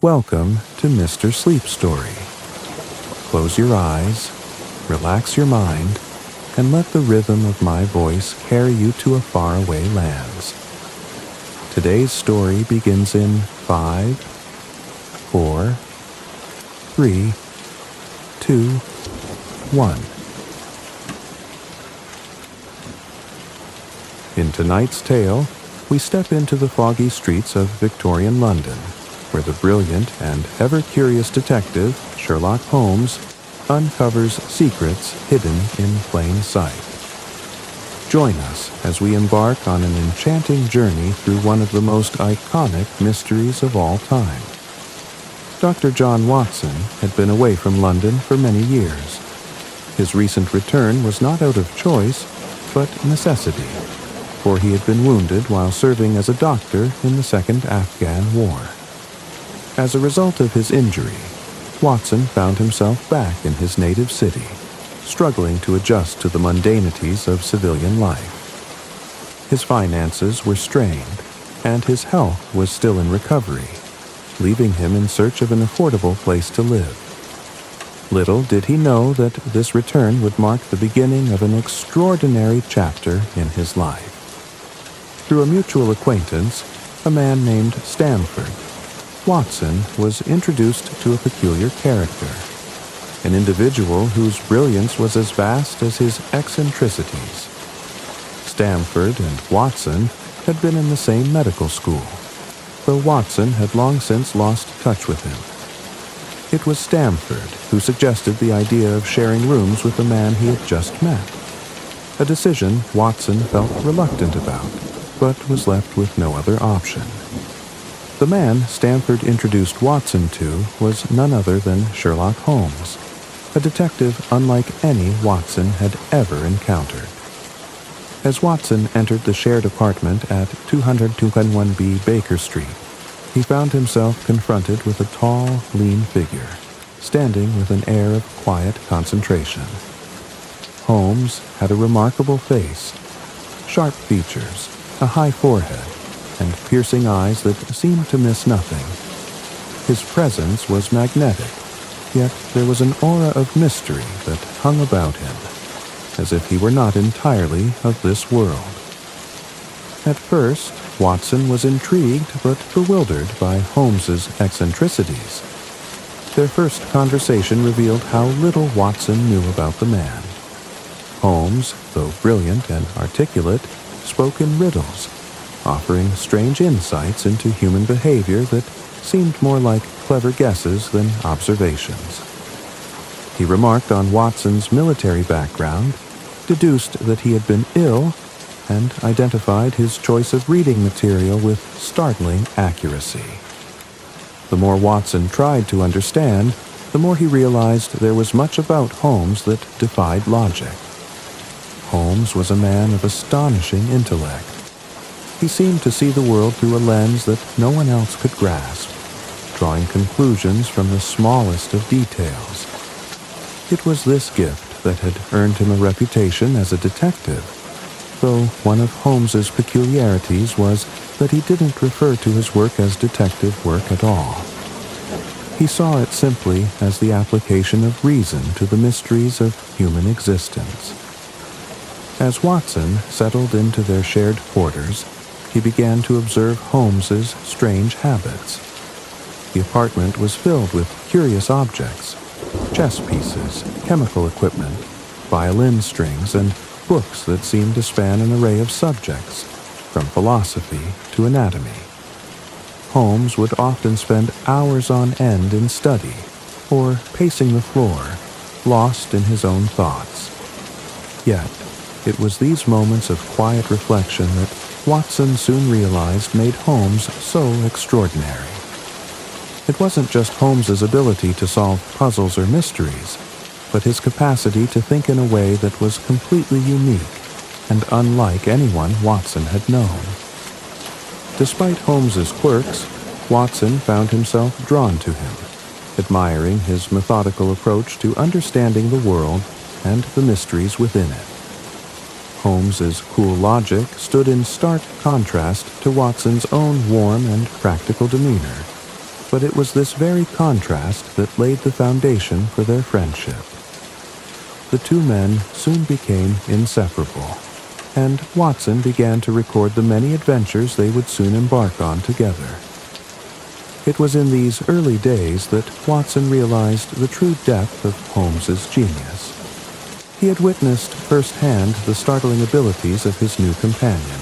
Welcome to Mr. Sleep Story. Close your eyes, relax your mind, and let the rhythm of my voice carry you to a faraway lands. Today's story begins in 5, 4, 3, 2, 1. In tonight's tale, we step into the foggy streets of Victorian London, where the brilliant and ever-curious detective, Sherlock Holmes, uncovers secrets hidden in plain sight. Join us as we embark on an enchanting journey through one of the most iconic mysteries of all time. Dr. John Watson had been away from London for many years. His recent return was not out of choice, but necessity, for he had been wounded while serving as a doctor in the Second Afghan War. As a result of his injury, Watson found himself back in his native city, struggling to adjust to the mundanities of civilian life. His finances were strained, and his health was still in recovery, leaving him in search of an affordable place to live. Little did he know that this return would mark the beginning of an extraordinary chapter in his life. Through a mutual acquaintance, a man named Stamford, Watson was introduced to a peculiar character, an individual whose brilliance was as vast as his eccentricities. Stamford and Watson had been in the same medical school, though Watson had long since lost touch with him. It was Stamford who suggested the idea of sharing rooms with the man he had just met, a decision Watson felt reluctant about, but was left with no other option. The man Stamford introduced Watson to was none other than Sherlock Holmes, a detective unlike any Watson had ever encountered. As Watson entered the shared apartment at 221B Baker Street, he found himself confronted with a tall, lean figure, standing with an air of quiet concentration. Holmes had a remarkable face, sharp features, a high forehead, and piercing eyes that seemed to miss nothing. His presence was magnetic, yet there was an aura of mystery that hung about him, as if he were not entirely of this world. At first, Watson was intrigued but bewildered by Holmes's eccentricities. Their first conversation revealed how little Watson knew about the man. Holmes, though brilliant and articulate, spoke in riddles, offering strange insights into human behavior that seemed more like clever guesses than observations. He remarked on Watson's military background, deduced that he had been ill, and identified his choice of reading material with startling accuracy. The more Watson tried to understand, the more he realized there was much about Holmes that defied logic. Holmes was a man of astonishing intellect. He seemed to see the world through a lens that no one else could grasp, drawing conclusions from the smallest of details. It was this gift that had earned him a reputation as a detective, though one of Holmes's peculiarities was that he didn't refer to his work as detective work at all. He saw it simply as the application of reason to the mysteries of human existence. As Watson settled into their shared quarters, he began to observe Holmes's strange habits. The apartment was filled with curious objects, chess pieces, chemical equipment, violin strings, and books that seemed to span an array of subjects, from philosophy to anatomy. Holmes would often spend hours on end in study, or pacing the floor, lost in his own thoughts. Yet, it was these moments of quiet reflection that Watson soon realized made Holmes so extraordinary. It wasn't just Holmes's ability to solve puzzles or mysteries, but his capacity to think in a way that was completely unique and unlike anyone Watson had known. Despite Holmes's quirks, Watson found himself drawn to him, admiring his methodical approach to understanding the world and the mysteries within it. Holmes's cool logic stood in stark contrast to Watson's own warm and practical demeanor. But it was this very contrast that laid the foundation for their friendship. The two men soon became inseparable, and Watson began to record the many adventures they would soon embark on together. It was in these early days that Watson realized the true depth of Holmes's genius. He had witnessed firsthand the startling abilities of his new companion,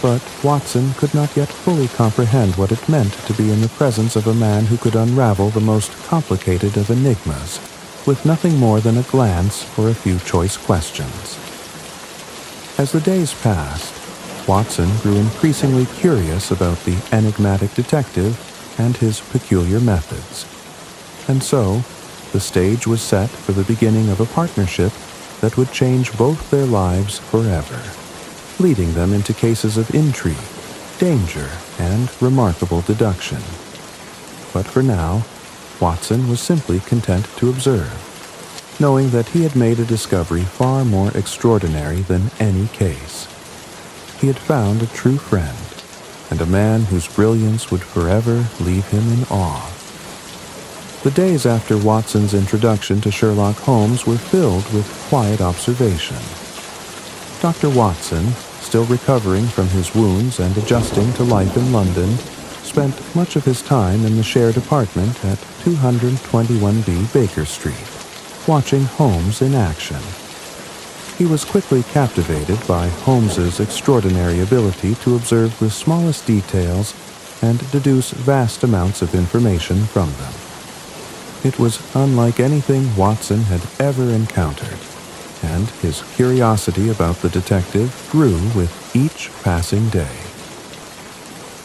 but Watson could not yet fully comprehend what it meant to be in the presence of a man who could unravel the most complicated of enigmas with nothing more than a glance or a few choice questions. As the days passed, Watson grew increasingly curious about the enigmatic detective and his peculiar methods. And so, the stage was set for the beginning of a partnership that would change both their lives forever, leading them into cases of intrigue, danger, and remarkable deduction. But for now, Watson was simply content to observe, knowing that he had made a discovery far more extraordinary than any case. He had found a true friend, and a man whose brilliance would forever leave him in awe. The days after Watson's introduction to Sherlock Holmes were filled with quiet observation. Dr. Watson, still recovering from his wounds and adjusting to life in London, spent much of his time in the shared apartment at 221B Baker Street, watching Holmes in action. He was quickly captivated by Holmes's extraordinary ability to observe the smallest details and deduce vast amounts of information from them. It was unlike anything Watson had ever encountered, and his curiosity about the detective grew with each passing day.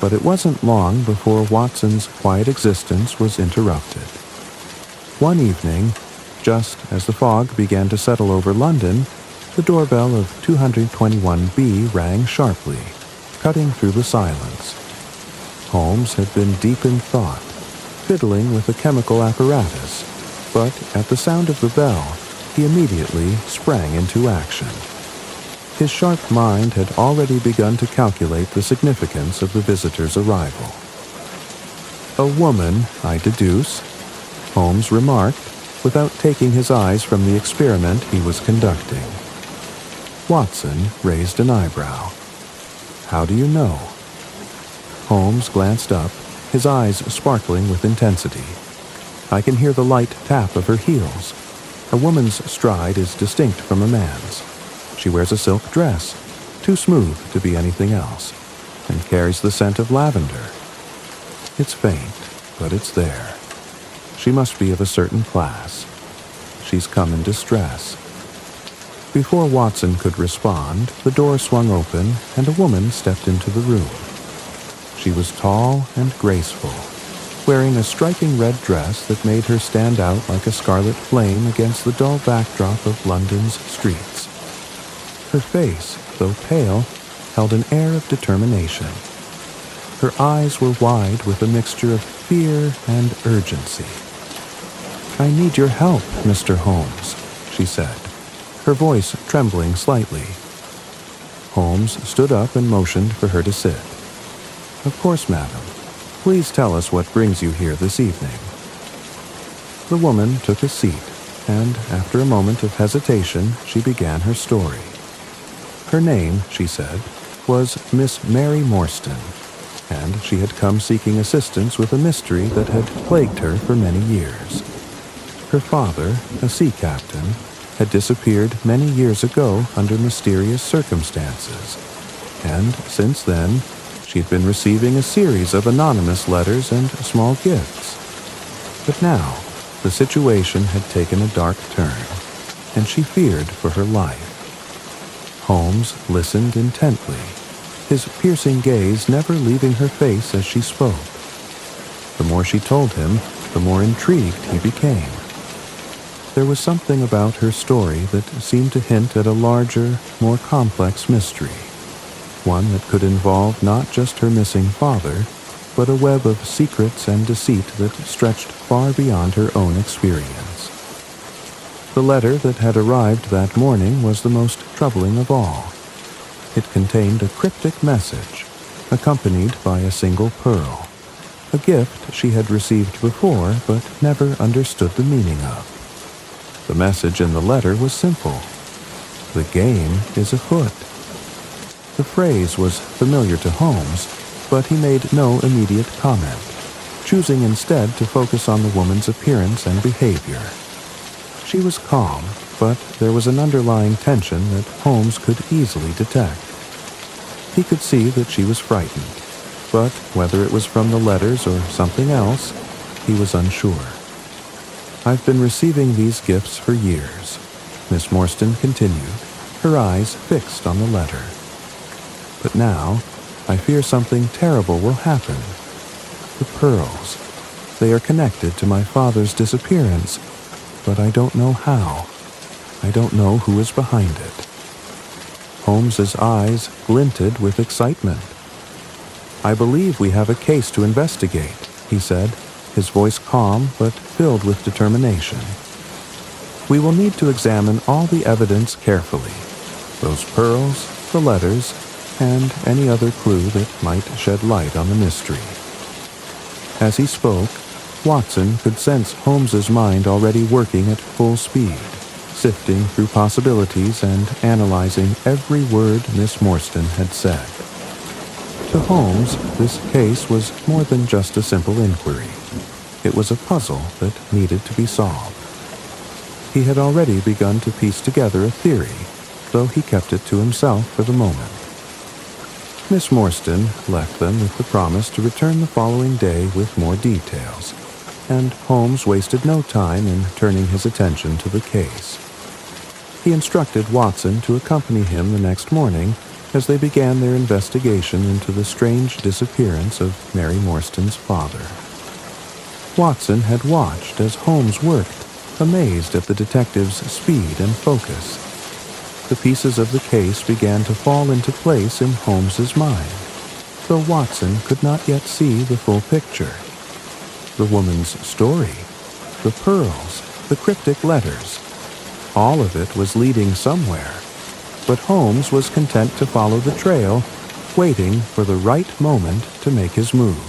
But it wasn't long before Watson's quiet existence was interrupted. One evening, just as the fog began to settle over London, the doorbell of 221B rang sharply, cutting through the silence. Holmes had been deep in thought, fiddling with a chemical apparatus, but at the sound of the bell, he immediately sprang into action. His sharp mind had already begun to calculate the significance of the visitor's arrival. "A woman, I deduce," Holmes remarked, without taking his eyes from the experiment he was conducting. Watson raised an eyebrow. "How do you know?" Holmes glanced up, his eyes sparkling with intensity. "I can hear the light tap of her heels. A woman's stride is distinct from a man's. She wears a silk dress, too smooth to be anything else, and carries the scent of lavender. It's faint, but it's there. She must be of a certain class. She's come in distress." Before Watson could respond, the door swung open and a woman stepped into the room. She was tall and graceful, wearing a striking red dress that made her stand out like a scarlet flame against the dull backdrop of London's streets. Her face, though pale, held an air of determination. Her eyes were wide with a mixture of fear and urgency. "I need your help, Mr. Holmes," she said, her voice trembling slightly. Holmes stood up and motioned for her to sit. "Of course, madam. Please tell us what brings you here this evening." The woman took a seat, and after a moment of hesitation, she began her story. Her name, she said, was Miss Mary Morstan, and she had come seeking assistance with a mystery that had plagued her for many years. Her father, a sea captain, had disappeared many years ago under mysterious circumstances, and since then, she had been receiving a series of anonymous letters and small gifts. But now, the situation had taken a dark turn, and she feared for her life. Holmes listened intently, his piercing gaze never leaving her face as she spoke. The more she told him, the more intrigued he became. There was something about her story that seemed to hint at a larger, more complex mystery, one that could involve not just her missing father, but a web of secrets and deceit that stretched far beyond her own experience. The letter that had arrived that morning was the most troubling of all. It contained a cryptic message, accompanied by a single pearl, a gift she had received before but never understood the meaning of. The message in the letter was simple. The game is afoot. The phrase was familiar to Holmes, but he made no immediate comment, choosing instead to focus on the woman's appearance and behavior. She was calm, but there was an underlying tension that Holmes could easily detect. He could see that she was frightened, but whether it was from the letters or something else, he was unsure. "I've been receiving these gifts for years," Miss Morstan continued, her eyes fixed on the letter. "But now, I fear something terrible will happen. The pearls. They are connected to my father's disappearance, but I don't know how. I don't know who is behind it." Holmes's eyes glinted with excitement. "I believe we have a case to investigate," he said, his voice calm but filled with determination. "We will need to examine all the evidence carefully. Those pearls, the letters, and any other clue that might shed light on the mystery." As he spoke, Watson could sense Holmes's mind already working at full speed, sifting through possibilities and analyzing every word Miss Morstan had said. To Holmes, this case was more than just a simple inquiry. It was a puzzle that needed to be solved. He had already begun to piece together a theory, though he kept it to himself for the moment. Miss Morstan left them with the promise to return the following day with more details, and Holmes wasted no time in turning his attention to the case. He instructed Watson to accompany him the next morning as they began their investigation into the strange disappearance of Mary Morstan's father. Watson had watched as Holmes worked, amazed at the detective's speed and focus. The pieces of the case began to fall into place in Holmes's mind, though Watson could not yet see the full picture. The woman's story, the pearls, the cryptic letters, all of it was leading somewhere, but Holmes was content to follow the trail, waiting for the right moment to make his move.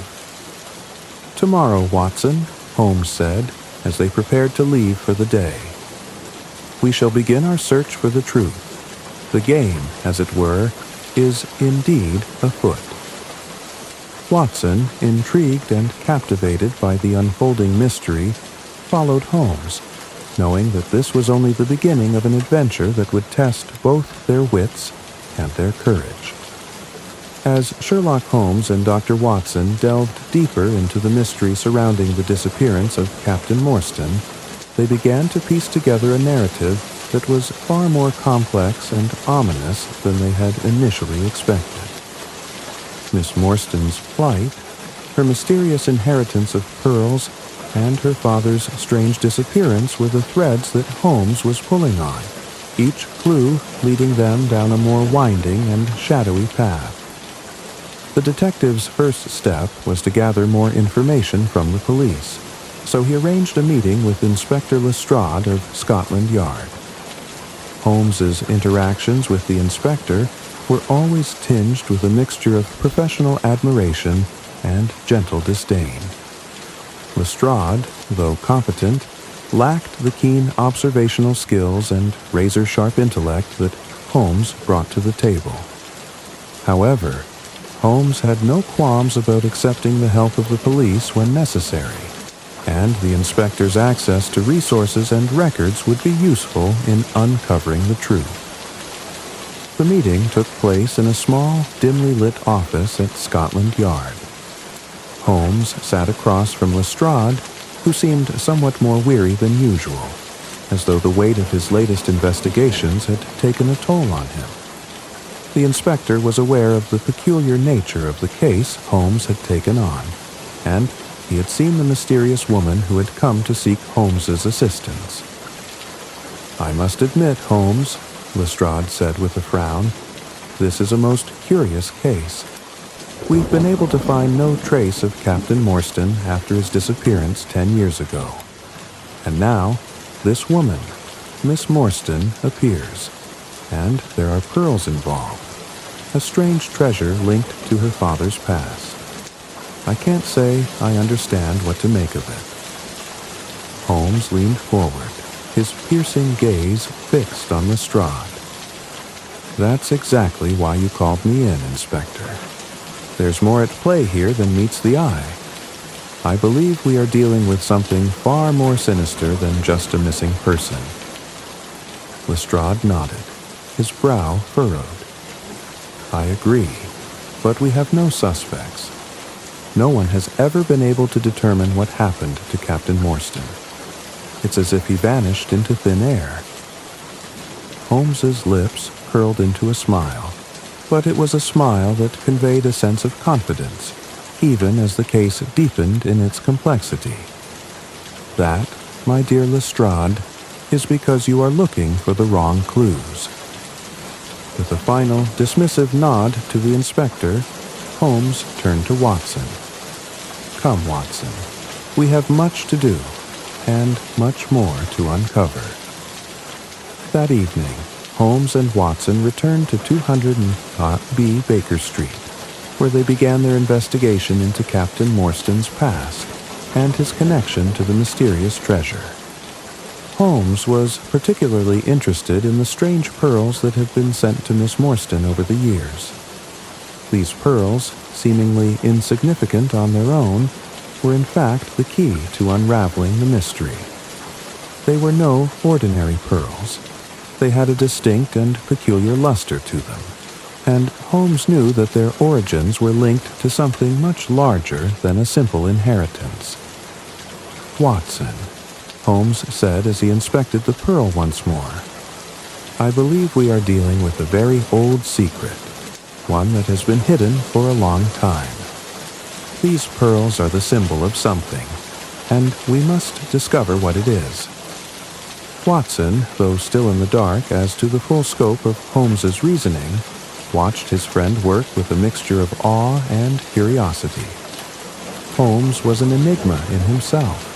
"Tomorrow, Watson," Holmes said, as they prepared to leave for the day. "We shall begin our search for the truth. The game, as it were, is indeed afoot." Watson, intrigued and captivated by the unfolding mystery, followed Holmes, knowing that this was only the beginning of an adventure that would test both their wits and their courage. As Sherlock Holmes and Dr. Watson delved deeper into the mystery surrounding the disappearance of Captain Morstan, they began to piece together a narrative that was far more complex and ominous than they had initially expected. Miss Morstan's plight, her mysterious inheritance of pearls, and her father's strange disappearance were the threads that Holmes was pulling on, each clue leading them down a more winding and shadowy path. The detective's first step was to gather more information from the police, so he arranged a meeting with Inspector Lestrade of Scotland Yard. Holmes's interactions with the inspector were always tinged with a mixture of professional admiration and gentle disdain. Lestrade, though competent, lacked the keen observational skills and razor-sharp intellect that Holmes brought to the table. However, Holmes had no qualms about accepting the help of the police when necessary, and the inspector's access to resources and records would be useful in uncovering the truth. The meeting took place in a small, dimly lit office at Scotland Yard. Holmes sat across from Lestrade, who seemed somewhat more weary than usual, as though the weight of his latest investigations had taken a toll on him. The inspector was aware of the peculiar nature of the case Holmes had taken on, and he had seen the mysterious woman who had come to seek Holmes's assistance. "I must admit, Holmes," Lestrade said with a frown, "this is a most curious case. We've been able to find no trace of Captain Morstan after his disappearance 10 years ago. And now, this woman, Miss Morstan, appears, and there are pearls involved, a strange treasure linked to her father's past. I can't say I understand what to make of it." Holmes leaned forward, his piercing gaze fixed on Lestrade. "That's exactly why you called me in, Inspector. There's more at play here than meets the eye. I believe we are dealing with something far more sinister than just a missing person." Lestrade nodded, his brow furrowed. "I agree, but we have no suspects. No one has ever been able to determine what happened to Captain Morstan. It's as if he vanished into thin air." Holmes's lips curled into a smile, but it was a smile that conveyed a sense of confidence, even as the case deepened in its complexity. "That, my dear Lestrade, is because you are looking for the wrong clues." With a final dismissive nod to the inspector, Holmes turned to Watson. "Come, Watson. We have much to do, and much more to uncover." That evening, Holmes and Watson returned to 200B Baker Street, where they began their investigation into Captain Morstan's past and his connection to the mysterious treasure. Holmes was particularly interested in the strange pearls that had been sent to Miss Morstan over the years. These pearls, seemingly insignificant on their own, were in fact the key to unraveling the mystery. They were no ordinary pearls. They had a distinct and peculiar luster to them, and Holmes knew that their origins were linked to something much larger than a simple inheritance. "Watson," Holmes said as he inspected the pearl once more, "I believe we are dealing with a very old secret, one that has been hidden for a long time. These pearls are the symbol of something, and we must discover what it is." Watson, though still in the dark as to the full scope of Holmes's reasoning, watched his friend work with a mixture of awe and curiosity. Holmes was an enigma in himself,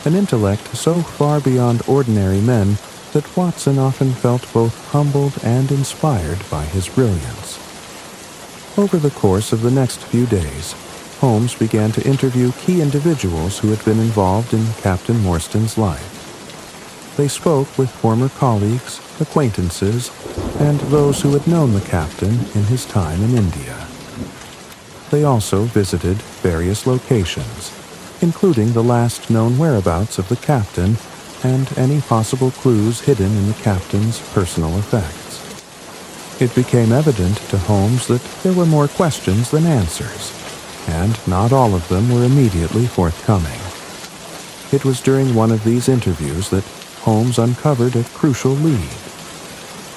an intellect so far beyond ordinary men that Watson often felt both humbled and inspired by his brilliance. Over the course of the next few days, Holmes began to interview key individuals who had been involved in Captain Morstan's life. They spoke with former colleagues, acquaintances, and those who had known the captain in his time in India. They also visited various locations, including the last known whereabouts of the captain and any possible clues hidden in the captain's personal effects. It became evident to Holmes that there were more questions than answers, and not all of them were immediately forthcoming. It was during one of these interviews that Holmes uncovered a crucial lead.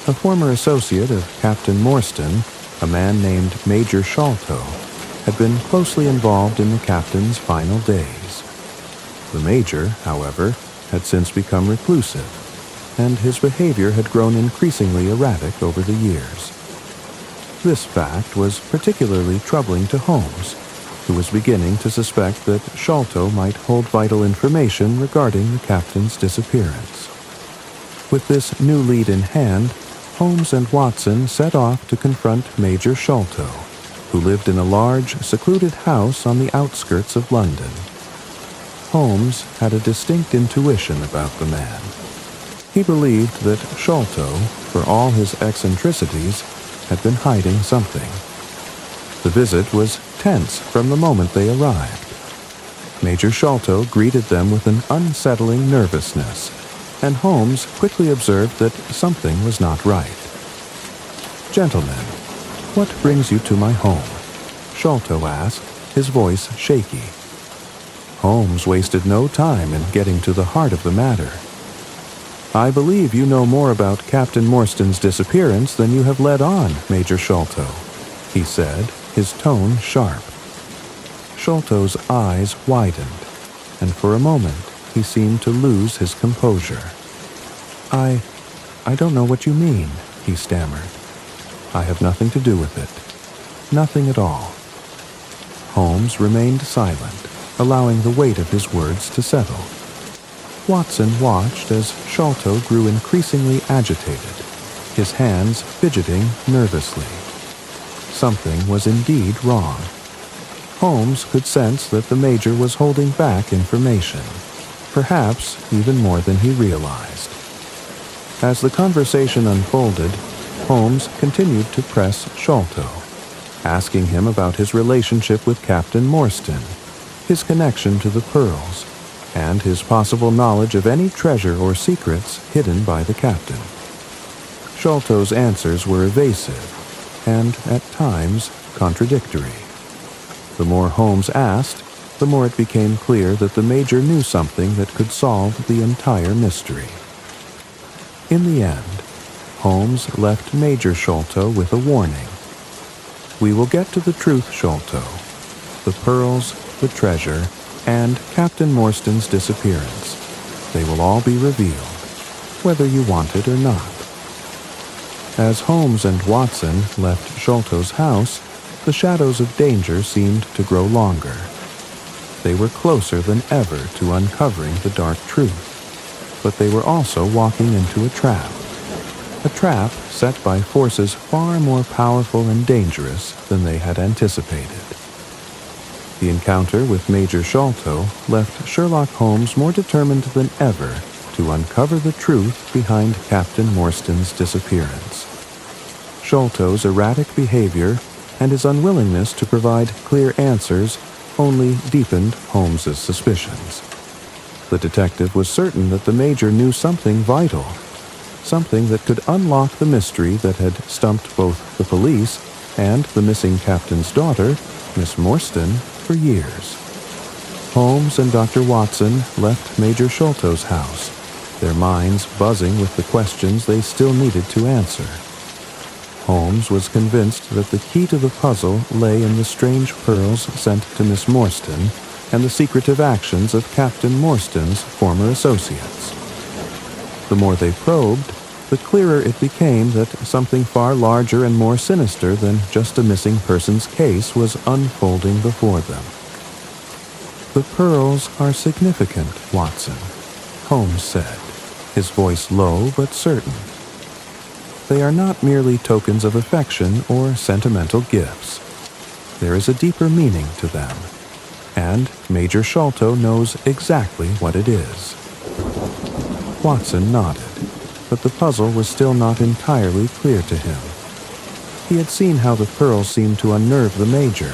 A former associate of Captain Morstan, a man named Major Sholto, had been closely involved in the captain's final days. The Major, however, had since become reclusive, and his behavior had grown increasingly erratic over the years. This fact was particularly troubling to Holmes, who was beginning to suspect that Sholto might hold vital information regarding the captain's disappearance. With this new lead in hand, Holmes and Watson set off to confront Major Sholto, who lived in a large, secluded house on the outskirts of London. Holmes had a distinct intuition about the man. He believed that Sholto, for all his eccentricities, had been hiding something. The visit was tense from the moment they arrived. Major Sholto greeted them with an unsettling nervousness, and Holmes quickly observed that something was not right. "Gentlemen, what brings you to my home?" Sholto asked, his voice shaky. Holmes wasted no time in getting to the heart of the matter. "I believe you know more about Captain Morstan's disappearance than you have let on, Major Sholto," he said, his tone sharp. Sholto's eyes widened, and for a moment he seemed to lose his composure. I don't know what you mean," he stammered. "I have nothing to do with it. Nothing at all." Holmes remained silent, allowing the weight of his words to settle. Watson watched as Sholto grew increasingly agitated, his hands fidgeting nervously. Something was indeed wrong. Holmes could sense that the Major was holding back information, perhaps even more than he realized. As the conversation unfolded, Holmes continued to press Sholto, asking him about his relationship with Captain Morstan, his connection to the pearls, and his possible knowledge of any treasure or secrets hidden by the captain. Sholto's answers were evasive and, at times, contradictory. The more Holmes asked, the more it became clear that the Major knew something that could solve the entire mystery. In the end, Holmes left Major Sholto with a warning. "We will get to the truth, Sholto. The pearls, the treasure, and Captain Morstan's disappearance. They will all be revealed, whether you want it or not." As Holmes and Watson left Sholto's house, the shadows of danger seemed to grow longer. They were closer than ever to uncovering the dark truth, but they were also walking into a trap set by forces far more powerful and dangerous than they had anticipated. The encounter with Major Sholto left Sherlock Holmes more determined than ever to uncover the truth behind Captain Morstan's disappearance. Sholto's erratic behavior and his unwillingness to provide clear answers only deepened Holmes's suspicions. The detective was certain that the Major knew something vital, something that could unlock the mystery that had stumped both the police and the missing captain's daughter, Miss Morstan, for years. Holmes and Dr. Watson left Major Sholto's house, their minds buzzing with the questions they still needed to answer. Holmes was convinced that the key to the puzzle lay in the strange pearls sent to Miss Morstan and the secretive actions of Captain Morstan's former associates. The more they probed, the clearer it became that something far larger and more sinister than just a missing persons case was unfolding before them. "The pearls are significant, Watson," Holmes said, his voice low but certain. "They are not merely tokens of affection or sentimental gifts. There is a deeper meaning to them, and Major Sholto knows exactly what it is." Watson nodded, but the puzzle was still not entirely clear to him. He had seen how the pearls seemed to unnerve the Major,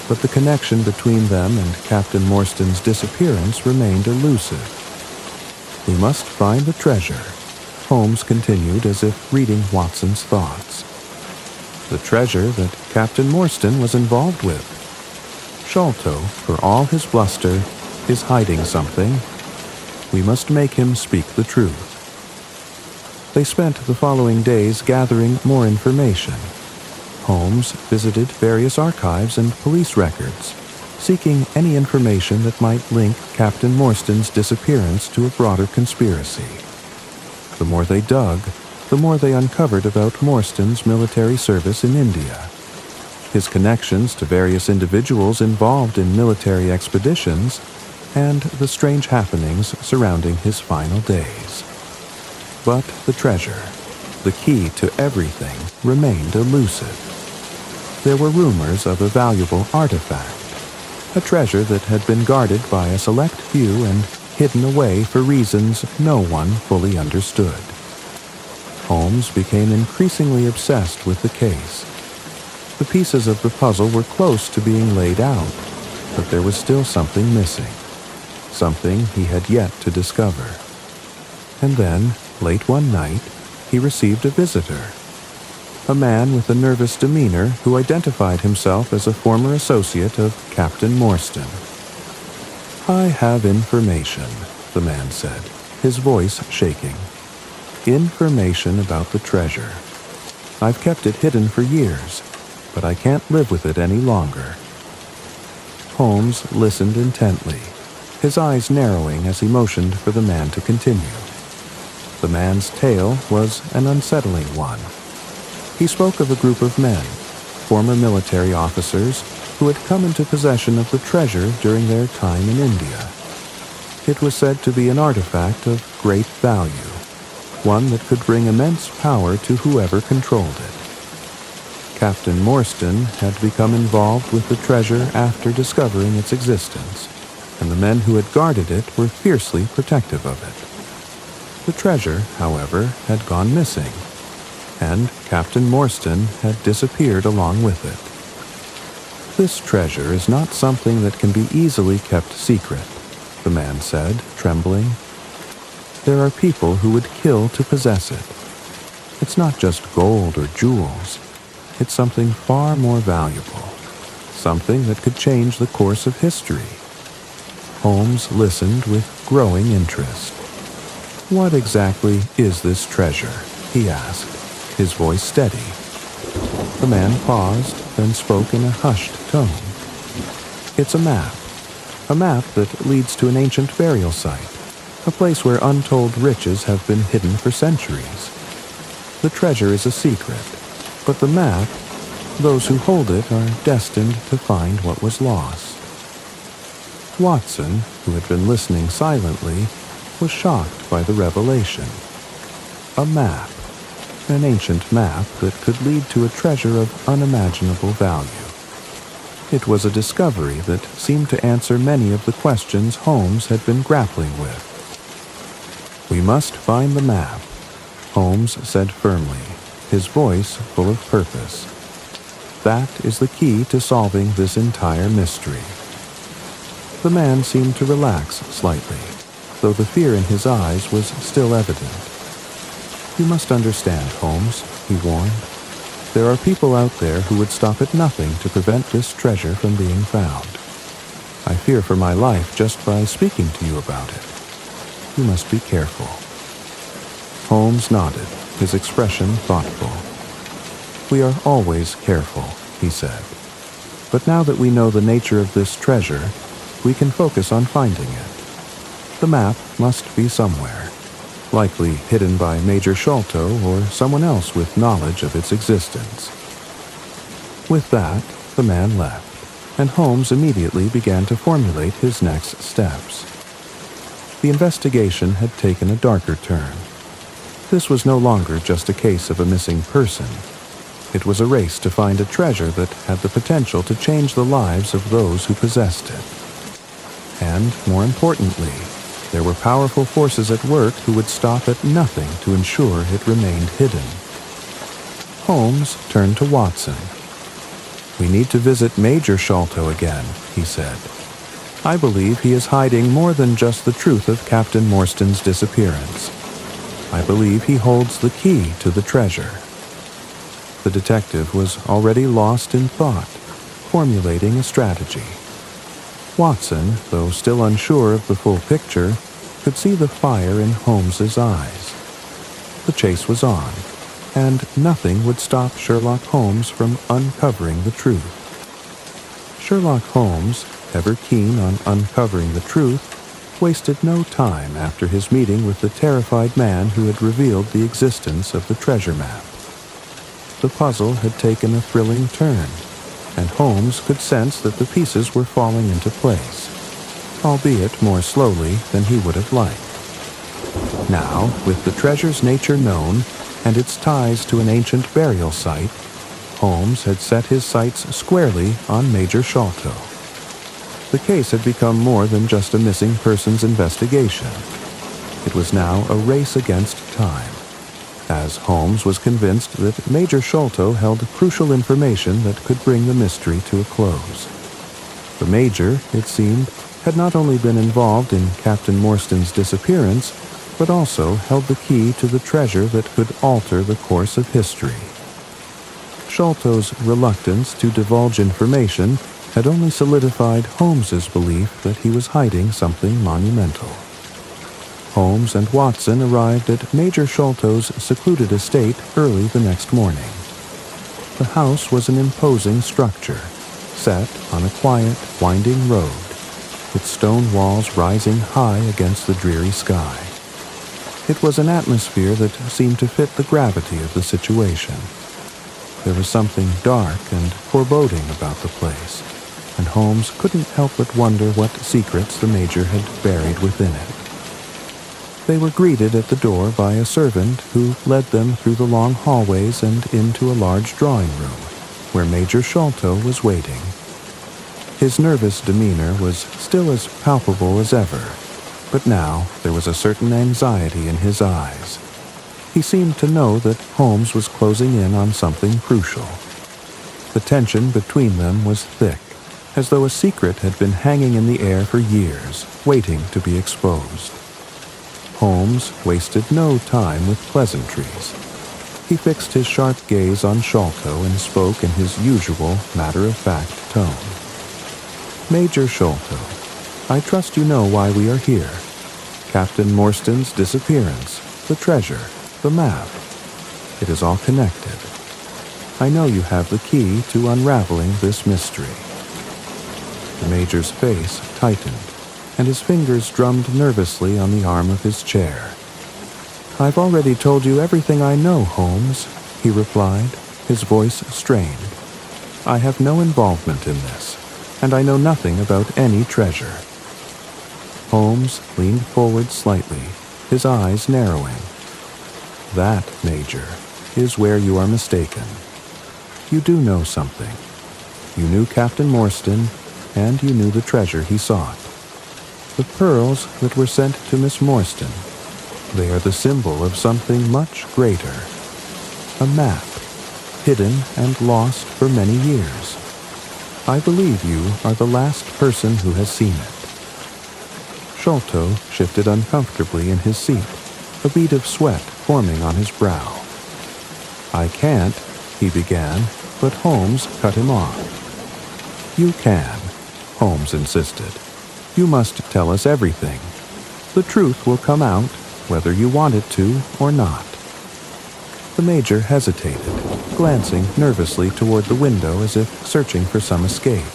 but the connection between them and Captain Morstan's disappearance remained elusive. "We must find the treasure," Holmes continued as if reading Watson's thoughts. "The treasure that Captain Morstan was involved with. Sholto, for all his bluster, is hiding something. We must make him speak the truth." They spent the following days gathering more information. Holmes visited various archives and police records, seeking any information that might link Captain Morstan's disappearance to a broader conspiracy. The more they dug, the more they uncovered about Morstan's military service in India, his connections to various individuals involved in military expeditions, and the strange happenings surrounding his final days. But the treasure, the key to everything, remained elusive. There were rumors of a valuable artifact, a treasure that had been guarded by a select few and hidden away for reasons no one fully understood. Holmes became increasingly obsessed with the case. The pieces of the puzzle were close to being laid out, but there was still something missing, something he had yet to discover. And then, late one night, he received a visitor, a man with a nervous demeanor who identified himself as a former associate of Captain Morstan. "I have information," the man said, his voice shaking. "Information about the treasure. I've kept it hidden for years, but I can't live with it any longer." Holmes listened intently, his eyes narrowing as he motioned for the man to continue. The man's tale was an unsettling one. He spoke of a group of men, former military officers, who had come into possession of the treasure during their time in India. It was said to be an artifact of great value, one that could bring immense power to whoever controlled it. Captain Morstan had become involved with the treasure after discovering its existence, and the men who had guarded it were fiercely protective of it. The treasure, however, had gone missing, and Captain Morstan had disappeared along with it. "This treasure is not something that can be easily kept secret," the man said, trembling. "There are people who would kill to possess it. It's not just gold or jewels. It's something far more valuable, something that could change the course of history." Holmes listened with growing interest. "What exactly is this treasure?" he asked, his voice steady. The man paused, then spoke in a hushed tone. "It's a map that leads to an ancient burial site, a place where untold riches have been hidden for centuries. The treasure is a secret, but the map, those who hold it are destined to find what was lost." Watson, who had been listening silently, was shocked by the revelation. A map, an ancient map that could lead to a treasure of unimaginable value. It was a discovery that seemed to answer many of the questions Holmes had been grappling with. "We must find the map," Holmes said firmly, his voice full of purpose. "That is the key to solving this entire mystery." The man seemed to relax slightly, though the fear in his eyes was still evident. "You must understand, Holmes," he warned. "There are people out there who would stop at nothing to prevent this treasure from being found. I fear for my life just by speaking to you about it. You must be careful." Holmes nodded, his expression thoughtful. "We are always careful," he said. "But now that we know the nature of this treasure, we can focus on finding it. The map must be somewhere, likely hidden by Major Sholto or someone else with knowledge of its existence." With that, the man left, and Holmes immediately began to formulate his next steps. The investigation had taken a darker turn. This was no longer just a case of a missing person. It was a race to find a treasure that had the potential to change the lives of those who possessed it. And, more importantly, there were powerful forces at work who would stop at nothing to ensure it remained hidden. Holmes turned to Watson. "We need to visit Major Sholto again," he said. "I believe he is hiding more than just the truth of Captain Morstan's disappearance. I believe he holds the key to the treasure." The detective was already lost in thought, formulating a strategy. Watson, though still unsure of the full picture, could see the fire in Holmes's eyes. The chase was on, and nothing would stop Sherlock Holmes from uncovering the truth. Sherlock Holmes, ever keen on uncovering the truth, wasted no time after his meeting with the terrified man who had revealed the existence of the treasure map. The puzzle had taken a thrilling turn, and Holmes could sense that the pieces were falling into place, albeit more slowly than he would have liked. Now, with the treasure's nature known and its ties to an ancient burial site, Holmes had set his sights squarely on Major Sholto. The case had become more than just a missing persons investigation. It was now a race against time, as Holmes was convinced that Major Sholto held crucial information that could bring the mystery to a close. The Major, it seemed, had not only been involved in Captain Morstan's disappearance, but also held the key to the treasure that could alter the course of history. Sholto's reluctance to divulge information had only solidified Holmes's belief that he was hiding something monumental. Holmes and Watson arrived at Major Sholto's secluded estate early the next morning. The house was an imposing structure, set on a quiet, winding road, with stone walls rising high against the dreary sky. It was an atmosphere that seemed to fit the gravity of the situation. There was something dark and foreboding about the place, and Holmes couldn't help but wonder what secrets the Major had buried within it. They were greeted at the door by a servant who led them through the long hallways and into a large drawing room, where Major Sholto was waiting. His nervous demeanor was still as palpable as ever, but now there was a certain anxiety in his eyes. He seemed to know that Holmes was closing in on something crucial. The tension between them was thick, as though a secret had been hanging in the air for years, waiting to be exposed. Holmes wasted no time with pleasantries. He fixed his sharp gaze on Sholto and spoke in his usual matter-of-fact tone. "Major Sholto, I trust you know why we are here. Captain Morstan's disappearance, the treasure, the map. It is all connected. I know you have the key to unraveling this mystery." The Major's face tightened, and his fingers drummed nervously on the arm of his chair. "I've already told you everything I know, Holmes," he replied, his voice strained. "I have no involvement in this, and I know nothing about any treasure." Holmes leaned forward slightly, his eyes narrowing. "That, Major, is where you are mistaken. You do know something. You knew Captain Morstan, and you knew the treasure he sought. The pearls that were sent to Miss Morstan, they are the symbol of something much greater. A map, hidden and lost for many years. I believe you are the last person who has seen it." Sholto shifted uncomfortably in his seat, a bead of sweat forming on his brow. "I can't," he began, but Holmes cut him off. "You can," Holmes insisted. "You must tell us everything. The truth will come out, whether you want it to or not." The Major hesitated, glancing nervously toward the window as if searching for some escape.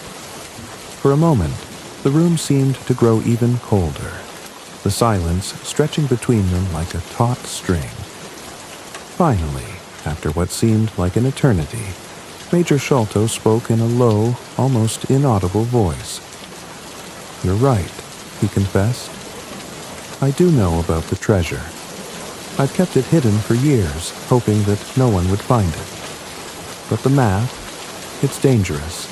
For a moment, the room seemed to grow even colder, the silence stretching between them like a taut string. Finally, after what seemed like an eternity, Major Sholto spoke in a low, almost inaudible voice. "You're right," he confessed. "I do know about the treasure. I've kept it hidden for years, hoping that no one would find it. But the map, it's dangerous.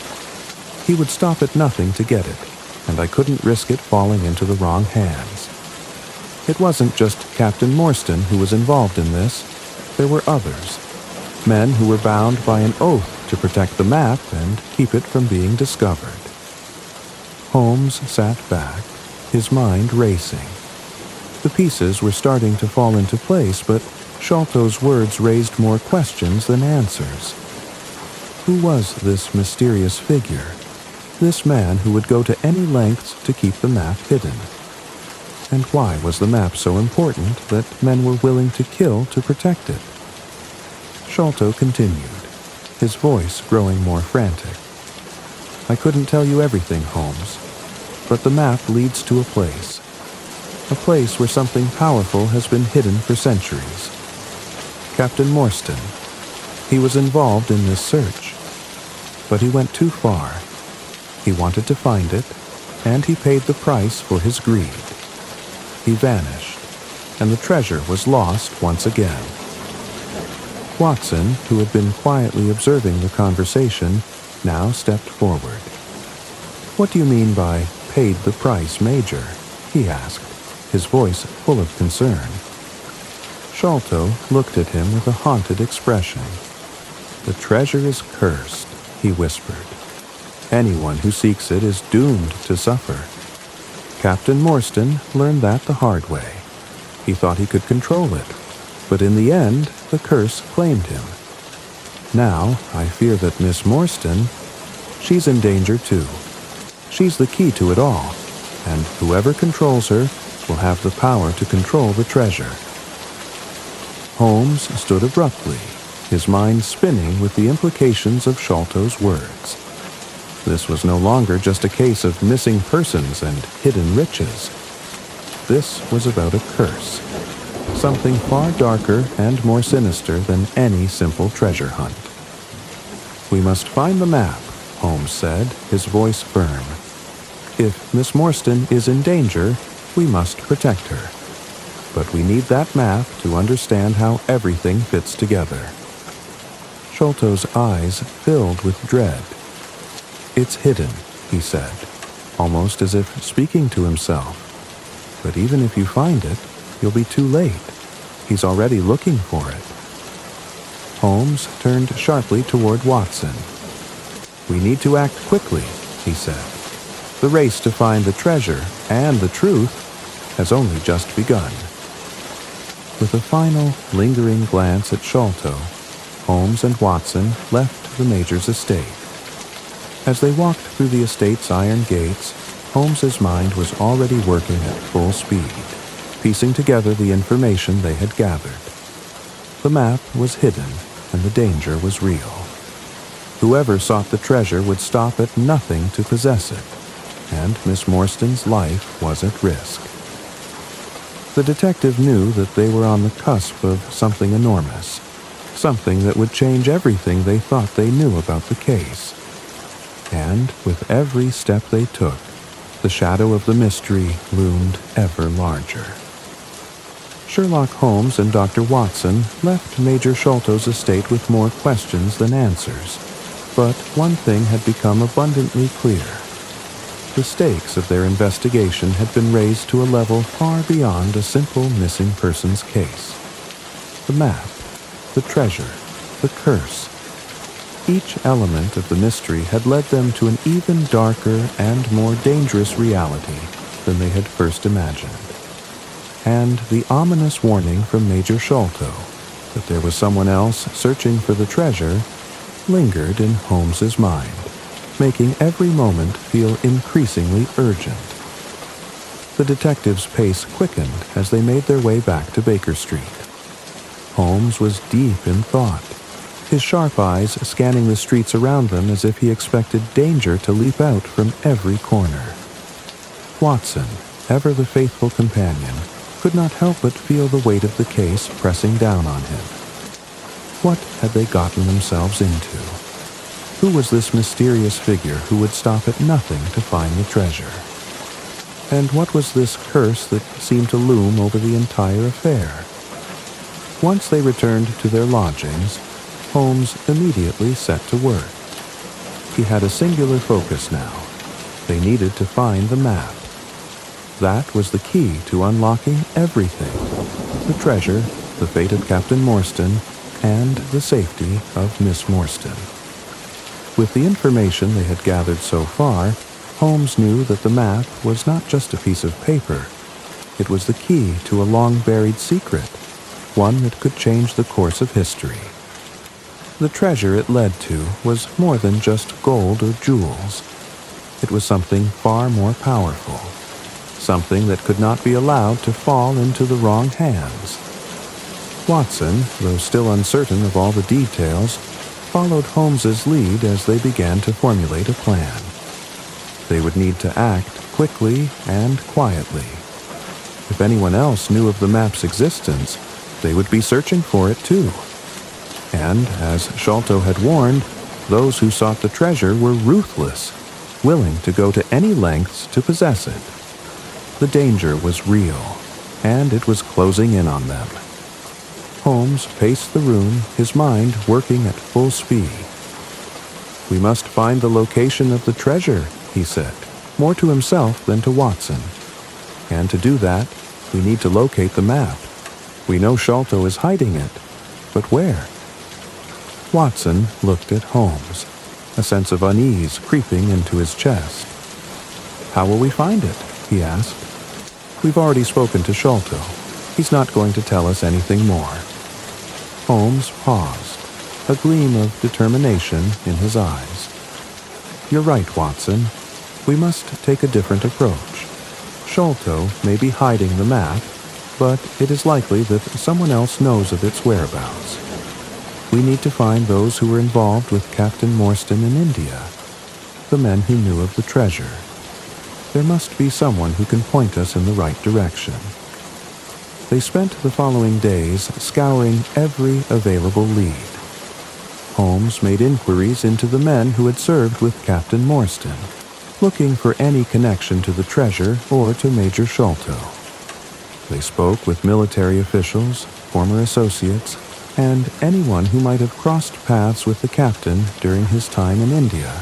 He would stop at nothing to get it, and I couldn't risk it falling into the wrong hands. It wasn't just Captain Morstan who was involved in this. There were others, men who were bound by an oath to protect the map and keep it from being discovered." Holmes sat back, his mind racing. The pieces were starting to fall into place, but Sholto's words raised more questions than answers. Who was this mysterious figure? This man who would go to any lengths to keep the map hidden? And why was the map so important that men were willing to kill to protect it? Sholto continued, his voice growing more frantic. "I couldn't tell you everything, Holmes, but the map leads to a place where something powerful has been hidden for centuries. Captain Morstan, he was involved in this search, but he went too far. He wanted to find it, and he paid the price for his greed. He vanished, and the treasure was lost once again." Watson, who had been quietly observing the conversation, now stepped forward. "What do you mean by paid the price, Major?" he asked, his voice full of concern. Sholto looked at him with a haunted expression. "The treasure is cursed," he whispered. "Anyone who seeks it is doomed to suffer. Captain Morstan learned that the hard way. He thought he could control it, but in the end, the curse claimed him. Now, I fear that Miss Morstan, she's in danger too. She's the key to it all, and whoever controls her will have the power to control the treasure." Holmes stood abruptly, his mind spinning with the implications of Sholto's words. This was no longer just a case of missing persons and hidden riches. This was about a curse, something far darker and more sinister than any simple treasure hunt. "We must find the map," Holmes said, his voice firm. "If Miss Morstan is in danger, we must protect her. But we need that map to understand how everything fits together." Sholto's eyes filled with dread. "It's hidden," he said, almost as if speaking to himself. "But even if you find it, you'll be too late. He's already looking for it." Holmes turned sharply toward Watson. "We need to act quickly," he said. "The race to find the treasure and the truth has only just begun." With a final, lingering glance at Sholto, Holmes and Watson left the Major's estate. As they walked through the estate's iron gates, Holmes's mind was already working at full speed, piecing together the information they had gathered. The map was hidden, and the danger was real. Whoever sought the treasure would stop at nothing to possess it, and Miss Morstan's life was at risk. The detective knew that they were on the cusp of something enormous, something that would change everything they thought they knew about the case. And with every step they took, the shadow of the mystery loomed ever larger. Sherlock Holmes and Dr. Watson left Major Sholto's estate with more questions than answers, but one thing had become abundantly clear. The stakes of their investigation had been raised to a level far beyond a simple missing persons case. The map, the treasure, the curse. Each element of the mystery had led them to an even darker and more dangerous reality than they had first imagined. And the ominous warning from Major Sholto that there was someone else searching for the treasure lingered in Holmes's mind, making every moment feel increasingly urgent. The detective's pace quickened as they made their way back to Baker Street. Holmes was deep in thought, his sharp eyes scanning the streets around them as if he expected danger to leap out from every corner. Watson, ever the faithful companion, could not help but feel the weight of the case pressing down on him. What had they gotten themselves into? Who was this mysterious figure who would stop at nothing to find the treasure? And what was this curse that seemed to loom over the entire affair? Once they returned to their lodgings, Holmes immediately set to work. He had a singular focus now. They needed to find the map. That was the key to unlocking everything: the treasure, the fate of Captain Morstan, and the safety of Miss Morstan. With the information they had gathered so far, Holmes knew that the map was not just a piece of paper. It was the key to a long-buried secret, one that could change the course of history. The treasure it led to was more than just gold or jewels. It was something far more powerful, something that could not be allowed to fall into the wrong hands. Watson, though still uncertain of all the details, followed Holmes's lead as they began to formulate a plan. They would need to act quickly and quietly. If anyone else knew of the map's existence, they would be searching for it too. And, as Sholto had warned, those who sought the treasure were ruthless, willing to go to any lengths to possess it. The danger was real, and it was closing in on them. Holmes paced the room, his mind working at full speed. "We must find the location of the treasure," he said, more to himself than to Watson. "And to do that, we need to locate the map. We know Sholto is hiding it, but where?" Watson looked at Holmes, a sense of unease creeping into his chest. "How will we find it?" he asked. "We've already spoken to Sholto. He's not going to tell us anything more." Holmes paused, a gleam of determination in his eyes. "You're right, Watson. We must take a different approach. Sholto may be hiding the map, but it is likely that someone else knows of its whereabouts. We need to find those who were involved with Captain Morstan in India, the men who knew of the treasure. There must be someone who can point us in the right direction." They spent the following days scouring every available lead. Holmes made inquiries into the men who had served with Captain Morstan, looking for any connection to the treasure or to Major Sholto. They spoke with military officials, former associates, and anyone who might have crossed paths with the captain during his time in India.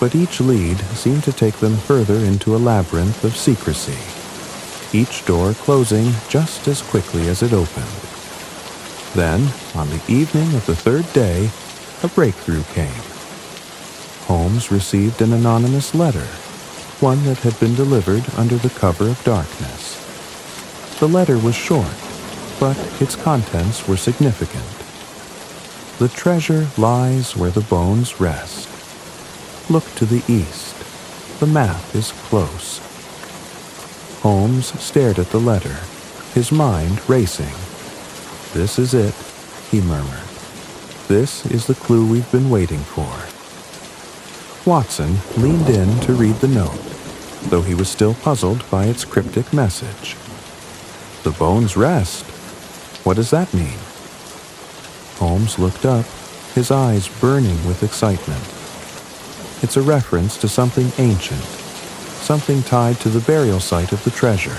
But each lead seemed to take them further into a labyrinth of secrecy, each door closing just as quickly as it opened. Then, on the evening of the third day, a breakthrough came. Holmes received an anonymous letter, one that had been delivered under the cover of darkness. The letter was short, but its contents were significant. The treasure lies where the bones rest. Look to the east. The map is close. Holmes stared at the letter, his mind racing. "This is it," he murmured. "This is the clue we've been waiting for." Watson leaned in to read the note, though he was still puzzled by its cryptic message. "The bones rest? What does that mean?" Holmes looked up, his eyes burning with excitement. "It's a reference to something ancient, something tied to the burial site of the treasure.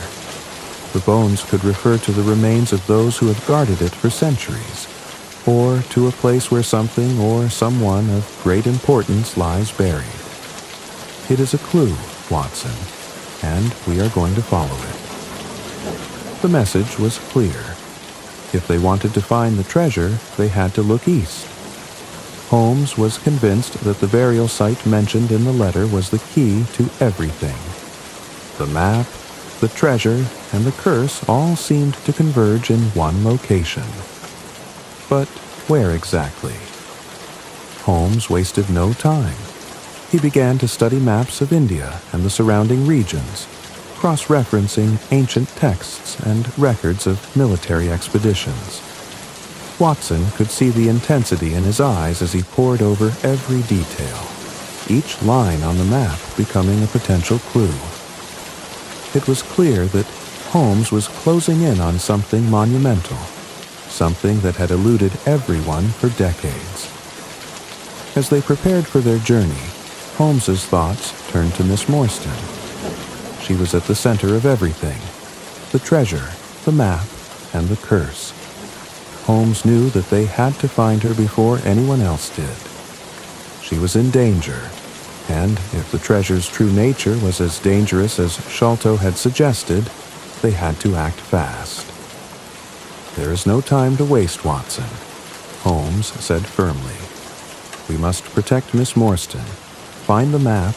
The bones could refer to the remains of those who have guarded it for centuries, or to a place where something or someone of great importance lies buried. It is a clue, Watson, and we are going to follow it." The message was clear. If they wanted to find the treasure, they had to look east. Holmes was convinced that the burial site mentioned in the letter was the key to everything. The map, the treasure, and the curse all seemed to converge in one location. But where exactly? Holmes wasted no time. He began to study maps of India and the surrounding regions, cross-referencing ancient texts and records of military expeditions. Watson could see the intensity in his eyes as he pored over every detail, each line on the map becoming a potential clue. It was clear that Holmes was closing in on something monumental, something that had eluded everyone for decades. As they prepared for their journey, Holmes's thoughts turned to Miss Morstan. She was at the center of everything: the treasure, the map, and the curse. Holmes knew that they had to find her before anyone else did. She was in danger, and if the treasure's true nature was as dangerous as Sholto had suggested, they had to act fast. "There is no time to waste, Watson," Holmes said firmly. "We must protect Miss Morstan, find the map,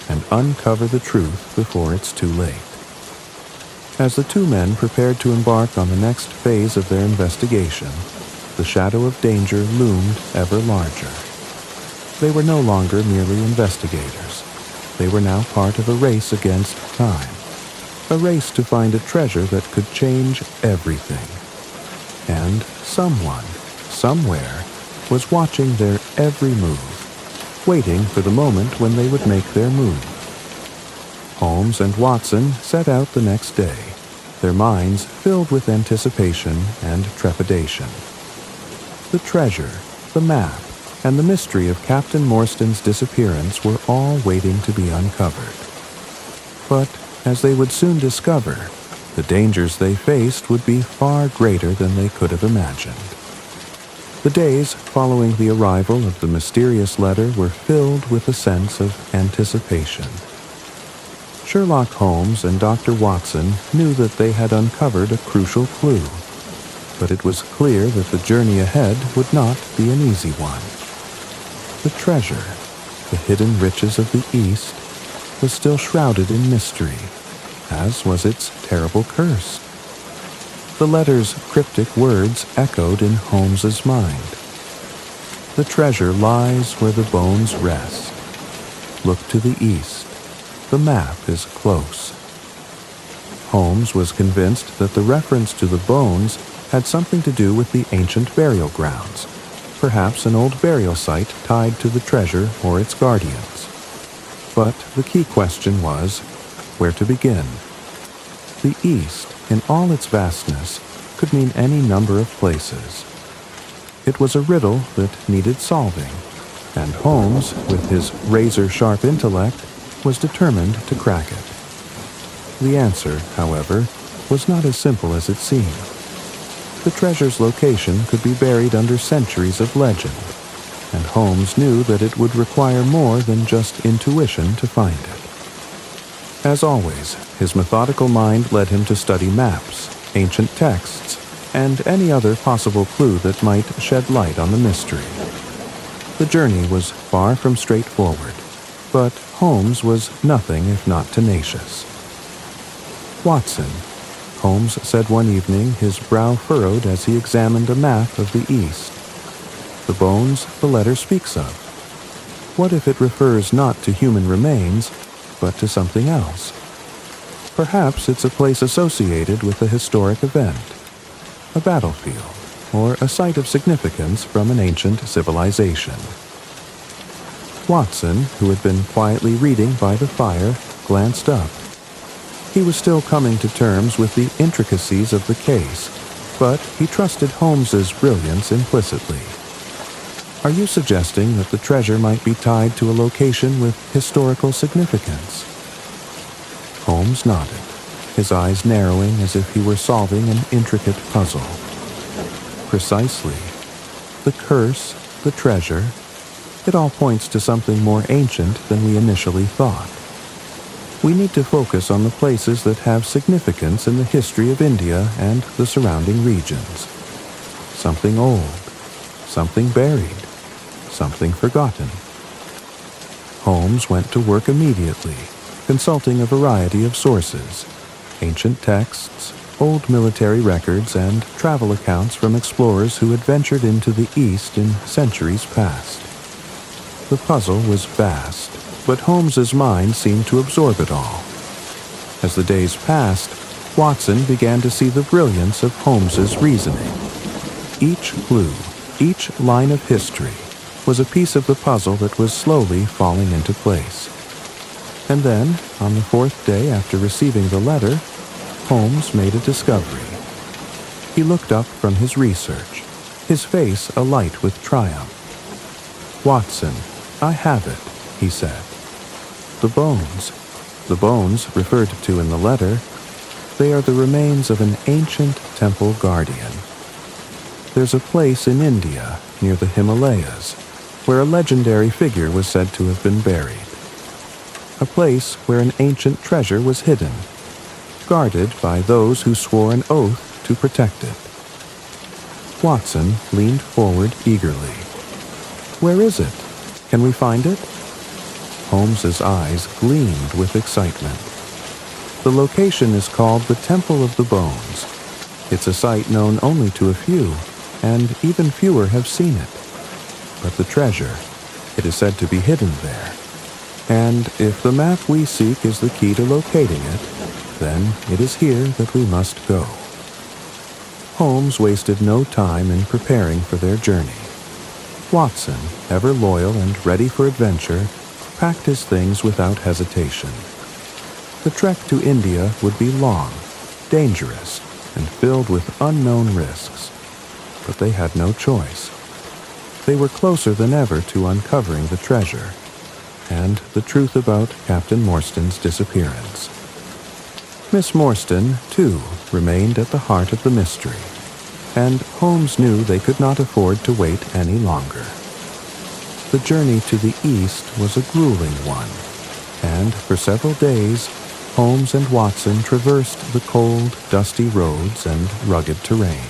and uncover the truth before it's too late." As the two men prepared to embark on the next phase of their investigation, the shadow of danger loomed ever larger. They were no longer merely investigators. They were now part of a race against time, a race to find a treasure that could change everything. And someone, somewhere, was watching their every move, waiting for the moment when they would make their move. Holmes and Watson set out the next day, their minds filled with anticipation and trepidation. The treasure, the map, and the mystery of Captain Morstan's disappearance were all waiting to be uncovered. But, as they would soon discover, the dangers they faced would be far greater than they could have imagined. The days following the arrival of the mysterious letter were filled with a sense of anticipation. Sherlock Holmes and Dr. Watson knew that they had uncovered a crucial clue, but it was clear that the journey ahead would not be an easy one. The treasure, the hidden riches of the East, was still shrouded in mystery, as was its terrible curse. The letter's cryptic words echoed in Holmes's mind. "The treasure lies where the bones rest. Look to the east. The map is close." Holmes was convinced that the reference to the bones had something to do with the ancient burial grounds, perhaps an old burial site tied to the treasure or its guardians. But the key question was, where to begin? The East, in all its vastness, could mean any number of places. It was a riddle that needed solving, and Holmes, with his razor-sharp intellect, was determined to crack it. The answer, however, was not as simple as it seemed. The treasure's location could be buried under centuries of legend, and Holmes knew that it would require more than just intuition to find it. As always, his methodical mind led him to study maps, ancient texts, and any other possible clue that might shed light on the mystery. The journey was far from straightforward, but Holmes was nothing if not tenacious. "Watson," Holmes said one evening, his brow furrowed as he examined a map of the East. "The bones the letter speaks of. What if it refers not to human remains, but to something else? Perhaps it's a place associated with a historic event, a battlefield, or a site of significance from an ancient civilization." Watson, who had been quietly reading by the fire, glanced up. He was still coming to terms with the intricacies of the case, but he trusted Holmes's brilliance implicitly. "Are you suggesting that the treasure might be tied to a location with historical significance?" Holmes nodded, his eyes narrowing as if he were solving an intricate puzzle. "Precisely. The curse, the treasure, it all points to something more ancient than we initially thought. We need to focus on the places that have significance in the history of India and the surrounding regions. Something old, something buried, something forgotten." Holmes went to work immediately, consulting a variety of sources, ancient texts, old military records, and travel accounts from explorers who had ventured into the East in centuries past. The puzzle was vast, but Holmes's mind seemed to absorb it all. As the days passed, Watson began to see the brilliance of Holmes's reasoning. Each clue, each line of history, was a piece of the puzzle that was slowly falling into place. And then, on the fourth day after receiving the letter, Holmes made a discovery. He looked up from his research, his face alight with triumph. "Watson, I have it," he said. The bones referred to in the letter, they are the remains of an ancient temple guardian. There's a place in India, near the Himalayas, where a legendary figure was said to have been buried. A place where an ancient treasure was hidden, guarded by those who swore an oath to protect it. Watson leaned forward eagerly. "Where is it? Can we find it?" Holmes's eyes gleamed with excitement. "The location is called the Temple of the Bones. It's a site known only to a few, and even fewer have seen it. But the treasure, it is said to be hidden there. And if the map we seek is the key to locating it, then it is here that we must go." Holmes wasted no time in preparing for their journey. Watson, ever loyal and ready for adventure, packed his things without hesitation. The trek to India would be long, dangerous, and filled with unknown risks. But they had no choice. They were closer than ever to uncovering the treasure, and the truth about Captain Morstan's disappearance. Miss Morstan, too, remained at the heart of the mystery, and Holmes knew they could not afford to wait any longer. The journey to the east was a grueling one, and for several days, Holmes and Watson traversed the cold, dusty roads and rugged terrain.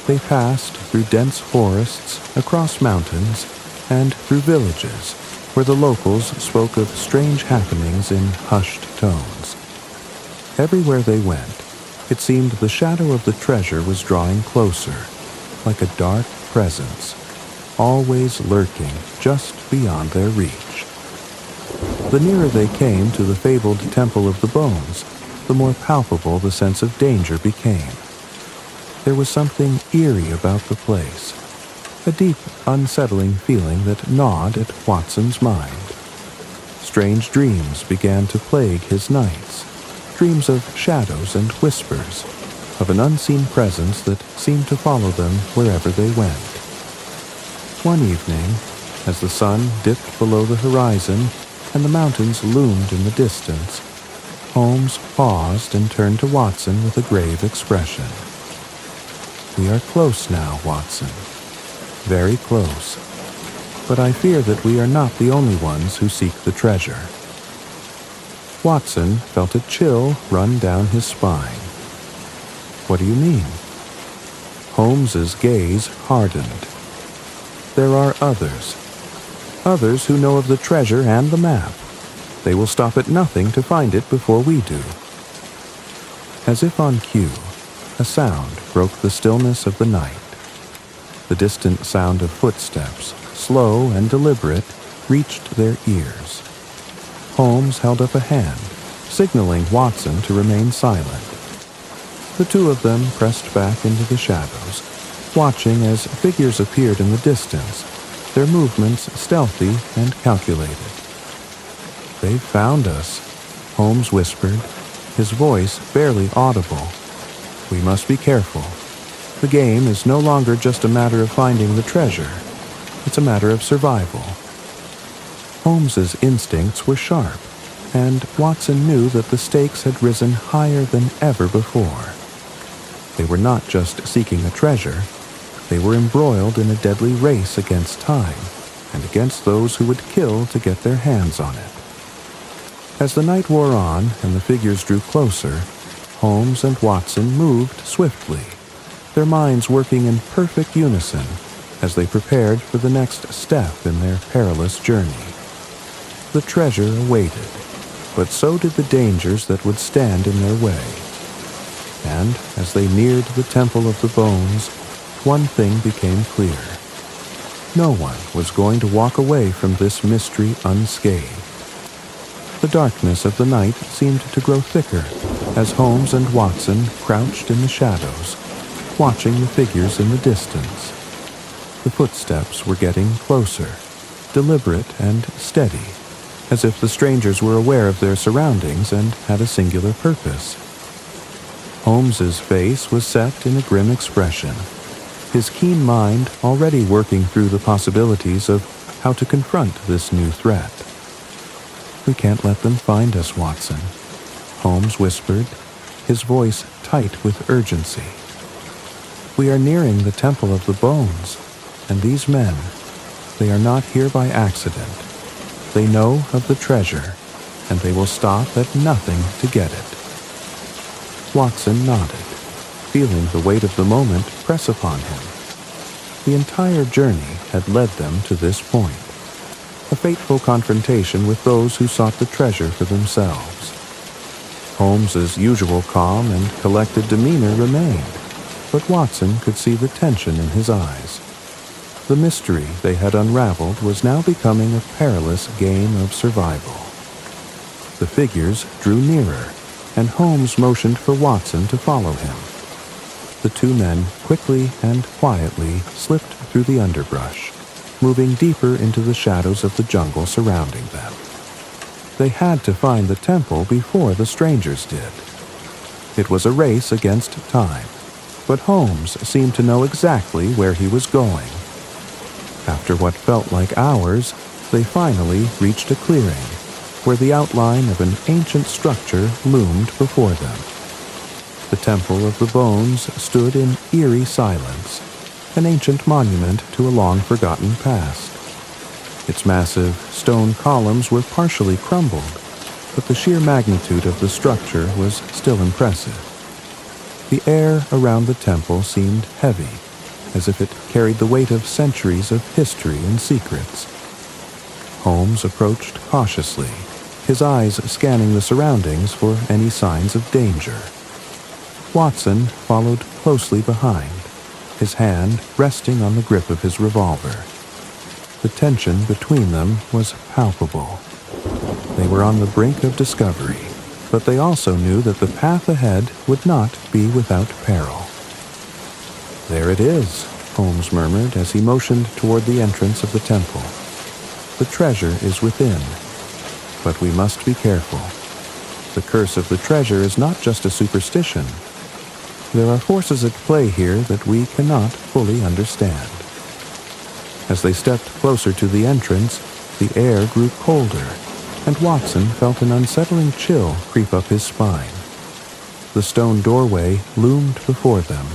They passed through dense forests, across mountains, and through villages where the locals spoke of strange happenings in hushed tones. Everywhere they went, it seemed the shadow of the treasure was drawing closer, like a dark presence, always lurking just beyond their reach. The nearer they came to the fabled Temple of the Bones, the more palpable the sense of danger became. There was something eerie about the place, a deep, unsettling feeling that gnawed at Watson's mind. Strange dreams began to plague his nights, dreams of shadows and whispers, of an unseen presence that seemed to follow them wherever they went. One evening, as the sun dipped below the horizon and the mountains loomed in the distance, Holmes paused and turned to Watson with a grave expression. We are close now, Watson. Very close. But I fear that we are not the only ones who seek the treasure. Watson felt a chill run down his spine. What do you mean? Holmes's gaze hardened. There are others. Others who know of the treasure and the map. They will stop at nothing to find it before we do. As if on cue, a sound broke the stillness of the night. The distant sound of footsteps, slow and deliberate, reached their ears. Holmes held up a hand, signaling Watson to remain silent. The two of them pressed back into the shadows, watching as figures appeared in the distance, their movements stealthy and calculated. "They've found us," Holmes whispered, his voice barely audible. "We must be careful. The game is no longer just a matter of finding the treasure. It's a matter of survival." Holmes's instincts were sharp, and Watson knew that the stakes had risen higher than ever before. They were not just seeking a treasure. They were embroiled in a deadly race against time, and against those who would kill to get their hands on it. As the night wore on and the figures drew closer, Holmes and Watson moved swiftly, their minds working in perfect unison as they prepared for the next step in their perilous journey. The treasure awaited, but so did the dangers that would stand in their way. And as they neared the Temple of the Bones, one thing became clear. No one was going to walk away from this mystery unscathed. The darkness of the night seemed to grow thicker as Holmes and Watson crouched in the shadows, watching the figures in the distance. The footsteps were getting closer, deliberate and steady, as if the strangers were aware of their surroundings and had a singular purpose. Holmes's face was set in a grim expression, his keen mind already working through the possibilities of how to confront this new threat. "We can't let them find us, Watson," Holmes whispered, his voice tight with urgency. "We are nearing the Temple of the Bones, and these men, they are not here by accident. They know of the treasure, and they will stop at nothing to get it." Watson nodded, feeling the weight of the moment press upon him. The entire journey had led them to this point, a fateful confrontation with those who sought the treasure for themselves. Holmes's usual calm and collected demeanor remained, but Watson could see the tension in his eyes. The mystery they had unraveled was now becoming a perilous game of survival. The figures drew nearer, and Holmes motioned for Watson to follow him. The two men quickly and quietly slipped through the underbrush, moving deeper into the shadows of the jungle surrounding them. They had to find the temple before the strangers did. It was a race against time, but Holmes seemed to know exactly where he was going. After what felt like hours, they finally reached a clearing, where the outline of an ancient structure loomed before them. The Temple of the Bones stood in eerie silence, an ancient monument to a long-forgotten past. Its massive stone columns were partially crumbled, but the sheer magnitude of the structure was still impressive. The air around the temple seemed heavy, as if it carried the weight of centuries of history and secrets. Holmes approached cautiously, his eyes scanning the surroundings for any signs of danger. Watson followed closely behind, his hand resting on the grip of his revolver. The tension between them was palpable. They were on the brink of discovery, but they also knew that the path ahead would not be without peril. "There it is," Holmes murmured as he motioned toward the entrance of the temple. "The treasure is within, but we must be careful. The curse of the treasure is not just a superstition. There are forces at play here that we cannot fully understand." As they stepped closer to the entrance, the air grew colder, and Watson felt an unsettling chill creep up his spine. The stone doorway loomed before them,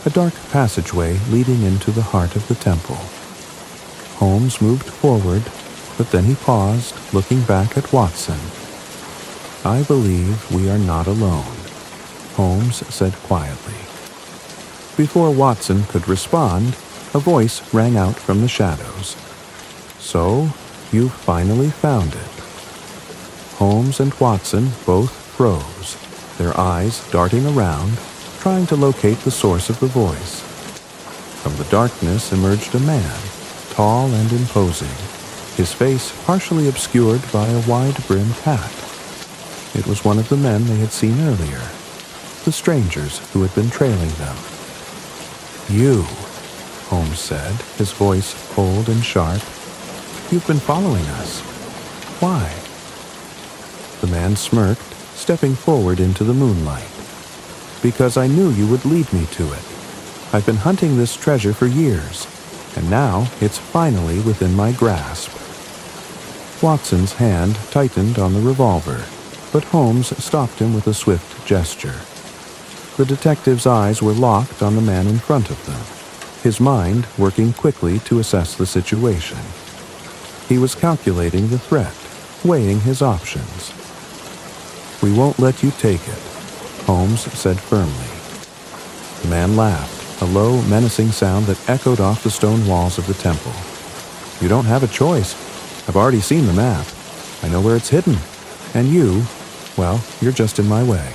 a dark passageway leading into the heart of the temple. Holmes moved forward, but then he paused, looking back at Watson. "I believe we are not alone," Holmes said quietly. Before Watson could respond, a voice rang out from the shadows. "So, you've finally found it." Holmes and Watson both froze, their eyes darting around, trying to locate the source of the voice. From the darkness emerged a man, tall and imposing, his face partially obscured by a wide-brimmed hat. It was one of the men they had seen earlier, the strangers who had been trailing them. "You," Holmes said, his voice cold and sharp. "You've been following us. Why?" The man smirked, stepping forward into the moonlight. "Because I knew you would lead me to it. I've been hunting this treasure for years, and now it's finally within my grasp." Watson's hand tightened on the revolver, but Holmes stopped him with a swift gesture. The detective's eyes were locked on the man in front of them, his mind working quickly to assess the situation. He was calculating the threat, weighing his options. "We won't let you take it," Holmes said firmly. The man laughed, a low, menacing sound that echoed off the stone walls of the temple. "You don't have a choice. I've already seen the map. I know where it's hidden. And you, well, you're just in my way."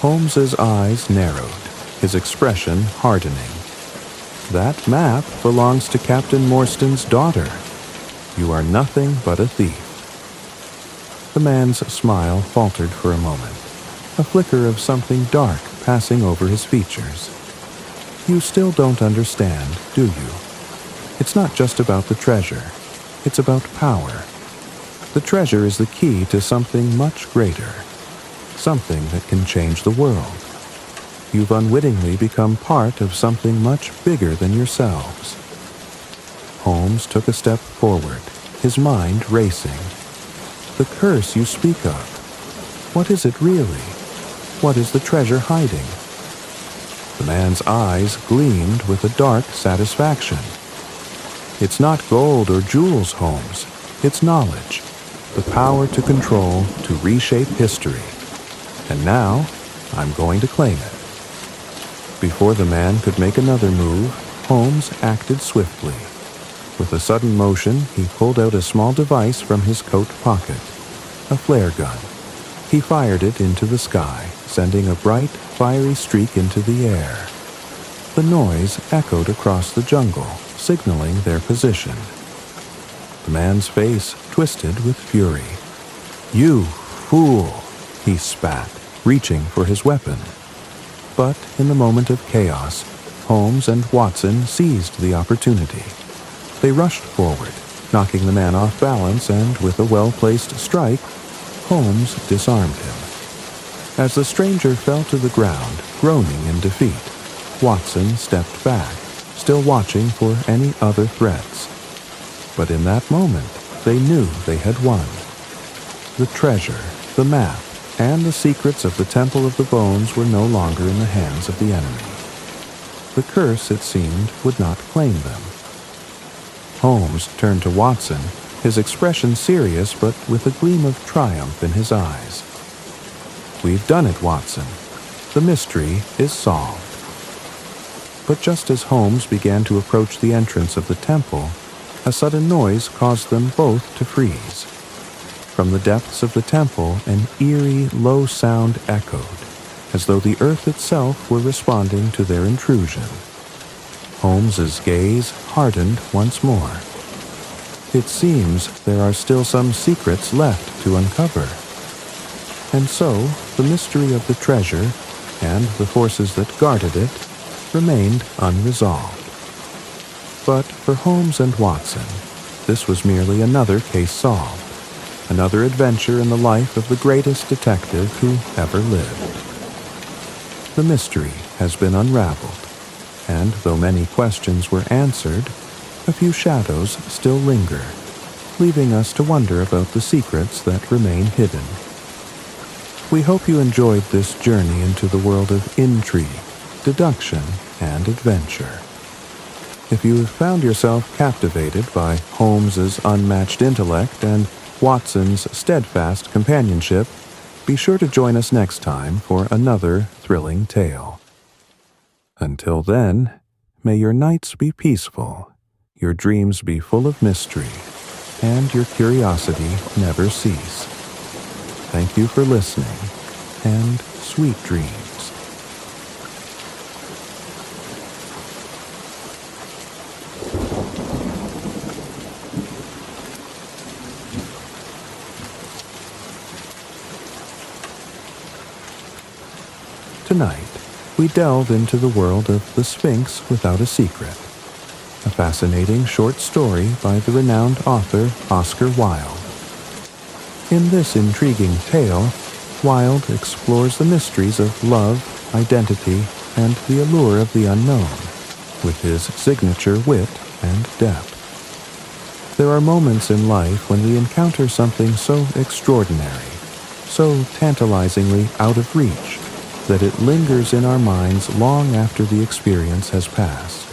Holmes's eyes narrowed, his expression hardening. "That map belongs to Captain Morstan's daughter. You are nothing but a thief." The man's smile faltered for a moment, a flicker of something dark passing over his features. "You still don't understand, do you? It's not just about the treasure. It's about power. The treasure is the key to something much greater, something that can change the world. You've unwittingly become part of something much bigger than yourselves." Holmes took a step forward, his mind racing. "The curse you speak of. What is it really? What is the treasure hiding?" The man's eyes gleamed with a dark satisfaction. "It's not gold or jewels, Holmes. It's knowledge. The power to control, to reshape history. And now, I'm going to claim it." Before the man could make another move, Holmes acted swiftly. With a sudden motion, he pulled out a small device from his coat pocket, a flare gun. He fired it into the sky, sending a bright, fiery streak into the air. The noise echoed across the jungle, signaling their position. The man's face twisted with fury. "You fool!" he spat, reaching for his weapon. But in the moment of chaos, Holmes and Watson seized the opportunity. They rushed forward, knocking the man off balance, and with a well-placed strike, Holmes disarmed him. As the stranger fell to the ground, groaning in defeat, Watson stepped back, still watching for any other threats. But in that moment, they knew they had won. The treasure, the map, and the secrets of the Temple of the Bones were no longer in the hands of the enemy. The curse, it seemed, would not claim them. Holmes turned to Watson, his expression serious but with a gleam of triumph in his eyes. "We've done it, Watson. The mystery is solved." But just as Holmes began to approach the entrance of the temple, a sudden noise caused them both to freeze. From the depths of the temple, an eerie, low sound echoed, as though the earth itself were responding to their intrusion. Holmes's gaze hardened once more. It seems there are still some secrets left to uncover. And so, the mystery of the treasure, and the forces that guarded it, remained unresolved. But for Holmes and Watson, this was merely another case solved, another adventure in the life of the greatest detective who ever lived. The mystery has been unraveled, and though many questions were answered, a few shadows still linger, leaving us to wonder about the secrets that remain hidden. We hope you enjoyed this journey into the world of intrigue, deduction, and adventure. If you have found yourself captivated by Holmes's unmatched intellect and Watson's steadfast companionship, be sure to join us next time for another thrilling tale. Until then, may your nights be peaceful, your dreams be full of mystery, and your curiosity never cease. Thank you for listening, and sweet dreams. Tonight, we delve into the world of The Sphinx Without a Secret, a fascinating short story by the renowned author Oscar Wilde. In this intriguing tale, Wilde explores the mysteries of love, identity, and the allure of the unknown, with his signature wit and depth. There are moments in life when we encounter something so extraordinary, so tantalizingly out of reach, that it lingers in our minds long after the experience has passed.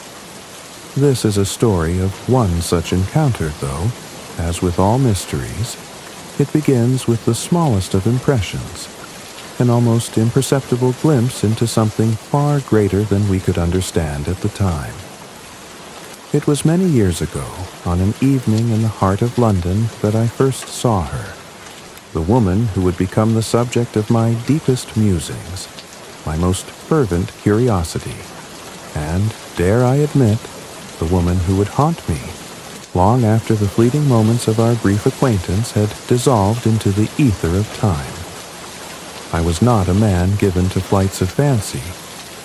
This is a story of one such encounter, though, as with all mysteries, it begins with the smallest of impressions, an almost imperceptible glimpse into something far greater than we could understand at the time. It was many years ago, on an evening in the heart of London, that I first saw her, the woman who would become the subject of my deepest musings, my most fervent curiosity, and, dare I admit, the woman who would haunt me long after the fleeting moments of our brief acquaintance had dissolved into the ether of time. I was not a man given to flights of fancy,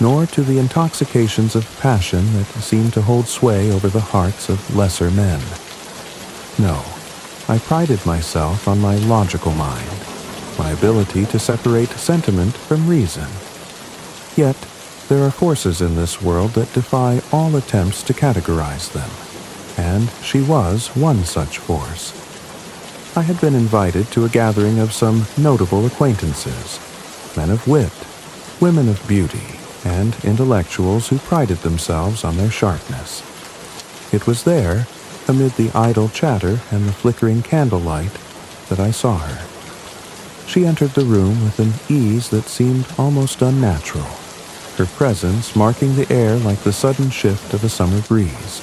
nor to the intoxications of passion that seem to hold sway over the hearts of lesser men. No, I prided myself on my logical mind, my ability to separate sentiment from reason. Yet, there are forces in this world that defy all attempts to categorize them, and she was one such force. I had been invited to a gathering of some notable acquaintances, men of wit, women of beauty, and intellectuals who prided themselves on their sharpness. It was there, amid the idle chatter and the flickering candlelight, that I saw her. She entered the room with an ease that seemed almost unnatural, her presence marking the air like the sudden shift of a summer breeze.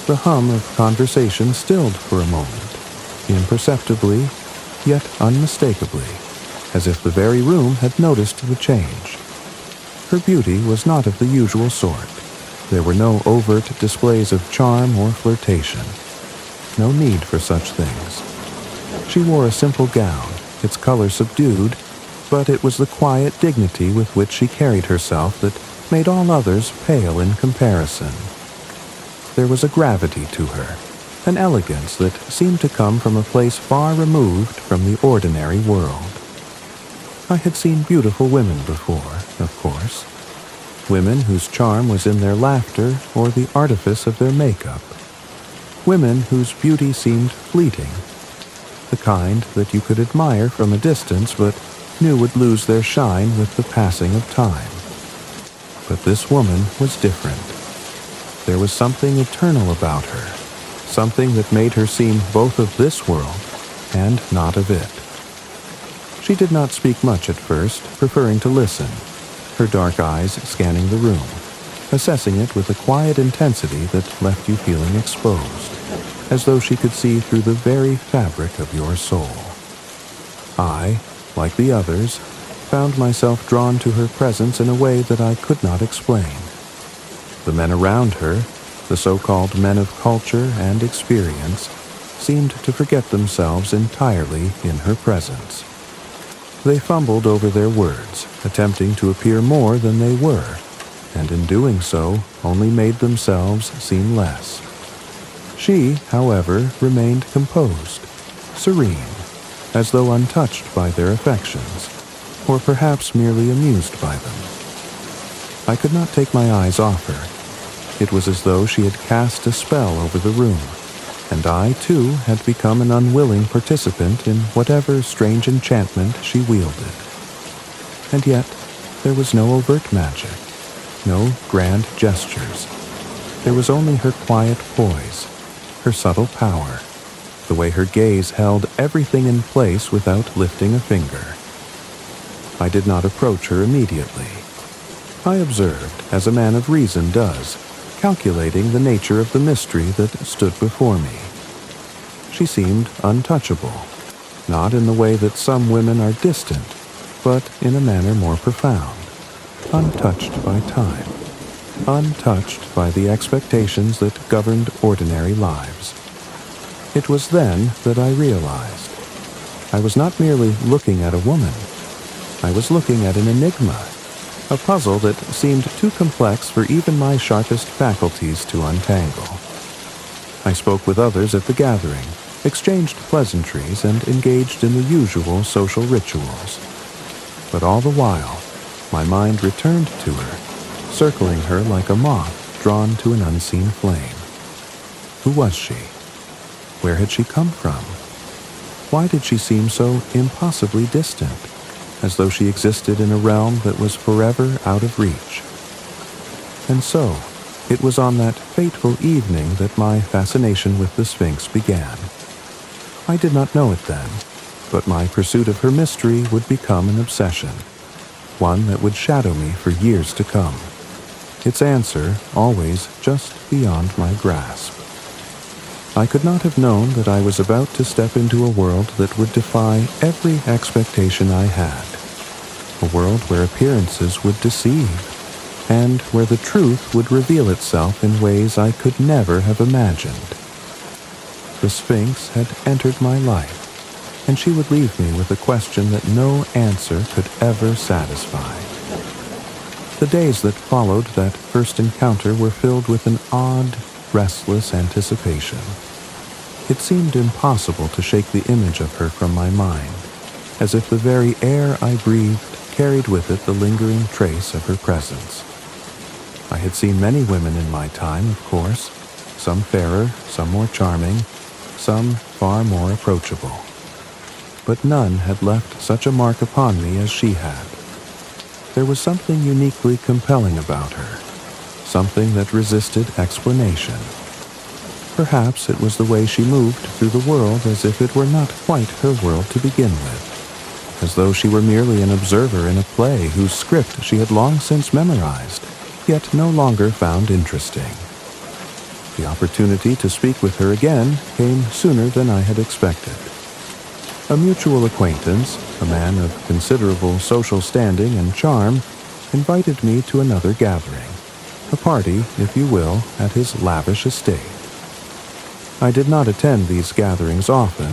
The hum of conversation stilled for a moment, imperceptibly, yet unmistakably, as if the very room had noticed the change. Her beauty was not of the usual sort. There were no overt displays of charm or flirtation. No need for such things. She wore a simple gown, its color subdued, but it was the quiet dignity with which she carried herself that made all others pale in comparison. There was a gravity to her, an elegance that seemed to come from a place far removed from the ordinary world. I had seen beautiful women before, of course. Women whose charm was in their laughter or the artifice of their makeup. Women whose beauty seemed fleeting, the kind that you could admire from a distance but knew would lose their shine with the passing of time. But this woman was different. There was something eternal about her, something that made her seem both of this world and not of it. She did not speak much at first, preferring to listen, her dark eyes scanning the room, assessing it with a quiet intensity that left you feeling exposed, as though she could see through the very fabric of your soul. I, like the others, found myself drawn to her presence in a way that I could not explain. The men around her, the so-called men of culture and experience, seemed to forget themselves entirely in her presence. They fumbled over their words, attempting to appear more than they were, and in doing so only made themselves seem less. She, however, remained composed, serene, as though untouched by their affections, or perhaps merely amused by them. I could not take my eyes off her. It was as though she had cast a spell over the room, and I, too, had become an unwilling participant in whatever strange enchantment she wielded. And yet, there was no overt magic, no grand gestures. There was only her quiet poise, her subtle power, the way her gaze held everything in place without lifting a finger. I did not approach her immediately. I observed, as a man of reason does, calculating the nature of the mystery that stood before me. She seemed untouchable, not in the way that some women are distant, but in a manner more profound, untouched by time, untouched by the expectations that governed ordinary lives. It was then that I realized I was not merely looking at a woman. I was looking at an enigma, a puzzle that seemed too complex for even my sharpest faculties to untangle. I spoke with others at the gathering, exchanged pleasantries, and engaged in the usual social rituals. But all the while, my mind returned to her, circling her like a moth drawn to an unseen flame. Who was she? Where had she come from? Why did she seem so impossibly distant, as though she existed in a realm that was forever out of reach? And so, it was on that fateful evening that my fascination with the Sphinx began. I did not know it then, but my pursuit of her mystery would become an obsession, one that would shadow me for years to come, its answer always just beyond my grasp. I could not have known that I was about to step into a world that would defy every expectation I had, a world where appearances would deceive, and where the truth would reveal itself in ways I could never have imagined. The Sphinx had entered my life, and she would leave me with a question that no answer could ever satisfy. The days that followed that first encounter were filled with an odd, restless anticipation. It seemed impossible to shake the image of her from my mind, as if the very air I breathed carried with it the lingering trace of her presence. I had seen many women in my time, of course, some fairer, some more charming, some far more approachable. But none had left such a mark upon me as she had. There was something uniquely compelling about her, something that resisted explanation. Perhaps it was the way she moved through the world as if it were not quite her world to begin with, as though she were merely an observer in a play whose script she had long since memorized, yet no longer found interesting. The opportunity to speak with her again came sooner than I had expected. A mutual acquaintance, a man of considerable social standing and charm, invited me to another gathering, a party, if you will, at his lavish estate. I did not attend these gatherings often.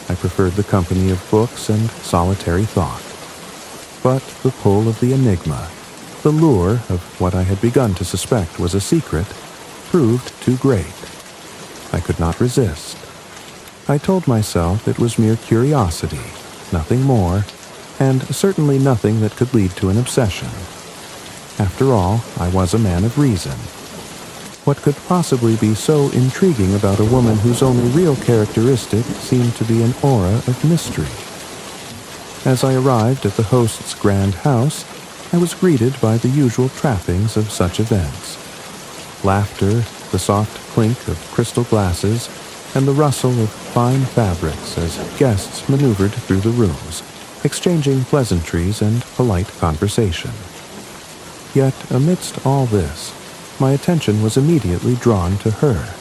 I preferred the company of books and solitary thought. But the pull of the enigma, the lure of what I had begun to suspect was a secret, proved too great. I could not resist. I told myself it was mere curiosity, nothing more, and certainly nothing that could lead to an obsession. After all, I was a man of reason. What could possibly be so intriguing about a woman whose only real characteristic seemed to be an aura of mystery? As I arrived at the host's grand house, I was greeted by the usual trappings of such events. Laughter, the soft clink of crystal glasses, and the rustle of fine fabrics as guests maneuvered through the rooms, exchanging pleasantries and polite conversation. Yet, amidst all this, my attention was immediately drawn to her.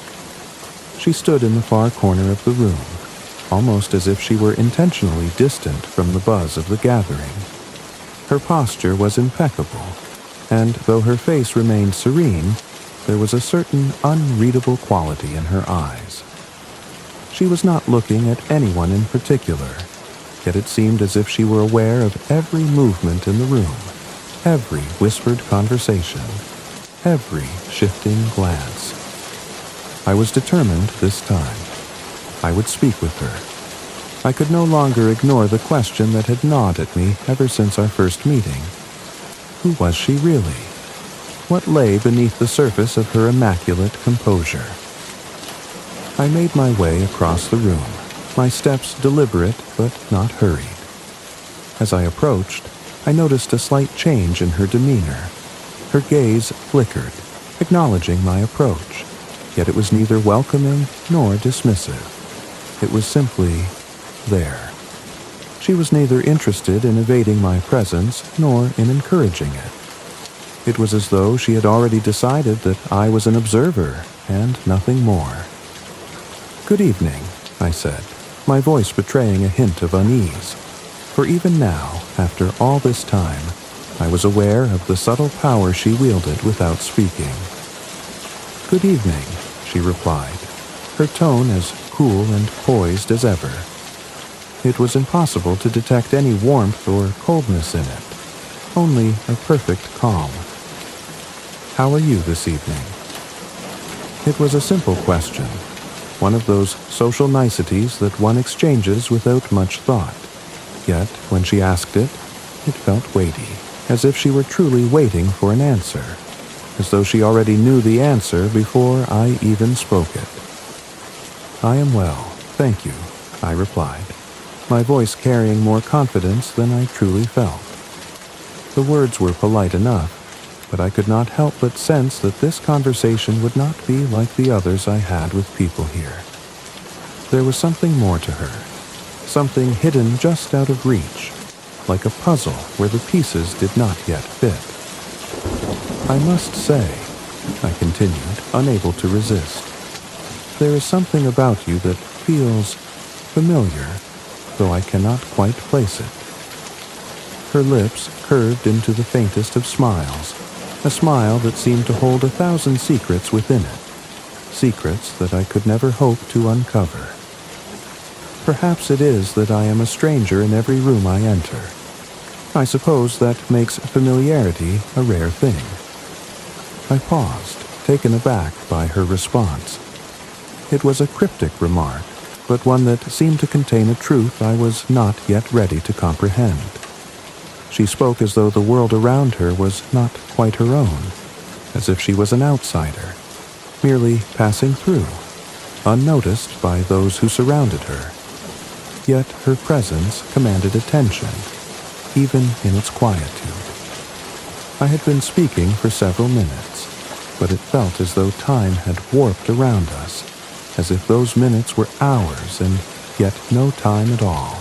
She stood in the far corner of the room, almost as if she were intentionally distant from the buzz of the gathering. Her posture was impeccable, and though her face remained serene, there was a certain unreadable quality in her eyes. She was not looking at anyone in particular, yet it seemed as if she were aware of every movement in the room, every whispered conversation, every shifting glance. I was determined this time. I would speak with her. I could no longer ignore the question that had gnawed at me ever since our first meeting. Who was she really? What lay beneath the surface of her immaculate composure? I made my way across the room, my steps deliberate but not hurried. As I approached, I noticed a slight change in her demeanor, Her gaze flickered, acknowledging my approach, yet it was neither welcoming nor dismissive. It was simply there. She was neither interested in evading my presence nor in encouraging it. It was as though she had already decided that I was an observer and nothing more. "Good evening," I said, my voice betraying a hint of unease, for even now, after all this time, I was aware of the subtle power she wielded without speaking. "Good evening," she replied, her tone as cool and poised as ever. It was impossible to detect any warmth or coldness in it, only a perfect calm. "How are you this evening?" It was a simple question, one of those social niceties that one exchanges without much thought. Yet, when she asked it, it felt weighty, as if she were truly waiting for an answer, as though she already knew the answer before I even spoke it. "I am well, thank you," I replied, my voice carrying more confidence than I truly felt. The words were polite enough, but I could not help but sense that this conversation would not be like the others I had with people here. There was something more to her, something hidden just out of reach, like a puzzle where the pieces did not yet fit. "I must say," I continued, unable to resist, "there is something about you that feels familiar, though I cannot quite place it." Her lips curved into the faintest of smiles, a smile that seemed to hold 1,000 secrets within it, secrets that I could never hope to uncover. "Perhaps it is that I am a stranger in every room I enter. I suppose that makes familiarity a rare thing." I paused, taken aback by her response. It was a cryptic remark, but one that seemed to contain a truth I was not yet ready to comprehend. She spoke as though the world around her was not quite her own, as if she was an outsider, merely passing through, unnoticed by those who surrounded her. Yet her presence commanded attention, even in its quietude. I had been speaking for several minutes, but it felt as though time had warped around us, as if those minutes were hours and yet no time at all.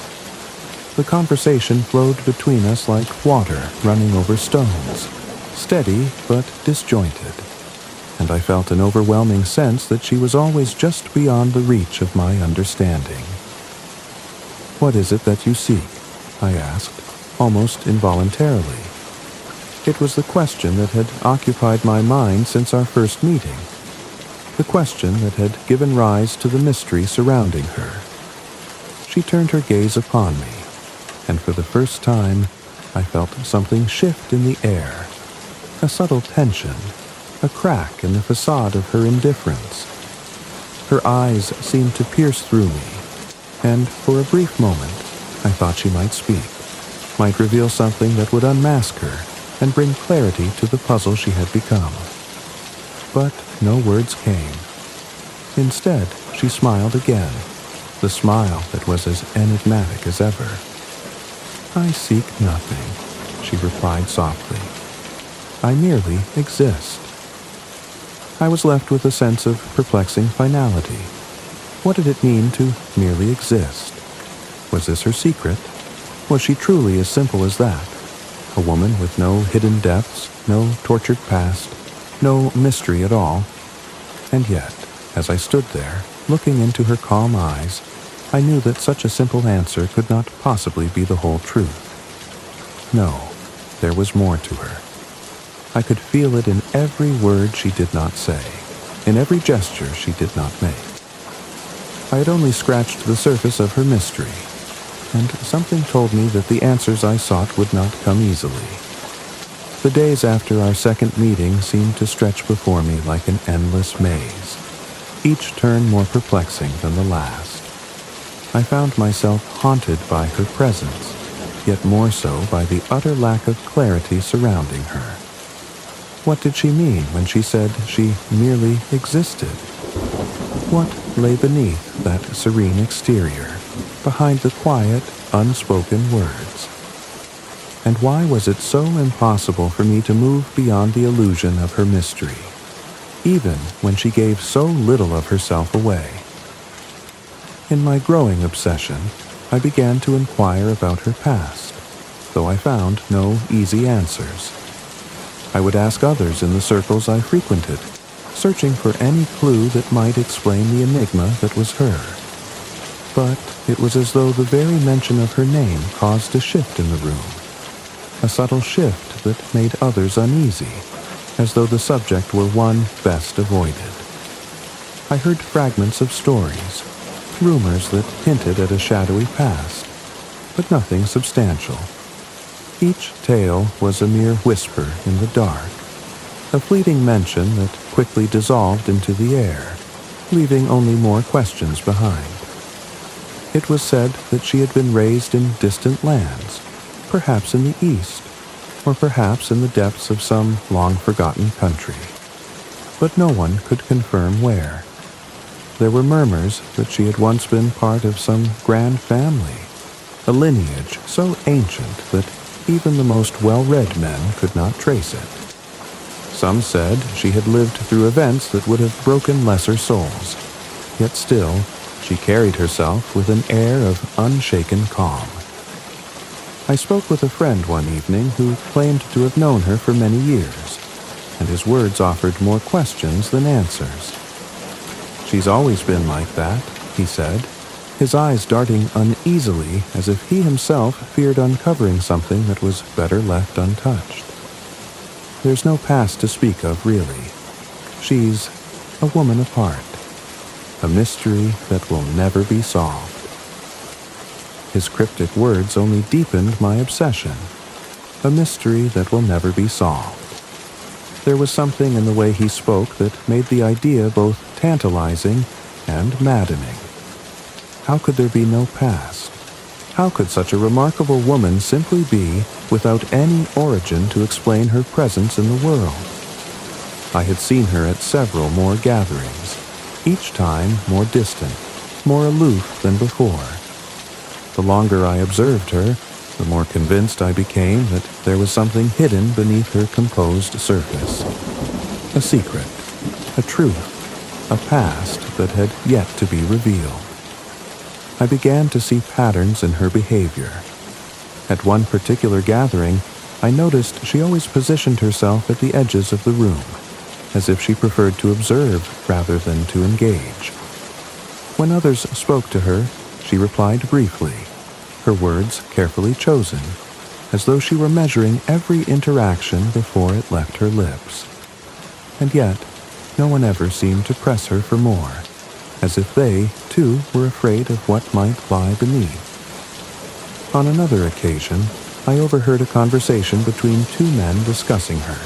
The conversation flowed between us like water running over stones, steady but disjointed, and I felt an overwhelming sense that she was always just beyond the reach of my understanding. "What is it that you seek?" I asked, almost involuntarily. It was the question that had occupied my mind since our first meeting, the question that had given rise to the mystery surrounding her. She turned her gaze upon me, and for the first time I felt something shift in the air, a subtle tension, a crack in the facade of her indifference. Her eyes seemed to pierce through me, and for a brief moment I thought she might speak, might reveal something that would unmask her and bring clarity to the puzzle she had become. But no words came. Instead, she smiled again, the smile that was as enigmatic as ever. "I seek nothing," she replied softly. "I merely exist." I was left with a sense of perplexing finality. What did it mean to merely exist? Was this her secret? Was she truly as simple as that? A woman with no hidden depths, no tortured past, no mystery at all? And yet, as I stood there, looking into her calm eyes, I knew that such a simple answer could not possibly be the whole truth. No, there was more to her. I could feel it in every word she did not say, in every gesture she did not make. I had only scratched the surface of her mystery, and something told me that the answers I sought would not come easily. The days after our second meeting seemed to stretch before me like an endless maze, each turn more perplexing than the last. I found myself haunted by her presence, yet more so by the utter lack of clarity surrounding her. What did she mean when she said she merely existed? What lay beneath that serene exterior, behind the quiet, unspoken words? And why was it so impossible for me to move beyond the illusion of her mystery, even when she gave so little of herself away? In my growing obsession, I began to inquire about her past, though I found no easy answers. I would ask others in the circles I frequented, searching for any clue that might explain the enigma that was her. But it was as though the very mention of her name caused a shift in the room, a subtle shift that made others uneasy, as though the subject were one best avoided. I heard fragments of stories, rumors that hinted at a shadowy past, but nothing substantial. Each tale was a mere whisper in the dark, a fleeting mention that quickly dissolved into the air, leaving only more questions behind. It was said that she had been raised in distant lands, perhaps in the East, or perhaps in the depths of some long-forgotten country. But no one could confirm where. There were murmurs that she had once been part of some grand family, a lineage so ancient that even the most well-read men could not trace it. Some said she had lived through events that would have broken lesser souls, yet still she carried herself with an air of unshaken calm. I spoke with a friend one evening who claimed to have known her for many years, and his words offered more questions than answers. "She's always been like that," he said, his eyes darting uneasily as if he himself feared uncovering something that was better left untouched. "There's no past to speak of, really. She's a woman apart, a mystery that will never be solved." His cryptic words only deepened my obsession, a mystery that will never be solved. There was something in the way he spoke that made the idea both tantalizing and maddening. How could there be no past? How could such a remarkable woman simply be without any origin to explain her presence in the world? I had seen her at several more gatherings, each time more distant, more aloof than before. The longer I observed her, the more convinced I became that there was something hidden beneath her composed surface. A secret, a truth, a past that had yet to be revealed. I began to see patterns in her behavior. At one particular gathering, I noticed she always positioned herself at the edges of the room, as if she preferred to observe rather than to engage. When others spoke to her, she replied briefly, her words carefully chosen, as though she were measuring every interaction before it left her lips. And yet, no one ever seemed to press her for more, as if they, too, were afraid of what might lie beneath. On another occasion, I overheard a conversation between two men discussing her,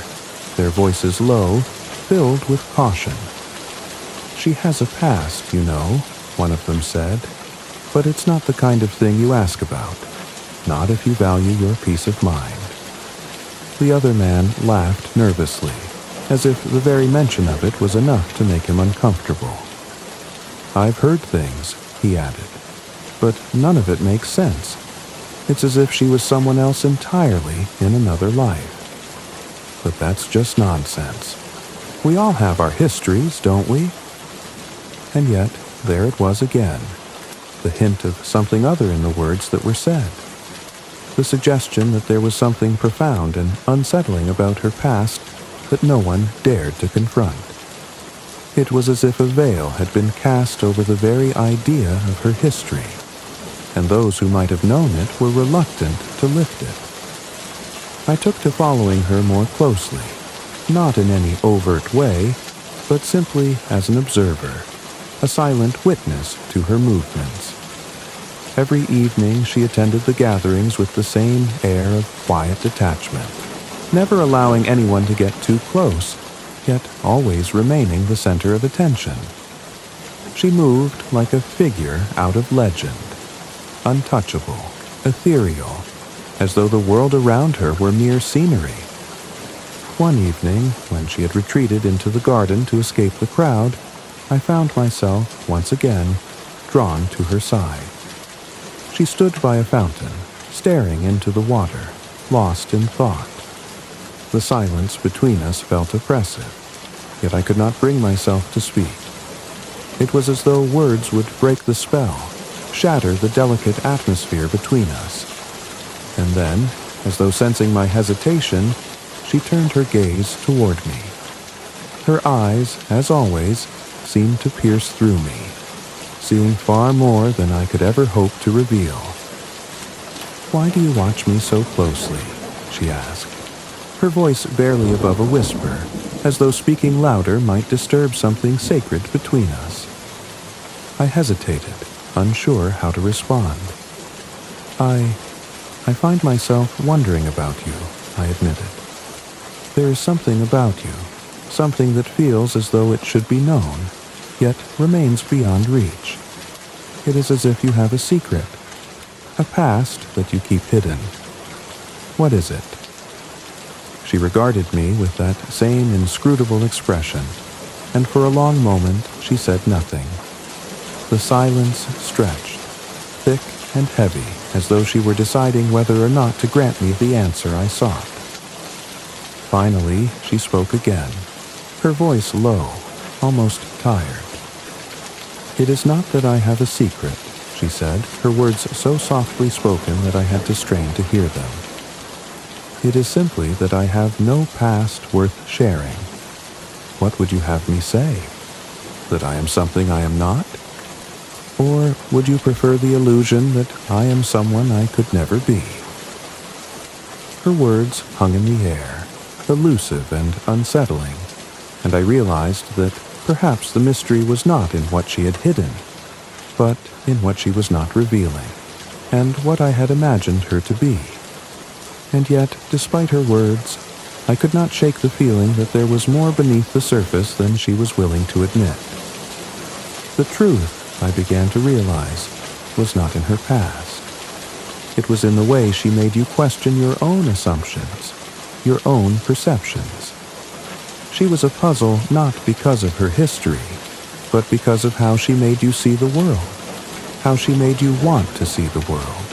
their voices low, filled with caution. "She has a past, you know," one of them said, "but it's not the kind of thing you ask about, not if you value your peace of mind." The other man laughed nervously, as if the very mention of it was enough to make him uncomfortable. "I've heard things," he added, "but none of it makes sense. It's as if she was someone else entirely in another life. But that's just nonsense. We all have our histories, don't we?" And yet, there it was again, the hint of something other in the words that were said, the suggestion that there was something profound and unsettling about her past that no one dared to confront. It was as if a veil had been cast over the very idea of her history, and those who might have known it were reluctant to lift it. I took to following her more closely, not in any overt way, but simply as an observer, a silent witness to her movements. Every evening she attended the gatherings with the same air of quiet detachment, never allowing anyone to get too close, yet always remaining the center of attention. She moved like a figure out of legend, untouchable, ethereal, as though the world around her were mere scenery. One evening, when she had retreated into the garden to escape the crowd, I found myself, once again, drawn to her side. She stood by a fountain, staring into the water, lost in thought. The silence between us felt oppressive, yet I could not bring myself to speak. It was as though words would break the spell, shatter the delicate atmosphere between us. And then, as though sensing my hesitation, she turned her gaze toward me. Her eyes, as always, seemed to pierce through me, seeing far more than I could ever hope to reveal. "Why do you watch me so closely?" she asked, her voice barely above a whisper, as though speaking louder might disturb something sacred between us. I hesitated, unsure how to respond. I find myself wondering about you," I admitted. "There is something about you, something that feels as though it should be known, yet remains beyond reach. It is as if you have a secret, a past that you keep hidden. What is it?" She regarded me with that same inscrutable expression, and for a long moment she said nothing. The silence stretched, thick and heavy, as though she were deciding whether or not to grant me the answer I sought. Finally, she spoke again, her voice low, almost tired. "It is not that I have a secret," she said, her words so softly spoken that I had to strain to hear them. "It is simply that I have no past worth sharing. What would you have me say? That I am something I am not? Or would you prefer the illusion that I am someone I could never be?" Her words hung in the air, elusive and unsettling, and I realized that perhaps the mystery was not in what she had hidden, but in what she was not revealing, and what I had imagined her to be. And yet, despite her words, I could not shake the feeling that there was more beneath the surface than she was willing to admit. The truth, I began to realize, was not in her past. It was in the way she made you question your own assumptions, your own perceptions. She was a puzzle not because of her history, but because of how she made you see the world, how she made you want to see the world.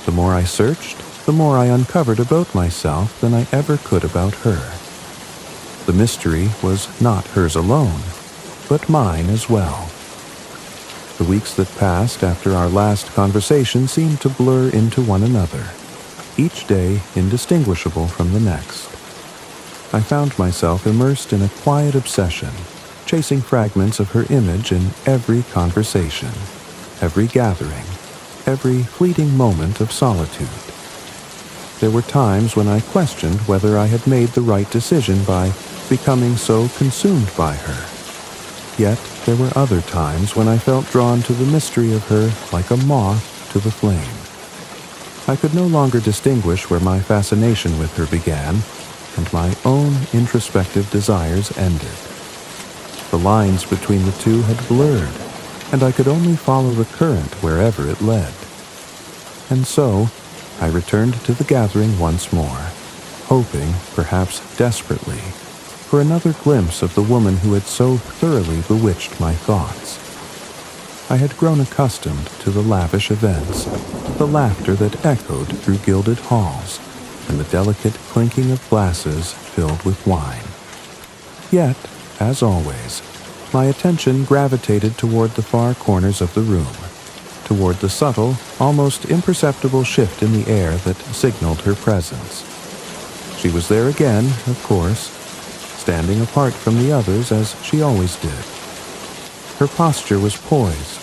The more I searched, the more I uncovered about myself than I ever could about her. The mystery was not hers alone, but mine as well. The weeks that passed after our last conversation seemed to blur into one another, each day indistinguishable from the next. I found myself immersed in a quiet obsession, chasing fragments of her image in every conversation, every gathering, every fleeting moment of solitude. There were times when I questioned whether I had made the right decision by becoming so consumed by her. Yet there were other times when I felt drawn to the mystery of her like a moth to the flame. I could no longer distinguish where my fascination with her began and my own introspective desires ended. The lines between the two had blurred, and I could only follow the current wherever it led. And so, I returned to the gathering once more, hoping, perhaps desperately, for another glimpse of the woman who had so thoroughly bewitched my thoughts. I had grown accustomed to the lavish events, the laughter that echoed through gilded halls, and the delicate clinking of glasses filled with wine. Yet, as always, my attention gravitated toward the far corners of the room, toward the subtle, almost imperceptible shift in the air that signaled her presence. She was there again, of course, standing apart from the others as she always did. Her posture was poised,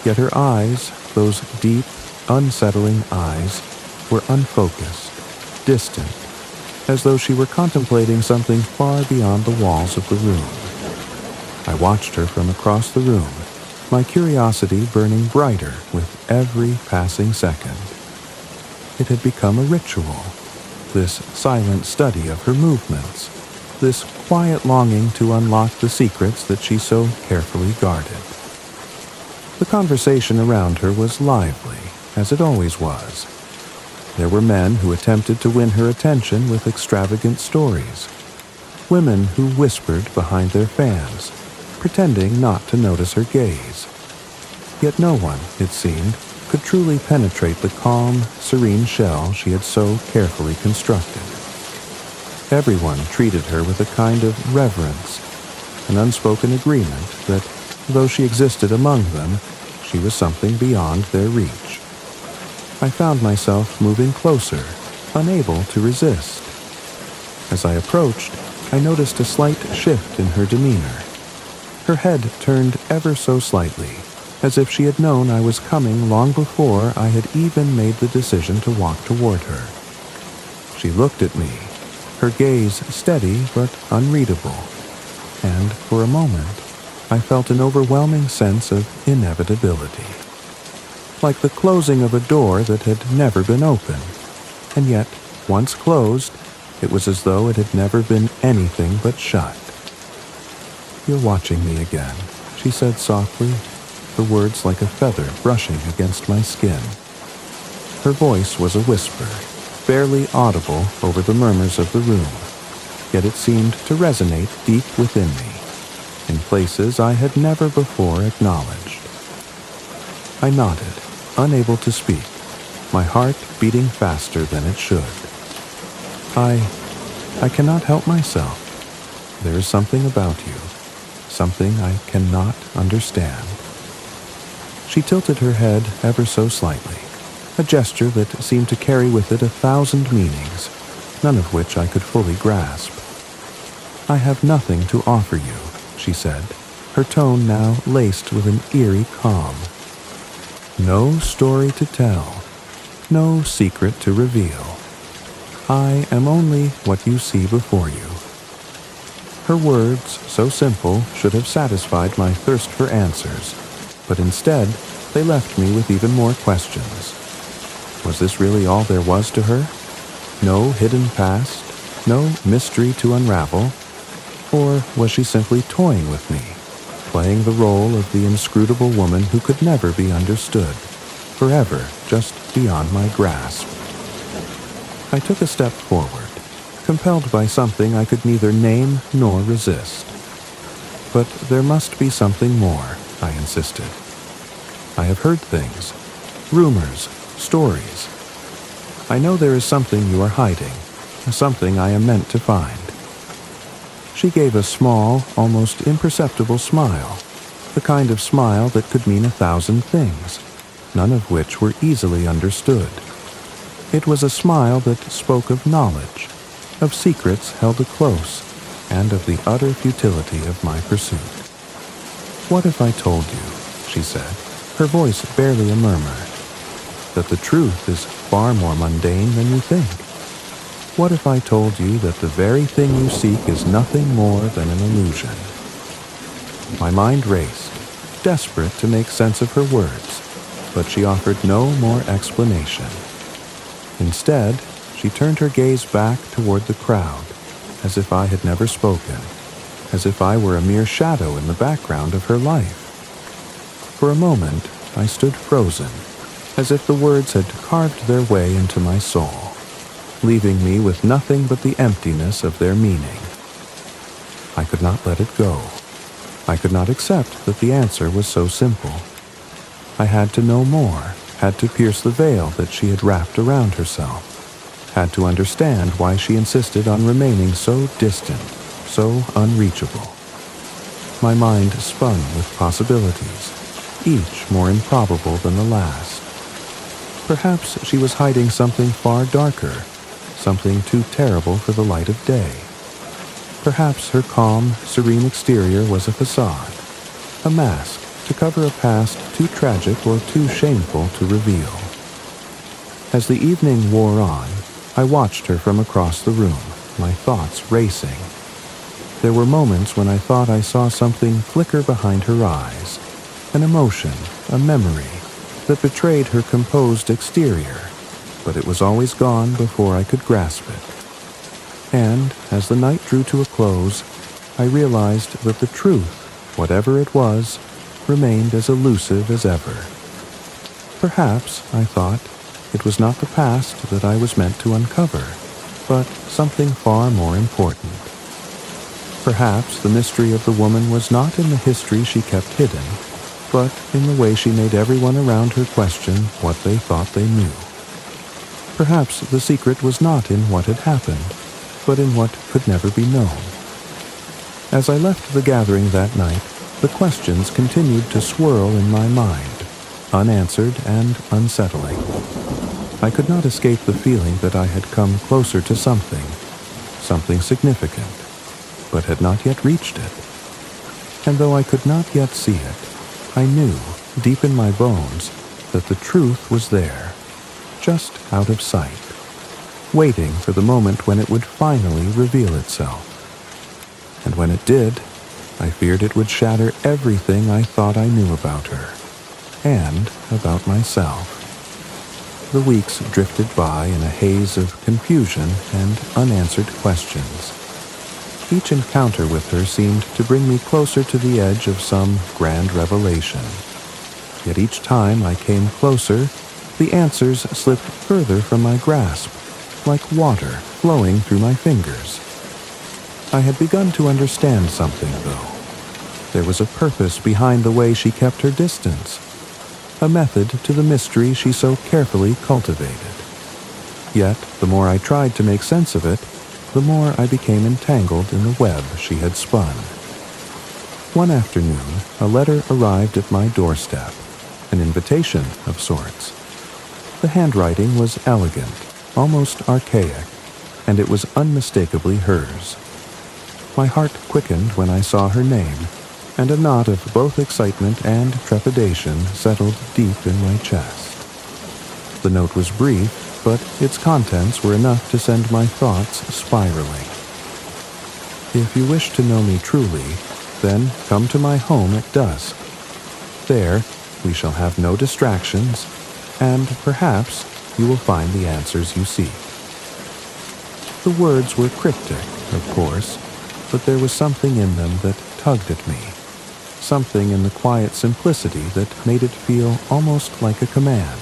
yet her eyes, those deep, unsettling eyes, were unfocused, distant, as though she were contemplating something far beyond the walls of the room. I watched her from across the room, my curiosity burning brighter with every passing second. It had become a ritual, this silent study of her movements, this quiet longing to unlock the secrets that she so carefully guarded. The conversation around her was lively, as it always was. There were men who attempted to win her attention with extravagant stories, women who whispered behind their fans, pretending not to notice her gaze. Yet no one, it seemed, could could truly penetrate the calm, serene shell she had so carefully constructed. Everyone treated her with a kind of reverence, an unspoken agreement that, though she existed among them, she was something beyond their reach. I found myself moving closer, unable to resist. As I approached, I noticed a slight shift in her demeanor. Her head turned ever so slightly, as if she had known I was coming long before I had even made the decision to walk toward her. She looked at me, her gaze steady but unreadable, and for a moment I felt an overwhelming sense of inevitability. Like the closing of a door that had never been open, and yet, once closed, it was as though it had never been anything but shut. "You're watching me again," she said softly, the words like a feather brushing against my skin. Her voice was a whisper, barely audible over the murmurs of the room, yet it seemed to resonate deep within me, in places I had never before acknowledged. I nodded, unable to speak, my heart beating faster than it should. I cannot help myself. There is something about you, something I cannot understand." She tilted her head ever so slightly, a gesture that seemed to carry with it 1,000 meanings, none of which I could fully grasp. "I have nothing to offer you," she said, her tone now laced with an eerie calm. "No story to tell, no secret to reveal. I am only what you see before you." Her words, so simple, should have satisfied my thirst for answers, but instead they left me with even more questions. Was this really all there was to her? No hidden past, no mystery to unravel? Or was she simply toying with me, playing the role of the inscrutable woman who could never be understood, forever just beyond my grasp? I took a step forward, compelled by something I could neither name nor resist. "But there must be something more," I insisted. "I have heard things, rumors, stories. I know there is something you are hiding, something I am meant to find." She gave a small, almost imperceptible smile, the kind of smile that could mean 1,000 things, none of which were easily understood. It was a smile that spoke of knowledge, of secrets held close, and of the utter futility of my pursuit. "What if I told you," she said, her voice barely a murmur, "that the truth is far more mundane than you think? What if I told you that the very thing you seek is nothing more than an illusion?" My mind raced, desperate to make sense of her words, but she offered no more explanation. Instead, she turned her gaze back toward the crowd, as if I had never spoken, as if I were a mere shadow in the background of her life. For a moment, I stood frozen, as if the words had carved their way into my soul, leaving me with nothing but the emptiness of their meaning. I could not let it go. I could not accept that the answer was so simple. I had to know more, had to pierce the veil that she had wrapped around herself, had to understand why she insisted on remaining so distant, so unreachable. My mind spun with possibilities, each more improbable than the last. Perhaps she was hiding something far darker, something too terrible for the light of day. Perhaps her calm, serene exterior was a facade, a mask to cover a past too tragic or too shameful to reveal. As the evening wore on, I watched her from across the room, my thoughts racing. There were moments when I thought I saw something flicker behind her eyes, an emotion, a memory, that betrayed her composed exterior, but it was always gone before I could grasp it. And, as the night drew to a close, I realized that the truth, whatever it was, remained as elusive as ever. Perhaps, I thought, it was not the past that I was meant to uncover, but something far more important. Perhaps the mystery of the woman was not in the history she kept hidden, but in the way she made everyone around her question what they thought they knew. Perhaps the secret was not in what had happened, but in what could never be known. As I left the gathering that night, the questions continued to swirl in my mind, unanswered and unsettling. I could not escape the feeling that I had come closer to something significant, but had not yet reached it. And though I could not yet see it, I knew, deep in my bones, that the truth was there, just out of sight, waiting for the moment when it would finally reveal itself. And when it did, I feared it would shatter everything I thought I knew about her, and about myself. The weeks drifted by in a haze of confusion and unanswered questions. Each encounter with her seemed to bring me closer to the edge of some grand revelation. Yet each time I came closer, the answers slipped further from my grasp, like water flowing through my fingers. I had begun to understand something, though. There was a purpose behind the way she kept her distance, a method to the mystery she so carefully cultivated. Yet, the more I tried to make sense of it, the more I became entangled in the web she had spun. One afternoon, a letter arrived at my doorstep, an invitation of sorts. The handwriting was elegant, almost archaic, and it was unmistakably hers. My heart quickened when I saw her name, and a knot of both excitement and trepidation settled deep in my chest. The note was brief, but its contents were enough to send my thoughts spiraling. If you wish to know me truly, then come to my home at dusk. There, we shall have no distractions, and perhaps you will find the answers you seek. The words were cryptic, of course, but there was something in them that tugged at me, something in the quiet simplicity that made it feel almost like a command.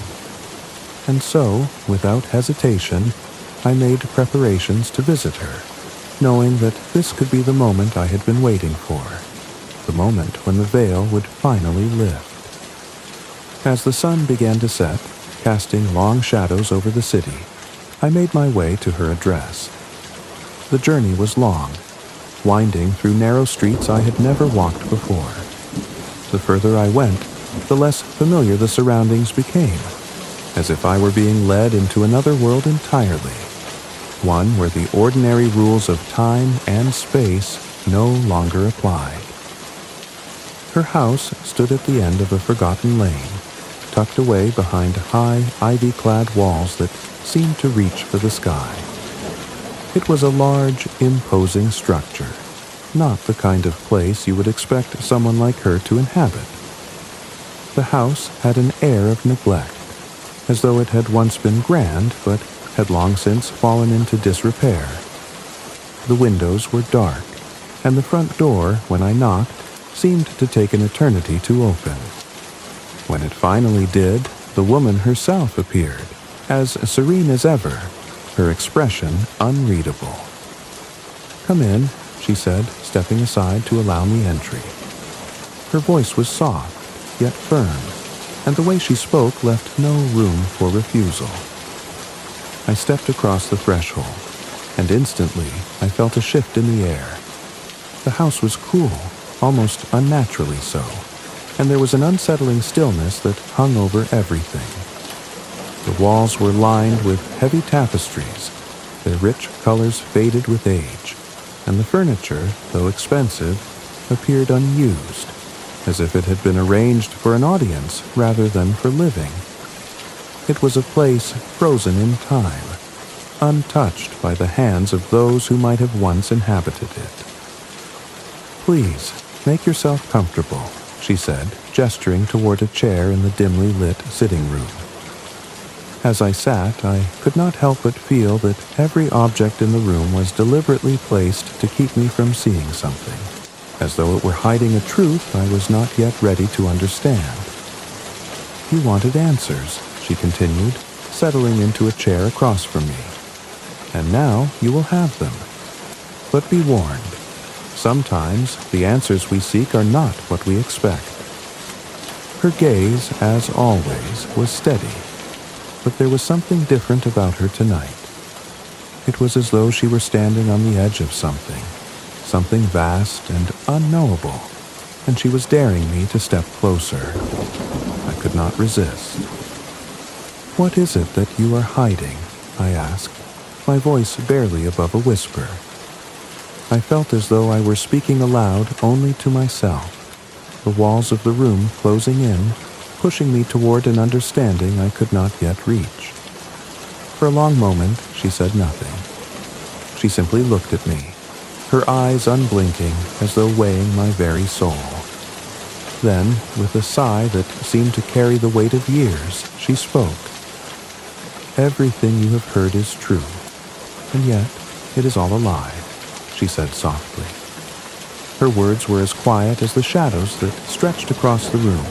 And so, without hesitation, I made preparations to visit her, knowing that this could be the moment I had been waiting for, the moment when the veil would finally lift. As the sun began to set, casting long shadows over the city, I made my way to her address. The journey was long, winding through narrow streets I had never walked before. The further I went, the less familiar the surroundings became, as if I were being led into another world entirely, one where the ordinary rules of time and space no longer applied. Her house stood at the end of a forgotten lane, tucked away behind high, ivy-clad walls that seemed to reach for the sky. It was a large, imposing structure, not the kind of place you would expect someone like her to inhabit. The house had an air of neglect, as though it had once been grand, but had long since fallen into disrepair. The windows were dark, and the front door, when I knocked, seemed to take an eternity to open. When it finally did, the woman herself appeared, as serene as ever, her expression unreadable. "Come in," she said, stepping aside to allow me entry. Her voice was soft, yet firm, and the way she spoke left no room for refusal. I stepped across the threshold, and instantly I felt a shift in the air. The house was cool, almost unnaturally so, and there was an unsettling stillness that hung over everything. The walls were lined with heavy tapestries, their rich colors faded with age, and the furniture, though expensive, appeared unused, as if it had been arranged for an audience rather than for living. It was a place frozen in time, untouched by the hands of those who might have once inhabited it. "Please, make yourself comfortable," she said, gesturing toward a chair in the dimly lit sitting room. As I sat, I could not help but feel that every object in the room was deliberately placed to keep me from seeing something, as though it were hiding a truth I was not yet ready to understand. "You wanted answers," she continued, settling into a chair across from me. "And now you will have them. But be warned, sometimes the answers we seek are not what we expect." Her gaze, as always, was steady, but there was something different about her tonight. It was as though she were standing on the edge of something vast and unknowable, and she was daring me to step closer. I could not resist. "What is it that you are hiding?" I asked, my voice barely above a whisper. I felt as though I were speaking aloud only to myself, the walls of the room closing in, pushing me toward an understanding I could not yet reach. For a long moment, she said nothing. She simply looked at me, her eyes unblinking as though weighing my very soul. Then, with a sigh that seemed to carry the weight of years, she spoke. "Everything you have heard is true, and yet it is all a lie," she said softly. Her words were as quiet as the shadows that stretched across the room,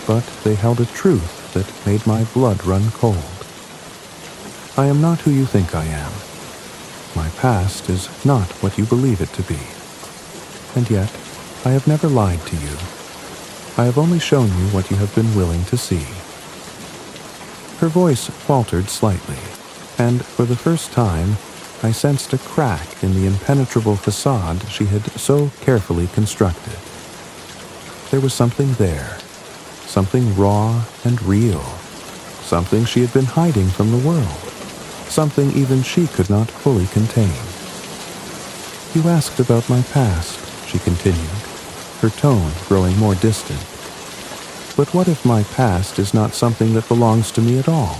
but they held a truth that made my blood run cold. "I am not who you think I am. My past is not what you believe it to be. And yet, I have never lied to you. I have only shown you what you have been willing to see." Her voice faltered slightly, and for the first time, I sensed a crack in the impenetrable facade she had so carefully constructed. There was something there, something raw and real, something she had been hiding from the world, something even she could not fully contain. "You asked about my past," she continued, her tone growing more distant. "But what if my past is not something that belongs to me at all?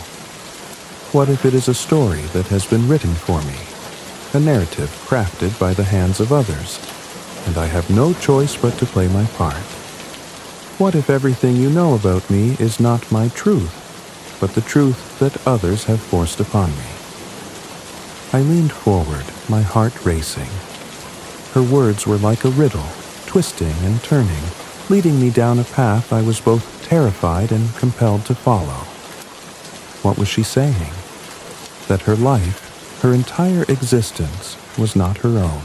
What if it is a story that has been written for me, a narrative crafted by the hands of others, and I have no choice but to play my part? What if everything you know about me is not my truth, but the truth that others have forced upon me?" I leaned forward, my heart racing. Her words were like a riddle, twisting and turning, leading me down a path I was both terrified and compelled to follow. What was she saying? That her life, her entire existence, was not her own.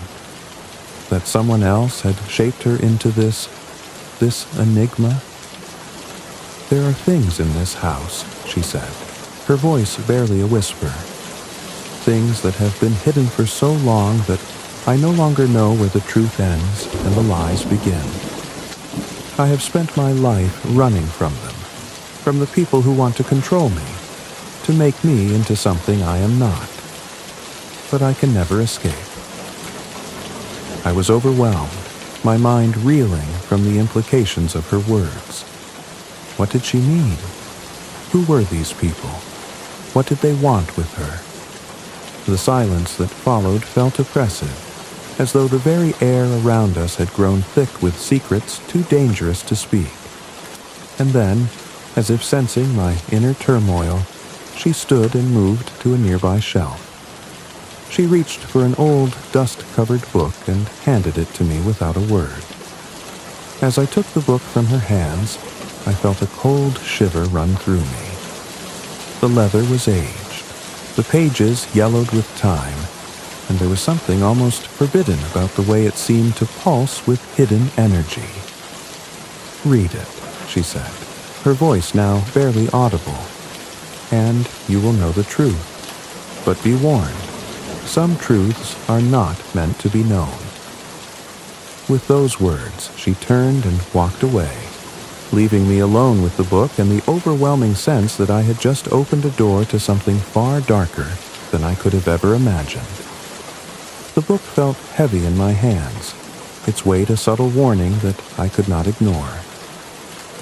That someone else had shaped her into this enigma? "There are things in this house," she said, her voice barely a whisper. "Things that have been hidden for so long that I no longer know where the truth ends and the lies begin. I have spent my life running from them, from the people who want to control me, to make me into something I am not. But I can never escape." I was overwhelmed, my mind reeling from the implications of her words. What did she mean? Who were these people? What did they want with her? The silence that followed felt oppressive, as though the very air around us had grown thick with secrets too dangerous to speak. And then, as if sensing my inner turmoil, she stood and moved to a nearby shelf. She reached for an old, dust-covered book and handed it to me without a word. As I took the book from her hands, I felt a cold shiver run through me. The leather was aged, the pages yellowed with time, and there was something almost forbidden about the way it seemed to pulse with hidden energy. "Read it," she said, her voice now barely audible, "and you will know the truth. But be warned, some truths are not meant to be known." With those words, she turned and walked away, leaving me alone with the book and the overwhelming sense that I had just opened a door to something far darker than I could have ever imagined. The book felt heavy in my hands, its weight a subtle warning that I could not ignore.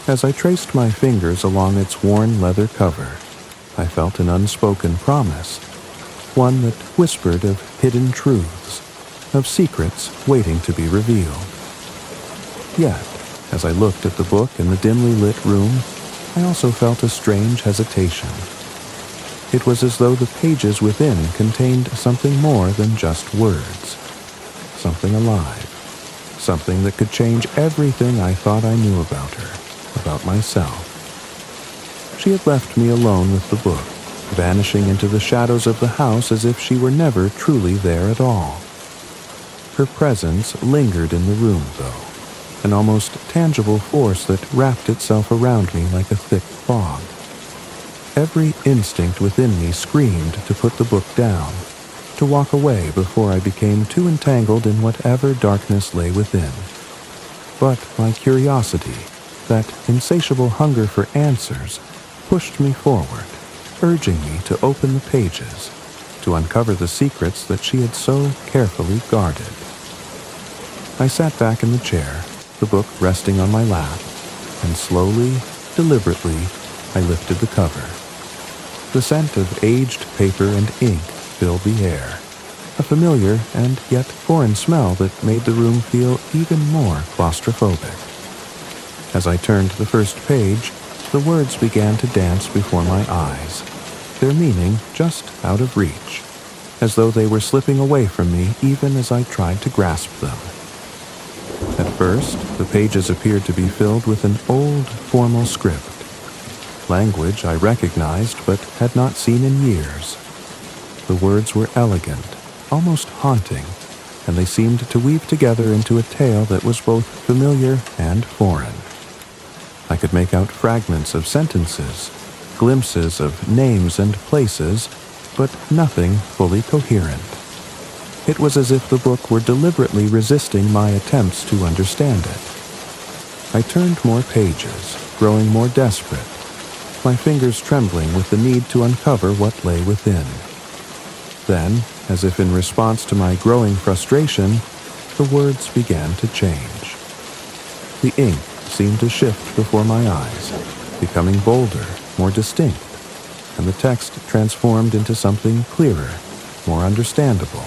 As I traced my fingers along its worn leather cover, I felt an unspoken promise, one that whispered of hidden truths, of secrets waiting to be revealed. Yet, as I looked at the book in the dimly lit room, I also felt a strange hesitation. It was as though the pages within contained something more than just words, something alive, something that could change everything I thought I knew about her, about myself. She had left me alone with the book, vanishing into the shadows of the house as if she were never truly there at all. Her presence lingered in the room, though, an almost tangible force that wrapped itself around me like a thick fog. Every instinct within me screamed to put the book down, to walk away before I became too entangled in whatever darkness lay within. But my curiosity, that insatiable hunger for answers, pushed me forward, urging me to open the pages, to uncover the secrets that she had so carefully guarded. I sat back in the chair, the book resting on my lap, and slowly, deliberately, I lifted the cover. The scent of aged paper and ink filled the air, a familiar and yet foreign smell that made the room feel even more claustrophobic. As I turned the first page, the words began to dance before my eyes, their meaning just out of reach, as though they were slipping away from me even as I tried to grasp them. At first, the pages appeared to be filled with an old, formal script, language I recognized but had not seen in years. The words were elegant, almost haunting, and they seemed to weave together into a tale that was both familiar and foreign. I could make out fragments of sentences, glimpses of names and places, but nothing fully coherent. It was as if the book were deliberately resisting my attempts to understand it. I turned more pages, growing more desperate, my fingers trembling with the need to uncover what lay within. Then, as if in response to my growing frustration, the words began to change. The ink seemed to shift before my eyes, becoming bolder, more distinct, and the text transformed into something clearer, more understandable.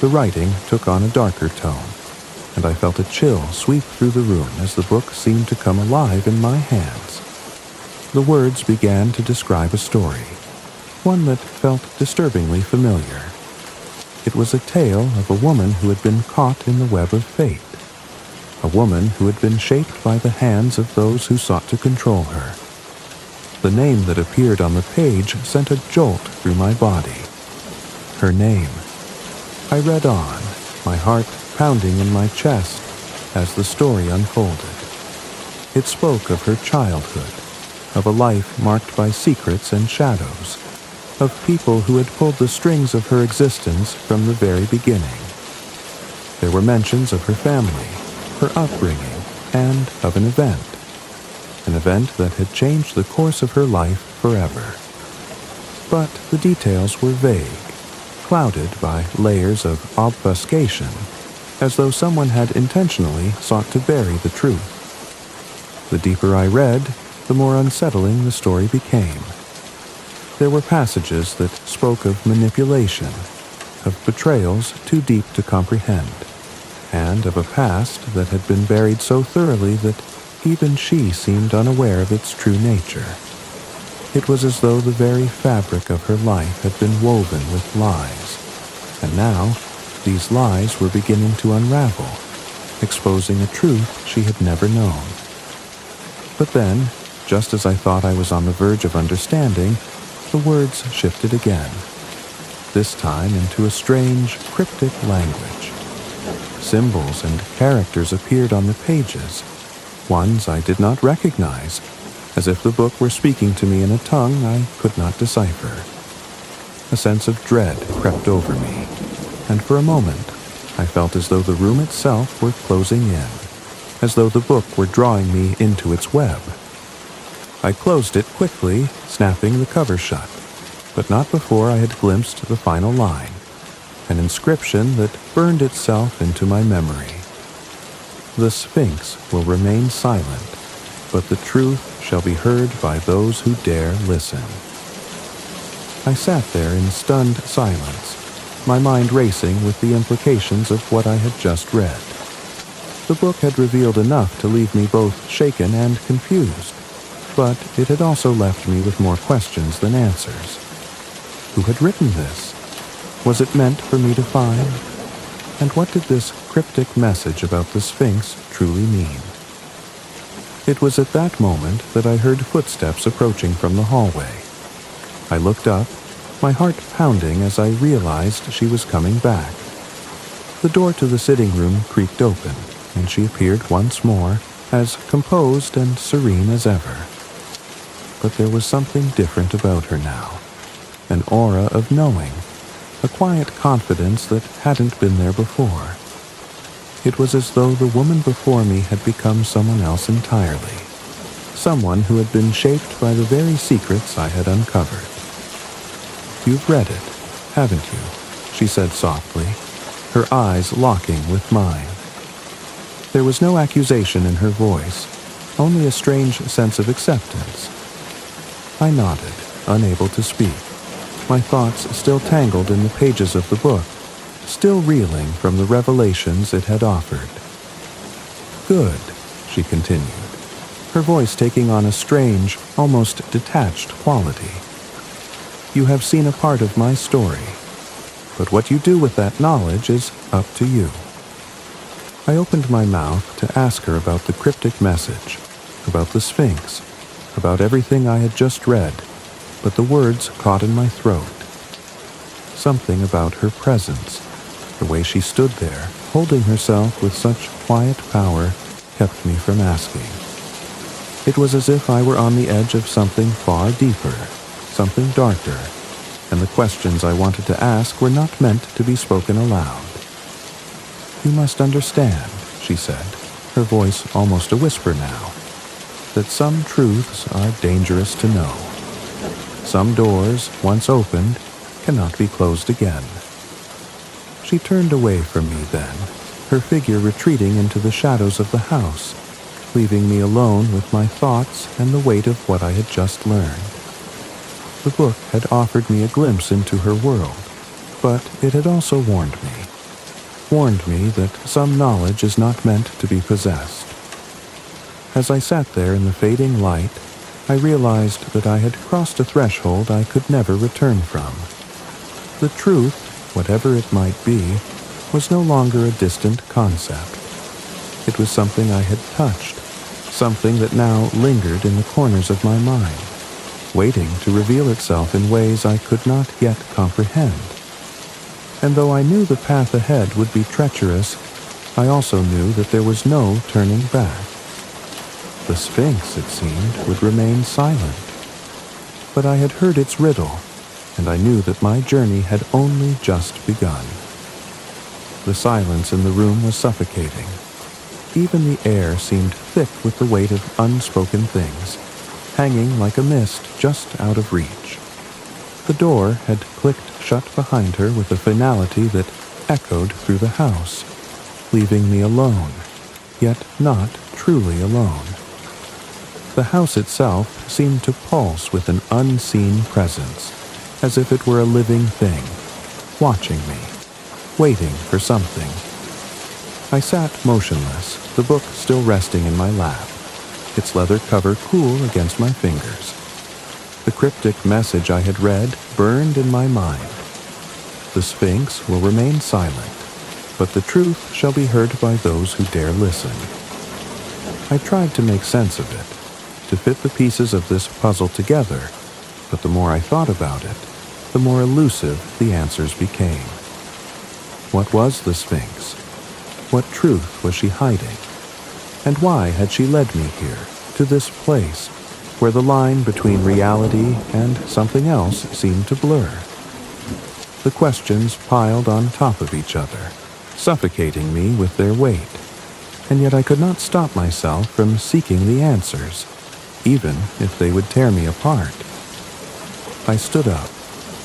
The writing took on a darker tone, and I felt a chill sweep through the room as the book seemed to come alive in my hands. The words began to describe a story, one that felt disturbingly familiar. It was a tale of a woman who had been caught in the web of fate, a woman who had been shaped by the hands of those who sought to control her. The name that appeared on the page sent a jolt through my body. Her name. I read on, my heart pounding in my chest as the story unfolded. It spoke of her childhood, of a life marked by secrets and shadows, of people who had pulled the strings of her existence from the very beginning. There were mentions of her family, her upbringing, and of an event that had changed the course of her life forever. But the details were vague, clouded by layers of obfuscation, as though someone had intentionally sought to bury the truth. The deeper I read, the more unsettling the story became. There were passages that spoke of manipulation, of betrayals too deep to comprehend, and of a past that had been buried so thoroughly that even she seemed unaware of its true nature. It was as though the very fabric of her life had been woven with lies, and now these lies were beginning to unravel, exposing a truth she had never known. But then, just as I thought I was on the verge of understanding, the words shifted again, this time into a strange, cryptic language. Symbols and characters appeared on the pages, ones I did not recognize, as if the book were speaking to me in a tongue I could not decipher. A sense of dread crept over me, and for a moment I felt as though the room itself were closing in, as though the book were drawing me into its web. I closed it quickly, snapping the cover shut, but not before I had glimpsed the final line, an inscription that burned itself into my memory. The Sphinx will remain silent, but the truth shall be heard by those who dare listen. I sat there in stunned silence, my mind racing with the implications of what I had just read. The book had revealed enough to leave me both shaken and confused, but it had also left me with more questions than answers. Who had written this? Was it meant for me to find? And what did this cryptic message about the Sphinx truly mean? It was at that moment that I heard footsteps approaching from the hallway. I looked up, my heart pounding as I realized she was coming back. The door to the sitting room creaked open, and she appeared once more, as composed and serene as ever. But there was something different about her now, an aura of knowing, a quiet confidence that hadn't been there before. It was as though the woman before me had become someone else entirely, someone who had been shaped by the very secrets I had uncovered. "You've read it, haven't you?" she said softly, her eyes locking with mine. There was no accusation in her voice, only a strange sense of acceptance. I nodded, unable to speak, my thoughts still tangled in the pages of the book, still reeling from the revelations it had offered. "Good," she continued, her voice taking on a strange, almost detached quality. "You have seen a part of my story, but what you do with that knowledge is up to you." I opened my mouth to ask her about the cryptic message, about the Sphinx, about everything I had just read, but the words caught in my throat. Something about her presence, the way she stood there, holding herself with such quiet power, kept me from asking. It was as if I were on the edge of something far deeper, something darker, and the questions I wanted to ask were not meant to be spoken aloud. "You must understand," she said, her voice almost a whisper now, "that some truths are dangerous to know. Some doors, once opened, cannot be closed again." She turned away from me then, her figure retreating into the shadows of the house, leaving me alone with my thoughts and the weight of what I had just learned. The book had offered me a glimpse into her world, but it had also warned me that some knowledge is not meant to be possessed. As I sat there in the fading light, I realized that I had crossed a threshold I could never return from. The truth, whatever it might be, was no longer a distant concept. It was something I had touched, something that now lingered in the corners of my mind, waiting to reveal itself in ways I could not yet comprehend. And though I knew the path ahead would be treacherous, I also knew that there was no turning back. The Sphinx, it seemed, would remain silent. But I had heard its riddle, and I knew that my journey had only just begun. The silence in the room was suffocating. Even the air seemed thick with the weight of unspoken things, hanging like a mist just out of reach. The door had clicked shut behind her with a finality that echoed through the house, leaving me alone, yet not truly alone. The house itself seemed to pulse with an unseen presence, as if it were a living thing, watching me, waiting for something. I sat motionless, the book still resting in my lap, its leather cover cool against my fingers. The cryptic message I had read burned in my mind. The Sphinx will remain silent, but the truth shall be heard by those who dare listen. I tried to make sense of it, to fit the pieces of this puzzle together, but the more I thought about it, the more elusive the answers became. What was the Sphinx? What truth was she hiding? And why had she led me here, to this place, where the line between reality and something else seemed to blur? The questions piled on top of each other, suffocating me with their weight, and yet I could not stop myself from seeking the answers, even if they would tear me apart. I stood up,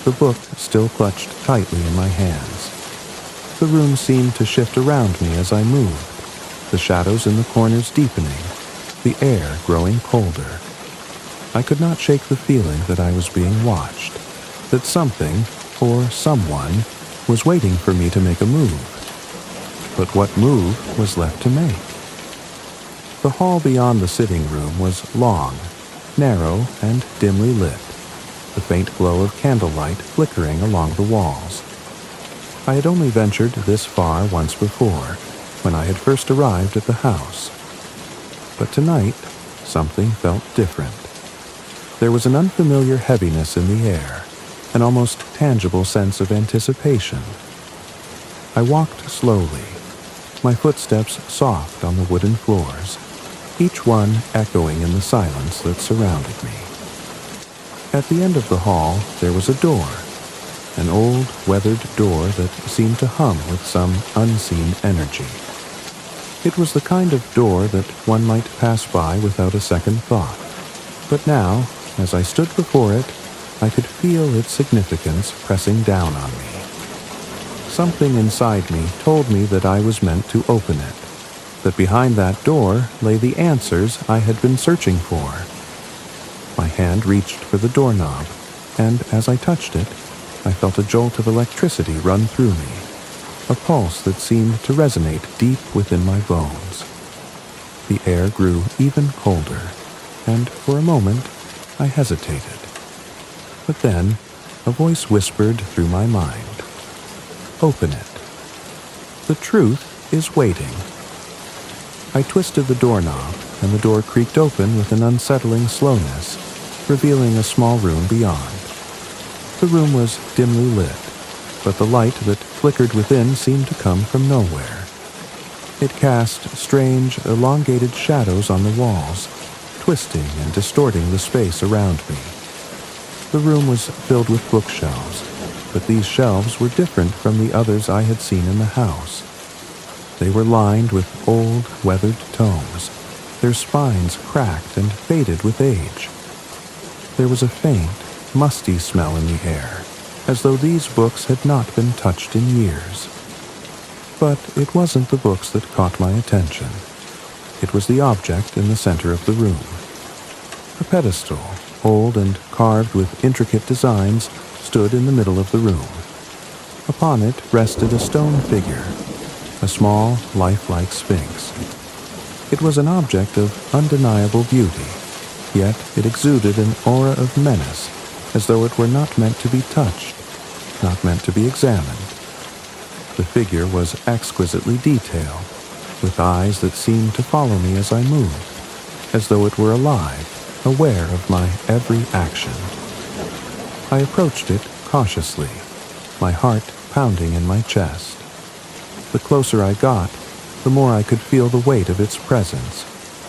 the book still clutched tightly in my hands. The room seemed to shift around me as I moved, the shadows in the corners deepening, the air growing colder. I could not shake the feeling that I was being watched, that something, or someone, was waiting for me to make a move. But what move was left to make? The hall beyond the sitting room was long, narrow, and dimly lit, the faint glow of candlelight flickering along the walls. I had only ventured this far once before, when I had first arrived at the house. But tonight, something felt different. There was an unfamiliar heaviness in the air, an almost tangible sense of anticipation. I walked slowly, my footsteps soft on the wooden floors, each one echoing in the silence that surrounded me. At the end of the hall, there was a door, an old, weathered door that seemed to hum with some unseen energy. It was the kind of door that one might pass by without a second thought, but now, as I stood before it, I could feel its significance pressing down on me. Something inside me told me that I was meant to open it, that behind that door lay the answers I had been searching for. My hand reached for the doorknob, and as I touched it, I felt a jolt of electricity run through me, a pulse that seemed to resonate deep within my bones. The air grew even colder, and for a moment I hesitated. But then a voice whispered through my mind, "Open it. The truth is waiting." I twisted the doorknob, and the door creaked open with an unsettling slowness, revealing a small room beyond. The room was dimly lit, but the light that flickered within seemed to come from nowhere. It cast strange, elongated shadows on the walls, twisting and distorting the space around me. The room was filled with bookshelves, but these shelves were different from the others I had seen in the house. They were lined with old, weathered tomes, their spines cracked and faded with age. There was a faint, musty smell in the air, as though these books had not been touched in years. But it wasn't the books that caught my attention. It was the object in the center of the room. A pedestal, old and carved with intricate designs, stood in the middle of the room. Upon it rested a stone figure, a small, lifelike sphinx. It was an object of undeniable beauty, yet it exuded an aura of menace, as though it were not meant to be touched, not meant to be examined. The figure was exquisitely detailed, with eyes that seemed to follow me as I moved, as though it were alive, aware of my every action. I approached it cautiously, my heart pounding in my chest. The closer I got, the more I could feel the weight of its presence,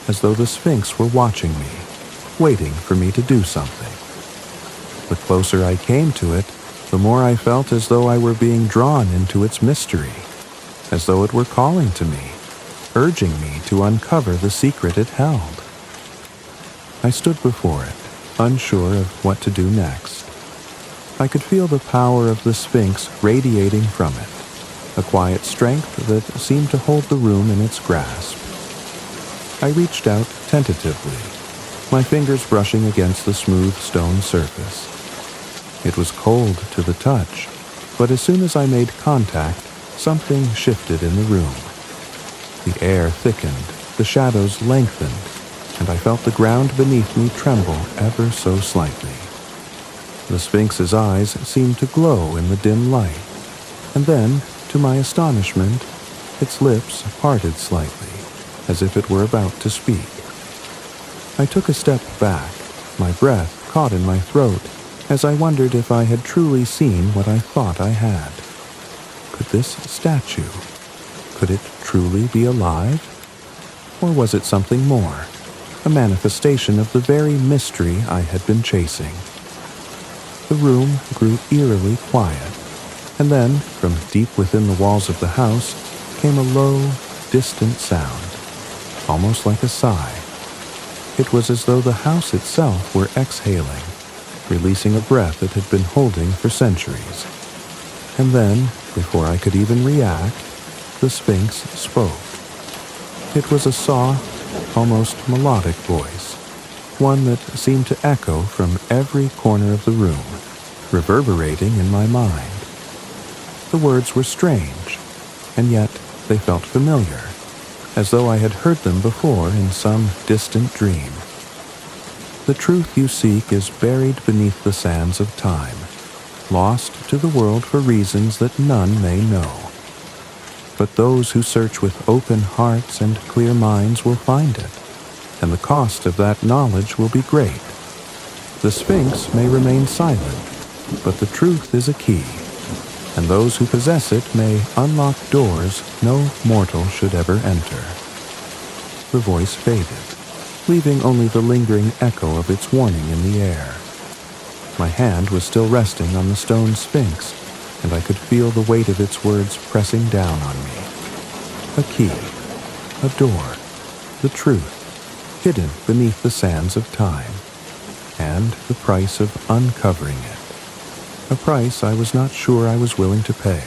as though the Sphinx were watching me, waiting for me to do something. The closer I came to it, the more I felt as though I were being drawn into its mystery, as though it were calling to me, urging me to uncover the secret it held. I stood before it, unsure of what to do next. I could feel the power of the Sphinx radiating from it, a quiet strength that seemed to hold the room in its grasp. I reached out tentatively, my fingers brushing against the smooth stone surface. It was cold to the touch, but as soon as I made contact, something shifted in the room. The air thickened, the shadows lengthened, and I felt the ground beneath me tremble ever so slightly. The Sphinx's eyes seemed to glow in the dim light, and then, to my astonishment, its lips parted slightly, as if it were about to speak. I took a step back, my breath caught in my throat, as I wondered if I had truly seen what I thought I had. Could this statue, could it truly be alive? Or was it something more, a manifestation of the very mystery I had been chasing? The room grew eerily quiet, and then, from deep within the walls of the house, came a low, distant sound, almost like a sigh. It was as though the house itself were exhaling, releasing a breath it had been holding for centuries. And then, before I could even react, the Sphinx spoke. It was a soft, almost melodic voice, one that seemed to echo from every corner of the room, reverberating in my mind. The words were strange, and yet they felt familiar, as though I had heard them before in some distant dream. The truth you seek is buried beneath the sands of time, lost to the world for reasons that none may know. But those who search with open hearts and clear minds will find it, and the cost of that knowledge will be great. The Sphinx may remain silent, but the truth is a key, and those who possess it may unlock doors no mortal should ever enter. The voice faded, leaving only the lingering echo of its warning in the air. My hand was still resting on the stone sphinx, and I could feel the weight of its words pressing down on me. A key, a door, the truth, hidden beneath the sands of time, and the price of uncovering it. A price I was not sure I was willing to pay.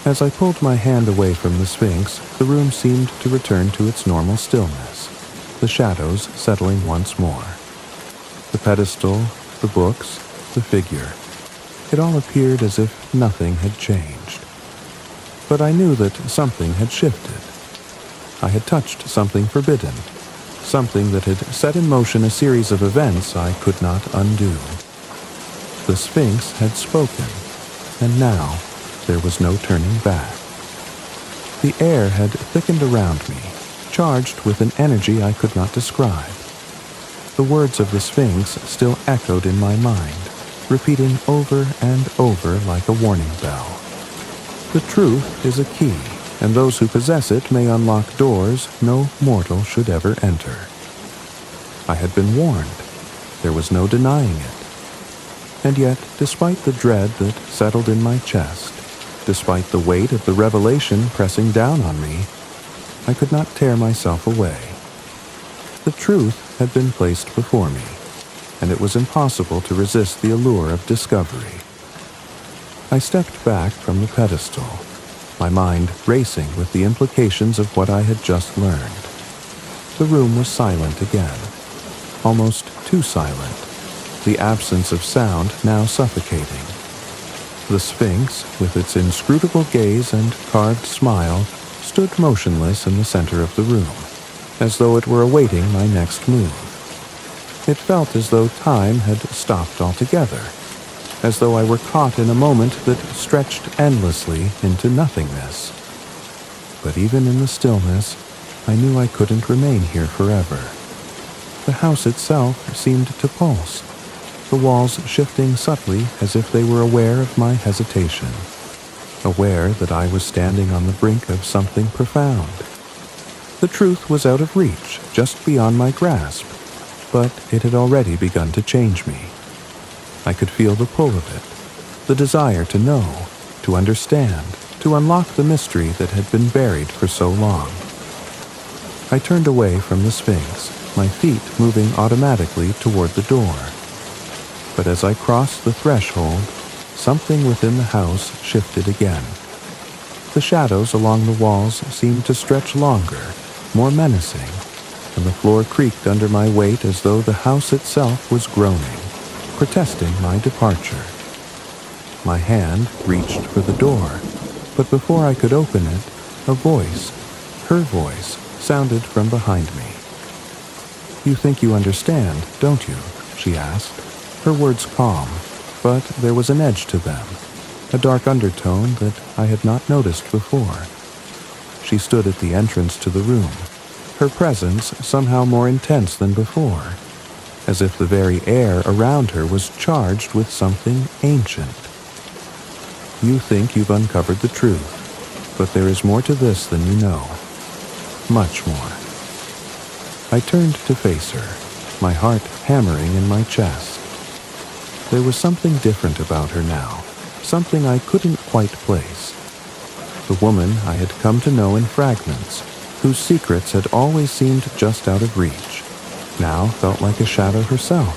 As I pulled my hand away from the Sphinx, the room seemed to return to its normal stillness, the shadows settling once more. The pedestal, the books, the figure. It all appeared as if nothing had changed. But I knew that something had shifted. I had touched something forbidden, something that had set in motion a series of events I could not undo. The Sphinx had spoken, and now there was no turning back. The air had thickened around me, charged with an energy I could not describe. The words of the Sphinx still echoed in my mind, repeating over and over like a warning bell. The truth is a key, and those who possess it may unlock doors no mortal should ever enter. I had been warned. There was no denying it. And yet, despite the dread that settled in my chest, despite the weight of the revelation pressing down on me, I could not tear myself away. The truth had been placed before me, and it was impossible to resist the allure of discovery. I stepped back from the pedestal, my mind racing with the implications of what I had just learned. The room was silent again, almost too silent, the absence of sound now suffocating. The Sphinx, with its inscrutable gaze and carved smile, stood motionless in the center of the room, as though it were awaiting my next move. It felt as though time had stopped altogether, as though I were caught in a moment that stretched endlessly into nothingness. But even in the stillness, I knew I couldn't remain here forever. The house itself seemed to pulse, the walls shifting subtly as if they were aware of my hesitation, aware that I was standing on the brink of something profound. The truth was out of reach, just beyond my grasp, but it had already begun to change me. I could feel the pull of it, the desire to know, to understand, to unlock the mystery that had been buried for so long. I turned away from the Sphinx, my feet moving automatically toward the door. But as I crossed the threshold, something within the house shifted again. The shadows along the walls seemed to stretch longer, more menacing, and the floor creaked under my weight as though the house itself was groaning, protesting my departure. My hand reached for the door, but before I could open it, a voice, her voice, sounded from behind me. "You think you understand, don't you?" she asked, her words calm, but there was an edge to them, a dark undertone that I had not noticed before. She stood at the entrance to the room, her presence somehow more intense than before, as if the very air around her was charged with something ancient. "You think you've uncovered the truth, but there is more to this than you know. Much more." I turned to face her, my heart hammering in my chest. There was something different about her now, something I couldn't quite place. The woman I had come to know in fragments, whose secrets had always seemed just out of reach, now felt like a shadow herself.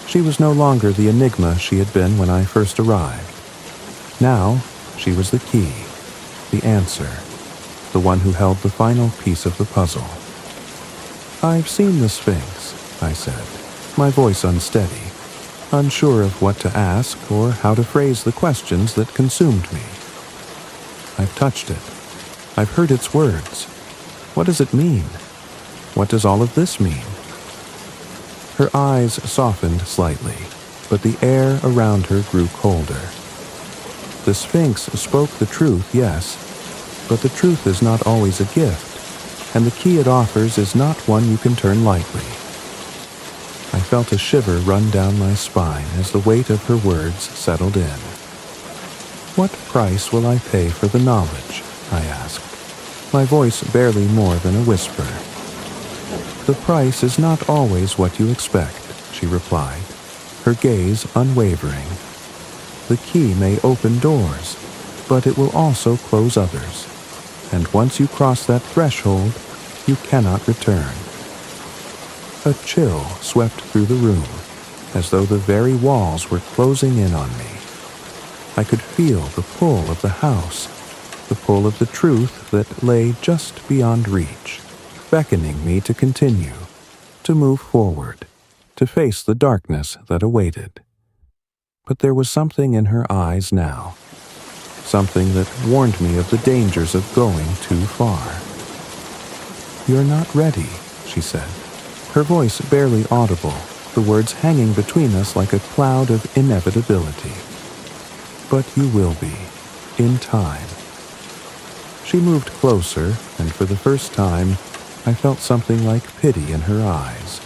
She was no longer the enigma she had been when I first arrived. Now, she was the key, the answer, the one who held the final piece of the puzzle. "I've seen the Sphinx," I said, my voice unsteady, unsure of what to ask or how to phrase the questions that consumed me. "I've touched it. I've heard its words. What does it mean? What does all of this mean?" Her eyes softened slightly, but the air around her grew colder. The Sphinx spoke the truth, yes, but the truth is not always a gift, and the key it offers is not one you can turn lightly. I felt a shiver run down my spine as the weight of her words settled in. "What price will I pay for the knowledge?" I asked, my voice barely more than a whisper. "The price is not always what you expect," she replied, her gaze unwavering. "The key may open doors, but it will also close others, and once you cross that threshold, you cannot return." A chill swept through the room, as though the very walls were closing in on me. I could feel the pull of the house, the pull of the truth that lay just beyond reach, beckoning me to continue, to move forward, to face the darkness that awaited. But there was something in her eyes now, something that warned me of the dangers of going too far. "You're not ready," she said, her voice barely audible, the words hanging between us like a cloud of inevitability. "But you will be, in time." She moved closer, and for the first time, I felt something like pity in her eyes.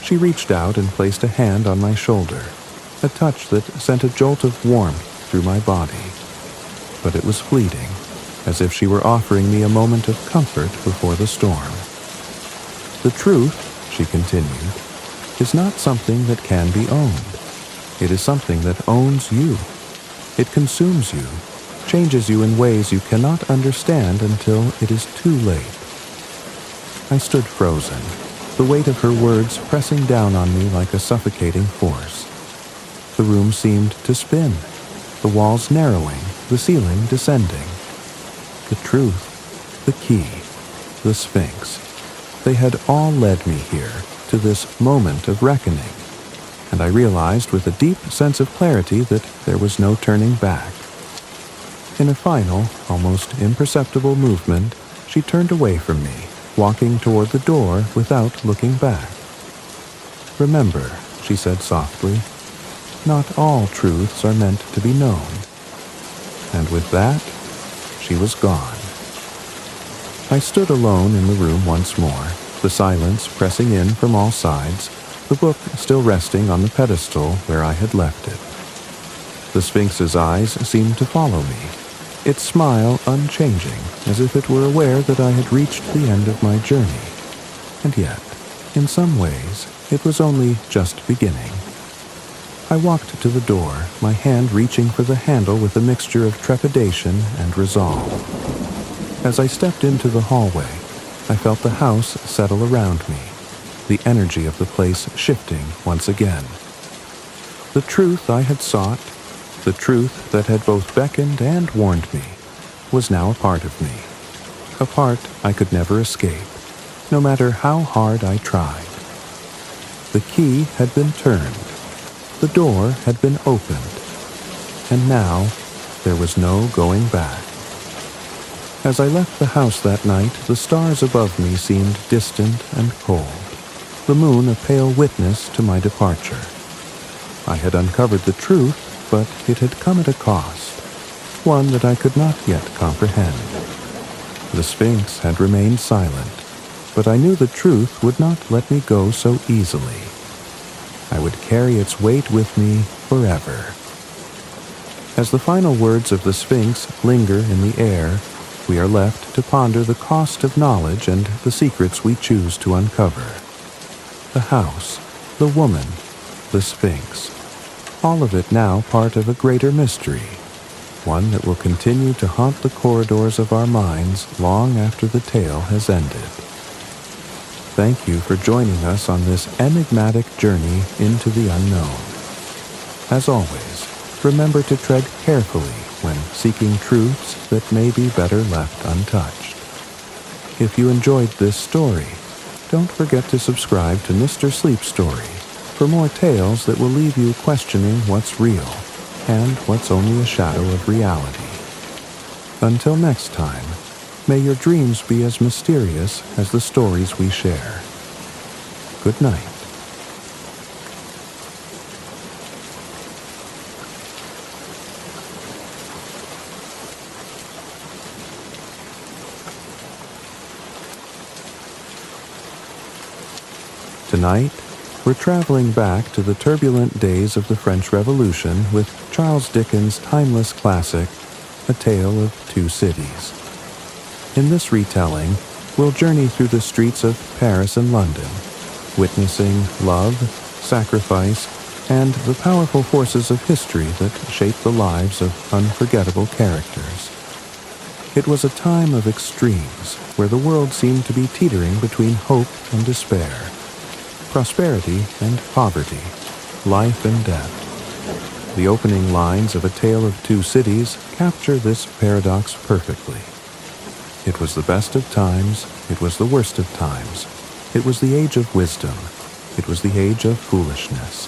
She reached out and placed a hand on my shoulder, a touch that sent a jolt of warmth through my body. But it was fleeting, as if she were offering me a moment of comfort before the storm. "The truth," she continued, "is not something that can be owned. It is something that owns you. It consumes you, changes you in ways you cannot understand until it is too late." I stood frozen, the weight of her words pressing down on me like a suffocating force. The room seemed to spin, the walls narrowing, the ceiling descending. The truth, the key, the Sphinx, they had all led me here, to this moment of reckoning, and I realized with a deep sense of clarity that there was no turning back. In a final, almost imperceptible movement, she turned away from me, walking toward the door without looking back. "Remember," she said softly, "not all truths are meant to be known." And with that, she was gone. I stood alone in the room once more, the silence pressing in from all sides, the book still resting on the pedestal where I had left it. The Sphinx's eyes seemed to follow me, its smile unchanging, as if it were aware that I had reached the end of my journey. And yet, in some ways, it was only just beginning. I walked to the door, my hand reaching for the handle with a mixture of trepidation and resolve. As I stepped into the hallway, I felt the house settle around me, the energy of the place shifting once again. The truth I had sought, the truth that had both beckoned and warned me, was now a part of me, a part I could never escape, no matter how hard I tried. The key had been turned, the door had been opened, and now there was no going back. As I left the house that night, the stars above me seemed distant and cold, the moon a pale witness to my departure. I had uncovered the truth, but it had come at a cost, one that I could not yet comprehend. The Sphinx had remained silent, but I knew the truth would not let me go so easily. I would carry its weight with me forever. As the final words of the Sphinx linger in the air, we are left to ponder the cost of knowledge and the secrets we choose to uncover. The house, the woman, the Sphinx, all of it now part of a greater mystery, one that will continue to haunt the corridors of our minds long after the tale has ended. Thank you for joining us on this enigmatic journey into the unknown. As always, remember to tread carefully when seeking truths that may be better left untouched. If you enjoyed this story, don't forget to subscribe to Mr. Sleep Story for more tales that will leave you questioning what's real and what's only a shadow of reality. Until next time, may your dreams be as mysterious as the stories we share. Good night. Tonight, We're traveling back to the turbulent days of the French Revolution with Charles Dickens' timeless classic, A Tale of Two Cities. In this retelling, we'll journey through the streets of Paris and London, witnessing love, sacrifice, and the powerful forces of history that shape the lives of unforgettable characters. It was a time of extremes where the world seemed to be teetering between hope and despair, prosperity and poverty, life and death. The opening lines of A Tale of Two Cities capture this paradox perfectly. It was the best of times, it was the worst of times. It was the age of wisdom, it was the age of foolishness.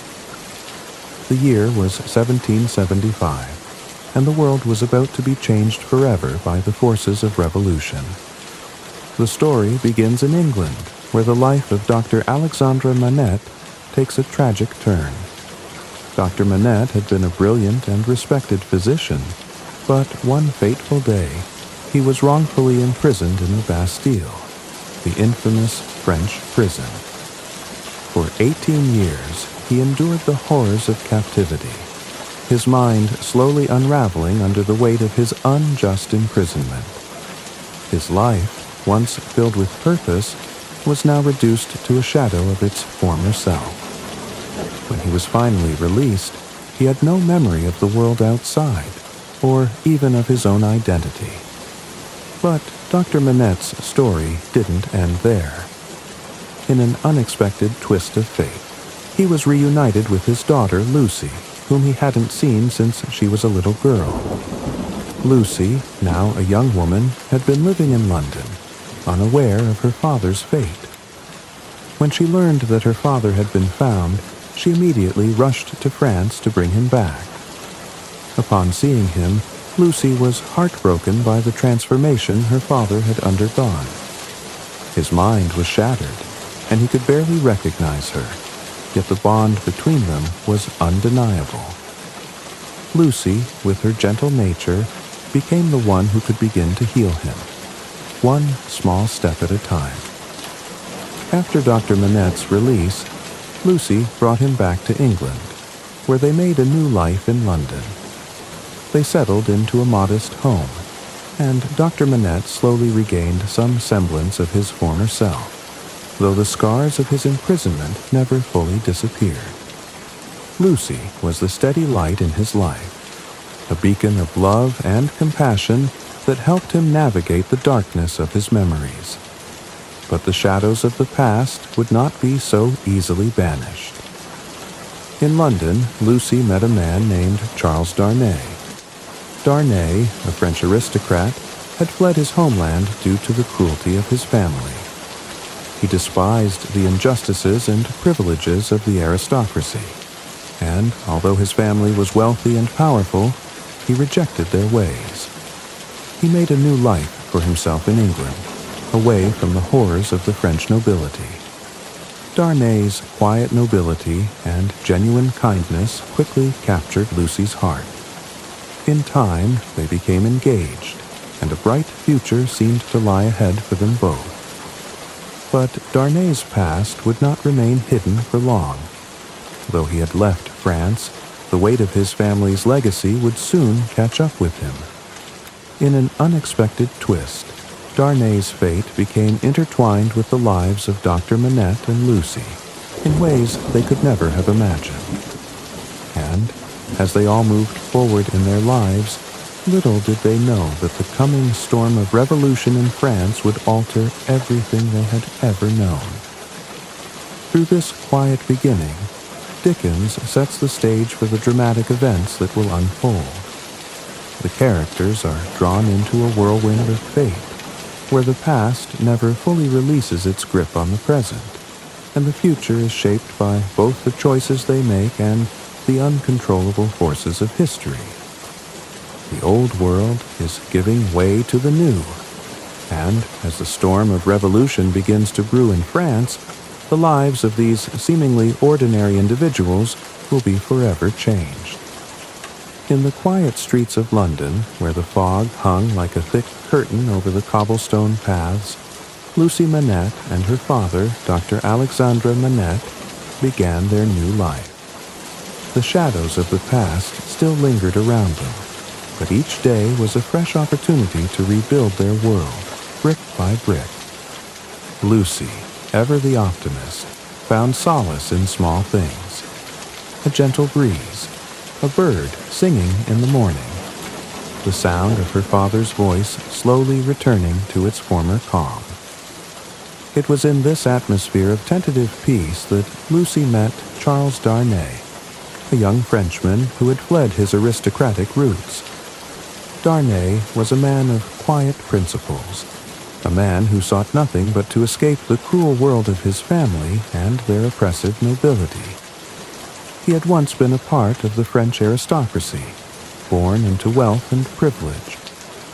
The year was 1775, and the world was about to be changed forever by the forces of revolution. The story begins in England, where the life of Dr. Alexandre Manette takes a tragic turn. Dr. Manette had been a brilliant and respected physician, but one fateful day, he was wrongfully imprisoned in the Bastille, the infamous French prison. For 18 years, he endured the horrors of captivity, his mind slowly unraveling under the weight of his unjust imprisonment. His life, once filled with purpose, was now reduced to a shadow of its former self. When he was finally released, he had no memory of the world outside, or even of his own identity. But Dr. Manette's story didn't end there. In an unexpected twist of fate, he was reunited with his daughter, Lucy, whom he hadn't seen since she was a little girl. Lucy, now a young woman, had been living in London, unaware of her father's fate. When she learned that her father had been found, she immediately rushed to France to bring him back. Upon seeing him, Lucy was heartbroken by the transformation her father had undergone. His mind was shattered, and he could barely recognize her, yet the bond between them was undeniable. Lucy, with her gentle nature, became the one who could begin to heal him, one small step at a time. After Dr. Manette's release, Lucy brought him back to England, where they made a new life in London. They settled into a modest home, and Dr. Manette slowly regained some semblance of his former self, though the scars of his imprisonment never fully disappeared. Lucy was the steady light in his life, a beacon of love and compassion that helped him navigate the darkness of his memories. But the shadows of the past would not be so easily banished. In London, Lucy met a man named Charles Darnay. Darnay, a French aristocrat, had fled his homeland due to the cruelty of his family. He despised the injustices and privileges of the aristocracy, and although his family was wealthy and powerful, he rejected their ways. He made a new life for himself in England, away from the horrors of the French nobility. Darnay's quiet nobility and genuine kindness quickly captured Lucy's heart. In time, they became engaged, and a bright future seemed to lie ahead for them both. But Darnay's past would not remain hidden for long. Though he had left France, the weight of his family's legacy would soon catch up with him. In an unexpected twist, Darnay's fate became intertwined with the lives of Dr. Manette and Lucy in ways they could never have imagined. And, as they all moved forward in their lives, little did they know that the coming storm of revolution in France would alter everything they had ever known. Through this quiet beginning, Dickens sets the stage for the dramatic events that will unfold. The characters are drawn into a whirlwind of fate, where the past never fully releases its grip on the present, and the future is shaped by both the choices they make and the uncontrollable forces of history. The old world is giving way to the new, and as the storm of revolution begins to brew in France, the lives of these seemingly ordinary individuals will be forever changed. In the quiet streets of London, where the fog hung like a thick curtain over the cobblestone paths, Lucy Manette and her father, Dr. Alexandre Manette, began their new life. The shadows of the past still lingered around them, but each day was a fresh opportunity to rebuild their world, brick by brick. Lucy, ever the optimist, found solace in small things. A gentle breeze, a bird singing in the morning, the sound of her father's voice slowly returning to its former calm. It was in this atmosphere of tentative peace that Lucy met Charles Darnay, a young Frenchman who had fled his aristocratic roots. Darnay was a man of quiet principles, a man who sought nothing but to escape the cruel world of his family and their oppressive nobility. He had once been a part of the French aristocracy, born into wealth and privilege,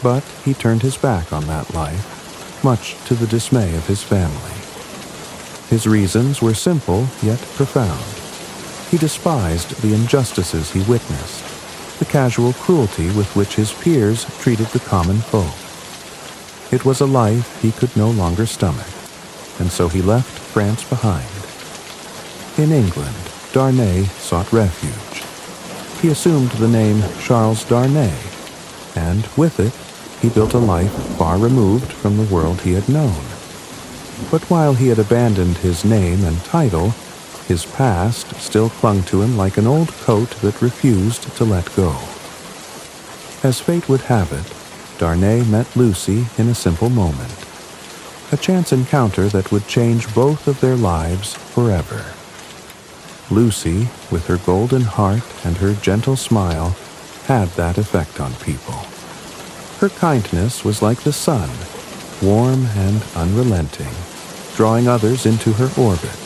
but he turned his back on that life, much to the dismay of his family. His reasons were simple yet profound. He despised the injustices he witnessed, the casual cruelty with which his peers treated the common folk. It was a life he could no longer stomach, and so he left France behind. In England, Darnay sought refuge. He assumed the name Charles Darnay, and with it, he built a life far removed from the world he had known. But while he had abandoned his name and title, his past still clung to him like an old coat that refused to let go. As fate would have it, Darnay met Lucy in a simple moment, a chance encounter that would change both of their lives forever. Lucy, with her golden heart and her gentle smile, had that effect on people. Her kindness was like the sun, warm and unrelenting, drawing others into her orbit.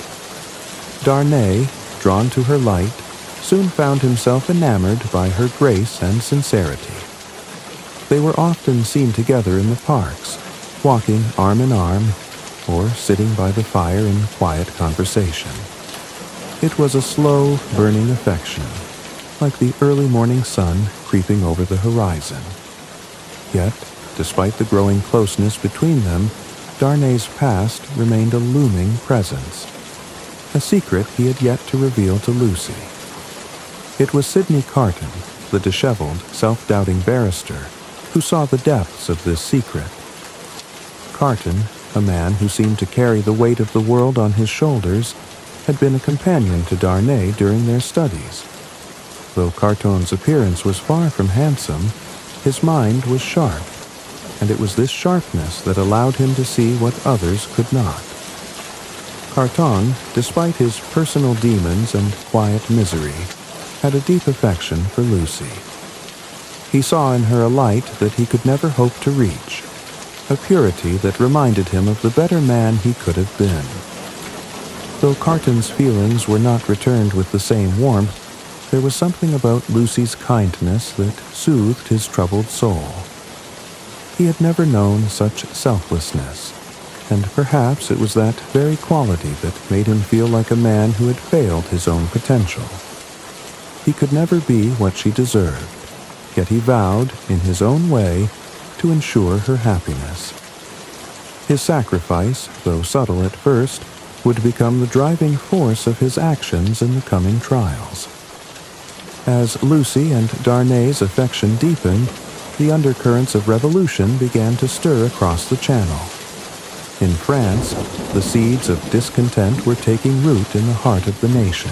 Darnay, drawn to her light, soon found himself enamored by her grace and sincerity. They were often seen together in the parks, walking arm in arm, or sitting by the fire in quiet conversation. It was a slow, burning affection, like the early morning sun creeping over the horizon. Yet, despite the growing closeness between them, Darnay's past remained a looming presence, a secret he had yet to reveal to Lucy. It was Sidney Carton, the disheveled, self-doubting barrister, who saw the depths of this secret. Carton, a man who seemed to carry the weight of the world on his shoulders, had been a companion to Darnay during their studies. Though Carton's appearance was far from handsome, his mind was sharp, and it was this sharpness that allowed him to see what others could not. Carton, despite his personal demons and quiet misery, had a deep affection for Lucy. He saw in her a light that he could never hope to reach, a purity that reminded him of the better man he could have been. Though Carton's feelings were not returned with the same warmth, there was something about Lucy's kindness that soothed his troubled soul. He had never known such selflessness, and perhaps it was that very quality that made him feel like a man who had failed his own potential. He could never be what she deserved, yet he vowed, in his own way, to ensure her happiness. His sacrifice, though subtle at first, would become the driving force of his actions in the coming trials. As Lucy and Darnay's affection deepened, the undercurrents of revolution began to stir across the Channel. In France, the seeds of discontent were taking root in the heart of the nation.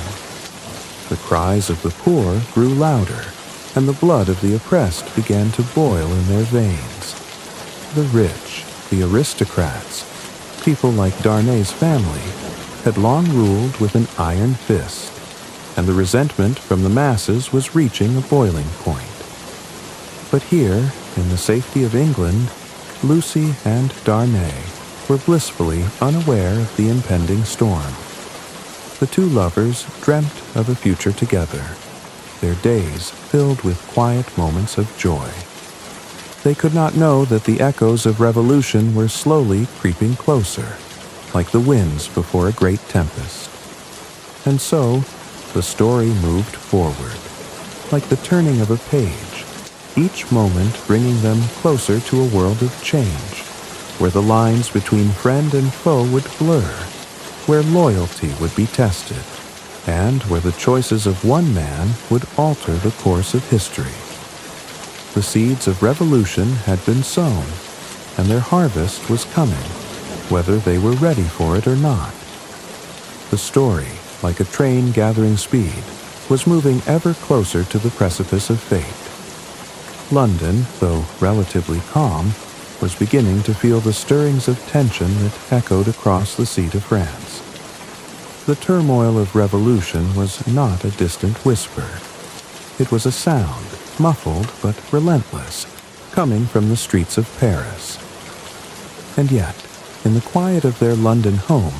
The cries of the poor grew louder, and the blood of the oppressed began to boil in their veins. The rich, the aristocrats, people like Darnay's family, had long ruled with an iron fist, and the resentment from the masses was reaching a boiling point. But here, in the safety of England, Lucy and Darnay were blissfully unaware of the impending storm. The two lovers dreamt of a future together, their days filled with quiet moments of joy. They could not know that the echoes of revolution were slowly creeping closer, like the winds before a great tempest. And so, the story moved forward, like the turning of a page, each moment bringing them closer to a world of change, where the lines between friend and foe would blur, where loyalty would be tested, and where the choices of one man would alter the course of history. The seeds of revolution had been sown, and their harvest was coming, whether they were ready for it or not. The story, like a train gathering speed, was moving ever closer to the precipice of fate. London, though relatively calm, was beginning to feel the stirrings of tension that echoed across the sea to France. The turmoil of revolution was not a distant whisper. It was a sound, muffled but relentless, coming from the streets of Paris. And yet, in the quiet of their London home,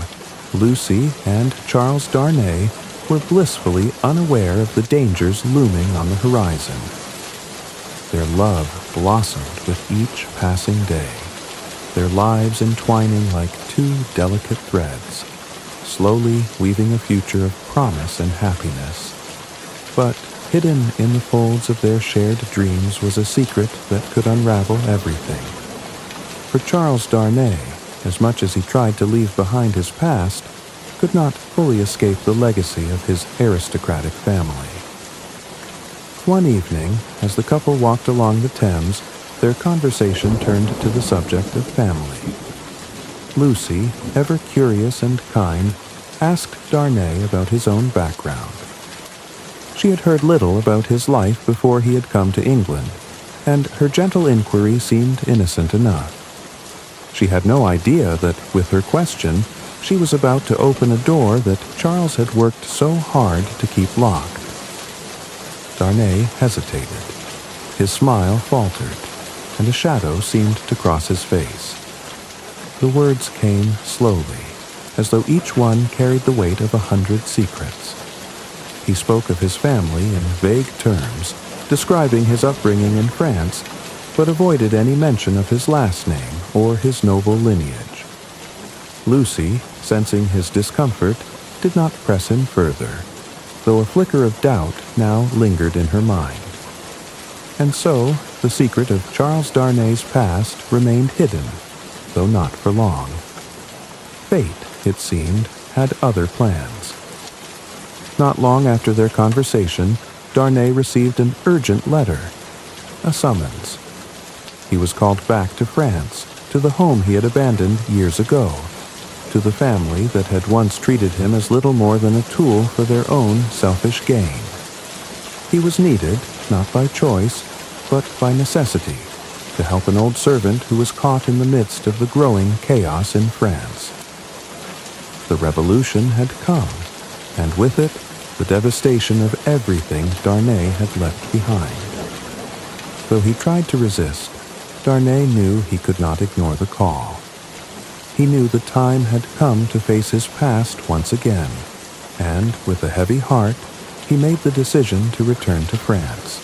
Lucy and Charles Darnay were blissfully unaware of the dangers looming on the horizon. Their love blossomed with each passing day, their lives entwining like two delicate threads, slowly weaving a future of promise and happiness. But hidden in the folds of their shared dreams was a secret that could unravel everything. For Charles Darnay, as much as he tried to leave behind his past, could not fully escape the legacy of his aristocratic family. One evening, as the couple walked along the Thames, their conversation turned to the subject of family. Lucy, ever curious and kind, asked Darnay about his own background. She had heard little about his life before he had come to England, and her gentle inquiry seemed innocent enough. She had no idea that, with her question, she was about to open a door that Charles had worked so hard to keep locked. Darnay hesitated. His smile faltered, and a shadow seemed to cross his face. The words came slowly, as though each one carried the weight of 100 secrets. He spoke of his family in vague terms, describing his upbringing in France, but avoided any mention of his last name or his noble lineage. Lucy, sensing his discomfort, did not press him further, though a flicker of doubt now lingered in her mind. And so, the secret of Charles Darnay's past remained hidden, though not for long. Fate, it seemed, had other plans. Not long after their conversation, Darnay received an urgent letter, a summons. He was called back to France, to the home he had abandoned years ago, to the family that had once treated him as little more than a tool for their own selfish gain. He was needed, not by choice, but by necessity, to help an old servant who was caught in the midst of the growing chaos in France. The revolution had come, and with it, the devastation of everything Darnay had left behind. Though he tried to resist, Darnay knew he could not ignore the call. He knew the time had come to face his past once again, and, with a heavy heart, he made the decision to return to France.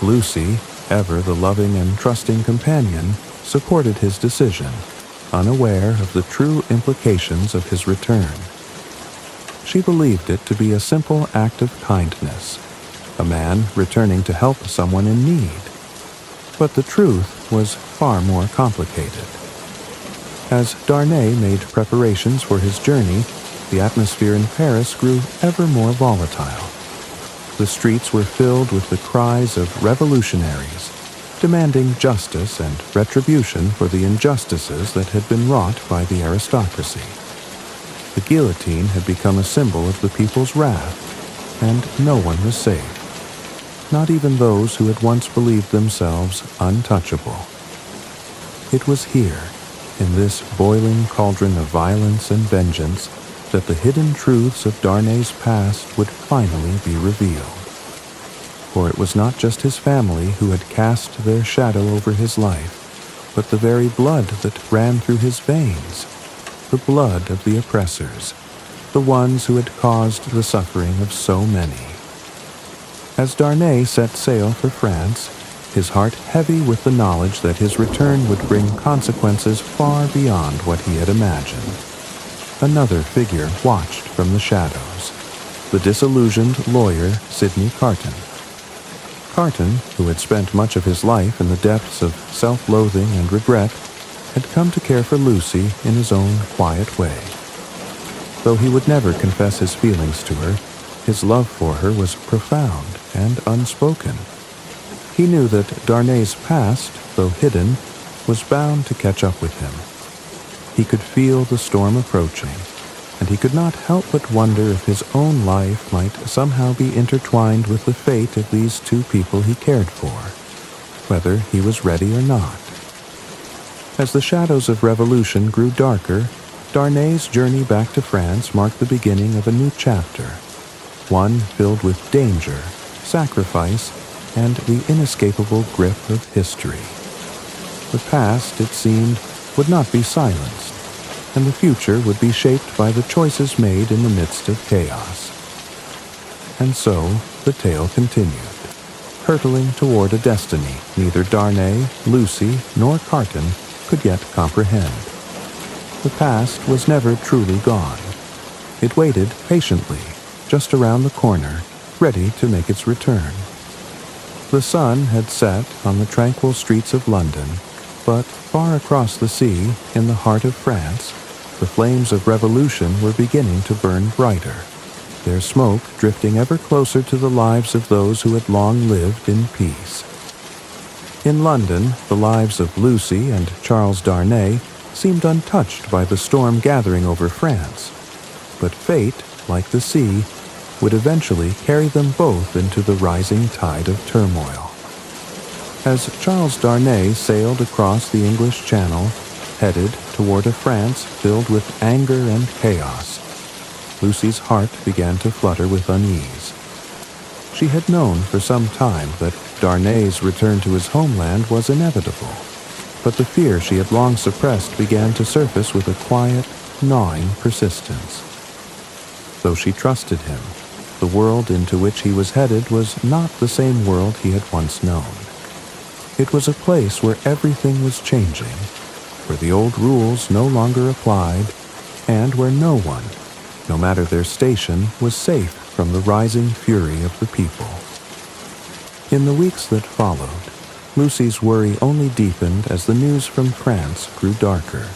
Lucy, ever the loving and trusting companion, supported his decision, unaware of the true implications of his return. She believed it to be a simple act of kindness, a man returning to help someone in need. But the truth was far more complicated. As Darnay made preparations for his journey, the atmosphere in Paris grew ever more volatile. The streets were filled with the cries of revolutionaries, demanding justice and retribution for the injustices that had been wrought by the aristocracy. The guillotine had become a symbol of the people's wrath, and no one was safe, not even those who had once believed themselves untouchable. It was here, in this boiling cauldron of violence and vengeance, that the hidden truths of Darnay's past would finally be revealed. For it was not just his family who had cast their shadow over his life, but the very blood that ran through his veins, the blood of the oppressors, the ones who had caused the suffering of so many. As Darnay set sail for France, his heart heavy with the knowledge that his return would bring consequences far beyond what he had imagined. Another figure watched from the shadows, the disillusioned lawyer Sidney Carton. Carton, who had spent much of his life in the depths of self-loathing and regret, had come to care for Lucy in his own quiet way. Though he would never confess his feelings to her, his love for her was profound and unspoken. He knew that Darnay's past, though hidden, was bound to catch up with him. He could feel the storm approaching, and he could not help but wonder if his own life might somehow be intertwined with the fate of these two people he cared for, whether he was ready or not. As the shadows of revolution grew darker, Darnay's journey back to France marked the beginning of a new chapter, one filled with danger, sacrifice, and the inescapable grip of history. The past, it seemed, would not be silenced, and the future would be shaped by the choices made in the midst of chaos. And so the tale continued, hurtling toward a destiny neither Darnay, Lucy, nor Carton could yet comprehend. The past was never truly gone. It waited patiently, just around the corner, ready to make its return. The sun had set on the tranquil streets of London, but far across the sea, in the heart of France, the flames of revolution were beginning to burn brighter, their smoke drifting ever closer to the lives of those who had long lived in peace. In London, the lives of Lucy and Charles Darnay seemed untouched by the storm gathering over France, but fate, like the sea, would eventually carry them both into the rising tide of turmoil. As Charles Darnay sailed across the English Channel, headed toward a France filled with anger and chaos, Lucy's heart began to flutter with unease. She had known for some time that Darnay's return to his homeland was inevitable, but the fear she had long suppressed began to surface with a quiet, gnawing persistence. Though she trusted him, the world into which he was headed was not the same world he had once known. It was a place where everything was changing, where the old rules no longer applied, and where no one, no matter their station, was safe from the rising fury of the people. In the weeks that followed, Lucy's worry only deepened as the news from France grew darker.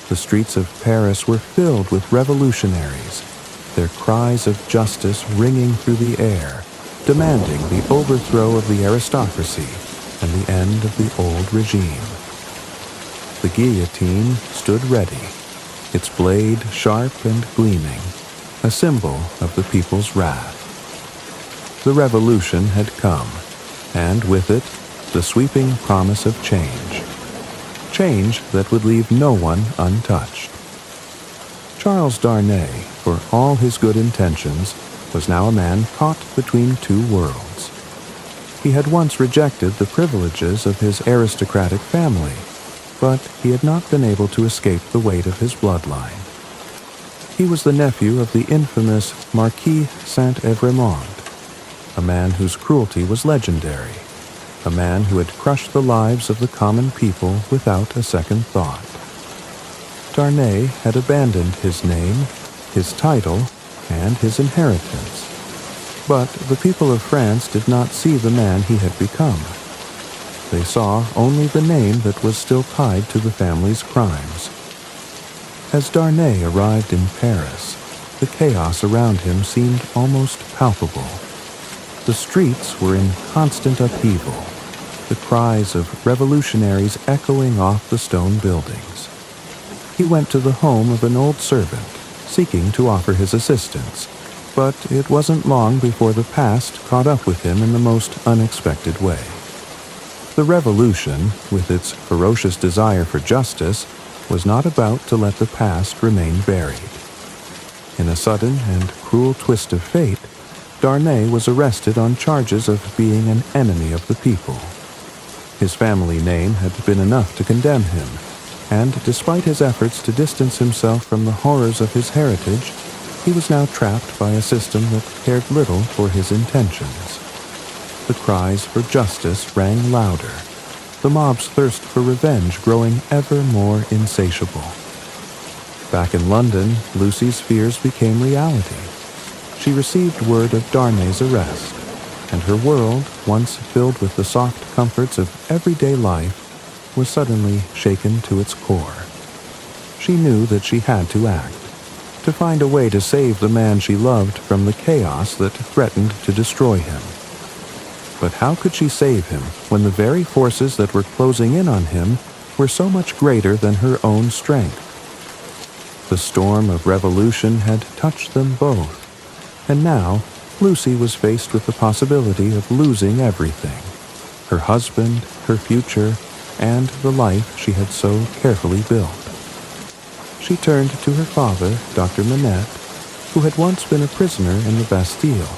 The streets of Paris were filled with revolutionaries, their cries of justice ringing through the air, demanding the overthrow of the aristocracy and the end of the old regime. The guillotine stood ready, its blade sharp and gleaming, a symbol of the people's wrath. The revolution had come, and with it, the sweeping promise of change. Change that would leave no one untouched. Charles Darnay, for all his good intentions, was now a man caught between two worlds. He had once rejected the privileges of his aristocratic family, but he had not been able to escape the weight of his bloodline. He was the nephew of the infamous Marquis Saint-Evremond, a man whose cruelty was legendary, a man who had crushed the lives of the common people without a second thought. Darnay had abandoned his name, his title, and his inheritance. But the people of France did not see the man he had become. They saw only the name that was still tied to the family's crimes. As Darnay arrived in Paris, the chaos around him seemed almost palpable. The streets were in constant upheaval, the cries of revolutionaries echoing off the stone buildings. He went to the home of an old servant, seeking to offer his assistance, but it wasn't long before the past caught up with him in the most unexpected way. The revolution, with its ferocious desire for justice, was not about to let the past remain buried. In a sudden and cruel twist of fate, Darnay was arrested on charges of being an enemy of the people. His family name had been enough to condemn him, and despite his efforts to distance himself from the horrors of his heritage, he was now trapped by a system that cared little for his intentions. The cries for justice rang louder, the mob's thirst for revenge growing ever more insatiable. Back in London, Lucy's fears became reality. She received word of Darnay's arrest, and her world, once filled with the soft comforts of everyday life, was suddenly shaken to its core. She knew that she had to act, to find a way to save the man she loved from the chaos that threatened to destroy him. But how could she save him when the very forces that were closing in on him were so much greater than her own strength? The storm of revolution had touched them both, and now Lucy was faced with the possibility of losing everything: her husband, her future, and the life she had so carefully built. She turned to her father, Dr. Manette, who had once been a prisoner in the Bastille,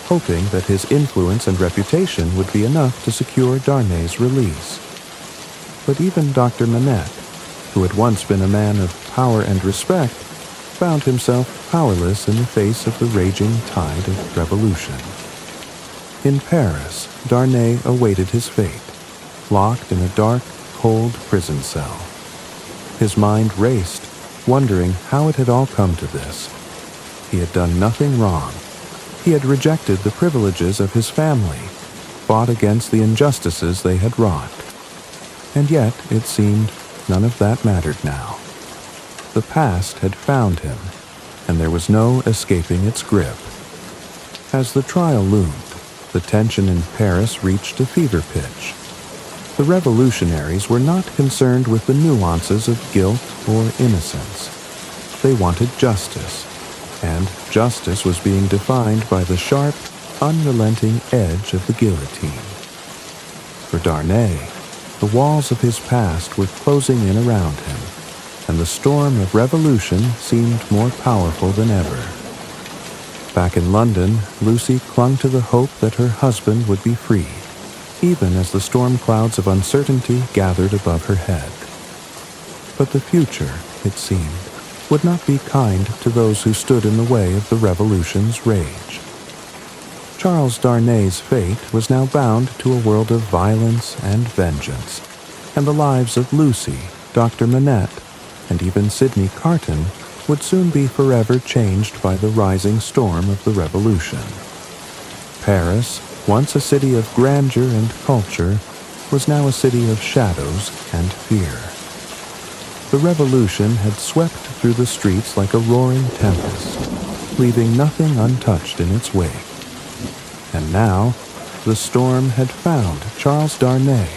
hoping that his influence and reputation would be enough to secure Darnay's release. But even Dr. Manette, who had once been a man of power and respect, found himself powerless in the face of the raging tide of revolution. In Paris, Darnay awaited his fate, locked in a dark, cold prison cell. His mind raced, wondering how it had all come to this. He had done nothing wrong. He had rejected the privileges of his family, fought against the injustices they had wrought. And yet, it seemed, none of that mattered now. The past had found him, and there was no escaping its grip. As the trial loomed, the tension in Paris reached a fever pitch. The revolutionaries were not concerned with the nuances of guilt or innocence. They wanted justice, and justice was being defined by the sharp, unrelenting edge of the guillotine. For Darnay, the walls of his past were closing in around him, and the storm of revolution seemed more powerful than ever. Back in London, Lucy clung to the hope that her husband would be freed, even as the storm clouds of uncertainty gathered above her head. But the future, it seemed, would not be kind to those who stood in the way of the revolution's rage. Charles Darnay's fate was now bound to a world of violence and vengeance, and the lives of Lucy, Dr. Manette, and even Sidney Carton would soon be forever changed by the rising storm of the revolution. Paris, once a city of grandeur and culture, was now a city of shadows and fear. The revolution had swept through the streets like a roaring tempest, leaving nothing untouched in its wake. And now, the storm had found Charles Darnay,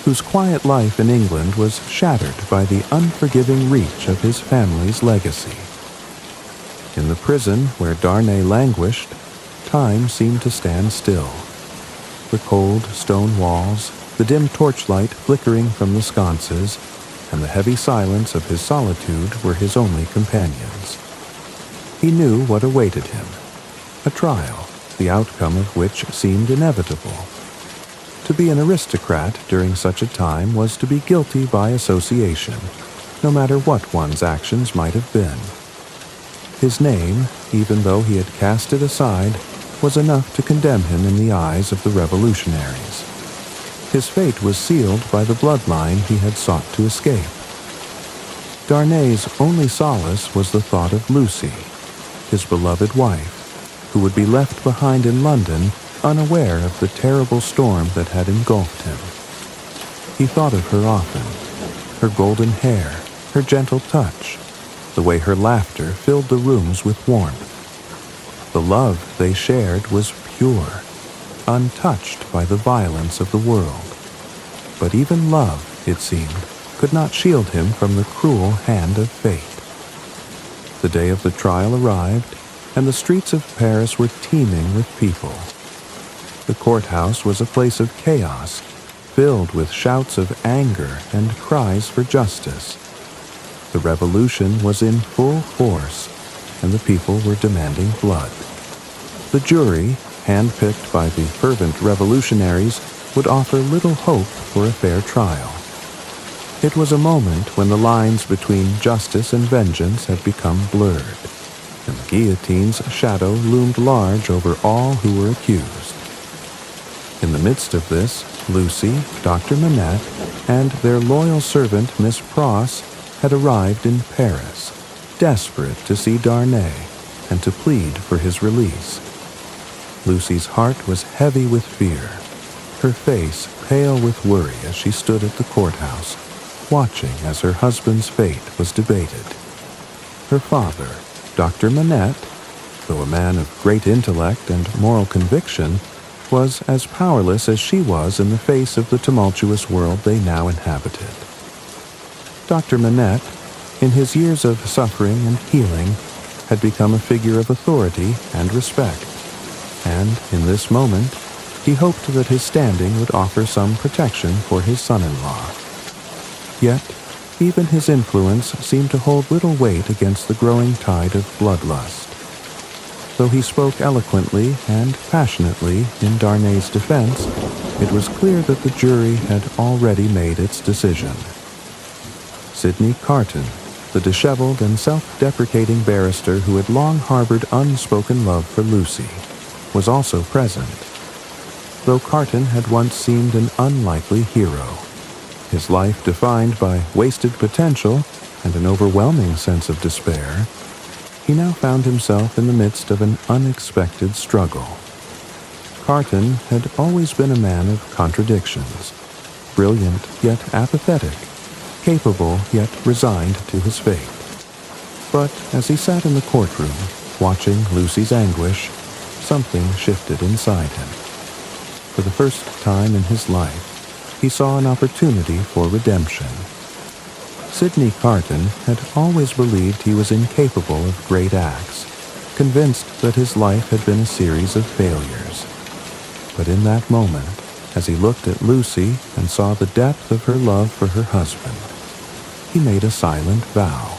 whose quiet life in England was shattered by the unforgiving reach of his family's legacy. In the prison where Darnay languished, time seemed to stand still. The cold stone walls, the dim torchlight flickering from the sconces, and the heavy silence of his solitude were his only companions. He knew what awaited him: a trial, the outcome of which seemed inevitable. To be an aristocrat during such a time was to be guilty by association, no matter what one's actions might have been. His name, even though he had cast it aside, was enough to condemn him in the eyes of the revolutionaries. His fate was sealed by the bloodline he had sought to escape. Darnay's only solace was the thought of Lucy, his beloved wife, who would be left behind in London unaware of the terrible storm that had engulfed him. He thought of her often, her golden hair, her gentle touch, the way her laughter filled the rooms with warmth. The love they shared was pure, untouched by the violence of the world. But even love, it seemed, could not shield him from the cruel hand of fate. The day of the trial arrived, and the streets of Paris were teeming with people. The courthouse was a place of chaos, filled with shouts of anger and cries for justice. The revolution was in full force, and the people were demanding blood. The jury, handpicked by the fervent revolutionaries, would offer little hope for a fair trial. It was a moment when the lines between justice and vengeance had become blurred, and the guillotine's shadow loomed large over all who were accused. In the midst of this, Lucy, Dr. Manette, and their loyal servant Miss Pross had arrived in Paris, desperate to see Darnay and to plead for his release. Lucy's heart was heavy with fear, her face pale with worry as she stood at the courthouse, watching as her husband's fate was debated. Her father, Dr. Manette, though a man of great intellect and moral conviction, was as powerless as she was in the face of the tumultuous world they now inhabited. Dr. Manette, in his years of suffering and healing, had become a figure of authority and respect, and in this moment he hoped that his standing would offer some protection for his son-in-law. Yet, even his influence seemed to hold little weight against the growing tide of bloodlust. Though he spoke eloquently and passionately in Darnay's defense, it was clear that the jury had already made its decision. Sidney Carton, the disheveled and self-deprecating barrister who had long harbored unspoken love for Lucy, was also present. Though Carton had once seemed an unlikely hero, his life defined by wasted potential and an overwhelming sense of despair, he now found himself in the midst of an unexpected struggle. Carton had always been a man of contradictions, brilliant yet apathetic, capable yet resigned to his fate. But as he sat in the courtroom, watching Lucy's anguish, something shifted inside him. For the first time in his life, he saw an opportunity for redemption. Sidney Carton had always believed he was incapable of great acts, convinced that his life had been a series of failures. But in that moment, as he looked at Lucy and saw the depth of her love for her husband, he made a silent vow,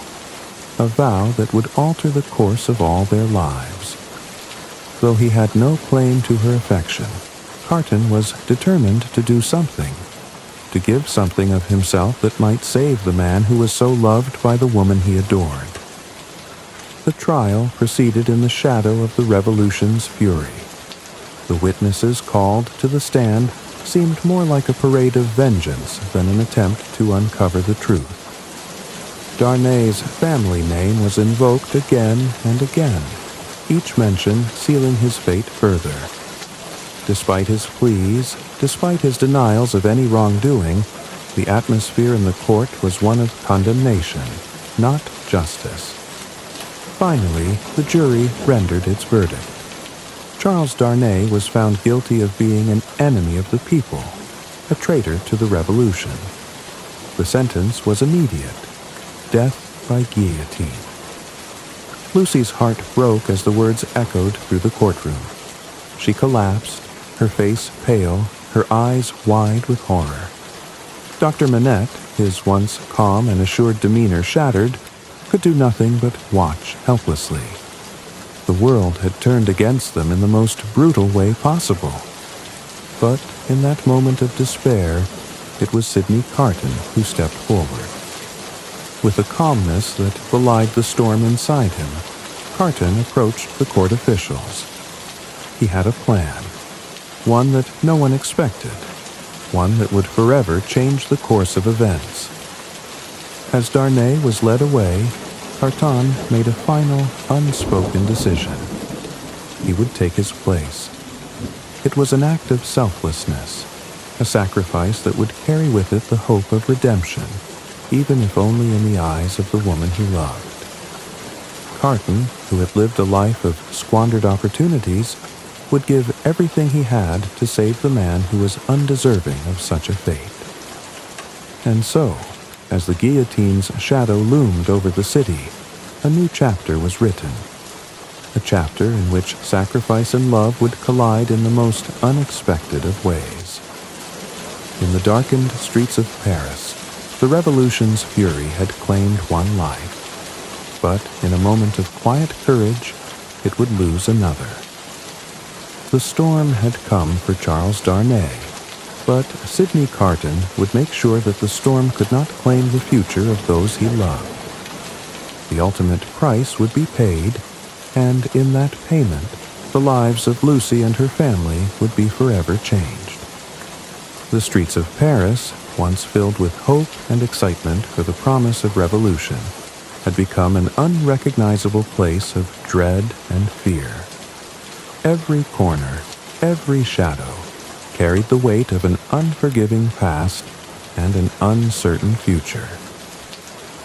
a vow that would alter the course of all their lives. Though he had no claim to her affection, Carton was determined to do something, to give something of himself that might save the man who was so loved by the woman he adored. The trial proceeded in the shadow of the Revolution's fury. The witnesses called to the stand seemed more like a parade of vengeance than an attempt to uncover the truth. Darnay's family name was invoked again and again, each mention sealing his fate further. Despite his pleas, despite his denials of any wrongdoing, the atmosphere in the court was one of condemnation, not justice. Finally, the jury rendered its verdict. Charles Darnay was found guilty of being an enemy of the people, a traitor to the Revolution. The sentence was immediate: death by guillotine. Lucy's heart broke as the words echoed through the courtroom. She collapsed, her face pale, her eyes wide with horror. Dr. Manette, his once calm and assured demeanor shattered, could do nothing but watch helplessly. The world had turned against them in the most brutal way possible. But in that moment of despair, it was Sidney Carton who stepped forward. With a calmness that belied the storm inside him, Carton approached the court officials. He had a plan, one that no one expected, one that would forever change the course of events. As Darnay was led away, Carton made a final, unspoken decision. He would take his place. It was an act of selflessness, a sacrifice that would carry with it the hope of redemption, even if only in the eyes of the woman he loved. Carton, who had lived a life of squandered opportunities, would give everything he had to save the man who was undeserving of such a fate. And so, as the guillotine's shadow loomed over the city, a new chapter was written. A chapter in which sacrifice and love would collide in the most unexpected of ways. In the darkened streets of Paris, the Revolution's fury had claimed one life, but in a moment of quiet courage, it would lose another. The storm had come for Charles Darnay, but Sidney Carton would make sure that the storm could not claim the future of those he loved. The ultimate price would be paid, and in that payment, the lives of Lucy and her family would be forever changed. The streets of Paris, once filled with hope and excitement for the promise of revolution, had become an unrecognizable place of dread and fear. Every corner, every shadow, carried the weight of an unforgiving past and an uncertain future.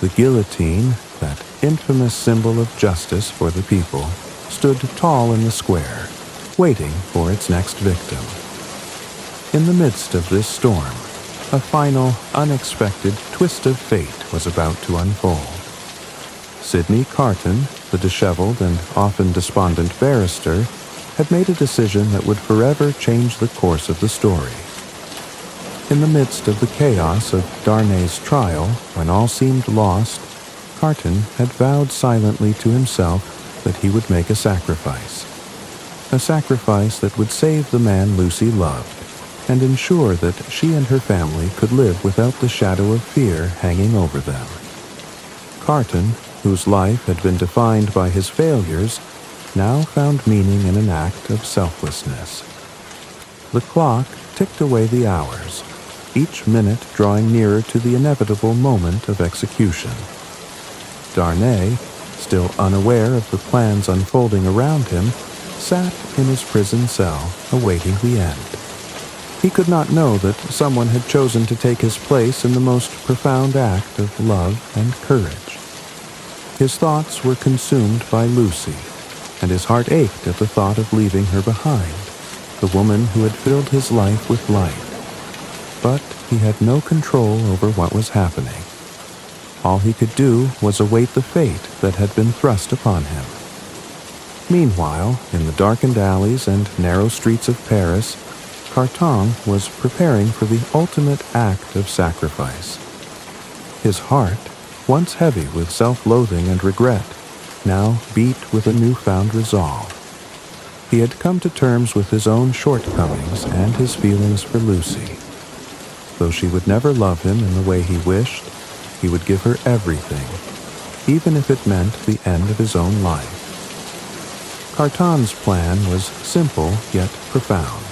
The guillotine, that infamous symbol of justice for the people, stood tall in the square, waiting for its next victim. In the midst of this storm, a final, unexpected twist of fate was about to unfold. Sidney Carton, the disheveled and often despondent barrister, had made a decision that would forever change the course of the story. In the midst of the chaos of Darnay's trial, when all seemed lost, Carton had vowed silently to himself that he would make a sacrifice that would save the man Lucy loved, and ensure that she and her family could live without the shadow of fear hanging over them. Carton, whose life had been defined by his failures, now found meaning in an act of selflessness. The clock ticked away the hours, each minute drawing nearer to the inevitable moment of execution. Darnay, still unaware of the plans unfolding around him, sat in his prison cell awaiting the end. He could not know that someone had chosen to take his place in the most profound act of love and courage. His thoughts were consumed by Lucy, and his heart ached at the thought of leaving her behind, the woman who had filled his life with light. But he had no control over what was happening. All he could do was await the fate that had been thrust upon him. Meanwhile, in the darkened alleys and narrow streets of Paris, Carton was preparing for the ultimate act of sacrifice. His heart, once heavy with self-loathing and regret, now beat with a newfound resolve. He had come to terms with his own shortcomings and his feelings for Lucy. Though she would never love him in the way he wished, he would give her everything, even if it meant the end of his own life. Carton's plan was simple yet profound.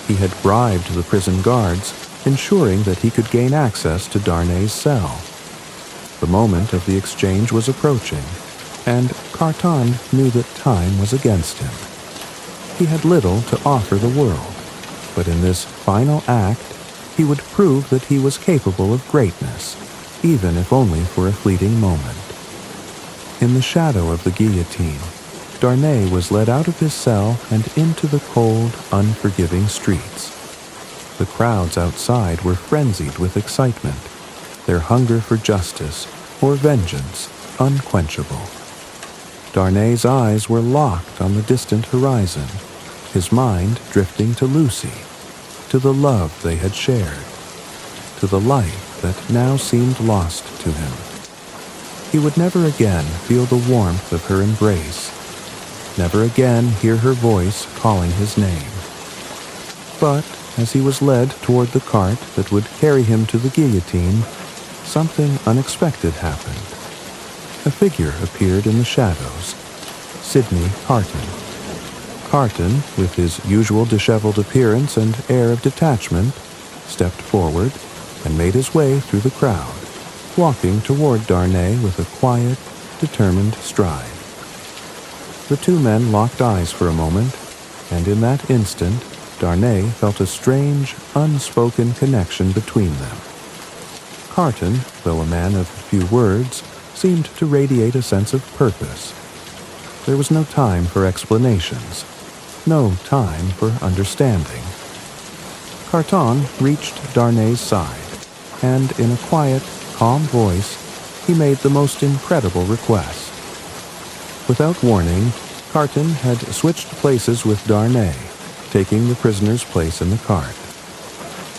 He had bribed the prison guards, ensuring that he could gain access to Darnay's cell. The moment of the exchange was approaching, and Carton knew that time was against him. He had little to offer the world, but in this final act, he would prove that he was capable of greatness, even if only for a fleeting moment. In the shadow of the guillotine, Darnay was led out of his cell and into the cold, unforgiving streets. The crowds outside were frenzied with excitement, their hunger for justice or vengeance unquenchable. Darnay's eyes were locked on the distant horizon, his mind drifting to Lucy, to the love they had shared, to the life that now seemed lost to him. He would never again feel the warmth of her embrace, never again hear her voice calling his name. But as he was led toward the cart that would carry him to the guillotine, something unexpected happened. A figure appeared in the shadows, Sidney Carton. Carton, with his usual disheveled appearance and air of detachment, stepped forward and made his way through the crowd, walking toward Darnay with a quiet, determined stride. The two men locked eyes for a moment, and in that instant, Darnay felt a strange, unspoken connection between them. Carton, though a man of few words, seemed to radiate a sense of purpose. There was no time for explanations, no time for understanding. Carton reached Darnay's side, and in a quiet, calm voice, he made the most incredible request. Without warning, Carton had switched places with Darnay, taking the prisoner's place in the cart.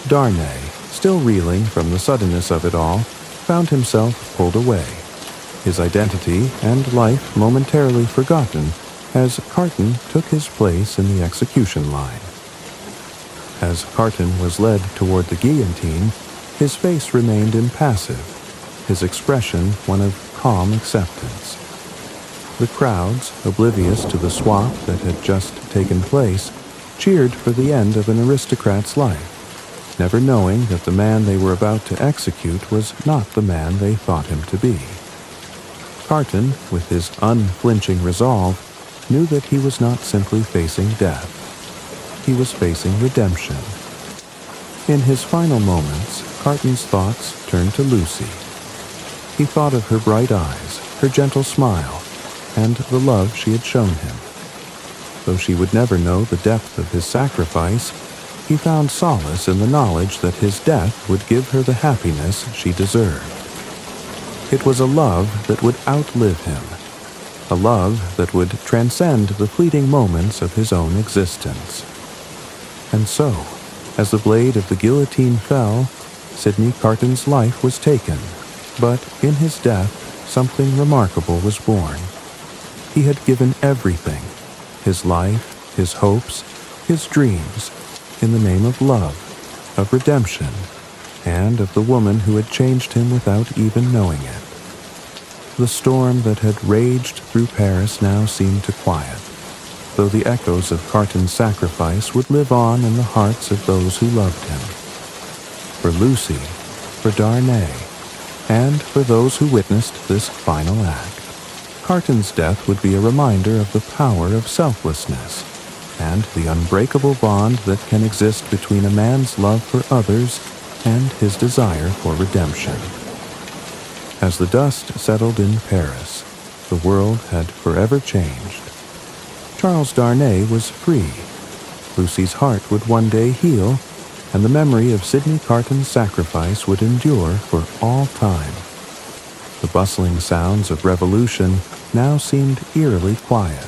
Darnay, still reeling from the suddenness of it all, found himself pulled away, his identity and life momentarily forgotten as Carton took his place in the execution line. As Carton was led toward the guillotine, his face remained impassive, his expression one of calm acceptance. The crowds, oblivious to the swap that had just taken place, cheered for the end of an aristocrat's life, never knowing that the man they were about to execute was not the man they thought him to be. Carton, with his unflinching resolve, knew that he was not simply facing death. He was facing redemption. In his final moments, Carton's thoughts turned to Lucy. He thought of her bright eyes, her gentle smile, and the love she had shown him. Though she would never know the depth of his sacrifice, he found solace in the knowledge that his death would give her the happiness she deserved. It was a love that would outlive him, a love that would transcend the fleeting moments of his own existence. And so, as the blade of the guillotine fell, Sidney Carton's life was taken, but in his death, something remarkable was born. He had given everything, his life, his hopes, his dreams, in the name of love, of redemption, and of the woman who had changed him without even knowing it. The storm that had raged through Paris now seemed to quiet, though the echoes of Carton's sacrifice would live on in the hearts of those who loved him. For Lucy, for Darnay, and for those who witnessed this final act, Carton's death would be a reminder of the power of selflessness and the unbreakable bond that can exist between a man's love for others and his desire for redemption. As the dust settled in Paris, the world had forever changed. Charles Darnay was free. Lucy's heart would one day heal, and the memory of Sidney Carton's sacrifice would endure for all time. The bustling sounds of revolution now seemed eerily quiet,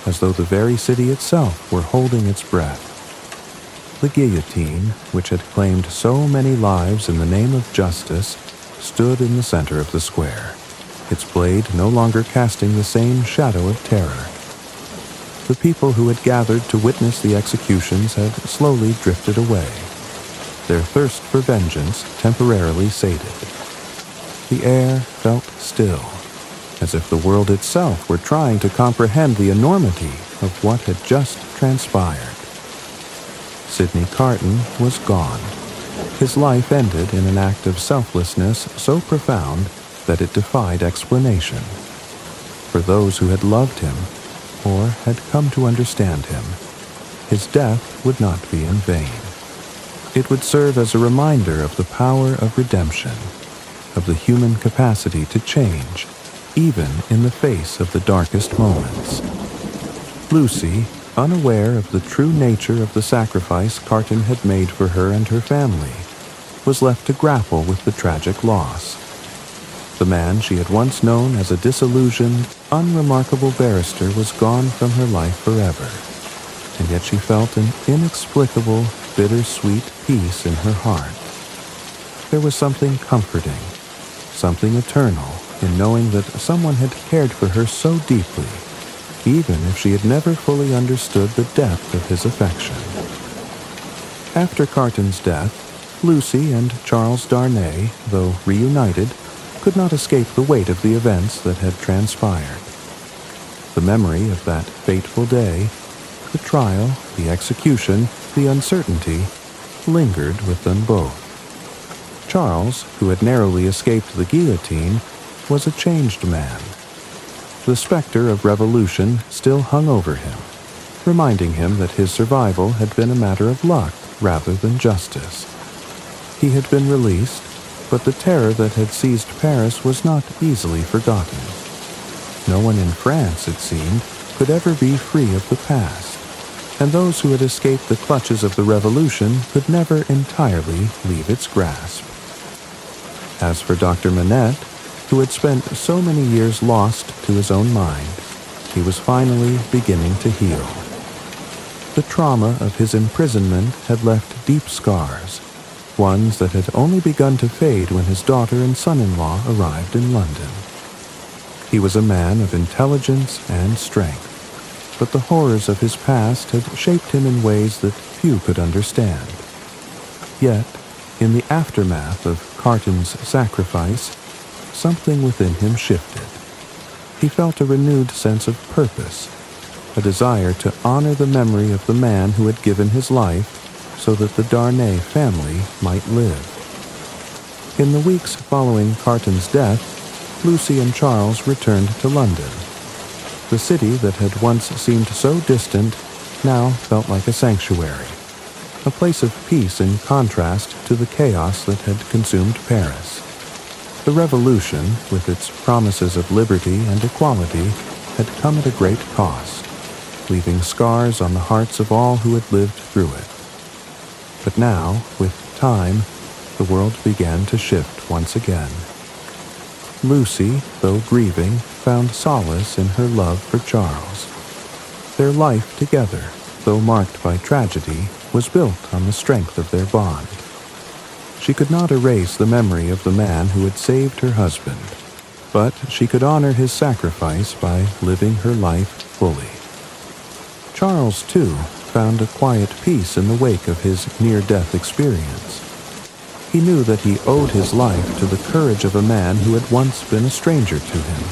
as though the very city itself were holding its breath. The guillotine, which had claimed so many lives in the name of justice, stood in the center of the square, its blade no longer casting the same shadow of terror. The people who had gathered to witness the executions had slowly drifted away, their thirst for vengeance temporarily sated. The air felt still, as if the world itself were trying to comprehend the enormity of what had just transpired. Sidney Carton was gone. His life ended in an act of selflessness so profound that it defied explanation. For those who had loved him, or had come to understand him, his death would not be in vain. It would serve as a reminder of the power of redemption, of the human capacity to change, even in the face of the darkest moments. Lucy, unaware of the true nature of the sacrifice Carton had made for her and her family, was left to grapple with the tragic loss. The man she had once known as a disillusioned, unremarkable barrister was gone from her life forever, and yet she felt an inexplicable, bittersweet peace in her heart. There was something comforting, something eternal, in knowing that someone had cared for her so deeply, even if she had never fully understood the depth of his affection. After Carton's death, Lucy and Charles Darnay, though reunited, could not escape the weight of the events that had transpired. The memory of that fateful day, the trial, the execution, the uncertainty, lingered with them both. Charles, who had narrowly escaped the guillotine, was a changed man. The specter of revolution still hung over him, reminding him that his survival had been a matter of luck rather than justice. He had been released, but the terror that had seized Paris was not easily forgotten. No one in France, it seemed, could ever be free of the past, and those who had escaped the clutches of the revolution could never entirely leave its grasp. As for Dr. Manette, who had spent so many years lost to his own mind, he was finally beginning to heal. The trauma of his imprisonment had left deep scars, ones that had only begun to fade when his daughter and son-in-law arrived in London. He was a man of intelligence and strength, but the horrors of his past had shaped him in ways that few could understand. Yet, in the aftermath of Carton's sacrifice, something within him shifted. He felt a renewed sense of purpose, a desire to honor the memory of the man who had given his life so that the Darnay family might live. In the weeks following Carton's death, Lucy and Charles returned to London. The city that had once seemed so distant now felt like a sanctuary, a place of peace in contrast to the chaos that had consumed Paris. The Revolution, with its promises of liberty and equality, had come at a great cost, leaving scars on the hearts of all who had lived through it. But now, with time, the world began to shift once again. Lucy, though grieving, found solace in her love for Charles. Their life together, though marked by tragedy, was built on the strength of their bond. She could not erase the memory of the man who had saved her husband, but she could honor his sacrifice by living her life fully. Charles, too, found a quiet peace in the wake of his near-death experience. He knew that he owed his life to the courage of a man who had once been a stranger to him.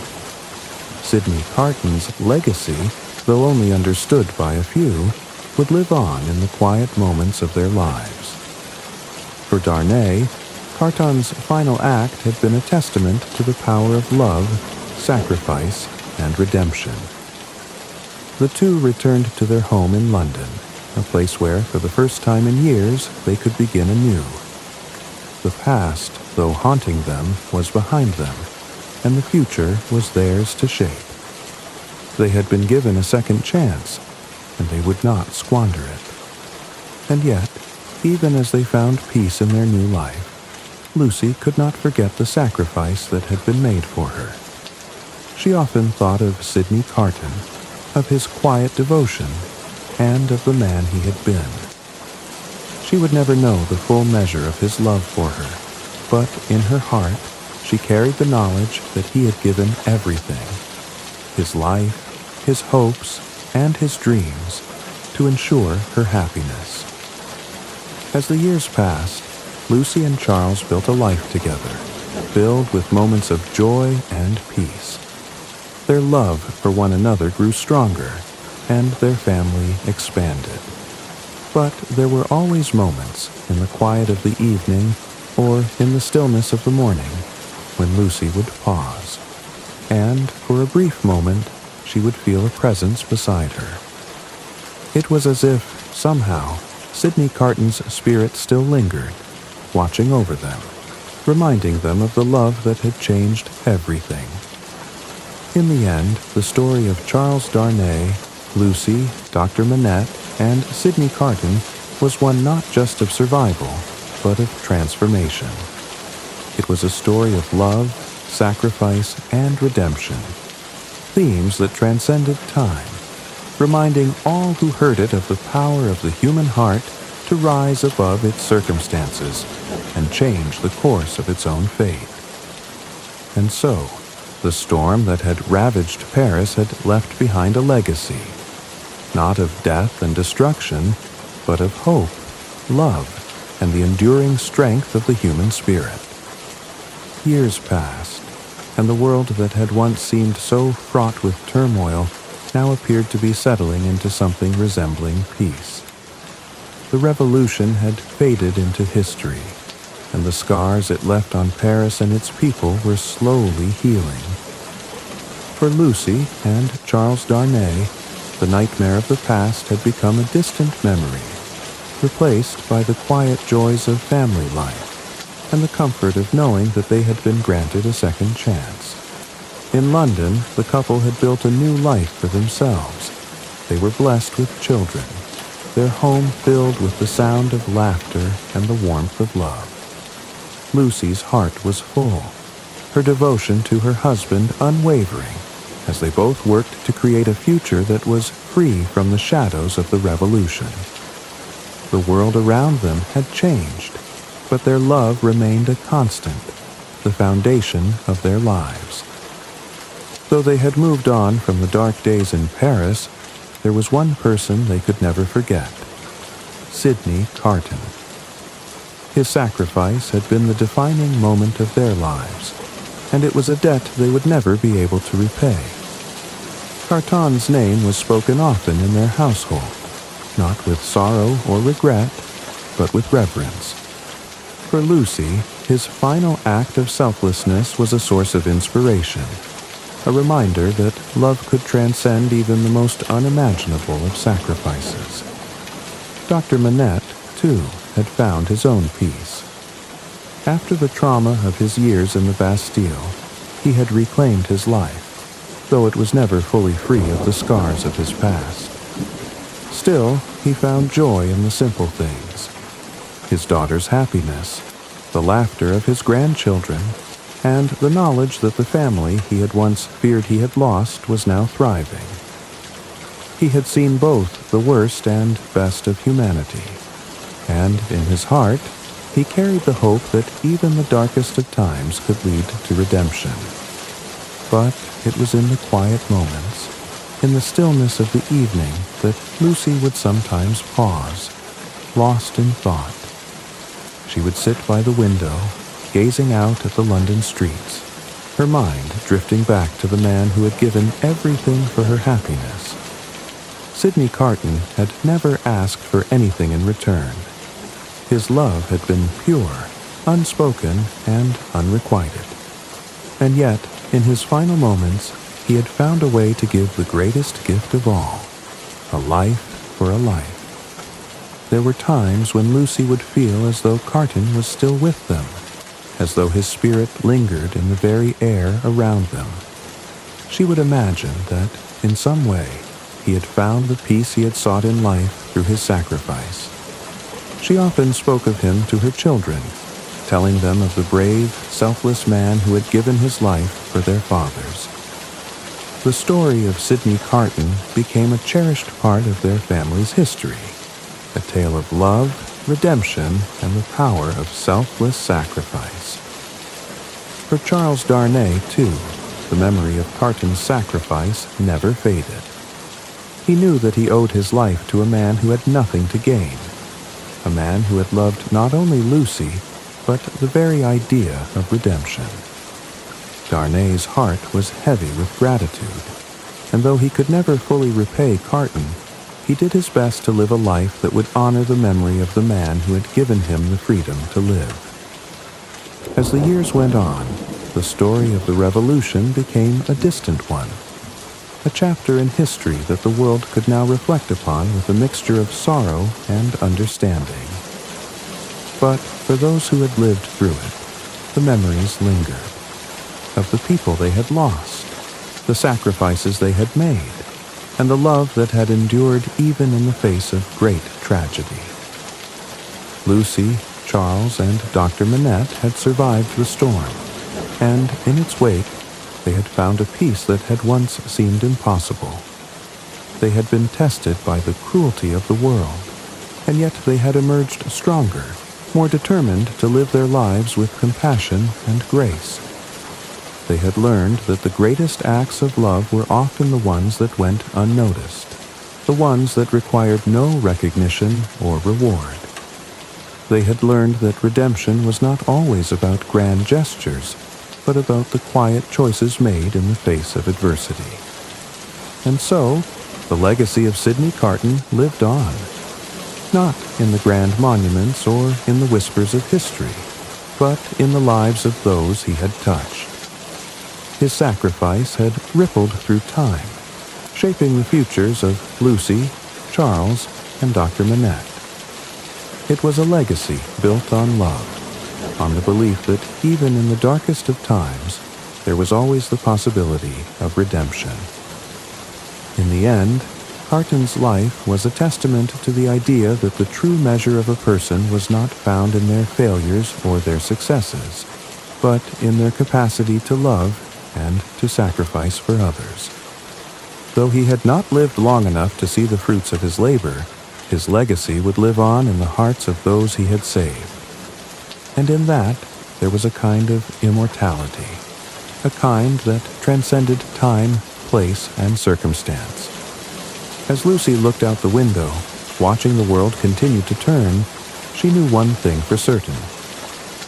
Sidney Carton's legacy, though only understood by a few, would live on in the quiet moments of their lives. For Darnay, Carton's final act had been a testament to the power of love, sacrifice, and redemption. The two returned to their home in London, a place where, for the first time in years, they could begin anew. The past, though haunting them, was behind them, and the future was theirs to shape. They had been given a second chance, and they would not squander it. And yet, even as they found peace in their new life, Lucy could not forget the sacrifice that had been made for her. She often thought of Sidney Carton, of his quiet devotion, and of the man he had been. She would never know the full measure of his love for her, but in her heart she carried the knowledge that he had given everything, his life, his hopes, and his dreams, to ensure her happiness. As the years passed, Lucy and Charles built a life together, filled with moments of joy and peace. Their love for one another grew stronger, and their family expanded. But there were always moments, in the quiet of the evening or in the stillness of the morning, when Lucy would pause, and for a brief moment she would feel a presence beside her. It was as if, somehow, Sidney Carton's spirit still lingered, watching over them, reminding them of the love that had changed everything. In the end, the story of Charles Darnay, Lucy, Dr. Manette, and Sidney Carton was one not just of survival, but of transformation. It was a story of love, sacrifice, and redemption, themes that transcended time, reminding all who heard it of the power of the human heart to rise above its circumstances and change the course of its own fate. And so, the storm that had ravaged Paris had left behind a legacy, not of death and destruction, but of hope, love, and the enduring strength of the human spirit. Years passed, and the world that had once seemed so fraught with turmoil now appeared to be settling into something resembling peace. The Revolution had faded into history, and the scars it left on Paris and its people were slowly healing. For Lucy and Charles Darnay, the nightmare of the past had become a distant memory, replaced by the quiet joys of family life and the comfort of knowing that they had been granted a second chance. In London, the couple had built a new life for themselves. They were blessed with children, their home filled with the sound of laughter and the warmth of love. Lucy's heart was full, her devotion to her husband unwavering, as they both worked to create a future that was free from the shadows of the Revolution. The world around them had changed, but their love remained a constant, the foundation of their lives. Though they had moved on from the dark days in Paris, there was one person they could never forget: Sidney Carton. His sacrifice had been the defining moment of their lives, and it was a debt they would never be able to repay. Carton's name was spoken often in their household, not with sorrow or regret, but with reverence. For Lucy, his final act of selflessness was a source of inspiration, a reminder that love could transcend even the most unimaginable of sacrifices. Dr. Manette, too, had found his own peace. After the trauma of his years in the Bastille, he had reclaimed his life, though it was never fully free of the scars of his past. Still, he found joy in the simple things: his daughter's happiness, the laughter of his grandchildren, and the knowledge that the family he had once feared he had lost was now thriving. He had seen both the worst and best of humanity, and in his heart, he carried the hope that even the darkest of times could lead to redemption. But it was in the quiet moments, in the stillness of the evening, that Lucy would sometimes pause, lost in thought. She would sit by the window, gazing out at the London streets, her mind drifting back to the man who had given everything for her happiness. Sidney Carton had never asked for anything in return. His love had been pure, unspoken, and unrequited. And yet, in his final moments, he had found a way to give the greatest gift of all: a life for a life. There were times when Lucy would feel as though Carton was still with them, as though his spirit lingered in the very air around them. She would imagine that, in some way, he had found the peace he had sought in life through his sacrifice. She often spoke of him to her children, telling them of the brave, selfless man who had given his life for their fathers. The story of Sidney Carton became a cherished part of their family's history, a tale of love, redemption, and the power of selfless sacrifice. For Charles Darnay, too, the memory of Carton's sacrifice never faded. He knew that he owed his life to a man who had nothing to gain, a man who had loved not only Lucy, but the very idea of redemption. Darnay's heart was heavy with gratitude, and though he could never fully repay Carton, he did his best to live a life that would honor the memory of the man who had given him the freedom to live. As the years went on, the story of the Revolution became a distant one, a chapter in history that the world could now reflect upon with a mixture of sorrow and understanding. But for those who had lived through it, the memories lingered, of the people they had lost, the sacrifices they had made, and the love that had endured even in the face of great tragedy. Lucy, Charles, and Dr. Manette had survived the storm, and in its wake, they had found a peace that had once seemed impossible. They had been tested by the cruelty of the world, and yet they had emerged stronger, more determined to live their lives with compassion and grace. They had learned that the greatest acts of love were often the ones that went unnoticed, the ones that required no recognition or reward. They had learned that redemption was not always about grand gestures, but about the quiet choices made in the face of adversity. And so, the legacy of Sidney Carton lived on, not in the grand monuments or in the whispers of history, but in the lives of those he had touched. His sacrifice had rippled through time, shaping the futures of Lucy, Charles, and Dr. Manette. It was a legacy built on love, on the belief that even in the darkest of times, there was always the possibility of redemption. In the end, Carton's life was a testament to the idea that the true measure of a person was not found in their failures or their successes, but in their capacity to love and to sacrifice for others. Though he had not lived long enough to see the fruits of his labor, his legacy would live on in the hearts of those he had saved. And in that, there was a kind of immortality, a kind that transcended time, place, and circumstance. As Lucy looked out the window, watching the world continue to turn, she knew one thing for certain.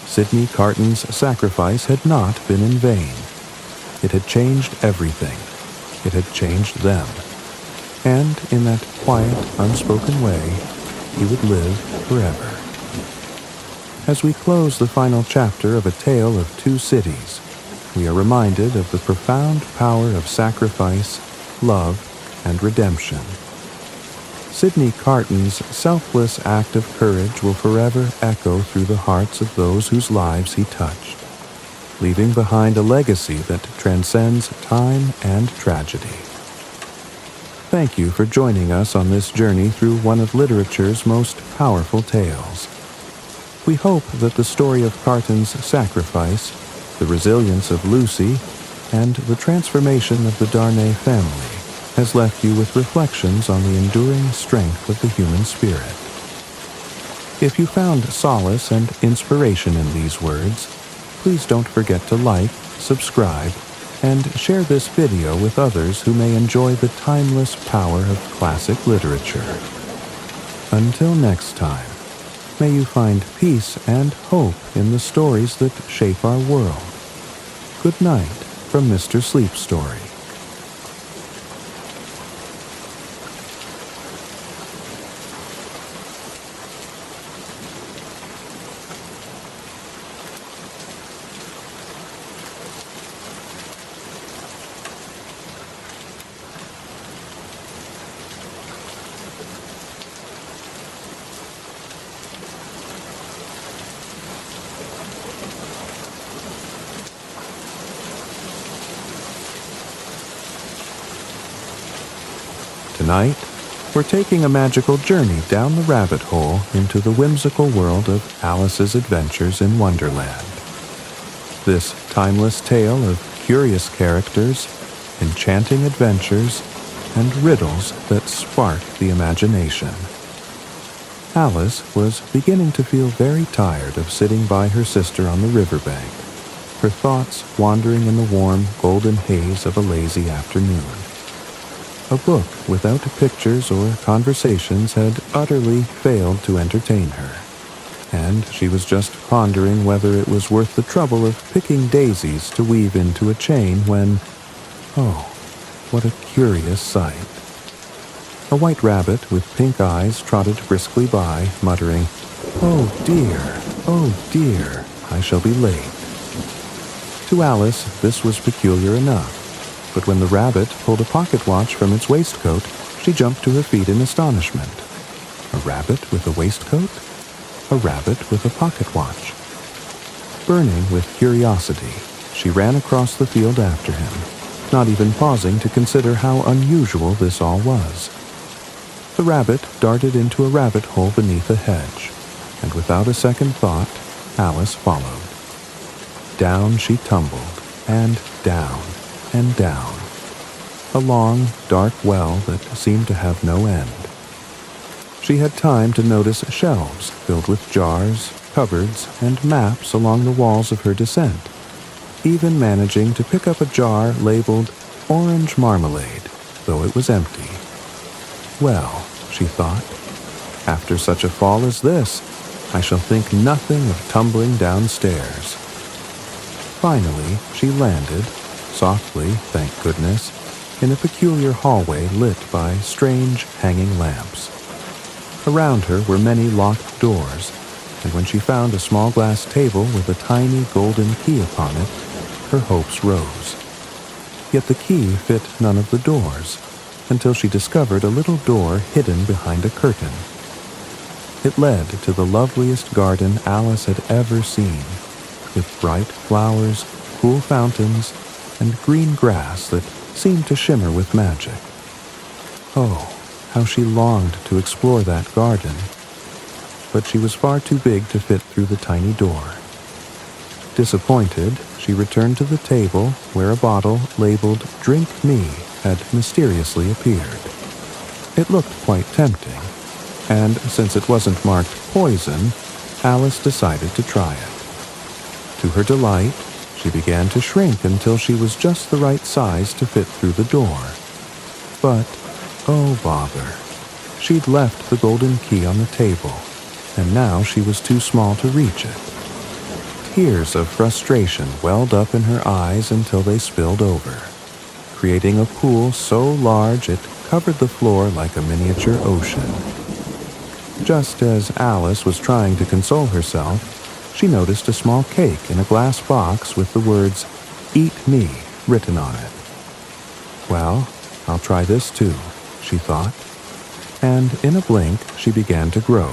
Sidney Carton's sacrifice had not been in vain. It had changed everything. It had changed them. And in that quiet, unspoken way, he would live forever. As we close the final chapter of A Tale of Two Cities, we are reminded of the profound power of sacrifice, love, and redemption. Sidney Carton's selfless act of courage will forever echo through the hearts of those whose lives he touched, leaving behind a legacy that transcends time and tragedy. Thank you for joining us on this journey through one of literature's most powerful tales. We hope that the story of Carton's sacrifice, the resilience of Lucy, and the transformation of the Darnay family has left you with reflections on the enduring strength of the human spirit. If you found solace and inspiration in these words, please don't forget to like, subscribe, and share this video with others who may enjoy the timeless power of classic literature. Until next time, may you find peace and hope in the stories that shape our world. Good night from Mr. Sleep Story. Tonight, we're taking a magical journey down the rabbit hole into the whimsical world of Alice's Adventures in Wonderland. This timeless tale of curious characters, enchanting adventures, and riddles that spark the imagination. Alice was beginning to feel very tired of sitting by her sister on the riverbank, her thoughts wandering in the warm, golden haze of a lazy afternoon. A book without pictures or conversations had utterly failed to entertain her, and she was just pondering whether it was worth the trouble of picking daisies to weave into a chain when, oh, what a curious sight. A white rabbit with pink eyes trotted briskly by, muttering, oh dear, I shall be late." To Alice, this was peculiar enough. But when the rabbit pulled a pocket watch from its waistcoat, she jumped to her feet in astonishment. A rabbit with a waistcoat? A rabbit with a pocket watch. Burning with curiosity, she ran across the field after him, not even pausing to consider how unusual this all was. The rabbit darted into a rabbit hole beneath a hedge, and without a second thought, Alice followed. Down she tumbled, and down, and down, a long, dark well that seemed to have no end. She had time to notice shelves filled with jars, cupboards, and maps along the walls of her descent, even managing to pick up a jar labeled orange marmalade, though it was empty. Well, she thought, after such a fall as this, I shall think nothing of tumbling downstairs. Finally, she landed, softly, thank goodness, in a peculiar hallway lit by strange hanging lamps. Around her were many locked doors, and when she found a small glass table with a tiny golden key upon it, her hopes rose. Yet the key fit none of the doors, until she discovered a little door hidden behind a curtain. It led to the loveliest garden Alice had ever seen, with bright flowers, cool fountains, and green grass that seemed to shimmer with magic. Oh, how she longed to explore that garden, but she was far too big to fit through the tiny door. Disappointed, she returned to the table where a bottle labeled "Drink Me" had mysteriously appeared. It looked quite tempting, and since it wasn't marked poison, Alice decided to try it. To her delight, she began to shrink until she was just the right size to fit through the door. But, oh bother, she'd left the golden key on the table, and now she was too small to reach it. Tears of frustration welled up in her eyes until they spilled over, creating a pool so large it covered the floor like a miniature ocean. Just as Alice was trying to console herself, she noticed a small cake in a glass box with the words, "Eat Me," written on it. Well, I'll try this too, she thought. and in a blink she began to grow,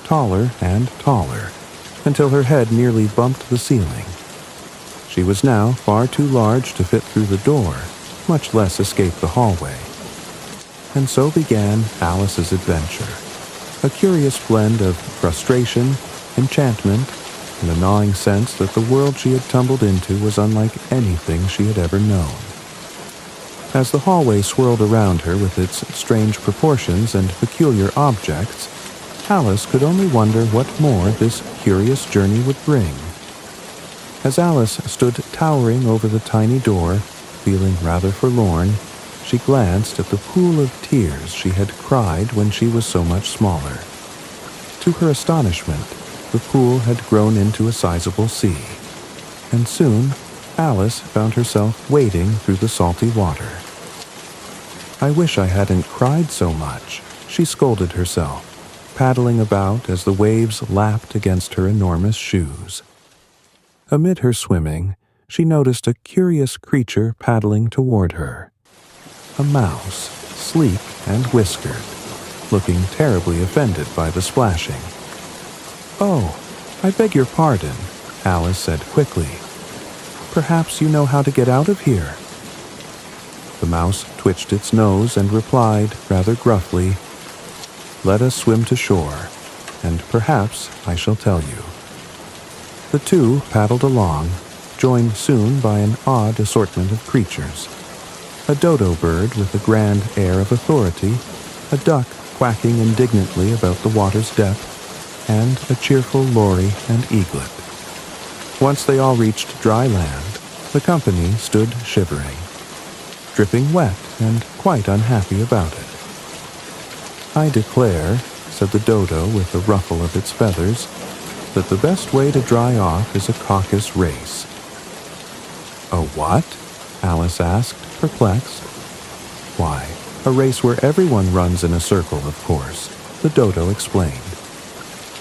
taller and taller, until her head nearly bumped the ceiling. She was now far too large to fit through the door, much less escape the hallway. And so began Alice's adventure, a curious blend of frustration, enchantment, and a gnawing sense that the world she had tumbled into was unlike anything she had ever known. As the hallway swirled around her with its strange proportions and peculiar objects, Alice could only wonder what more this curious journey would bring. As Alice stood towering over the tiny door, feeling rather forlorn, she glanced at the pool of tears she had cried when she was so much smaller. To her astonishment, the pool had grown into a sizable sea, and soon Alice found herself wading through the salty water. "I wish I hadn't cried so much," she scolded herself, paddling about as the waves lapped against her enormous shoes. Amid her swimming, she noticed a curious creature paddling toward her. A mouse, sleek and whiskered, looking terribly offended by the splashing. "Oh, I beg your pardon," Alice said quickly. "Perhaps you know how to get out of here." The mouse twitched its nose and replied, rather gruffly, "Let us swim to shore, and perhaps I shall tell you." The two paddled along, joined soon by an odd assortment of creatures. A dodo bird with a grand air of authority, a duck quacking indignantly about the water's depth, and a cheerful lory and eaglet. Once they all reached dry land, the company stood shivering, dripping wet and quite unhappy about it. "I declare," said the dodo with a ruffle of its feathers, "that the best way to dry off is a caucus race." "A what?" Alice asked, perplexed. "Why, a race where everyone runs in a circle, of course," the dodo explained.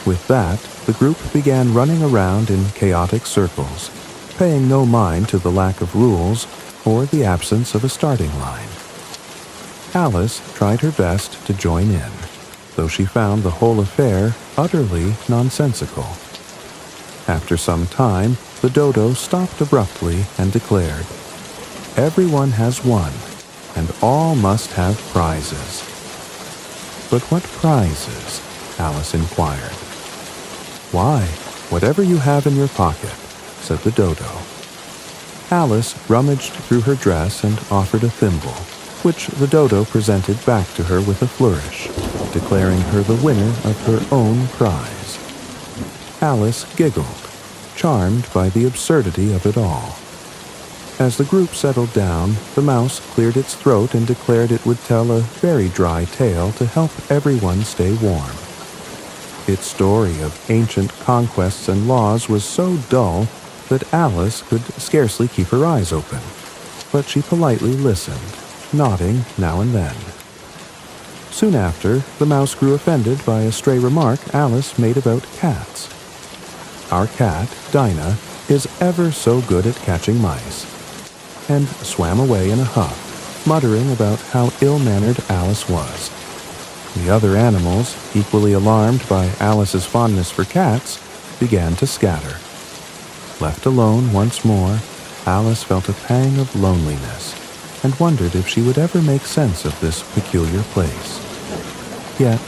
With that, the group began running around in chaotic circles, paying no mind to the lack of rules or the absence of a starting line. Alice tried her best to join in, though she found the whole affair utterly nonsensical. After some time, the dodo stopped abruptly and declared, "Everyone has won, and all must have prizes." "But what prizes?" Alice inquired. "Why, whatever you have in your pocket," said the dodo. Alice rummaged through her dress and offered a thimble, which the dodo presented back to her with a flourish, declaring her the winner of her own prize. Alice giggled, charmed by the absurdity of it all. As the group settled down, the mouse cleared its throat and declared it would tell a very dry tale to help everyone stay warm. Its story of ancient conquests and laws was so dull that Alice could scarcely keep her eyes open, but she politely listened, nodding now and then. Soon after, the mouse grew offended by a stray remark Alice made about cats. "Our cat, Dinah, is ever so good at catching mice," and swam away in a huff, muttering about how ill-mannered Alice was. The other animals, equally alarmed by Alice's fondness for cats, began to scatter. Left alone once more, Alice felt a pang of loneliness and wondered if she would ever make sense of this peculiar place. Yet,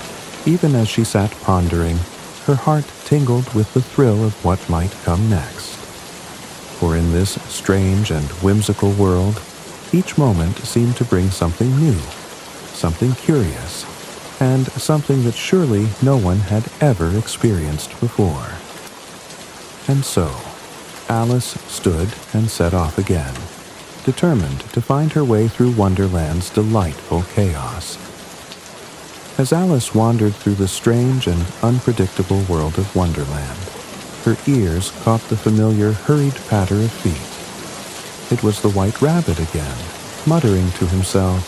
even as she sat pondering, her heart tingled with the thrill of what might come next. For in this strange and whimsical world, each moment seemed to bring something new, something curious, and something that surely no one had ever experienced before. And so, Alice stood and set off again, determined to find her way through Wonderland's delightful chaos. As Alice wandered through the strange and unpredictable world of Wonderland, her ears caught the familiar hurried patter of feet. It was the White Rabbit again, muttering to himself,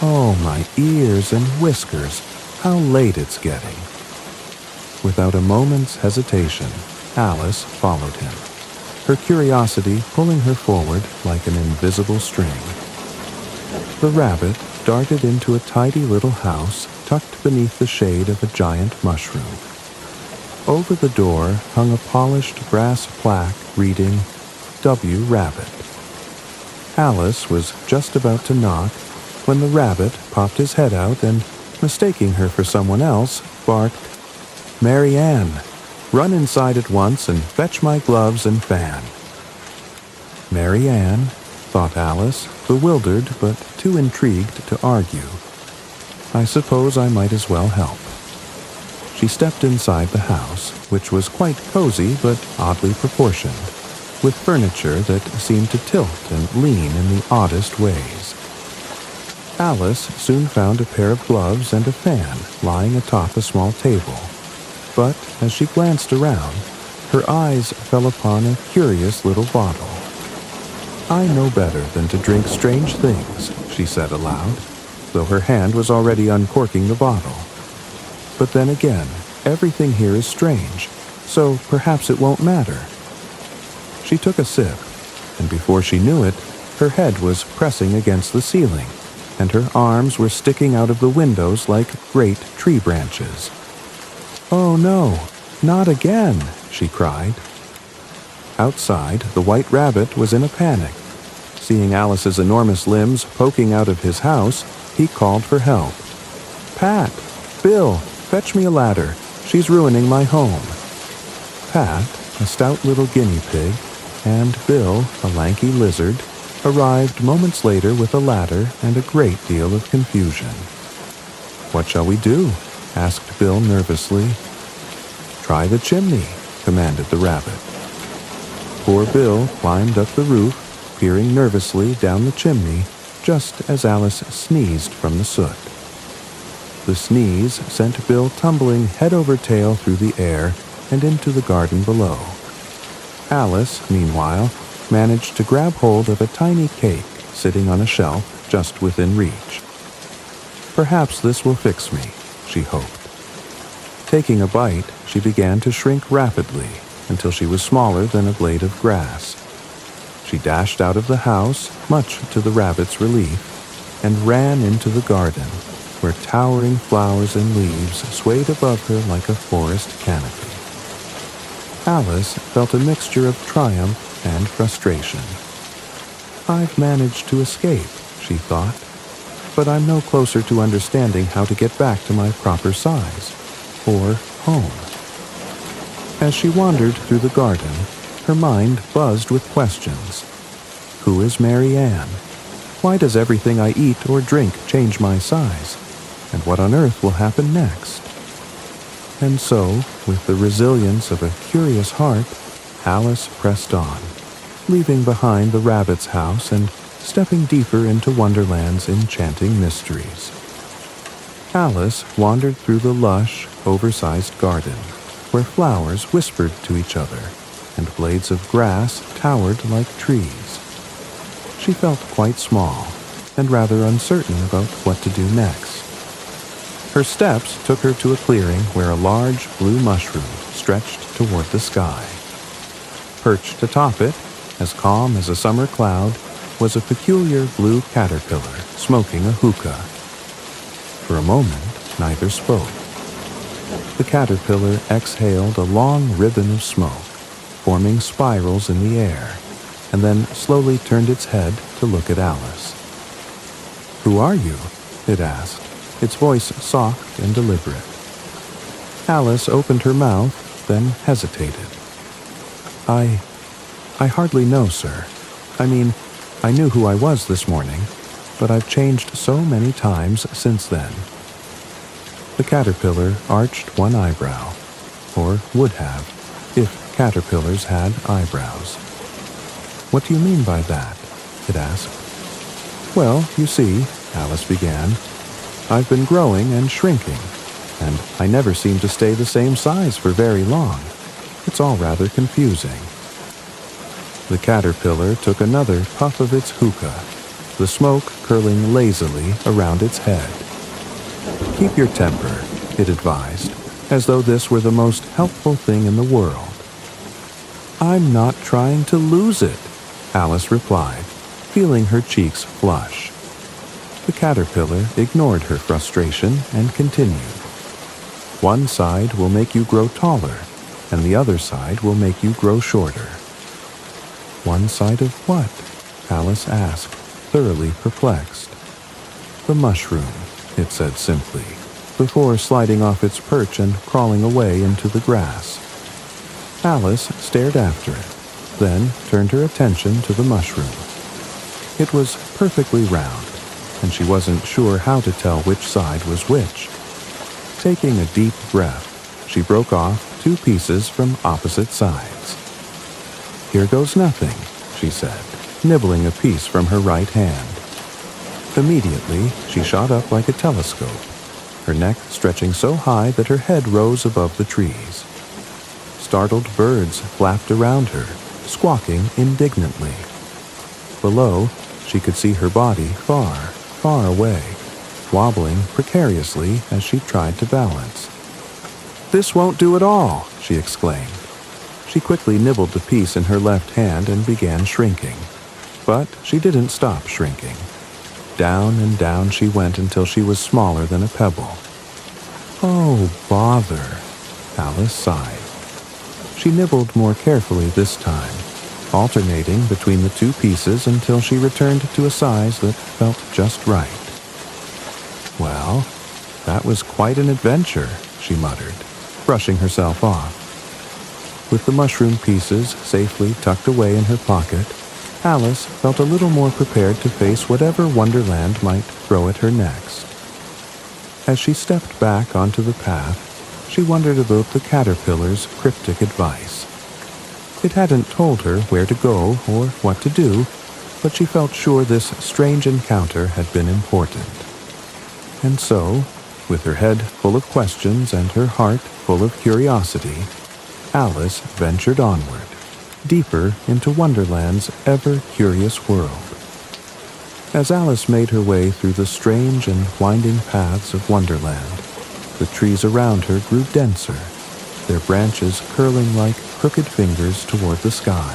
"Oh, my ears and whiskers, how late it's getting." Without a moment's hesitation, Alice followed him, her curiosity pulling her forward like an invisible string. The rabbit, darted into a tidy little house tucked beneath the shade of a giant mushroom. Over the door hung a polished brass plaque reading, W. Rabbit. Alice was just about to knock when the rabbit popped his head out and, mistaking her for someone else, barked, "Mary Ann, run inside at once and fetch my gloves and fan." Mary Ann, thought Alice, bewildered but too intrigued to argue. I suppose I might as well help. She stepped inside the house, which was quite cozy but oddly proportioned, with furniture that seemed to tilt and lean in the oddest ways. Alice soon found a pair of gloves and a fan lying atop a small table, but as she glanced around, her eyes fell upon a curious little bottle. "I know better than to drink strange things," she said aloud, though her hand was already uncorking the bottle. "But then again, everything here is strange, so perhaps it won't matter." She took a sip, and before she knew it, her head was pressing against the ceiling, and her arms were sticking out of the windows like great tree branches. "Oh no, not again!" she cried. Outside, the white rabbit was in a panic. Seeing Alice's enormous limbs poking out of his house, he called for help. "Pat! Bill! Fetch me a ladder. She's ruining my home." Pat, a stout little guinea pig, and Bill, a lanky lizard, arrived moments later with a ladder and a great deal of confusion. "What shall we do?" asked Bill nervously. "Try the chimney," commanded the rabbit. Poor Bill climbed up the roof, peering nervously down the chimney, just as Alice sneezed from the soot. The sneeze sent Bill tumbling head over tail through the air and into the garden below. Alice, meanwhile, managed to grab hold of a tiny cake sitting on a shelf just within reach. "Perhaps this will fix me," she hoped. Taking a bite, she began to shrink rapidly until she was smaller than a blade of grass. She dashed out of the house, much to the rabbit's relief, and ran into the garden, where towering flowers and leaves swayed above her like a forest canopy. Alice felt a mixture of triumph and frustration. "I've managed to escape," she thought, "but I'm no closer to understanding how to get back to my proper size, or home." As she wandered through the garden, her mind buzzed with questions. Who is Mary Ann? Why does everything I eat or drink change my size? And what on earth will happen next? And so, with the resilience of a curious heart, Alice pressed on, leaving behind the rabbit's house and stepping deeper into Wonderland's enchanting mysteries. Alice wandered through the lush, oversized garden, where flowers whispered to each other, and blades of grass towered like trees. She felt quite small, and rather uncertain about what to do next. Her steps took her to a clearing where a large blue mushroom stretched toward the sky. Perched atop it, as calm as a summer cloud, was a peculiar blue caterpillar smoking a hookah. For a moment, neither spoke. The caterpillar exhaled a long ribbon of smoke, forming spirals in the air, and then slowly turned its head to look at Alice. "Who are you?" it asked, its voice soft and deliberate. Alice opened her mouth, then hesitated. I hardly know, sir. I mean, I knew who I was this morning, but I've changed so many times since then." The caterpillar arched one eyebrow, or would have, if caterpillars had eyebrows. "What do you mean by that?" it asked. "Well, you see," Alice began, "I've been growing and shrinking, and I never seem to stay the same size for very long. It's all rather confusing." The caterpillar took another puff of its hookah, the smoke curling lazily around its head. "Keep your temper," it advised, as though this were the most helpful thing in the world. "I'm not trying to lose it," Alice replied, feeling her cheeks flush. The caterpillar ignored her frustration and continued. One side will make you grow taller, and the other side will make you grow shorter. One side of what? Alice asked, thoroughly perplexed. The mushroom, it said simply, before sliding off its perch and crawling away into the grass. Alice stared after it, then turned her attention to the mushroom. It was perfectly round, and she wasn't sure how to tell which side was which. Taking a deep breath, she broke off 2 pieces from opposite sides. "Here goes nothing," she said, nibbling a piece from her right hand. Immediately, she shot up like a telescope, her neck stretching so high that her head rose above the trees. Startled birds flapped around her, squawking indignantly. Below, she could see her body far, far away, wobbling precariously as she tried to balance. "This won't do at all," she exclaimed. She quickly nibbled the piece in her left hand and began shrinking. But she didn't stop shrinking. Down and down she went until she was smaller than a pebble. "Oh, bother," Alice sighed. She nibbled more carefully this time, alternating between the 2 pieces until she returned to a size that felt just right. "Well, that was quite an adventure," she muttered, brushing herself off. With the mushroom pieces safely tucked away in her pocket, Alice felt a little more prepared to face whatever Wonderland might throw at her next. As she stepped back onto the path, she wondered about the caterpillar's cryptic advice. It hadn't told her where to go or what to do, but she felt sure this strange encounter had been important. And so, with her head full of questions and her heart full of curiosity, Alice ventured onward, deeper into Wonderland's ever-curious world. As Alice made her way through the strange and winding paths of Wonderland, the trees around her grew denser, their branches curling like crooked fingers toward the sky.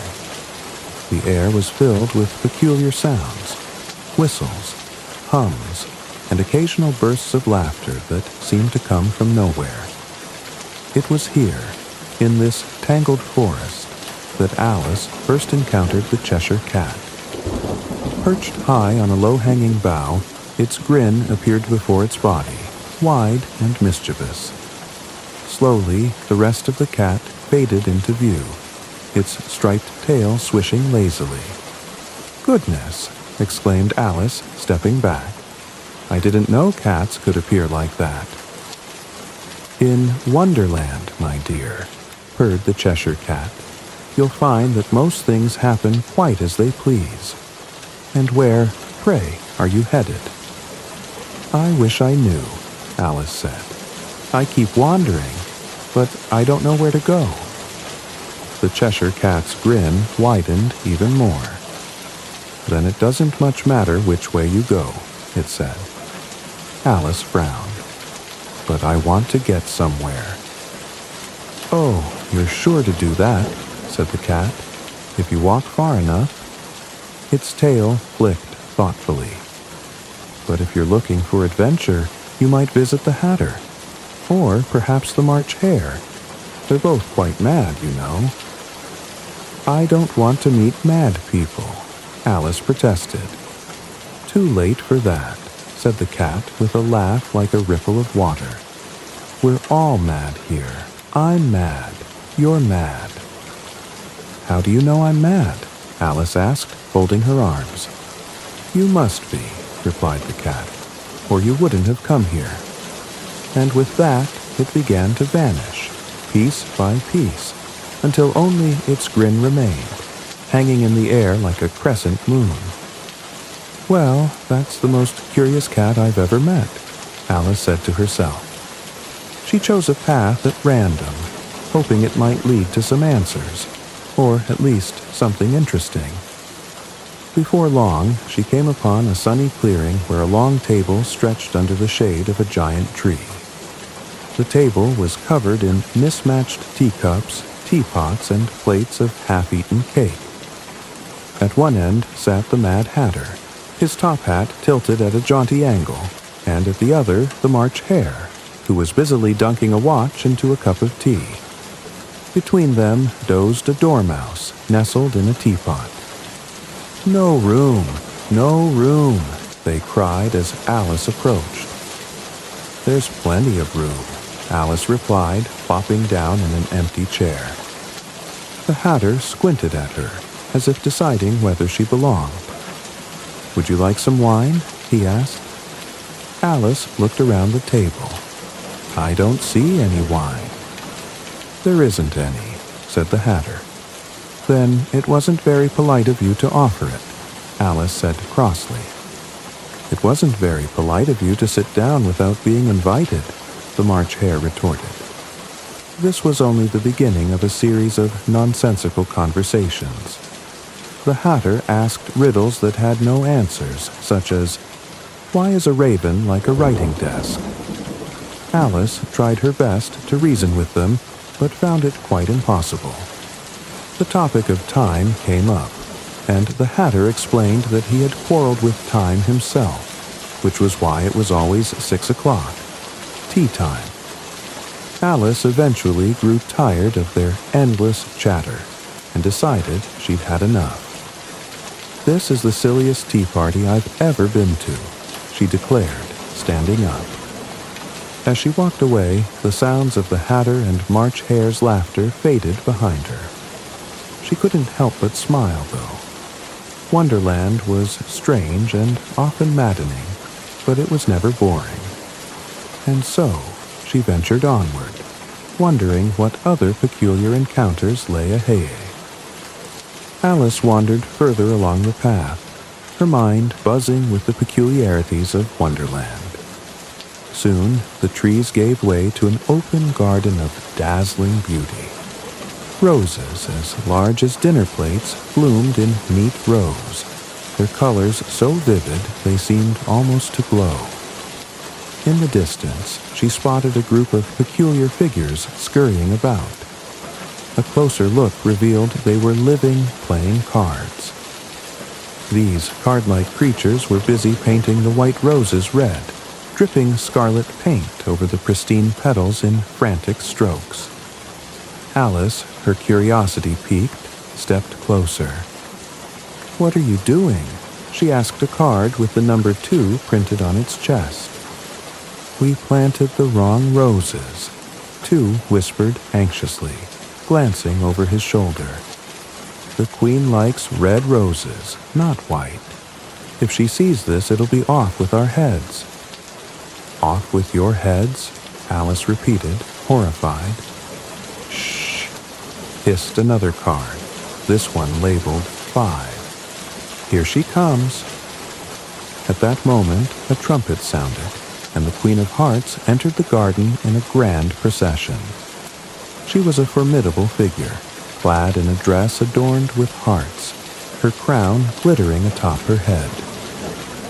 The air was filled with peculiar sounds, whistles, hums, and occasional bursts of laughter that seemed to come from nowhere. It was here, in this tangled forest, that Alice first encountered the Cheshire Cat. Perched high on a low-hanging bough, its grin appeared before its body, wide and mischievous. Slowly, the rest of the cat faded into view, its striped tail swishing lazily. "Goodness!" exclaimed Alice, stepping back. "I didn't know cats could appear like that." "In Wonderland, my dear," purred the Cheshire Cat, "you'll find that most things happen quite as they please. And where, pray, are you headed?" "I wish I knew," Alice said. "I keep wandering, but I don't know where to go." The Cheshire Cat's grin widened even more. "Then it doesn't much matter which way you go," it said. Alice frowned. "But I want to get somewhere." "Oh, you're sure to do that," said the cat, "if you walk far enough." Its tail flicked thoughtfully. "But if you're looking for adventure, you might visit the Hatter. Or perhaps the March Hare. They're both quite mad, you know." "I don't want to meet mad people," Alice protested. "Too late for that," said the cat with a laugh like a ripple of water. "We're all mad here. I'm mad. You're mad." "How do you know I'm mad?" Alice asked, folding her arms. "You must be," replied the cat, "or you wouldn't have come here." And with that, it began to vanish, piece by piece, until only its grin remained, hanging in the air like a crescent moon. "Well, that's the most curious cat I've ever met," Alice said to herself. She chose a path at random, hoping it might lead to some answers, or at least something interesting. Before long, she came upon a sunny clearing where a long table stretched under the shade of a giant tree. The table was covered in mismatched teacups, teapots, and plates of half-eaten cake. At one end sat the Mad Hatter, his top hat tilted at a jaunty angle, and at the other the March Hare, who was busily dunking a watch into a cup of tea. Between them dozed a dormouse nestled in a teapot. "No room, no room," they cried as Alice approached. "There's plenty of room," Alice replied, plopping down in an empty chair. The Hatter squinted at her, as if deciding whether she belonged. "Would you like some wine?" he asked. Alice looked around the table. "I don't see any wine." "There isn't any," said the Hatter. "Then it wasn't very polite of you to offer it," Alice said crossly. "It wasn't very polite of you to sit down without being invited," the March Hare retorted. This was only the beginning of a series of nonsensical conversations. The Hatter asked riddles that had no answers, such as, "Why is a raven like a writing desk?" Alice tried her best to reason with them, but found it quite impossible. The topic of time came up, and the Hatter explained that he had quarreled with time himself, which was why it was always 6 o'clock, tea time. Alice eventually grew tired of their endless chatter and decided she'd had enough. "This is the silliest tea party I've ever been to," she declared, standing up. As she walked away, the sounds of the Hatter and March Hare's laughter faded behind her. She couldn't help but smile, though. Wonderland was strange and often maddening, but it was never boring. And so she ventured onward, wondering what other peculiar encounters lay ahead. Alice wandered further along the path, her mind buzzing with the peculiarities of Wonderland. Soon, the trees gave way to an open garden of dazzling beauty. Roses as large as dinner plates bloomed in neat rows, their colors so vivid they seemed almost to glow. In the distance, she spotted a group of peculiar figures scurrying about. A closer look revealed they were living, playing cards. These card-like creatures were busy painting the white roses red, dripping scarlet paint over the pristine petals in frantic strokes. Alice, her curiosity piqued, stepped closer. "What are you doing?" she asked a card with the number 2 printed on its chest. "We planted the wrong roses," 2 whispered anxiously, glancing over his shoulder. "The Queen likes red roses, not white. If she sees this, it'll be off with our heads." "Off with your heads?" Alice repeated, horrified. "Shh," hissed another card, this one labeled 5. "Here she comes." At that moment, a trumpet sounded, and the Queen of Hearts entered the garden in a grand procession. She was a formidable figure, clad in a dress adorned with hearts, her crown glittering atop her head.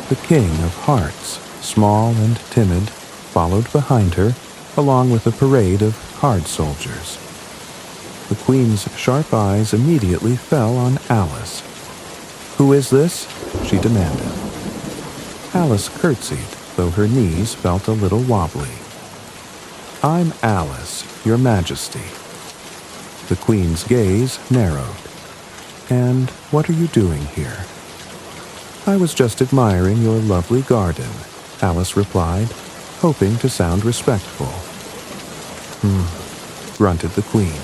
The King of Hearts, small and timid, followed behind her, along with a parade of card soldiers. The Queen's sharp eyes immediately fell on Alice. "Who is this?" she demanded. Alice curtsied, though her knees felt a little wobbly. "I'm Alice, Your Majesty." The Queen's gaze narrowed. "And what are you doing here?" "I was just admiring your lovely garden," Alice replied, hoping to sound respectful. Grunted the Queen.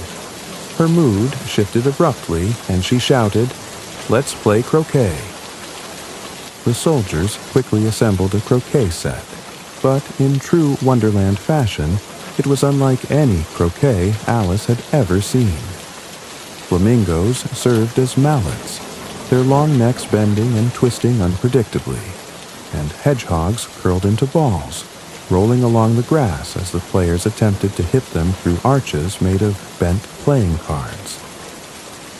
Her mood shifted abruptly, and she shouted, "Let's play croquet." The soldiers quickly assembled a croquet set, but in true Wonderland fashion, it was unlike any croquet Alice had ever seen. Flamingos served as mallets, their long necks bending and twisting unpredictably, and hedgehogs curled into balls, rolling along the grass as the players attempted to hit them through arches made of bent playing cards.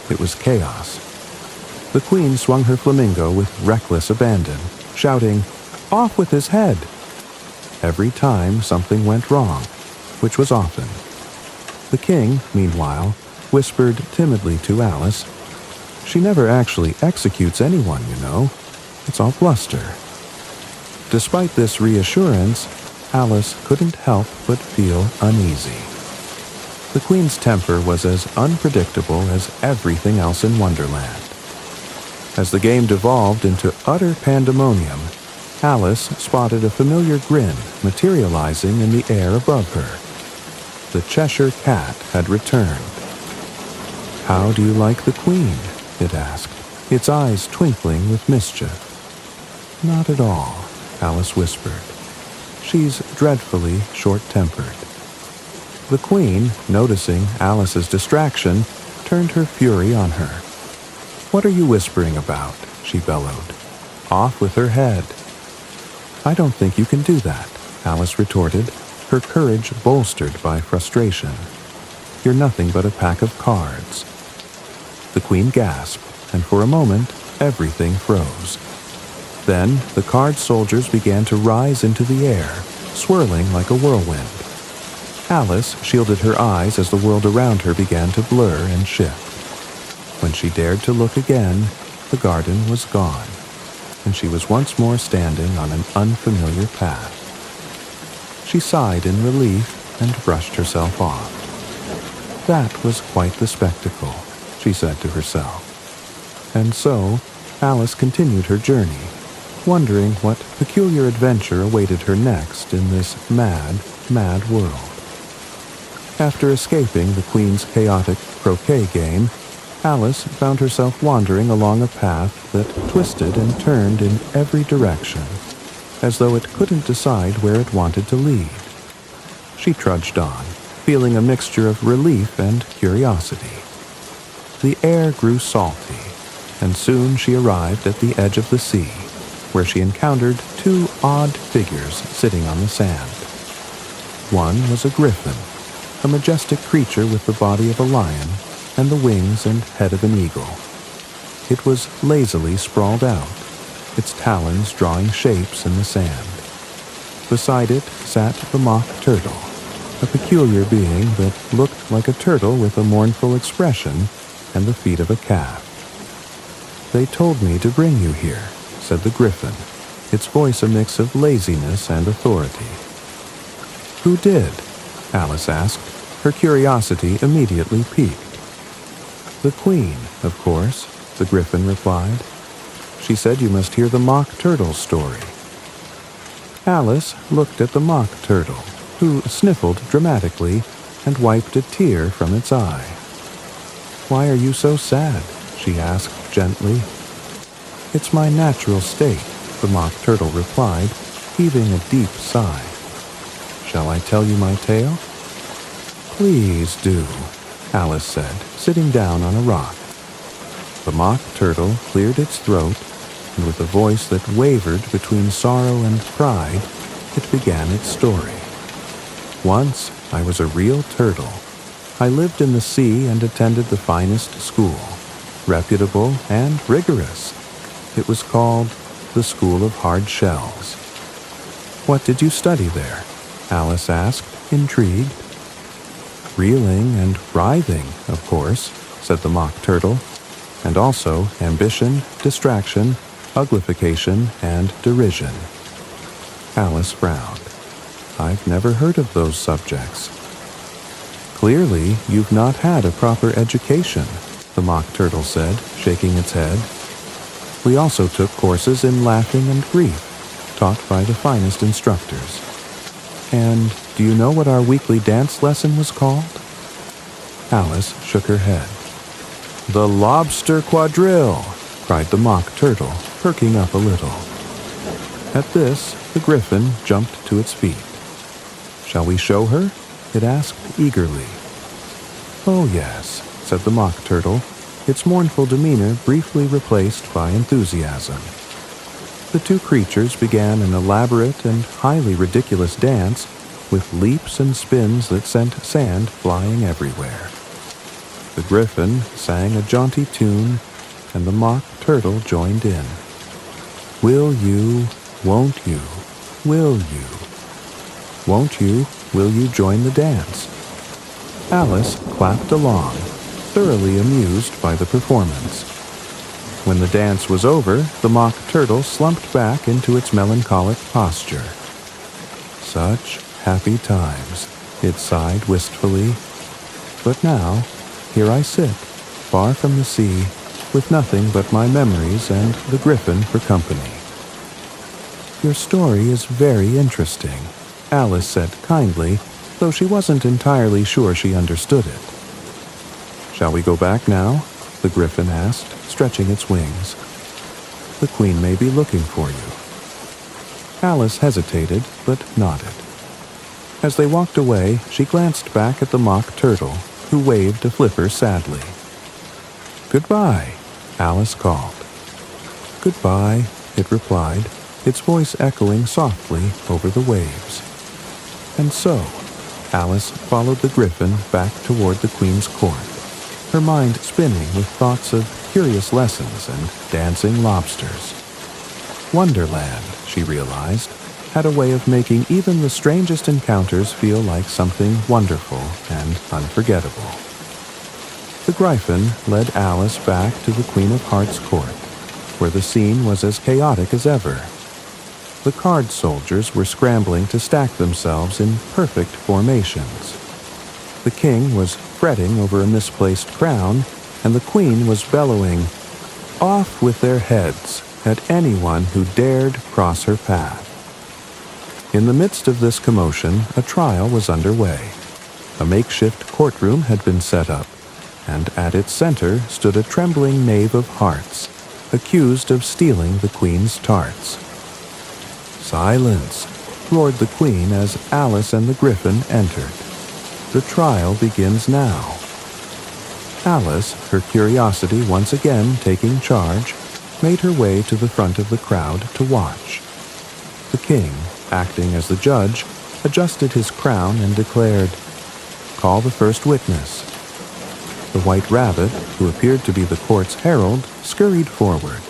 It was chaos. The Queen swung her flamingo with reckless abandon, shouting, "Off with his head!" Every time something went wrong, which was often. The King, meanwhile, whispered timidly to Alice, "She never actually executes anyone, you know. It's all bluster." Despite this reassurance, Alice couldn't help but feel uneasy. The Queen's temper was as unpredictable as everything else in Wonderland. As the game devolved into utter pandemonium, Alice spotted a familiar grin materializing in the air above her. The Cheshire Cat had returned. "How do you like the Queen?" it asked, its eyes twinkling with mischief. "Not at all," Alice whispered. "She's dreadfully short-tempered." The Queen, noticing Alice's distraction, turned her fury on her. "What are you whispering about?" she bellowed. "Off with her head." "I don't think you can do that," Alice retorted, her courage bolstered by frustration. "You're nothing but a pack of cards." The Queen gasped, and for a moment, everything froze. Then, the card soldiers began to rise into the air, swirling like a whirlwind. Alice shielded her eyes as the world around her began to blur and shift. When she dared to look again, the garden was gone, and she was once more standing on an unfamiliar path. She sighed in relief and brushed herself off. That was quite the spectacle, she said to herself. And so, Alice continued her journey, wondering what peculiar adventure awaited her next in this mad, mad world. After escaping the Queen's chaotic croquet game, Alice found herself wandering along a path that twisted and turned in every direction, as though it couldn't decide where it wanted to lead. She trudged on, feeling a mixture of relief and curiosity. The air grew salty, and soon she arrived at the edge of the sea, where she encountered two odd figures sitting on the sand. One was a griffin, a majestic creature with the body of a lion and the wings and head of an eagle. It was lazily sprawled out, its talons drawing shapes in the sand. Beside it sat the mock turtle, a peculiar being that looked like a turtle with a mournful expression and the feet of a calf. "They told me to bring you here," said the griffin, its voice a mix of laziness and authority. "Who did?" Alice asked, her curiosity immediately piqued. "The Queen, of course," the griffin replied. "She said you must hear the mock turtle's story." Alice looked at the mock turtle, who sniffled dramatically and wiped a tear from its eye. "Why are you so sad?" she asked gently. "It's my natural state," the mock turtle replied, heaving a deep sigh. "Shall I tell you my tale?" "Please do," Alice said, sitting down on a rock. The mock turtle cleared its throat, and with a voice that wavered between sorrow and pride, it began its story. "Once I was a real turtle. I lived in the sea and attended the finest school, reputable and rigorous. It was called the School of Hard Shells." "What did you study there?" Alice asked, intrigued. "Reeling and writhing, of course," said the mock turtle, "and also ambition, distraction, uglification, and derision." Alice frowned. "I've never heard of those subjects." "Clearly, you've not had a proper education," the mock turtle said, shaking its head. "We also took courses in laughing and grief, taught by the finest instructors. And do you know what our weekly dance lesson was called?" Alice shook her head. "The Lobster Quadrille!" cried the mock turtle, perking up a little. At this, the griffin jumped to its feet. "Shall we show her?" it asked eagerly. "Oh yes," said the mock turtle, its mournful demeanor briefly replaced by enthusiasm. The two creatures began an elaborate and highly ridiculous dance with leaps and spins that sent sand flying everywhere. The griffin sang a jaunty tune, and the mock turtle joined in. "Will you, won't you, will you? Won't you, will you join the dance?" Alice clapped along, thoroughly amused by the performance. When the dance was over, the mock turtle slumped back into its melancholic posture. Such happy times, it sighed wistfully. But now, here I sit, far from the sea, with nothing but my memories and the griffin for company. Your story is very interesting, Alice said kindly, though she wasn't entirely sure she understood it. Shall we go back now? The griffin asked, stretching its wings. The queen may be looking for you. Alice hesitated, but nodded. As they walked away, she glanced back at the mock turtle, who waved a flipper sadly. Goodbye, Alice called. Goodbye, it replied, its voice echoing softly over the waves. And so, Alice followed the griffin back toward the Queen's court, her mind spinning with thoughts of curious lessons and dancing lobsters. Wonderland, she realized, had a way of making even the strangest encounters feel like something wonderful and unforgettable. The Gryphon led Alice back to the Queen of Hearts' court, where the scene was as chaotic as ever. The card soldiers were scrambling to stack themselves in perfect formations. The king was fretting over a misplaced crown, and the queen was bellowing, "Off with their heads," at anyone who dared cross her path. In the midst of this commotion, a trial was underway. A makeshift courtroom had been set up, and at its center stood a trembling knave of hearts, accused of stealing the queen's tarts. "Silence!" roared the queen as Alice and the griffin entered. "The trial begins now." Alice, her curiosity once again taking charge, made her way to the front of the crowd to watch. The king, acting as the judge, adjusted his crown and declared, "Call the first witness." The white rabbit, who appeared to be the court's herald, scurried forward.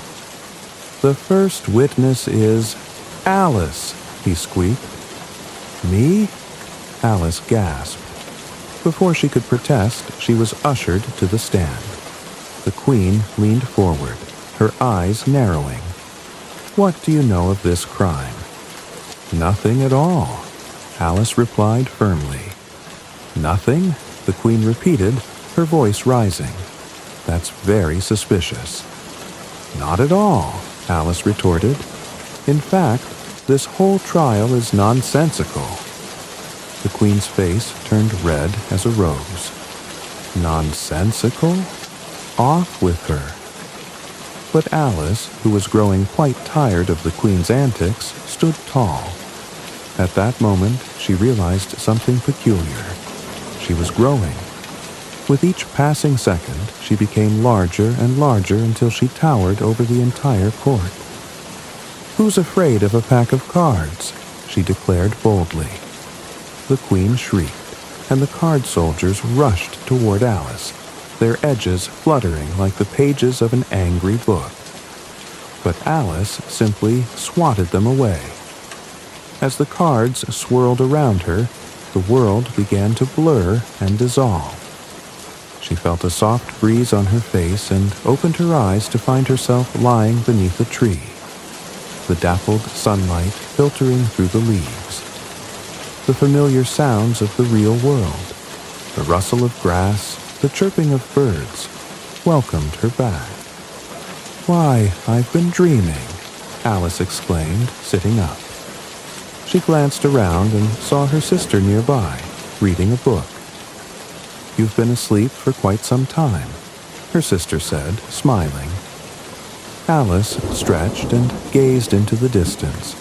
"The first witness is Alice," he squeaked. "Me?" Alice gasped. Before she could protest, she was ushered to the stand. The queen leaned forward, her eyes narrowing. "What do you know of this crime?" "Nothing at all," Alice replied firmly. "Nothing?" the queen repeated, her voice rising. "That's very suspicious." "Not at all," Alice retorted. "In fact, this whole trial is nonsensical." The queen's face turned red as a rose. "Nonsensical? Off with her." But Alice, who was growing quite tired of the queen's antics, stood tall. At that moment, she realized something peculiar. She was growing. With each passing second, she became larger and larger until she towered over the entire court. "Who's afraid of a pack of cards?" she declared boldly. The queen shrieked, and the card soldiers rushed toward Alice, their edges fluttering like the pages of an angry book. But Alice simply swatted them away. As the cards swirled around her, the world began to blur and dissolve. She felt a soft breeze on her face and opened her eyes to find herself lying beneath a tree, the dappled sunlight filtering through the leaves. The familiar sounds of the real world, the rustle of grass, the chirping of birds, welcomed her back. "Why, I've been dreaming," Alice exclaimed, sitting up. She glanced around and saw her sister nearby, reading a book. "You've been asleep for quite some time," her sister said, smiling. Alice stretched and gazed into the distance,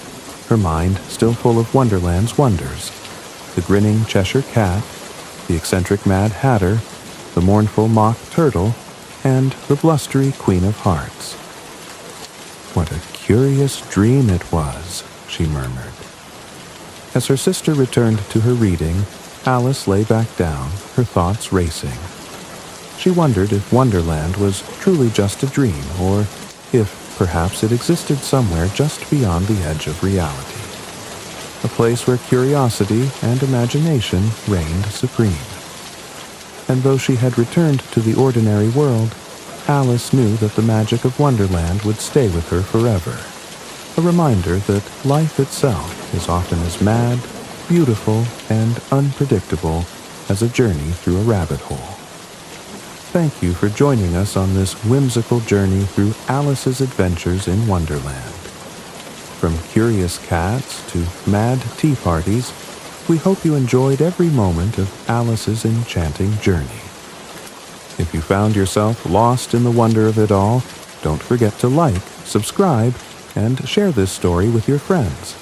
her mind still full of Wonderland's wonders: the grinning Cheshire Cat, the eccentric Mad Hatter, the mournful Mock Turtle, and the blustery Queen of Hearts. "What a curious dream it was," she murmured. As her sister returned to her reading, Alice lay back down, her thoughts racing. She wondered if Wonderland was truly just a dream, or if perhaps it existed somewhere just beyond the edge of reality, a place where curiosity and imagination reigned supreme. And though she had returned to the ordinary world, Alice knew that the magic of Wonderland would stay with her forever. A reminder that life itself is often as mad, beautiful, and unpredictable as a journey through a rabbit hole. Thank you for joining us on this whimsical journey through Alice's adventures in Wonderland. From curious cats to mad tea parties, we hope you enjoyed every moment of Alice's enchanting journey. If you found yourself lost in the wonder of it all, don't forget to like, subscribe, and share this story with your friends.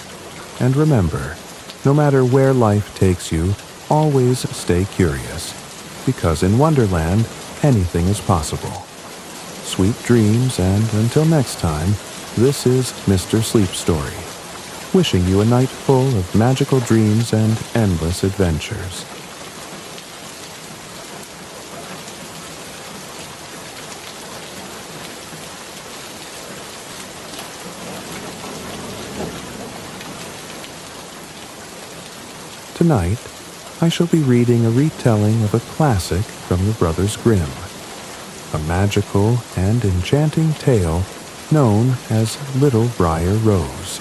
And remember, no matter where life takes you, always stay curious, because in Wonderland, anything is possible. Sweet dreams, and until next time, this is Mr. Sleep Story, wishing you a night full of magical dreams and endless adventures. Tonight, I shall be reading a retelling of a classic from the Brothers Grimm, a magical and enchanting tale known as Little Briar Rose.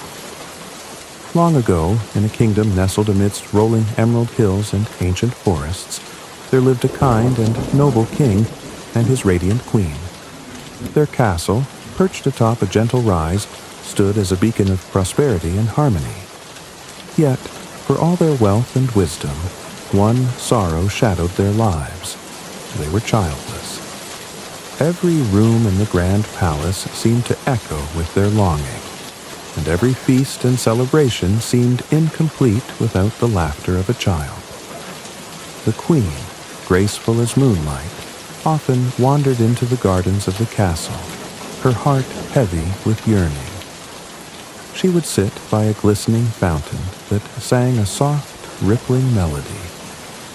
Long ago, in a kingdom nestled amidst rolling emerald hills and ancient forests, there lived a kind and noble king and his radiant queen. Their castle, perched atop a gentle rise, stood as a beacon of prosperity and harmony. Yet, for all their wealth and wisdom, one sorrow shadowed their lives. They were childless. Every room in the grand palace seemed to echo with their longing, and every feast and celebration seemed incomplete without the laughter of a child. The queen, graceful as moonlight, often wandered into the gardens of the castle, her heart heavy with yearning. She would sit by a glistening fountain that sang a soft, rippling melody,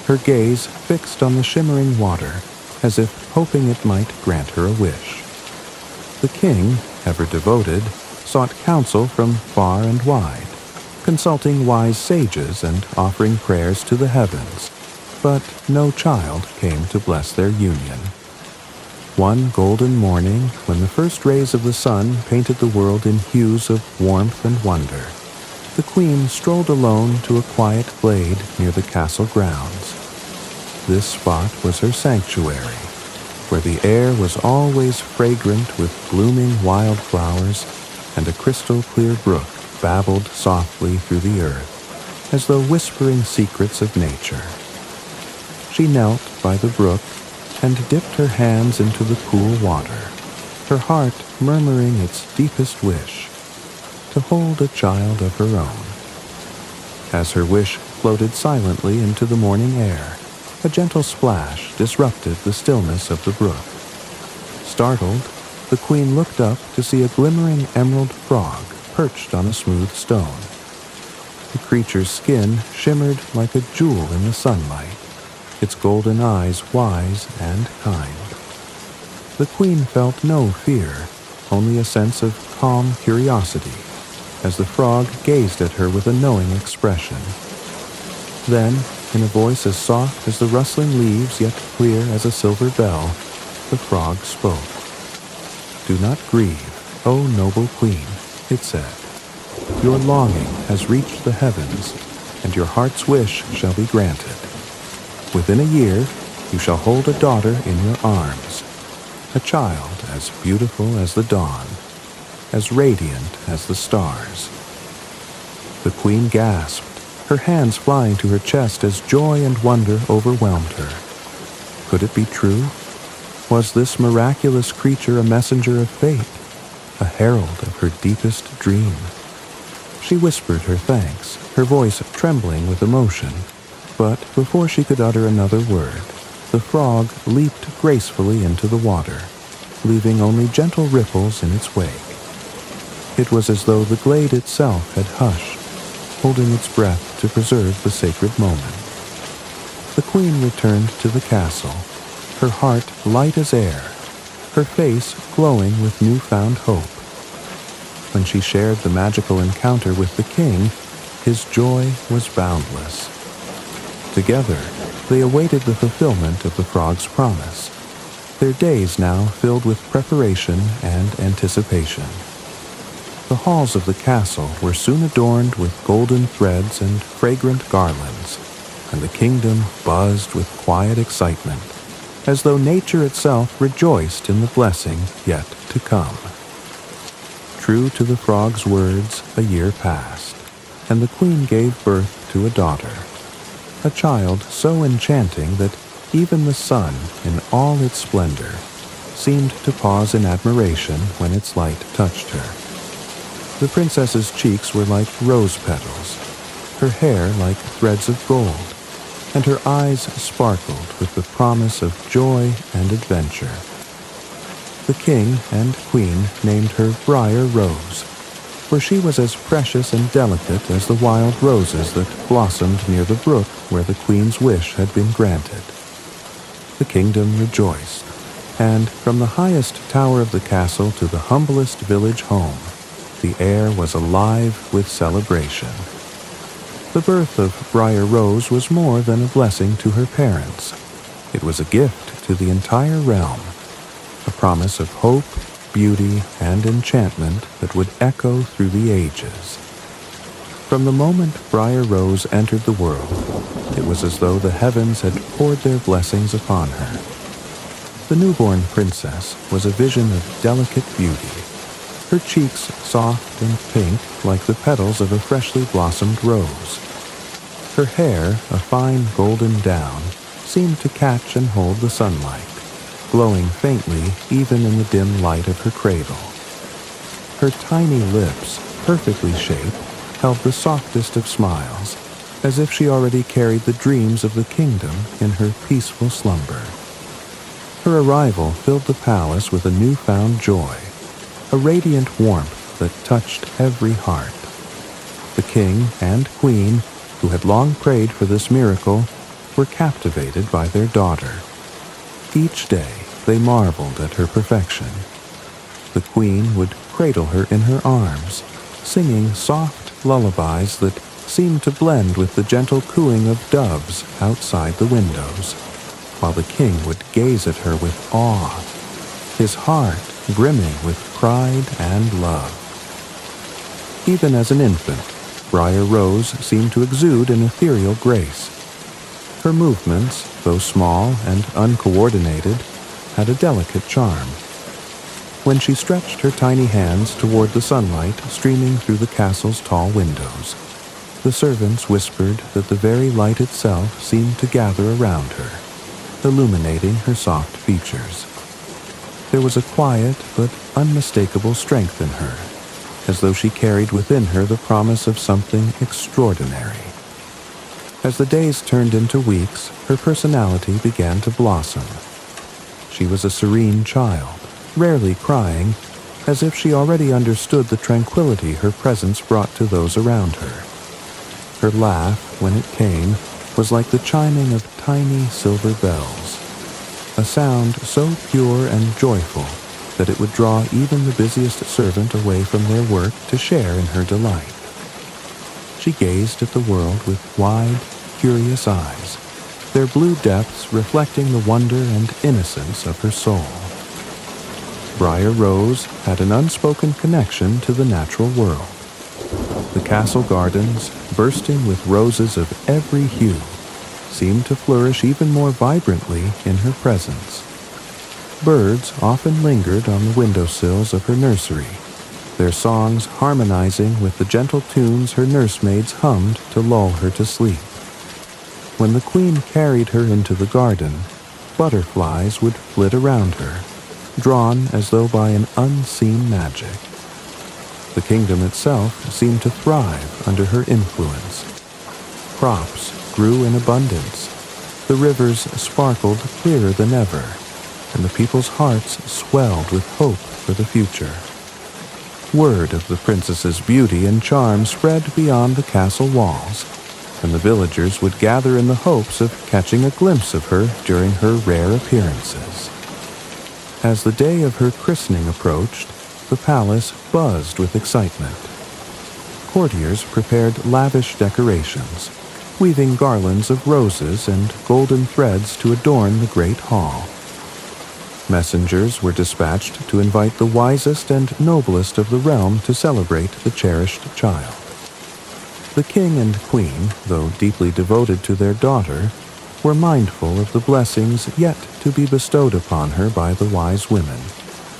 her gaze fixed on the shimmering water as if hoping it might grant her a wish. The king, ever devoted, sought counsel from far and wide, consulting wise sages and offering prayers to the heavens, but no child came to bless their union. One golden morning, when the first rays of the sun painted the world in hues of warmth and wonder, the queen strolled alone to a quiet glade near the castle grounds. This spot was her sanctuary, where the air was always fragrant with blooming wildflowers, and a crystal-clear brook babbled softly through the earth, as though whispering secrets of nature. She knelt by the brook and dipped her hands into the cool water, her heart murmuring its deepest wish, to hold a child of her own. As her wish floated silently into the morning air, a gentle splash disrupted the stillness of the brook. Startled, the queen looked up to see a glimmering emerald frog perched on a smooth stone. The creature's skin shimmered like a jewel in the sunlight, its golden eyes wise and kind. The queen felt no fear, only a sense of calm curiosity, as the frog gazed at her with a knowing expression. Then, in a voice as soft as the rustling leaves yet clear as a silver bell, the frog spoke. "Do not grieve, O noble queen," it said. "Your longing has reached the heavens, and your heart's wish shall be granted. Within a year, you shall hold a daughter in your arms, a child as beautiful as the dawn, as radiant as the stars." The queen gasped, her hands flying to her chest as joy and wonder overwhelmed her. Could it be true? Was this miraculous creature a messenger of fate, a herald of her deepest dream? She whispered her thanks, her voice trembling with emotion. But before she could utter another word, the frog leaped gracefully into the water, leaving only gentle ripples in its wake. It was as though the glade itself had hushed, holding its breath to preserve the sacred moment. The queen returned to the castle, her heart light as air, her face glowing with newfound hope. When she shared the magical encounter with the king, his joy was boundless. Together, they awaited the fulfillment of the frog's promise. their days now filled with preparation and anticipation. The halls of the castle were soon adorned with golden threads and fragrant garlands, and the kingdom buzzed with quiet excitement, as though nature itself rejoiced in the blessing yet to come. True to the frog's words, a year passed, and the queen gave birth to a daughter, a child so enchanting that even the sun, in all its splendor, seemed to pause in admiration when its light touched her. The princess's cheeks were like rose petals, her hair like threads of gold, and her eyes sparkled with the promise of joy and adventure. The king and queen named her Briar Rose, for she was as precious and delicate as the wild roses that blossomed near the brook where the queen's wish had been granted. The kingdom rejoiced, and from the highest tower of the castle to the humblest village home, the air was alive with celebration. The birth of Briar Rose was more than a blessing to her parents. It was a gift to the entire realm, a promise of hope, beauty, and enchantment that would echo through the ages. From the moment Briar Rose entered the world, it was as though the heavens had poured their blessings upon her. The newborn princess was a vision of delicate beauty, her cheeks soft and pink like the petals of a freshly blossomed rose. Her hair, a fine golden down, seemed to catch and hold the sunlight, glowing faintly even in the dim light of her cradle. Her tiny lips, perfectly shaped, held the softest of smiles, as if she already carried the dreams of the kingdom in her peaceful slumber. Her arrival filled the palace with a newfound joy, a radiant warmth that touched every heart. The king and queen, who had long prayed for this miracle, were captivated by their daughter. Each day they marveled at her perfection. The queen would cradle her in her arms, singing soft lullabies that seemed to blend with the gentle cooing of doves outside the windows, while the king would gaze at her with awe, his heart brimming with pride and love. Even as an infant, Briar Rose seemed to exude an ethereal grace. Her movements, though small and uncoordinated, had a delicate charm. When she stretched her tiny hands toward the sunlight streaming through the castle's tall windows, the servants whispered that the very light itself seemed to gather around her, illuminating her soft features. There was a quiet but unmistakable strength in her, as though she carried within her the promise of something extraordinary. As the days turned into weeks, her personality began to blossom. She was a serene child, rarely crying, as if she already understood the tranquility her presence brought to those around her. Her laugh, when it came, was like the chiming of tiny silver bells, a sound so pure and joyful that it would draw even the busiest servant away from their work to share in her delight. She gazed at the world with wide, curious eyes, their blue depths reflecting the wonder and innocence of her soul. Briar Rose had an unspoken connection to the natural world. The castle gardens, bursting with roses of every hue, seemed to flourish even more vibrantly in her presence. Birds often lingered on the windowsills of her nursery, their songs harmonizing with the gentle tunes her nursemaids hummed to lull her to sleep. When the queen carried her into the garden, butterflies would flit around her, drawn as though by an unseen magic. The kingdom itself seemed to thrive under her influence. Crops grew in abundance, the rivers sparkled clearer than ever, and the people's hearts swelled with hope for the future. Word of the princess's beauty and charm spread beyond the castle walls, and the villagers would gather in the hopes of catching a glimpse of her during her rare appearances. As the day of her christening approached, the palace buzzed with excitement. Courtiers prepared lavish decorations, weaving garlands of roses and golden threads to adorn the great hall. Messengers were dispatched to invite the wisest and noblest of the realm to celebrate the cherished child. The king and queen, though deeply devoted to their daughter, were mindful of the blessings yet to be bestowed upon her by the wise women,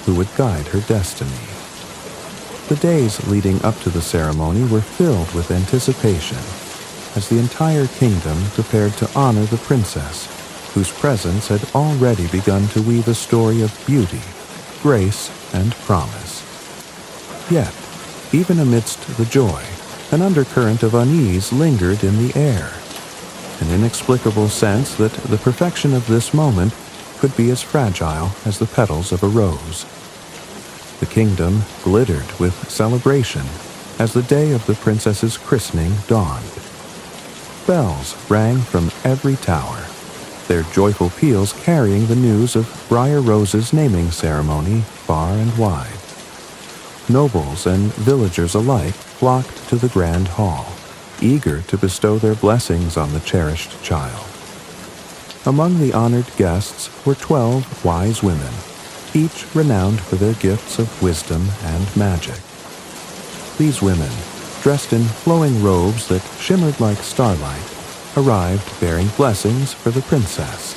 who would guide her destiny. The days leading up to the ceremony were filled with anticipation, as the entire kingdom prepared to honor the princess, whose presence had already begun to weave a story of beauty, grace, and promise. Yet, even amidst the joy, an undercurrent of unease lingered in the air, an inexplicable sense that the perfection of this moment could be as fragile as the petals of a rose. The kingdom glittered with celebration as the day of the princess's christening dawned. Bells rang from every tower, their joyful peals carrying the news of Briar Rose's naming ceremony far and wide. Nobles and villagers alike flocked to the grand hall, eager to bestow their blessings on the cherished child. Among the honored guests were 12 wise women, each renowned for their gifts of wisdom and magic. These women, dressed in flowing robes that shimmered like starlight, arrived bearing blessings for the princess.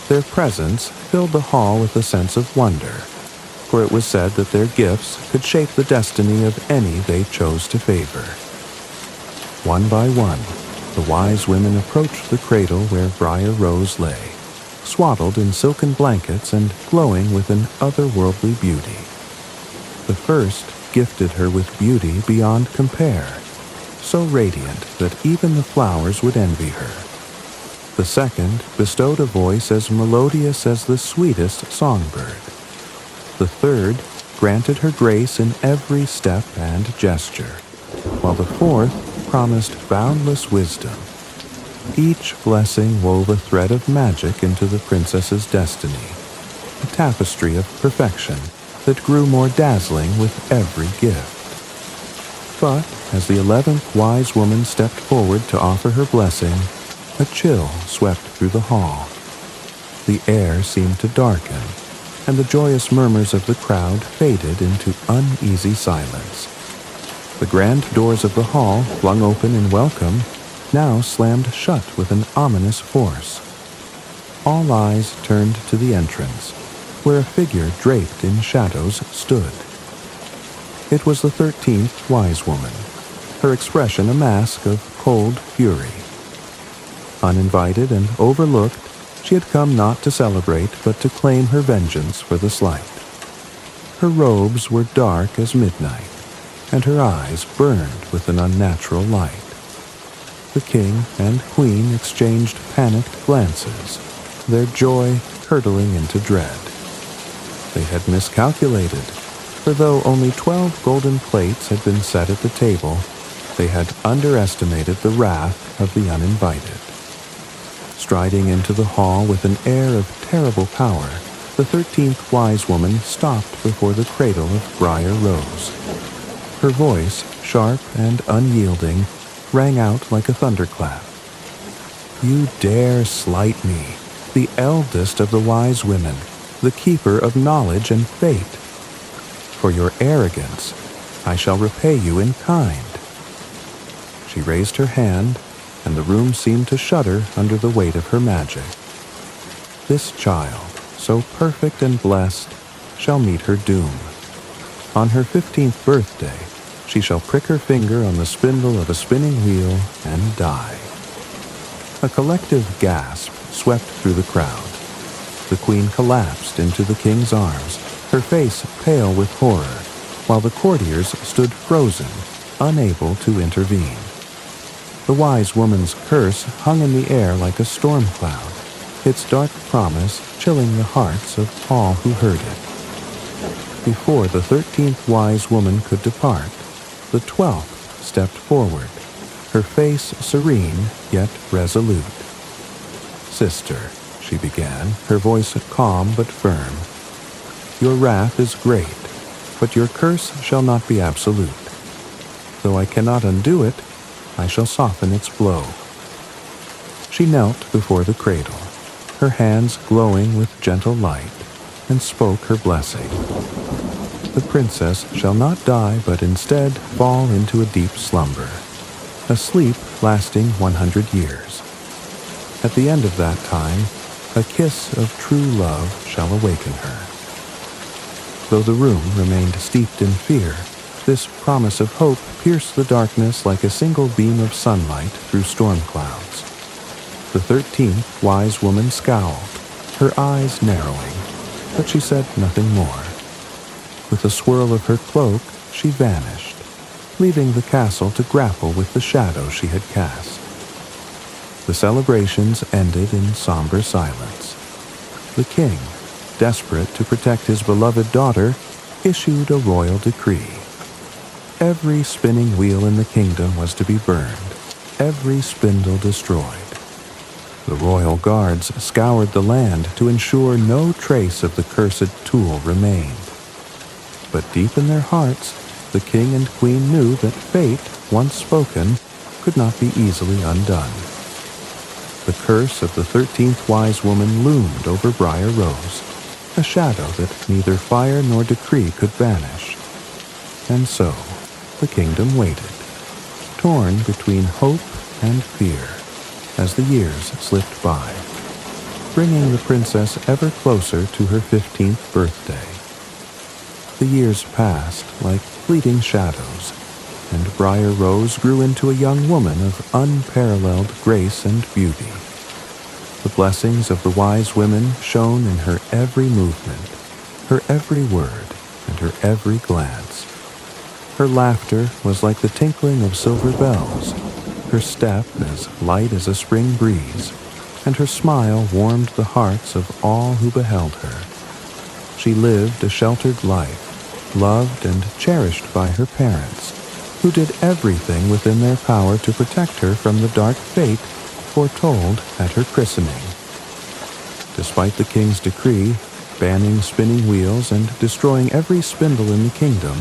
Their presence filled the hall with a sense of wonder, for it was said that their gifts could shape the destiny of any they chose to favor. One by one, the wise women approached the cradle where Briar Rose lay, swaddled in silken blankets and glowing with an otherworldly beauty. The first gifted her with beauty beyond compare, so radiant that even the flowers would envy her. The second bestowed a voice as melodious as the sweetest songbird. The third granted her grace in every step and gesture, while the fourth promised boundless wisdom. Each blessing wove a thread of magic into the princess's destiny, a tapestry of perfection that grew more dazzling with every gift. But as the 11th wise woman stepped forward to offer her blessing, a chill swept through the hall. The air seemed to darken, and the joyous murmurs of the crowd faded into uneasy silence. The grand doors of the hall, flung open in welcome, now slammed shut with an ominous force. All eyes turned to the entrance, where a figure draped in shadows stood. It was the 13th wise woman, her expression a mask of cold fury. Uninvited and overlooked, she had come not to celebrate but to claim her vengeance for the slight. Her robes were dark as midnight, and her eyes burned with an unnatural light. The king and queen exchanged panicked glances, their joy curdling into dread. They had miscalculated, for though only 12 golden plates had been set at the table, they had underestimated the wrath of the uninvited. Striding into the hall with an air of terrible power, the 13th wise woman stopped before the cradle of Briar Rose. Her voice, sharp and unyielding, rang out like a thunderclap. "You dare slight me, the eldest of the wise women, the keeper of knowledge and fate. For your arrogance, I shall repay you in kind." She raised her hand, and the room seemed to shudder under the weight of her magic. This child, so perfect and blessed, shall meet her doom. On her 15th birthday, she shall prick her finger on the spindle of a spinning wheel and die. A collective gasp swept through the crowd. The queen collapsed into the king's arms, her face pale with horror, while the courtiers stood frozen, unable to intervene. The wise woman's curse hung in the air like a storm cloud, its dark promise chilling the hearts of all who heard it. Before the 13th wise woman could depart, the 12th stepped forward, her face serene yet resolute. "Sister," she began, her voice calm but firm, "your wrath is great, but your curse shall not be absolute. Though I cannot undo it, I shall soften its blow." She knelt before the cradle, her hands glowing with gentle light, and spoke her blessing. The princess shall not die, but instead fall into a deep slumber, a sleep lasting 100 years. At the end of that time, a kiss of true love shall awaken her. Though the room remained steeped in fear, this promise of hope pierced the darkness like a single beam of sunlight through storm clouds. The 13th wise woman scowled, her eyes narrowing, but she said nothing more. With a swirl of her cloak, she vanished, leaving the castle to grapple with the shadow she had cast. The celebrations ended in somber silence. The king, desperate to protect his beloved daughter, issued a royal decree. Every spinning wheel in the kingdom was to be burned, every spindle destroyed. The royal guards scoured the land to ensure no trace of the cursed tool remained. But deep in their hearts, the king and queen knew that fate, once spoken, could not be easily undone. The curse of the 13th wise woman loomed over Briar Rose, a shadow that neither fire nor decree could banish. And so, the kingdom waited, torn between hope and fear, as the years slipped by, bringing the princess ever closer to her 15th birthday. The years passed like fleeting shadows, and Briar Rose grew into a young woman of unparalleled grace and beauty. The blessings of the wise women shone in her every movement, her every word, and her every glance. Her laughter was like the tinkling of silver bells, her step as light as a spring breeze, and her smile warmed the hearts of all who beheld her. She lived a sheltered life, loved and cherished by her parents, who did everything within their power to protect her from the dark fate foretold at her christening. Despite the king's decree, banning spinning wheels and destroying every spindle in the kingdom,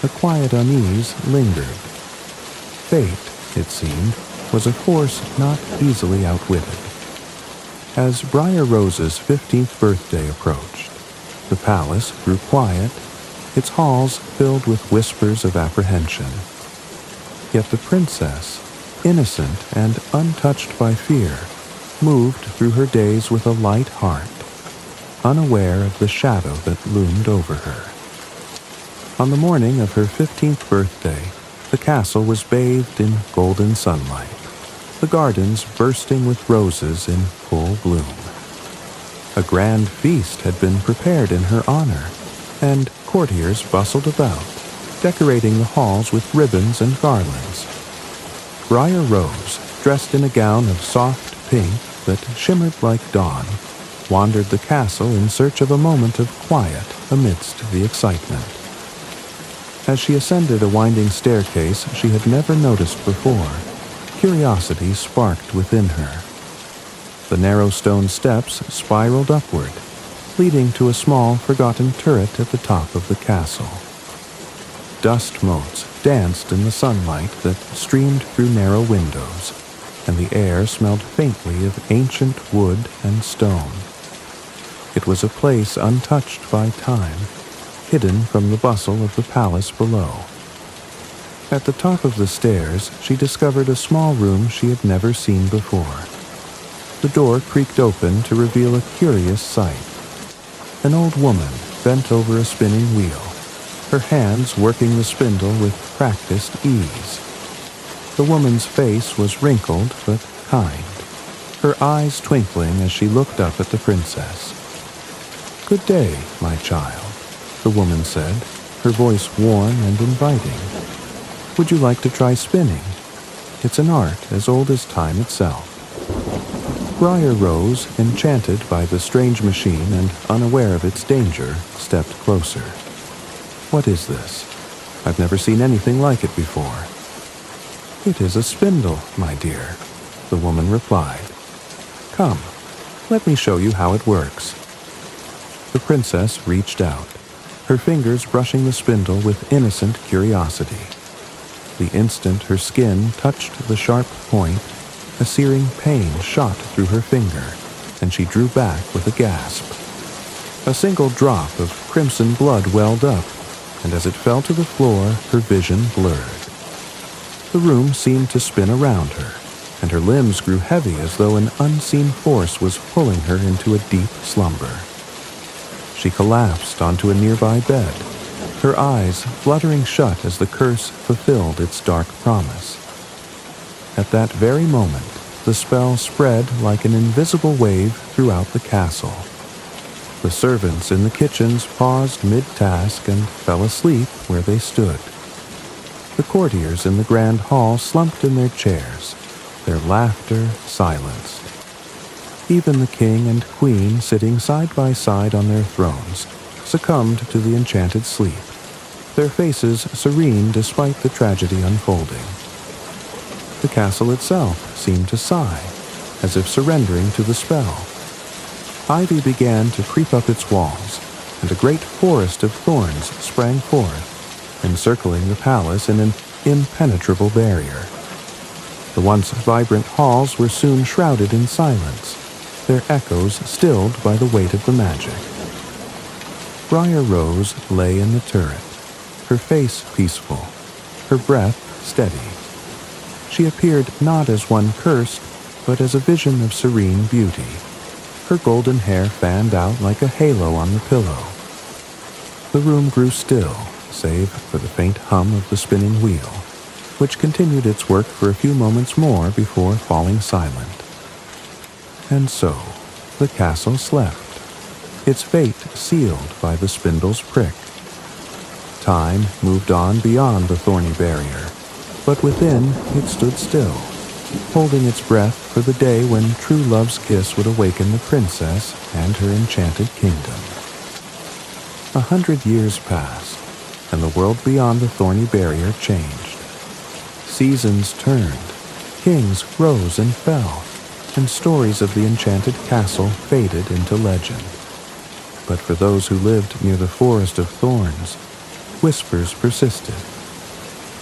a quiet unease lingered. Fate, it seemed, was a force not easily outwitted. As Briar Rose's 15th birthday approached, the palace grew quiet, its halls filled with whispers of apprehension. Yet the princess, innocent and untouched by fear, moved through her days with a light heart, unaware of the shadow that loomed over her. On the morning of her 15th birthday, the castle was bathed in golden sunlight, the gardens bursting with roses in full bloom. A grand feast had been prepared in her honor, and courtiers bustled about, decorating the halls with ribbons and garlands. Briar Rose, dressed in a gown of soft pink that shimmered like dawn, wandered the castle in search of a moment of quiet amidst the excitement. As she ascended a winding staircase she had never noticed before, curiosity sparked within her. The narrow stone steps spiraled upward, leading to a small, forgotten turret at the top of the castle. Dust motes danced in the sunlight that streamed through narrow windows, and the air smelled faintly of ancient wood and stone. It was a place untouched by time, hidden from the bustle of the palace below. At the top of the stairs, she discovered a small room she had never seen before. The door creaked open to reveal a curious sight. An old woman bent over a spinning wheel, her hands working the spindle with practiced ease. The woman's face was wrinkled but kind, her eyes twinkling as she looked up at the princess. "Good day, my child," the woman said, her voice warm and inviting. "Would you like to try spinning? It's an art as old as time itself." Briar Rose, enchanted by the strange machine and unaware of its danger, stepped closer. "What is this? I've never seen anything like it before." "It is a spindle, my dear," the woman replied. "Come, let me show you how it works." The princess reached out, her fingers brushing the spindle with innocent curiosity. The instant her skin touched the sharp point, a searing pain shot through her finger, and she drew back with a gasp. A single drop of crimson blood welled up, and as it fell to the floor, her vision blurred. The room seemed to spin around her, and her limbs grew heavy as though an unseen force was pulling her into a deep slumber. She collapsed onto a nearby bed, her eyes fluttering shut as the curse fulfilled its dark promise. At that very moment, the spell spread like an invisible wave throughout the castle. The servants in the kitchens paused mid-task and fell asleep where they stood. The courtiers in the grand hall slumped in their chairs, their laughter silenced. Even the king and queen, sitting side by side on their thrones, succumbed to the enchanted sleep, their faces serene despite the tragedy unfolding. The castle itself seemed to sigh, as if surrendering to the spell. Ivy began to creep up its walls, and a great forest of thorns sprang forth, encircling the palace in an impenetrable barrier. The once vibrant halls were soon shrouded in silence, their echoes stilled by the weight of the magic. Briar Rose lay in the turret, her face peaceful, her breath steady. She appeared not as one cursed, but as a vision of serene beauty, her golden hair fanned out like a halo on the pillow. The room grew still, save for the faint hum of the spinning wheel, which continued its work for a few moments more before falling silent. And so, the castle slept, its fate sealed by the spindle's prick. Time moved on beyond the thorny barrier, but within it stood still, holding its breath for the day when true love's kiss would awaken the princess and her enchanted kingdom. 100 years passed, and the world beyond the thorny barrier changed. Seasons turned, kings rose and fell, and stories of the enchanted castle faded into legend. But for those who lived near the forest of thorns, whispers persisted.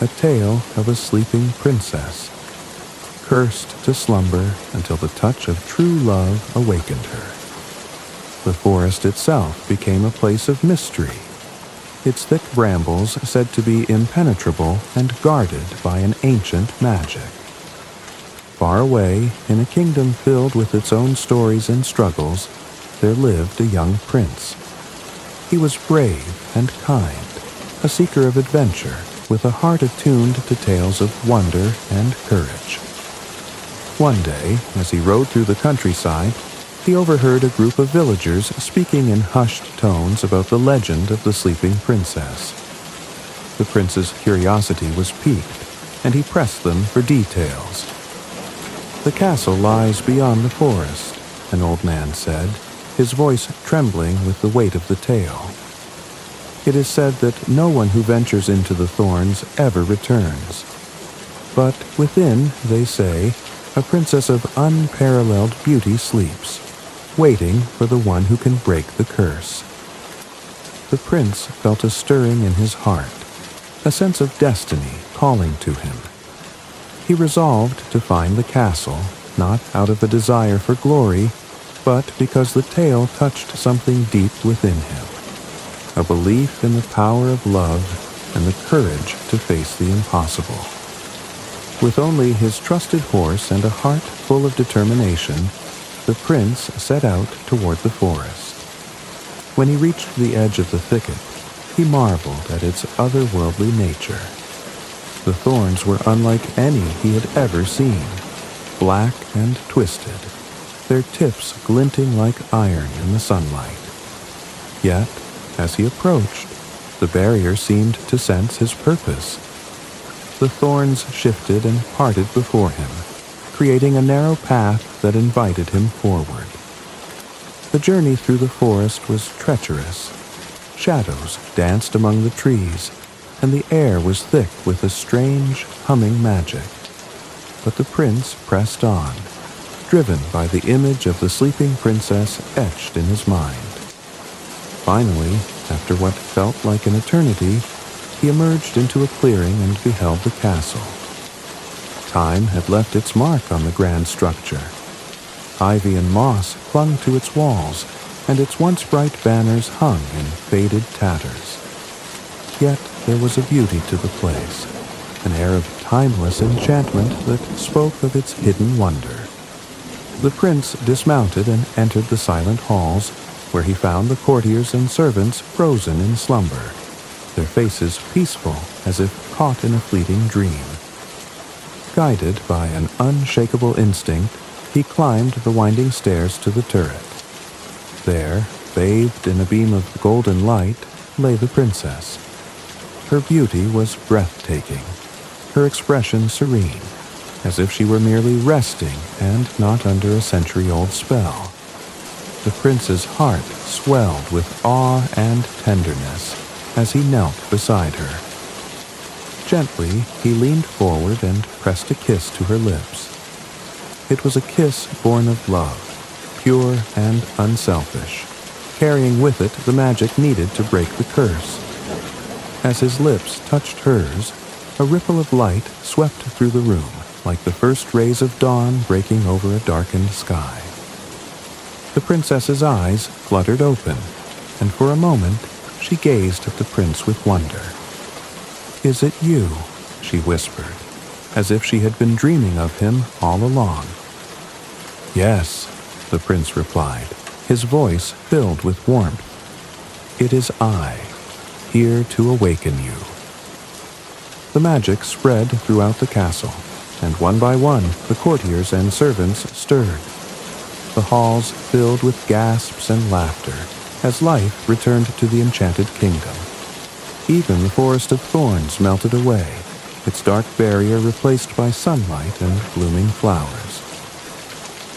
A tale of a sleeping princess, cursed to slumber until the touch of true love awakened her. The forest itself became a place of mystery, its thick brambles said to be impenetrable and guarded by an ancient magic. Far away, in a kingdom filled with its own stories and struggles, there lived a young prince. He was brave and kind, a seeker of adventure, with a heart attuned to tales of wonder and courage. One day, as he rode through the countryside, he overheard a group of villagers speaking in hushed tones about the legend of the sleeping princess. The prince's curiosity was piqued, and he pressed them for details. "The castle lies beyond the forest," an old man said, his voice trembling with the weight of the tale. "It is said that no one who ventures into the thorns ever returns. But within, they say, a princess of unparalleled beauty sleeps, waiting for the one who can break the curse." The prince felt a stirring in his heart, a sense of destiny calling to him. He resolved to find the castle, not out of a desire for glory, but because the tale touched something deep within him, a belief in the power of love and the courage to face the impossible. With only his trusted horse and a heart full of determination, the prince set out toward the forest. When he reached the edge of the thicket, he marveled at its otherworldly nature. The thorns were unlike any he had ever seen, black and twisted, their tips glinting like iron in the sunlight. Yet, as he approached, the barrier seemed to sense his purpose. The thorns shifted and parted before him, creating a narrow path that invited him forward. The journey through the forest was treacherous. Shadows danced among the trees, and the air was thick with a strange, humming magic. But the prince pressed on, driven by the image of the sleeping princess etched in his mind. Finally, after what felt like an eternity, he emerged into a clearing and beheld the castle. Time had left its mark on the grand structure. Ivy and moss clung to its walls, and its once bright banners hung in faded tatters. Yet there was a beauty to the place, an air of timeless enchantment that spoke of its hidden wonder. The prince dismounted and entered the silent halls, where he found the courtiers and servants frozen in slumber, their faces peaceful as if caught in a fleeting dream. Guided by an unshakable instinct, he climbed the winding stairs to the turret. There, bathed in a beam of golden light, lay the princess. Her beauty was breathtaking, her expression serene, as if she were merely resting and not under a century-old spell. The prince's heart swelled with awe and tenderness as he knelt beside her. Gently, he leaned forward and pressed a kiss to her lips. It was a kiss born of love, pure and unselfish, carrying with it the magic needed to break the curse. As his lips touched hers, a ripple of light swept through the room, like the first rays of dawn breaking over a darkened sky. The princess's eyes fluttered open, and for a moment she gazed at the prince with wonder. "Is it you?" she whispered, as if she had been dreaming of him all along. "Yes," the prince replied, his voice filled with warmth. "It is I, here to awaken you." The magic spread throughout the castle, and one by one the courtiers and servants stirred. The halls filled with gasps and laughter as life returned to the enchanted kingdom. Even the forest of thorns melted away, its dark barrier replaced by sunlight and blooming flowers.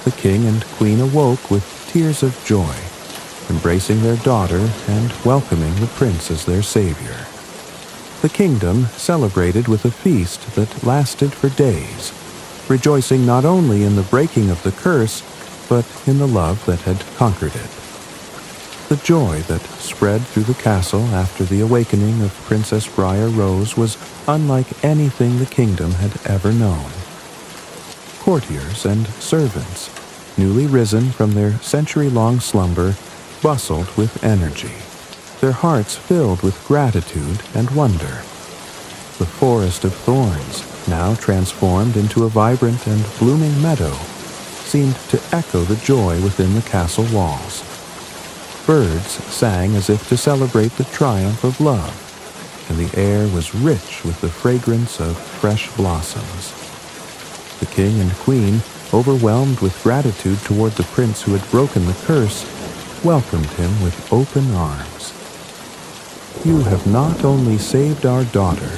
The king and queen awoke with tears of joy, embracing their daughter and welcoming the prince as their savior. The kingdom celebrated with a feast that lasted for days, rejoicing not only in the breaking of the curse, but in the love that had conquered it. The joy that spread through the castle after the awakening of Princess Briar Rose was unlike anything the kingdom had ever known. Courtiers and servants, newly risen from their century-long slumber, bustled with energy, their hearts filled with gratitude and wonder. The forest of thorns, now transformed into a vibrant and blooming meadow, seemed to echo the joy within the castle walls. Birds sang as if to celebrate the triumph of love, and the air was rich with the fragrance of fresh blossoms. The king and queen, overwhelmed with gratitude toward the prince who had broken the curse, welcomed him with open arms. "You have not only saved our daughter,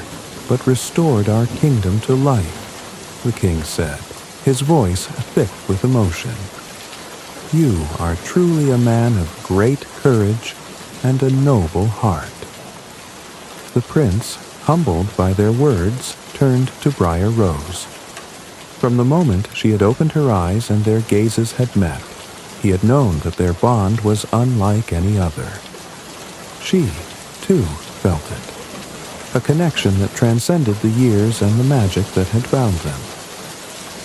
but restored our kingdom to life," the king said, his voice thick with emotion. "You are truly a man of great courage and a noble heart." The prince, humbled by their words, turned to Briar Rose. From the moment she had opened her eyes and their gazes had met, he had known that their bond was unlike any other. She, too, felt it, a connection that transcended the years and the magic that had bound them.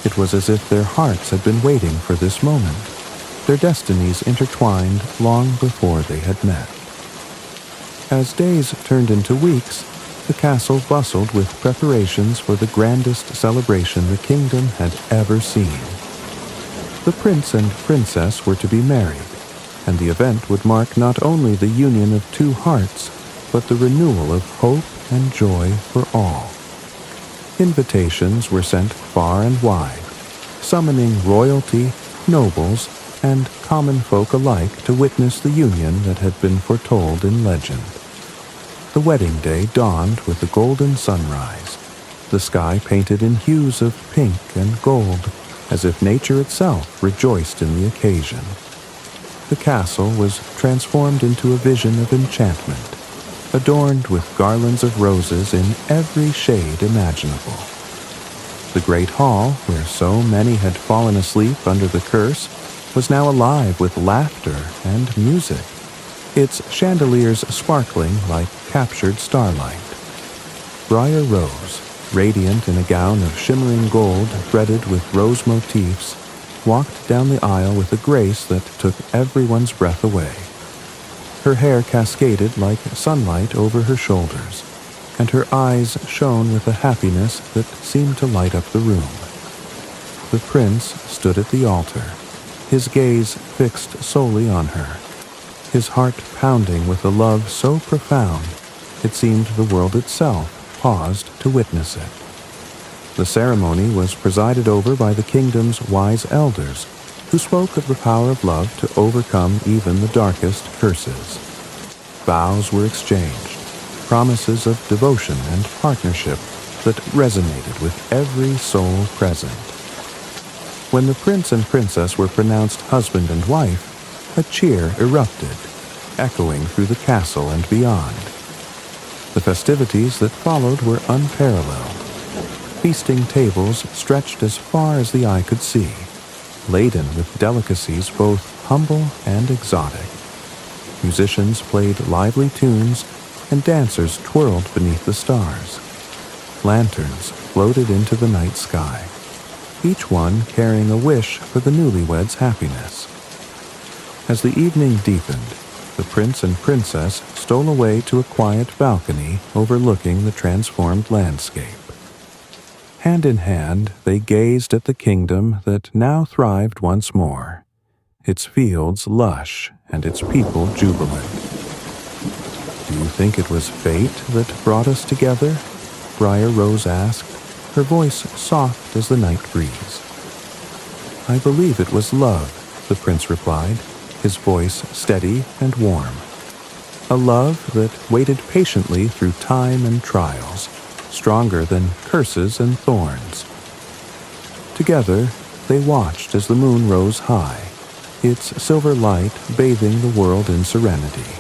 It was as if their hearts had been waiting for this moment, their destinies intertwined long before they had met. As days turned into weeks, the castle bustled with preparations for the grandest celebration the kingdom had ever seen. The prince and princess were to be married, and the event would mark not only the union of two hearts, but the renewal of hope and joy for all. Invitations were sent far and wide, summoning royalty, nobles, and common folk alike to witness the union that had been foretold in legend. The wedding day dawned with a golden sunrise, the sky painted in hues of pink and gold, as if nature itself rejoiced in the occasion. The castle was transformed into a vision of enchantment, adorned with garlands of roses in every shade imaginable. The great hall, where so many had fallen asleep under the curse, was now alive with laughter and music, its chandeliers sparkling like captured starlight. Briar Rose, radiant in a gown of shimmering gold threaded with rose motifs, walked down the aisle with a grace that took everyone's breath away. Her hair cascaded like sunlight over her shoulders, and her eyes shone with a happiness that seemed to light up the room. The prince stood at the altar, his gaze fixed solely on her, his heart pounding with a love so profound it seemed the world itself paused to witness it. The ceremony was presided over by the kingdom's wise elders, who spoke of the power of love to overcome even the darkest curses. Vows were exchanged, promises of devotion and partnership that resonated with every soul present. When the prince and princess were pronounced husband and wife, a cheer erupted, echoing through the castle and beyond. The festivities that followed were unparalleled. Feasting tables stretched as far as the eye could see, laden with delicacies both humble and exotic. Musicians played lively tunes, and dancers twirled beneath the stars. Lanterns floated into the night sky, each one carrying a wish for the newlyweds' happiness. As the evening deepened, the prince and princess stole away to a quiet balcony overlooking the transformed landscape. Hand in hand, they gazed at the kingdom that now thrived once more, its fields lush and its people jubilant. "Do you think it was fate that brought us together?" Briar Rose asked, her voice soft as the night breeze. "I believe it was love," the prince replied, his voice steady and warm. "A love that waited patiently through time and trials, stronger than curses and thorns." Together, they watched as the moon rose high, its silver light bathing the world in serenity.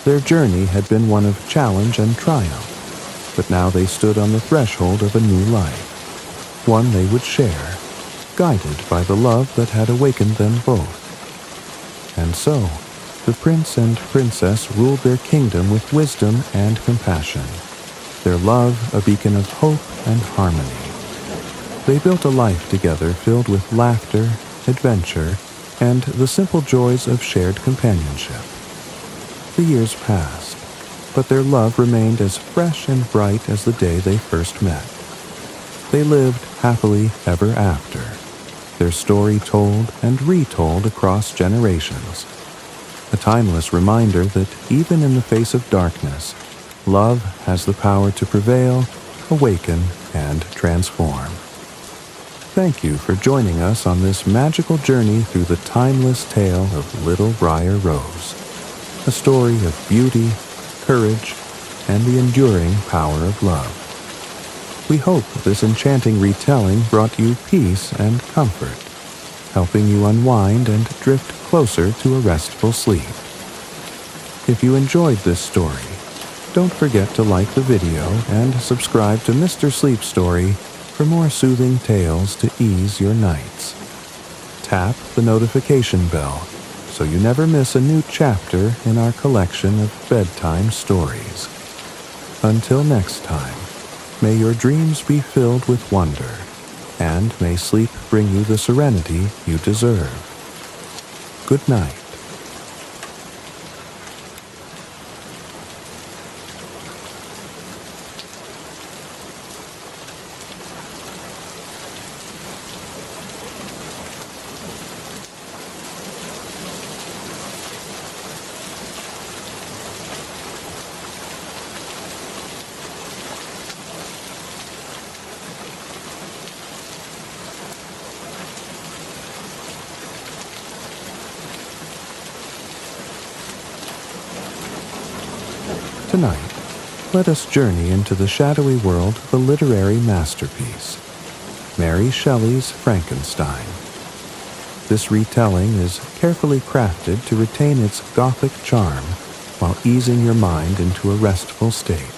Their journey had been one of challenge and triumph, but now they stood on the threshold of a new life, one they would share, guided by the love that had awakened them both. And so, the prince and princess ruled their kingdom with wisdom and compassion, their love a beacon of hope and harmony. They built a life together filled with laughter, adventure, and the simple joys of shared companionship. The years passed, but their love remained as fresh and bright as the day they first met. They lived happily ever after, their story told and retold across generations, a timeless reminder that even in the face of darkness, love has the power to prevail, awaken, and transform. Thank you for joining us on this magical journey through the timeless tale of Little Briar Rose, a story of beauty, courage, and the enduring power of love. We hope this enchanting retelling brought you peace and comfort, helping you unwind and drift closer to a restful sleep. If you enjoyed this story, don't forget to like the video and subscribe to Mr. Sleep Story for more soothing tales to ease your nights. Tap the notification bell so you never miss a new chapter in our collection of bedtime stories. Until next time, may your dreams be filled with wonder, and may sleep bring you the serenity you deserve. Good night. Tonight, let us journey into the shadowy world of a literary masterpiece, Mary Shelley's Frankenstein. This retelling is carefully crafted to retain its Gothic charm while easing your mind into a restful state.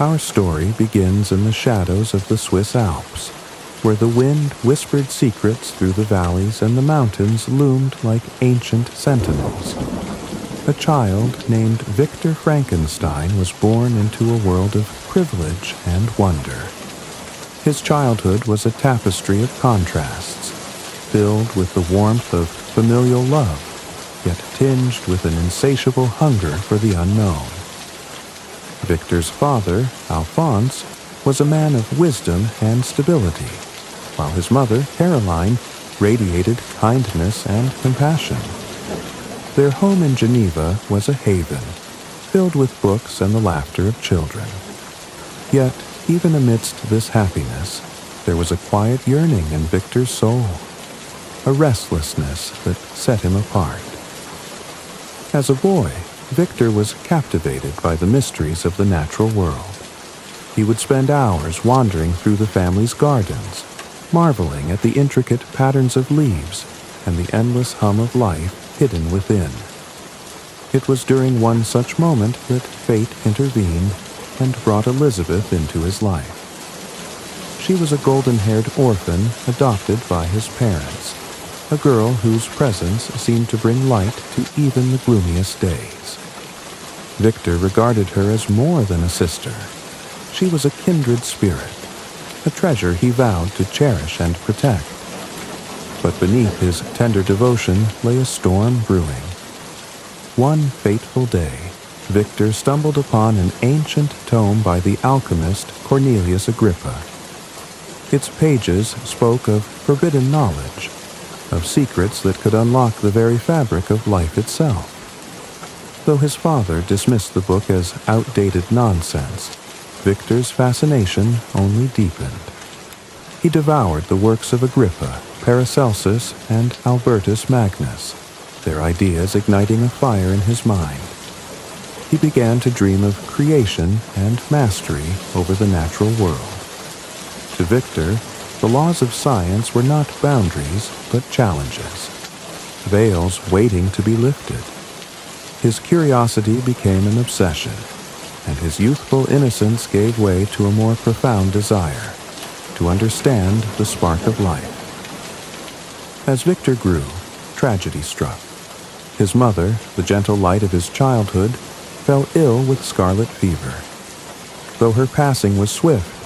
Our story begins in the shadows of the Swiss Alps, where the wind whispered secrets through the valleys and the mountains loomed like ancient sentinels. A child named Victor Frankenstein was born into a world of privilege and wonder. His childhood was a tapestry of contrasts, filled with the warmth of familial love, yet tinged with an insatiable hunger for the unknown. Victor's father, Alphonse, was a man of wisdom and stability, while his mother, Caroline, radiated kindness and compassion. Their home in Geneva was a haven, filled with books and the laughter of children. Yet, even amidst this happiness, there was a quiet yearning in Victor's soul, a restlessness that set him apart. As a boy, Victor was captivated by the mysteries of the natural world. He would spend hours wandering through the family's gardens, marveling at the intricate patterns of leaves and the endless hum of life hidden within. It was during one such moment that fate intervened and brought Elizabeth into his life. She was a golden-haired orphan adopted by his parents, a girl whose presence seemed to bring light to even the gloomiest days. Victor regarded her as more than a sister. She was a kindred spirit, a treasure he vowed to cherish and protect. But beneath his tender devotion lay a storm brewing. One fateful day, Victor stumbled upon an ancient tome by the alchemist Cornelius Agrippa. Its pages spoke of forbidden knowledge, of secrets that could unlock the very fabric of life itself. Though his father dismissed the book as outdated nonsense, Victor's fascination only deepened. He devoured the works of Agrippa, Paracelsus, and Albertus Magnus, their ideas igniting a fire in his mind. He began to dream of creation and mastery over the natural world. To Victor, the laws of science were not boundaries, but challenges, veils waiting to be lifted. His curiosity became an obsession, and his youthful innocence gave way to a more profound desire to understand the spark of life. As Victor grew, tragedy struck. His mother, the gentle light of his childhood, fell ill with scarlet fever. Though her passing was swift,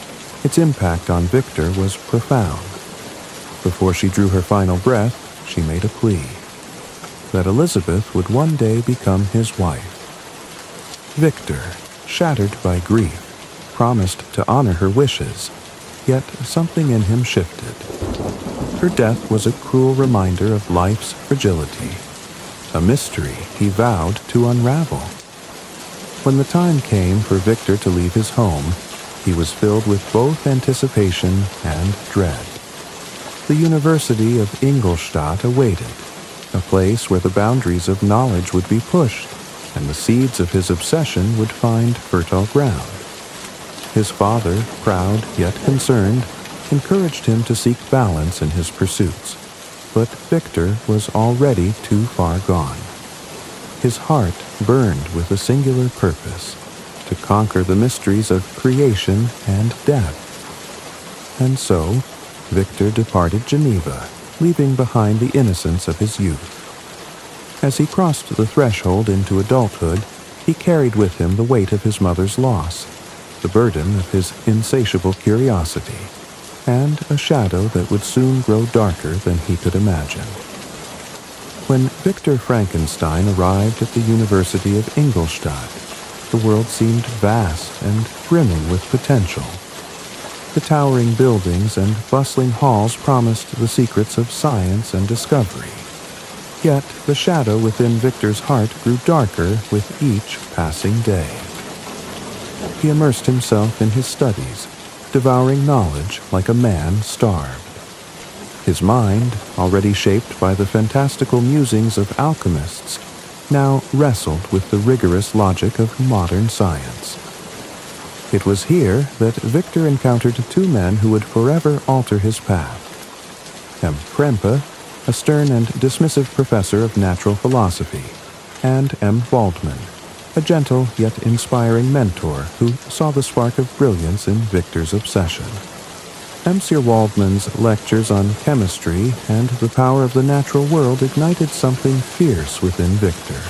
its impact on Victor was profound. Before she drew her final breath, she made a plea that Elizabeth would one day become his wife. Victor, shattered by grief, promised to honor her wishes, yet something in him shifted. Her death was a cruel reminder of life's fragility, a mystery he vowed to unravel. When the time came for Victor to leave his home, he was filled with both anticipation and dread. The University of Ingolstadt awaited, a place where the boundaries of knowledge would be pushed and the seeds of his obsession would find fertile ground. His father, proud yet concerned, encouraged him to seek balance in his pursuits, but Victor was already too far gone. His heart burned with a singular purpose, to conquer the mysteries of creation and death. And so, Victor departed Geneva, leaving behind the innocence of his youth. As he crossed the threshold into adulthood, he carried with him the weight of his mother's loss, the burden of his insatiable curiosity, and a shadow that would soon grow darker than he could imagine. When Victor Frankenstein arrived at the University of Ingolstadt, the world seemed vast and brimming with potential. The towering buildings and bustling halls promised the secrets of science and discovery. Yet the shadow within Victor's heart grew darker with each passing day. He immersed himself in his studies, devouring knowledge like a man starved. His mind, already shaped by the fantastical musings of alchemists, now wrestled with the rigorous logic of modern science. It was here that Victor encountered two men who would forever alter his path. M. Krempe, a stern and dismissive professor of natural philosophy, and M. Waldman, a gentle yet inspiring mentor who saw the spark of brilliance in Victor's obsession. M. Waldman's lectures on chemistry and the power of the natural world ignited something fierce within Victor.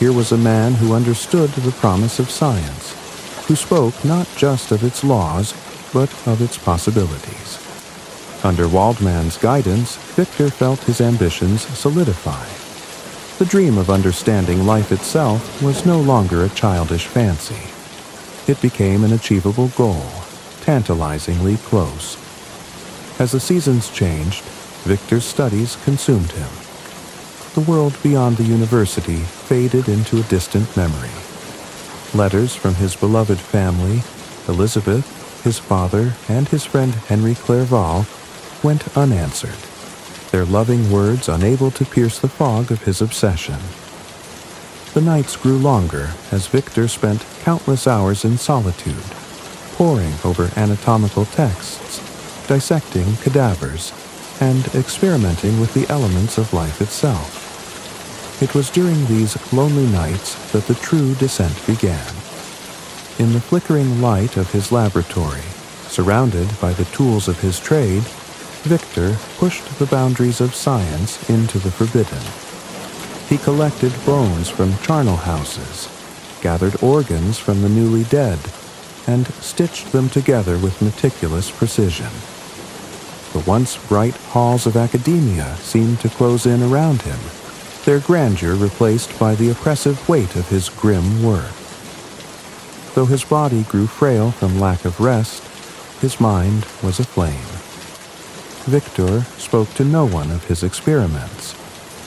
Here was a man who understood the promise of science, who spoke not just of its laws, but of its possibilities. Under Waldman's guidance, Victor felt his ambitions solidify. The dream of understanding life itself was no longer a childish fancy. It became an achievable goal, tantalizingly close. As the seasons changed, Victor's studies consumed him. The world beyond the university faded into a distant memory. Letters from his beloved family, Elizabeth, his father, and his friend Henry Clerval, went unanswered, their loving words unable to pierce the fog of his obsession. The nights grew longer as Victor spent countless hours in solitude, poring over anatomical texts, dissecting cadavers, and experimenting with the elements of life itself. It was during these lonely nights that the true descent began. In the flickering light of his laboratory, surrounded by the tools of his trade, Victor pushed the boundaries of science into the forbidden. He collected bones from charnel houses, gathered organs from the newly dead, and stitched them together with meticulous precision. The once bright halls of academia seemed to close in around him, their grandeur replaced by the oppressive weight of his grim work. Though his body grew frail from lack of rest, his mind was aflame. Victor spoke to no one of his experiments,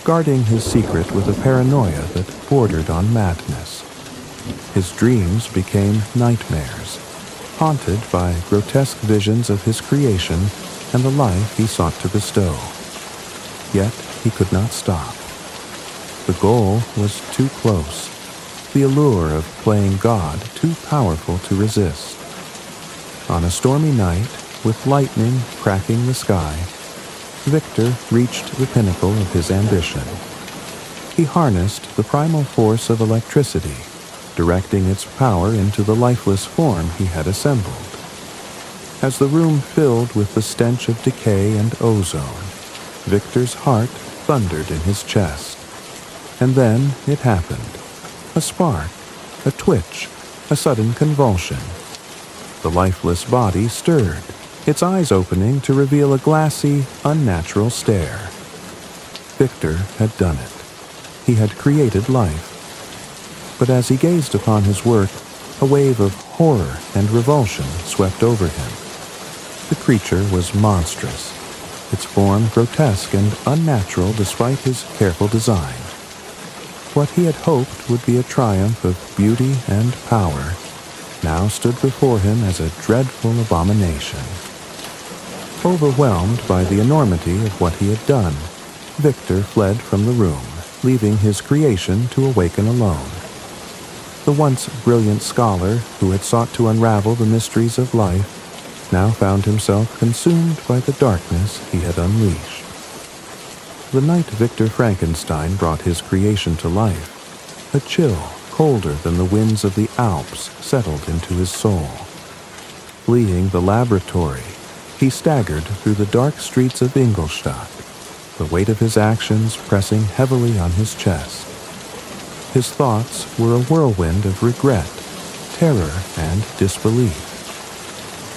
guarding his secret with a paranoia that bordered on madness. His dreams became nightmares, haunted by grotesque visions of his creation and the life he sought to bestow. Yet he could not stop. The goal was too close, the allure of playing God too powerful to resist. On a stormy night, with lightning cracking the sky, Victor reached the pinnacle of his ambition. He harnessed the primal force of electricity, directing its power into the lifeless form he had assembled. As the room filled with the stench of decay and ozone, Victor's heart thundered in his chest. And then it happened. A spark, a twitch, a sudden convulsion. The lifeless body stirred, its eyes opening to reveal a glassy, unnatural stare. Victor had done it. He had created life. But as he gazed upon his work, a wave of horror and revulsion swept over him. The creature was monstrous, its form grotesque and unnatural despite his careful design. What he had hoped would be a triumph of beauty and power now stood before him as a dreadful abomination. Overwhelmed by the enormity of what he had done, Victor fled from the room, leaving his creation to awaken alone. The once brilliant scholar who had sought to unravel the mysteries of life now found himself consumed by the darkness he had unleashed. The night Victor Frankenstein brought his creation to life, a chill colder than the winds of the Alps settled into his soul. Fleeing the laboratory, he staggered through the dark streets of Ingolstadt, the weight of his actions pressing heavily on his chest. His thoughts were a whirlwind of regret, terror, and disbelief.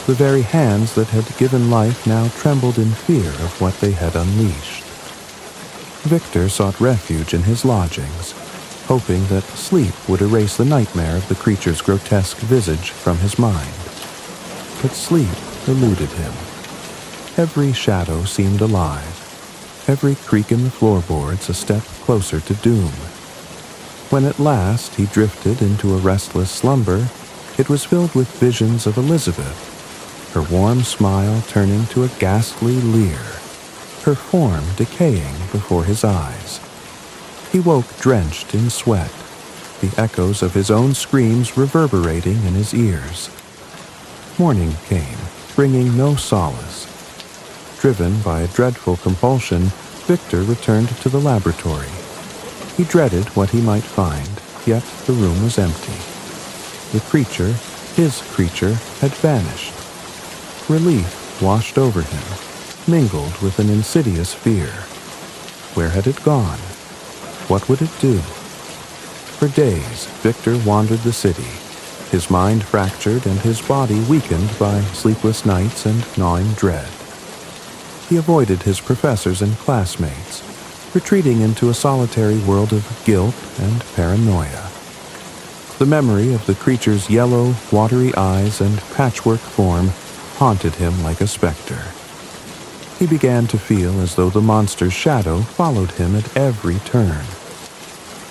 The very hands that had given life now trembled in fear of what they had unleashed. Victor sought refuge in his lodgings, hoping that sleep would erase the nightmare of the creature's grotesque visage from his mind. But sleep eluded him. Every shadow seemed alive, every creak in the floorboards a step closer to doom. When at last he drifted into a restless slumber, it was filled with visions of Elizabeth, her warm smile turning to a ghastly leer, her form decaying before his eyes. He woke drenched in sweat, the echoes of his own screams reverberating in his ears. Morning came, bringing no solace. Driven by a dreadful compulsion, Victor returned to the laboratory. He dreaded what he might find, yet the room was empty. The creature, his creature, had vanished. Relief washed over him, mingled with an insidious fear. Where had it gone? What would it do? For days, Victor wandered the city, his mind fractured and his body weakened by sleepless nights and gnawing dread. he avoided his professors and classmates, retreating into a solitary world of guilt and paranoia. The memory of the creature's yellow, watery eyes and patchwork form haunted him like a specter. He began to feel as though the monster's shadow followed him at every turn.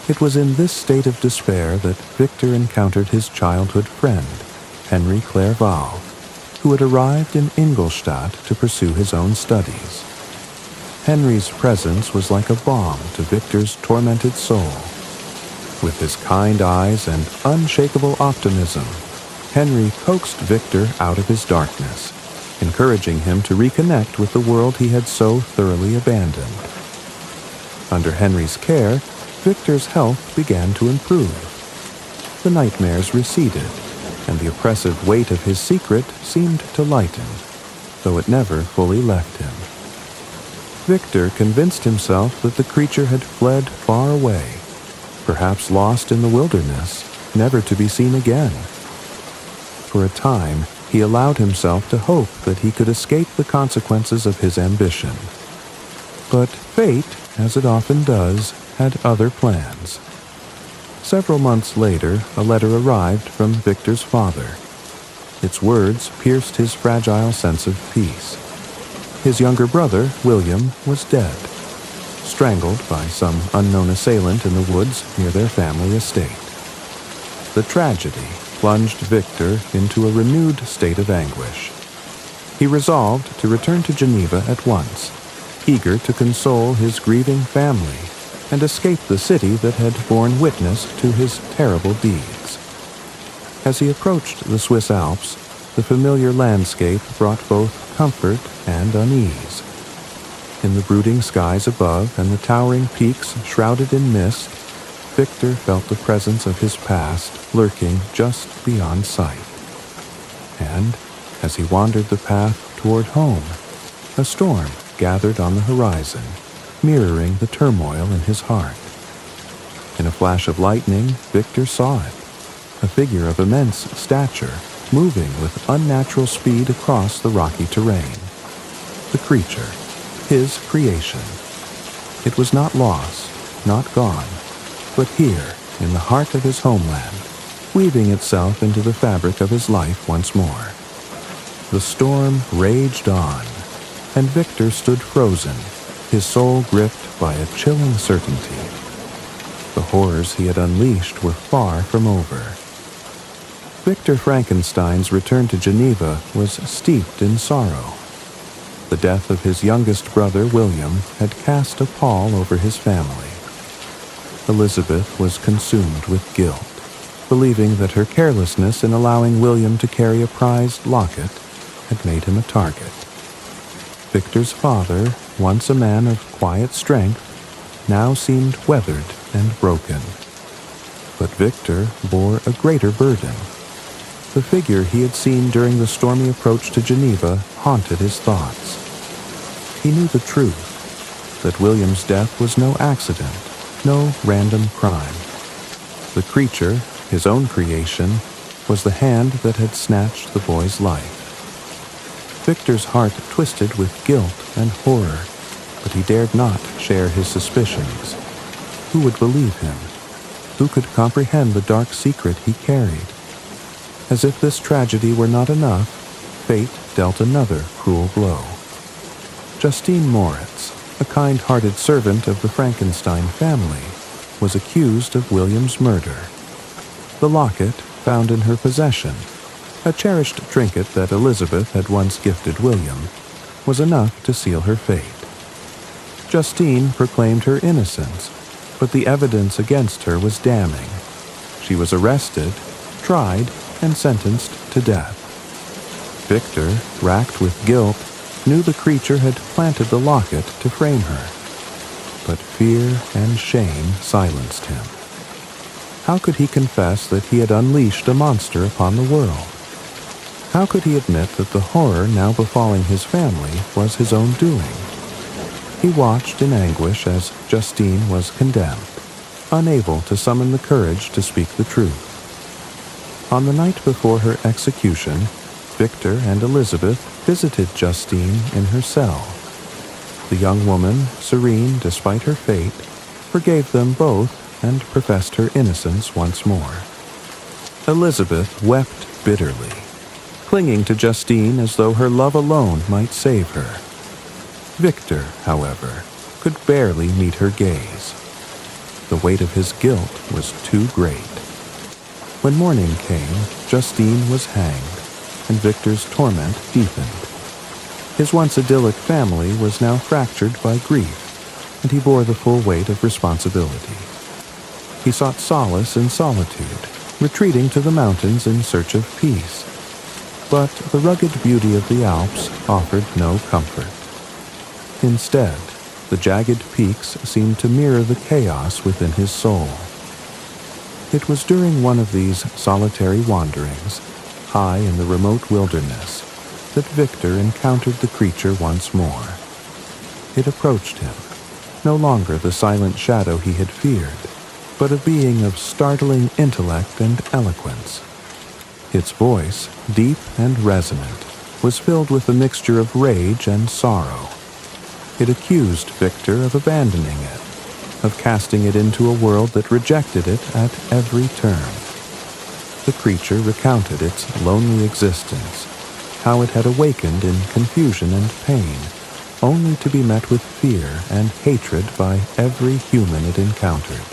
It was in this state of despair that Victor encountered his childhood friend, Henry Clerval, who had arrived in Ingolstadt to pursue his own studies. Henry's presence was like a balm to Victor's tormented soul. With his kind eyes and unshakable optimism, Henry coaxed Victor out of his darkness, encouraging him to reconnect with the world he had so thoroughly abandoned. Under Henry's care, Victor's health began to improve. The nightmares receded, and the oppressive weight of his secret seemed to lighten, though it never fully left him. Victor convinced himself that the creature had fled far away, perhaps lost in the wilderness, never to be seen again. For a time, he allowed himself to hope that he could escape the consequences of his ambition. But fate, as it often does, had other plans. Several months later, a letter arrived from Victor's father. Its words pierced his fragile sense of peace. His younger brother, William, was dead, strangled by some unknown assailant in the woods near their family estate. The tragedy plunged Victor into a renewed state of anguish. He resolved to return to Geneva at once, eager to console his grieving family and escape the city that had borne witness to his terrible deeds. As he approached the Swiss Alps, the familiar landscape brought both comfort and unease. In the brooding skies above and the towering peaks shrouded in mist, Victor felt the presence of his past lurking just beyond sight. And, as he wandered the path toward home, a storm gathered on the horizon, mirroring the turmoil in his heart. In a flash of lightning, Victor saw it, a figure of immense stature, moving with unnatural speed across the rocky terrain. The creature, his creation. It was not lost, not gone, but here, in the heart of his homeland, weaving itself into the fabric of his life once more. The storm raged on, and Victor stood frozen, his soul gripped by a chilling certainty. The horrors he had unleashed were far from over. Victor Frankenstein's return to Geneva was steeped in sorrow. The death of his youngest brother, William, had cast a pall over his family. Elizabeth was consumed with guilt, believing that her carelessness in allowing William to carry a prized locket had made him a target. Victor's father, once a man of quiet strength, now seemed weathered and broken. But Victor bore a greater burden. The figure he had seen during the stormy approach to Geneva haunted his thoughts. He knew the truth, that William's death was no accident, no random crime. The creature, his own creation, was the hand that had snatched the boy's life. Victor's heart twisted with guilt and horror, but he dared not share his suspicions. Who would believe him? Who could comprehend the dark secret he carried? As if this tragedy were not enough, fate dealt another cruel blow. Justine Moritz, a kind-hearted servant of the Frankenstein family, was accused of William's murder. The locket, found in her possession, a cherished trinket that Elizabeth had once gifted William, was enough to seal her fate. Justine proclaimed her innocence, but the evidence against her was damning. She was arrested, tried, and sentenced to death. Victor, racked with guilt, knew the creature had planted the locket to frame her. But fear and shame silenced him. How could he confess that he had unleashed a monster upon the world? How could he admit that the horror now befalling his family was his own doing? He watched in anguish as Justine was condemned, unable to summon the courage to speak the truth. On the night before her execution, Victor and Elizabeth visited Justine in her cell, The young woman, serene despite her fate, forgave them both and professed her innocence once more. Elizabeth wept bitterly, clinging to Justine as though her love alone might save her. Victor, however, could barely meet her gaze. The weight of his guilt was too great. When morning came, Justine was hanged, and Victor's torment deepened. His once idyllic family was now fractured by grief, and he bore the full weight of responsibility. He sought solace in solitude, retreating to the mountains in search of peace. But the rugged beauty of the Alps offered no comfort. Instead, the jagged peaks seemed to mirror the chaos within his soul. It was during one of these solitary wanderings, high in the remote wilderness, that Victor encountered the creature once more. It approached him, no longer the silent shadow he had feared, but a being of startling intellect and eloquence. Its voice, deep and resonant, was filled with a mixture of rage and sorrow. It accused Victor of abandoning it, of casting it into a world that rejected it at every turn. The creature recounted its lonely existence, how it had awakened in confusion and pain, only to be met with fear and hatred by every human it encountered.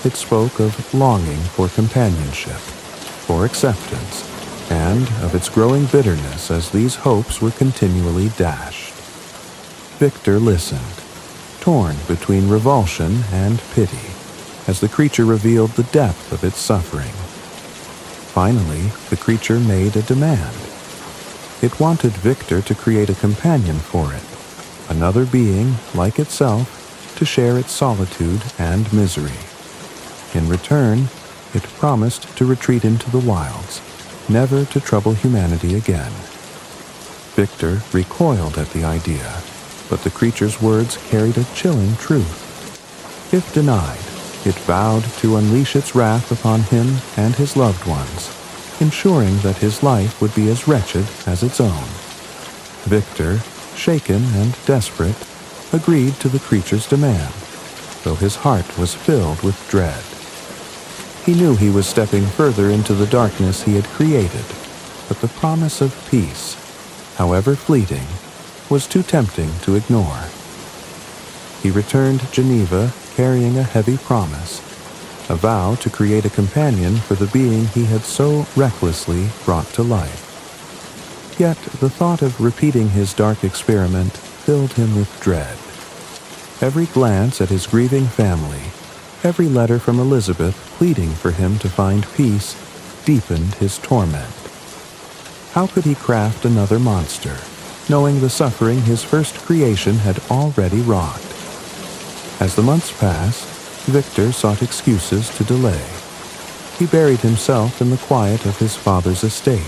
It spoke of longing for companionship, for acceptance, and of its growing bitterness as these hopes were continually dashed. Victor listened, torn between revulsion and pity, as the creature revealed the depth of its suffering. Finally, the creature made a demand. It wanted Victor to create a companion for it, another being, like itself, to share its solitude and misery. In return, it promised to retreat into the wilds, never to trouble humanity again. Victor recoiled at the idea, but the creature's words carried a chilling truth. If denied, it vowed to unleash its wrath upon him and his loved ones, ensuring that his life would be as wretched as its own. Victor, shaken and desperate, agreed to the creature's demand, though his heart was filled with dread. He knew he was stepping further into the darkness he had created, but the promise of peace, however fleeting, was too tempting to ignore. He returned to Geneva carrying a heavy promise, a vow to create a companion for the being he had so recklessly brought to life. Yet the thought of repeating his dark experiment filled him with dread. Every glance at his grieving family, every letter from Elizabeth pleading for him to find peace, deepened his torment. How could he craft another monster, knowing the suffering his first creation had already wrought? As the months passed, Victor sought excuses to delay. He buried himself in the quiet of his father's estate,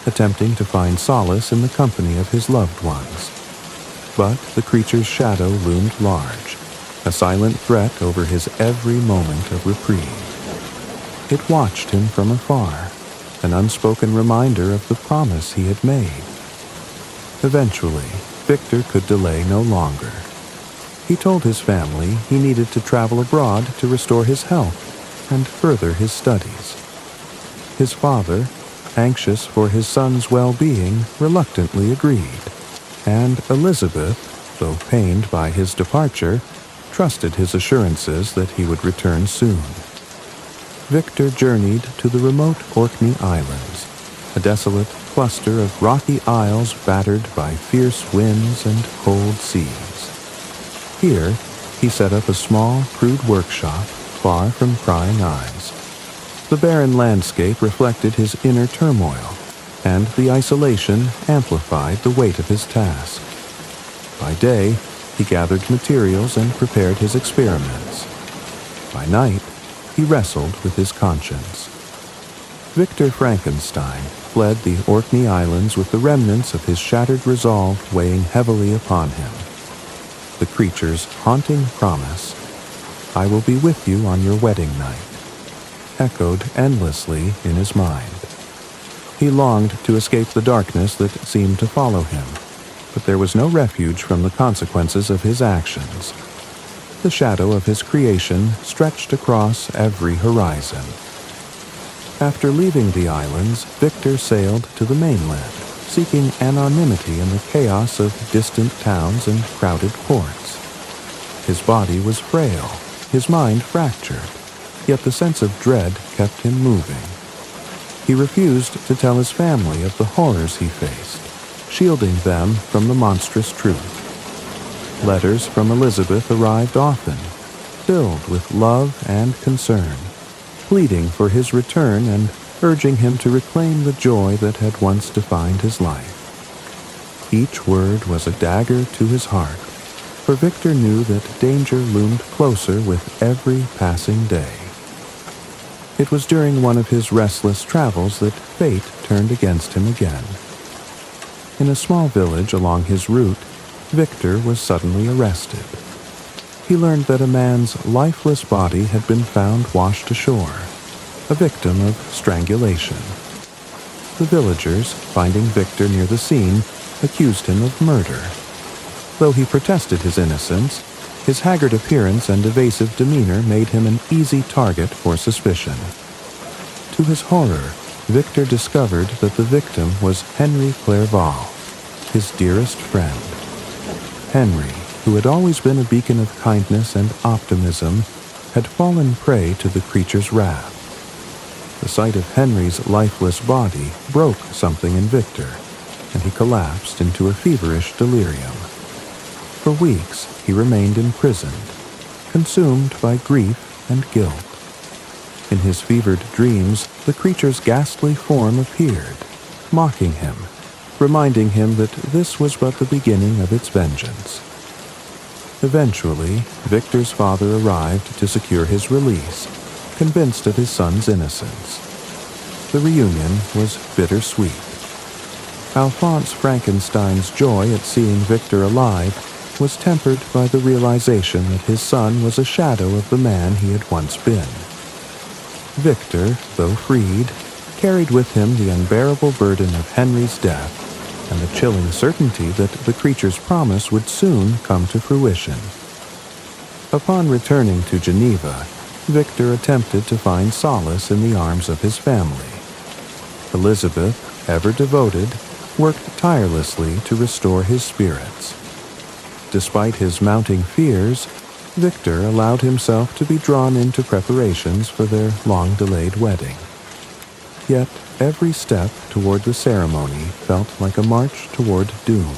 attempting to find solace in the company of his loved ones. But the creature's shadow loomed large, a silent threat over his every moment of reprieve. It watched him from afar, an unspoken reminder of the promise he had made. Eventually, Victor could delay no longer. He told his family he needed to travel abroad to restore his health and further his studies. His father, anxious for his son's well-being, reluctantly agreed, and Elizabeth, though pained by his departure, trusted his assurances that he would return soon. Victor journeyed to the remote Orkney Islands, a desolate cluster of rocky isles battered by fierce winds and cold seas. Here, he set up a small, crude workshop far from prying eyes. The barren landscape reflected his inner turmoil, and the isolation amplified the weight of his task. By day, he gathered materials and prepared his experiments. By night, he wrestled with his conscience. Victor Frankenstein fled the Orkney Islands with the remnants of his shattered resolve weighing heavily upon him. The creature's haunting promise, "I will be with you on your wedding night," echoed endlessly in his mind. He longed to escape the darkness that seemed to follow him, but there was no refuge from the consequences of his actions. The shadow of his creation stretched across every horizon. After leaving the islands, Victor sailed to the mainland, seeking anonymity in the chaos of distant towns and crowded ports. His body was frail, his mind fractured, yet the sense of dread kept him moving. He refused to tell his family of the horrors he faced, shielding them from the monstrous truth. Letters from Elizabeth arrived often, filled with love and concern, pleading for his return and urging him to reclaim the joy that had once defined his life. Each word was a dagger to his heart, for Victor knew that danger loomed closer with every passing day. It was during one of his restless travels that fate turned against him again. In a small village along his route, Victor was suddenly arrested. He learned that a man's lifeless body had been found washed ashore, a victim of strangulation. The villagers, finding Victor near the scene, accused him of murder. Though he protested his innocence, his haggard appearance and evasive demeanor made him an easy target for suspicion. To his horror, Victor discovered that the victim was Henry Clerval, his dearest friend. Henry, who had always been a beacon of kindness and optimism, had fallen prey to the creature's wrath. The sight of Henry's lifeless body broke something in Victor, and he collapsed into a feverish delirium. For weeks, he remained imprisoned, consumed by grief and guilt. In his fevered dreams, the creature's ghastly form appeared, mocking him, reminding him that this was but the beginning of its vengeance. Eventually, Victor's father arrived to secure his release, convinced of his son's innocence. The reunion was bittersweet. Alphonse Frankenstein's joy at seeing Victor alive was tempered by the realization that his son was a shadow of the man he had once been. Victor, though freed, carried with him the unbearable burden of Henry's death and the chilling certainty that the creature's promise would soon come to fruition. Upon returning to Geneva, Victor attempted to find solace in the arms of his family. Elizabeth, ever devoted, worked tirelessly to restore his spirits. Despite his mounting fears, Victor allowed himself to be drawn into preparations for their long-delayed wedding. Yet every step toward the ceremony felt like a march toward doom.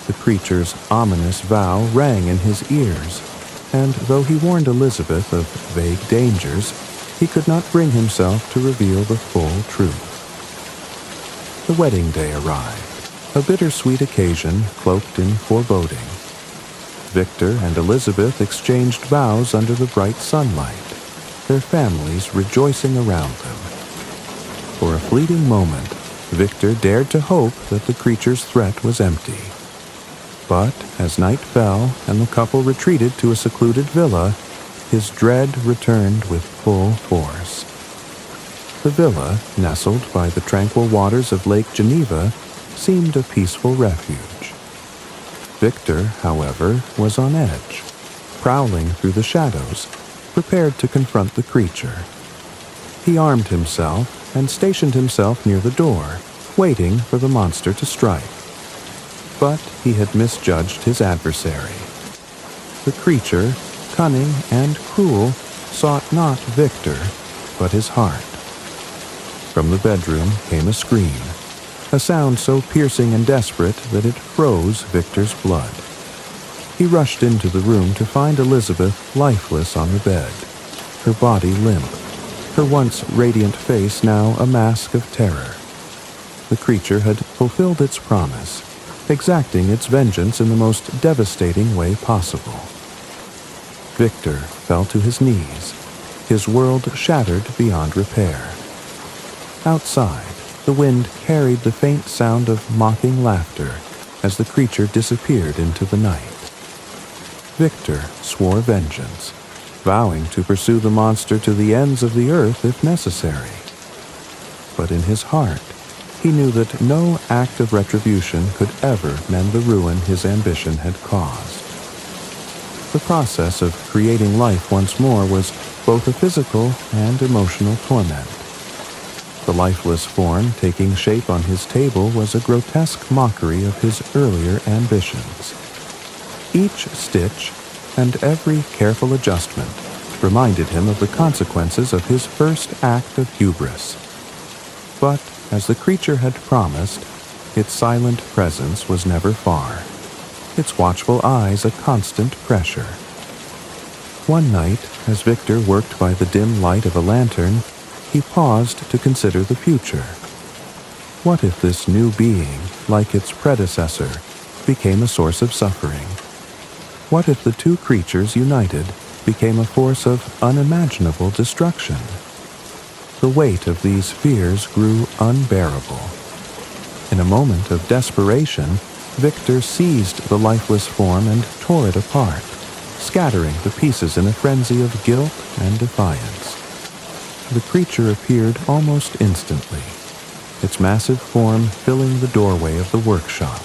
The creature's ominous vow rang in his ears, and though he warned Elizabeth of vague dangers, he could not bring himself to reveal the full truth. The wedding day arrived, a bittersweet occasion cloaked in foreboding. Victor and Elizabeth exchanged vows under the bright sunlight, their families rejoicing around them. For a fleeting moment, Victor dared to hope that the creature's threat was empty. But as night fell and the couple retreated to a secluded villa, his dread returned with full force. The villa, nestled by the tranquil waters of Lake Geneva, seemed a peaceful refuge. Victor, however, was on edge, prowling through the shadows, prepared to confront the creature. He armed himself and stationed himself near the door, waiting for the monster to strike. But he had misjudged his adversary. The creature, cunning and cruel, sought not Victor, but his heart. From the bedroom came a scream, a sound so piercing and desperate that it froze Victor's blood. He rushed into the room to find Elizabeth lifeless on the bed, her body limp, her once radiant face now a mask of terror. The creature had fulfilled its promise, exacting its vengeance in the most devastating way possible. Victor fell to his knees, his world shattered beyond repair. Outside, the wind carried the faint sound of mocking laughter as the creature disappeared into the night. Victor swore vengeance, vowing to pursue the monster to the ends of the earth if necessary. But in his heart, He knew that no act of retribution could ever mend the ruin his ambition had caused. The process of creating life once more was both a physical and emotional torment. The lifeless form taking shape on his table was a grotesque mockery of his earlier ambitions. Each stitch and every careful adjustment reminded him of the consequences of his first act of hubris. But, as the creature had promised, its silent presence was never far, its watchful eyes a constant pressure. One night, as Victor worked by the dim light of a lantern, he paused to consider the future. What if this new being, like its predecessor, became a source of suffering? What if the two creatures united became a force of unimaginable destruction? The weight of these fears grew unbearable. In a moment of desperation, Victor seized the lifeless form and tore it apart, scattering the pieces in a frenzy of guilt and defiance. The creature appeared almost instantly, its massive form filling the doorway of the workshop.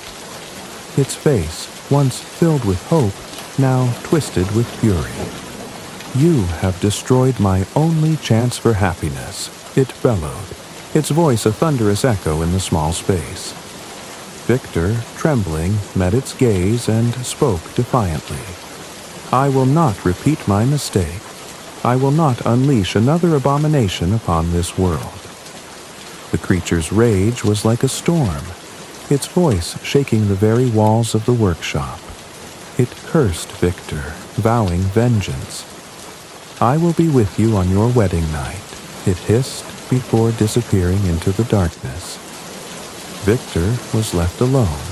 Its face, once filled with hope, now twisted with fury. "You have destroyed my only chance for happiness," it bellowed, its voice a thunderous echo in the small space. Victor, trembling, met its gaze and spoke defiantly. "I will not repeat my mistake. I will not unleash another abomination upon this world." The creature's rage was like a storm, its voice shaking the very walls of the workshop. It cursed Victor, vowing vengeance. "I will be with you on your wedding night," it hissed before disappearing into the darkness. Victor was left alone,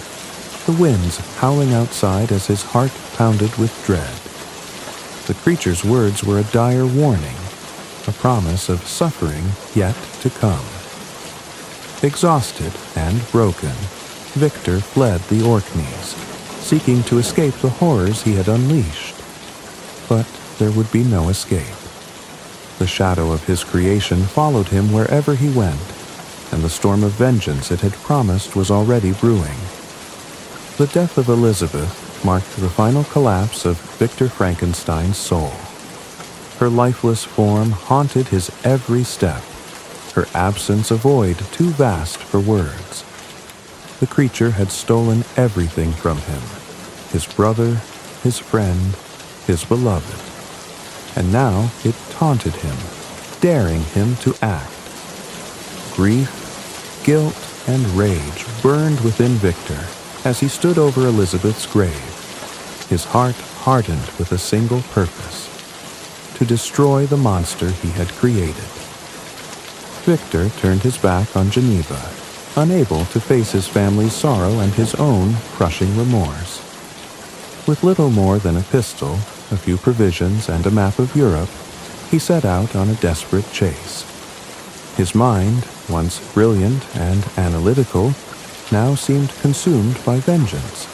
the winds howling outside as his heart pounded with dread. The creature's words were a dire warning, a promise of suffering yet to come. Exhausted and broken, Victor fled the Orkneys, seeking to escape the horrors he had unleashed. But there would be no escape. The shadow of his creation followed him wherever he went, and the storm of vengeance it had promised was already brewing. The death of Elizabeth marked the final collapse of Victor Frankenstein's soul. Her lifeless form haunted his every step, her absence a void too vast for words. The creature had stolen everything from him, his brother, his friend, his beloved. And now it taunted him, daring him to act. Grief, guilt, and rage burned within Victor as he stood over Elizabeth's grave, his heart hardened with a single purpose: to destroy the monster he had created. Victor turned his back on Geneva, unable to face his family's sorrow and his own crushing remorse. With little more than a pistol, a few provisions, and a map of Europe, he set out on a desperate chase. His mind, once brilliant and analytical, now seemed consumed by vengeance.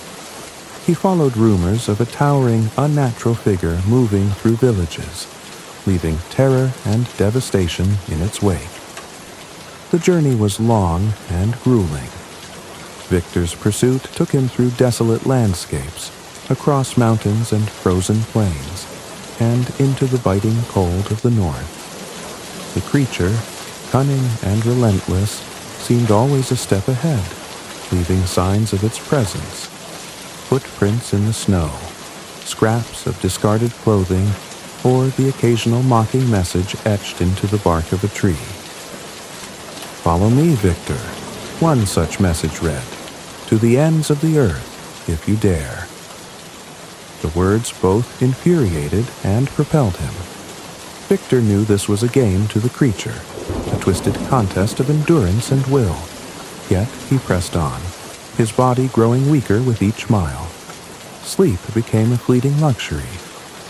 He followed rumors of a towering, unnatural figure moving through villages, leaving terror and devastation in its wake. The journey was long and grueling. Victor's pursuit took him through desolate landscapes, across mountains and frozen plains, and into the biting cold of the north. The creature, cunning and relentless, seemed always a step ahead, leaving signs of its presence: footprints in the snow, scraps of discarded clothing, or the occasional mocking message etched into the bark of a tree. "Follow me, Victor," one such message read, "to the ends of the earth, if you dare." The words both infuriated and propelled him. Victor knew this was a game to the creature, a twisted contest of endurance and will. Yet he pressed on, his body growing weaker with each mile. Sleep became a fleeting luxury,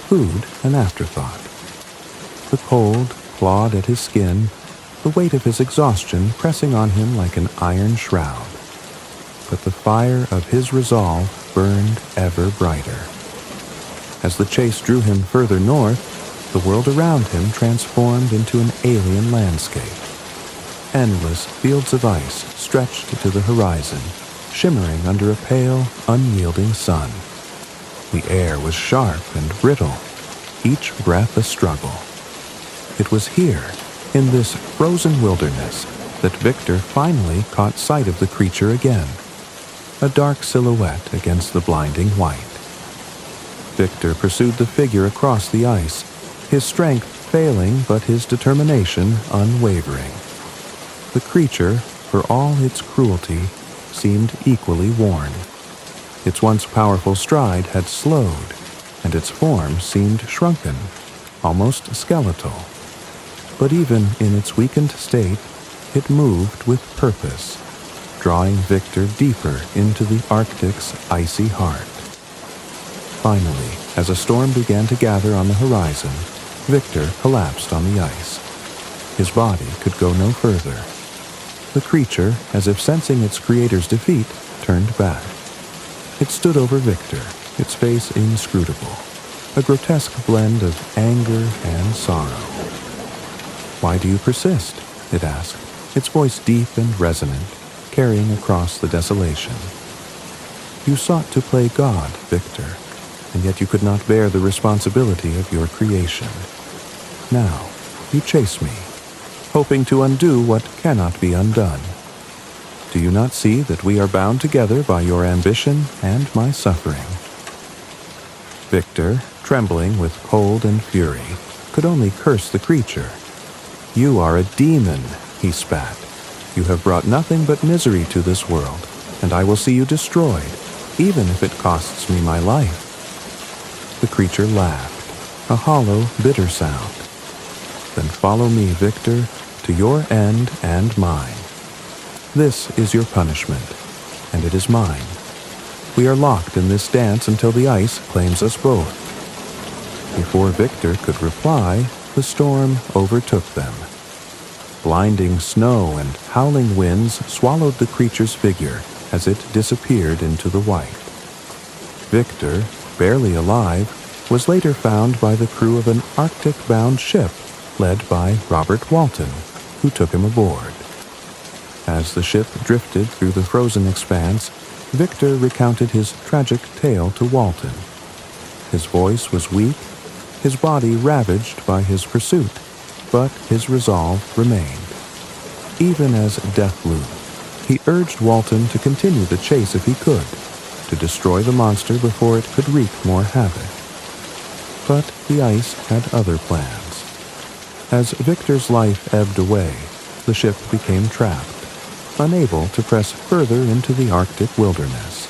food an afterthought. The cold clawed at his skin, the weight of his exhaustion pressing on him like an iron shroud. But the fire of his resolve burned ever brighter. As the chase drew him further north, the world around him transformed into an alien landscape. endless fields of ice stretched to the horizon, shimmering under a pale, unyielding sun. The air was sharp and brittle, each breath a struggle. It was here, in this frozen wilderness, that Victor finally caught sight of the creature again, a dark silhouette against the blinding white. Victor pursued the figure across the ice, his strength failing but his determination unwavering. The creature, for all its cruelty, seemed equally worn. Its once powerful stride had slowed, and its form seemed shrunken, almost skeletal. But even in its weakened state, it moved with purpose, drawing Victor deeper into the Arctic's icy heart. Finally, as a storm began to gather on the horizon, Victor collapsed on the ice. His body could go no further. The creature, as if sensing its creator's defeat, turned back. It stood over Victor, its face inscrutable, a grotesque blend of anger and sorrow. "Why do you persist?" it asked, its voice deep and resonant, carrying across the desolation. "You sought to play God, Victor, and yet you could not bear the responsibility of your creation. Now, you chase me, hoping to undo what cannot be undone. Do you not see that we are bound together by your ambition and my suffering?" Victor, trembling with cold and fury, could only curse the creature. "You are a demon," he spat. "You have brought nothing but misery to this world, and I will see you destroyed, even if it costs me my life." The creature laughed, a hollow, bitter sound. "Then follow me, Victor, to your end and mine. This is your punishment, and it is mine. We are locked in this dance until the ice claims us both." Before Victor could reply, the storm overtook them. Blinding snow and howling winds swallowed the creature's figure as it disappeared into the white. Victor, barely alive, was later found by the crew of an Arctic-bound ship led by Robert Walton, who took him aboard. As the ship drifted through the frozen expanse, Victor recounted his tragic tale to Walton. His voice was weak, his body ravaged by his pursuit, but his resolve remained. Even as death loomed, he urged Walton to continue the chase if he could, to destroy the monster before it could wreak more havoc. But the ice had other plans. As Victor's life ebbed away, the ship became trapped, unable to press further into the Arctic wilderness.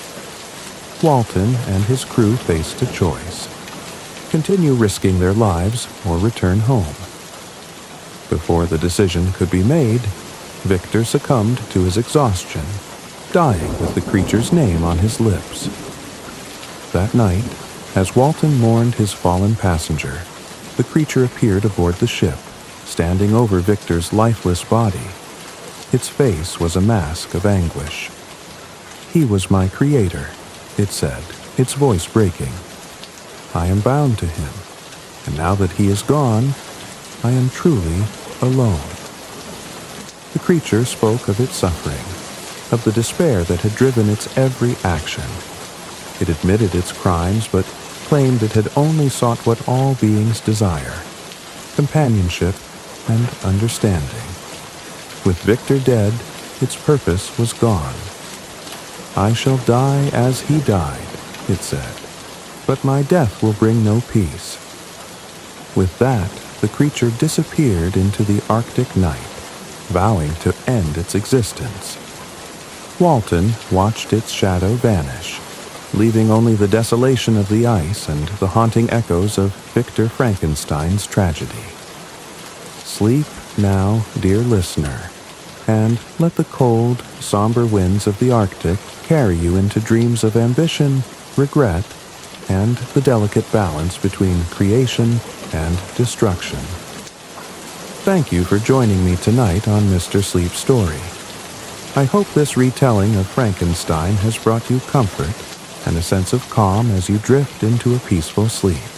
Walton and his crew faced a choice: continue risking their lives or return home. Before the decision could be made, Victor succumbed to his exhaustion, dying with the creature's name on his lips. That night, as Walton mourned his fallen passenger, the creature appeared aboard the ship, standing over Victor's lifeless body. Its face was a mask of anguish. "He was my creator," it said, its voice breaking. "I am bound to him, and now that he is gone, I am truly alone." The creature spoke of its suffering, of the despair that had driven its every action. It admitted its crimes, but claimed it had only sought what all beings desire: companionship and understanding. With Victor dead, its purpose was gone. "I shall die as he died," it said, "but my death will bring no peace." With that, the creature disappeared into the Arctic night, vowing to end its existence. Walton watched its shadow vanish, leaving only the desolation of the ice and the haunting echoes of Victor Frankenstein's tragedy. Sleep now, dear listener, and let the cold, somber winds of the Arctic carry you into dreams of ambition, regret, and the delicate balance between creation and destruction. Thank you for joining me tonight on Mr. Sleep's Story. I hope this retelling of Frankenstein has brought you comfort and a sense of calm as you drift into a peaceful sleep.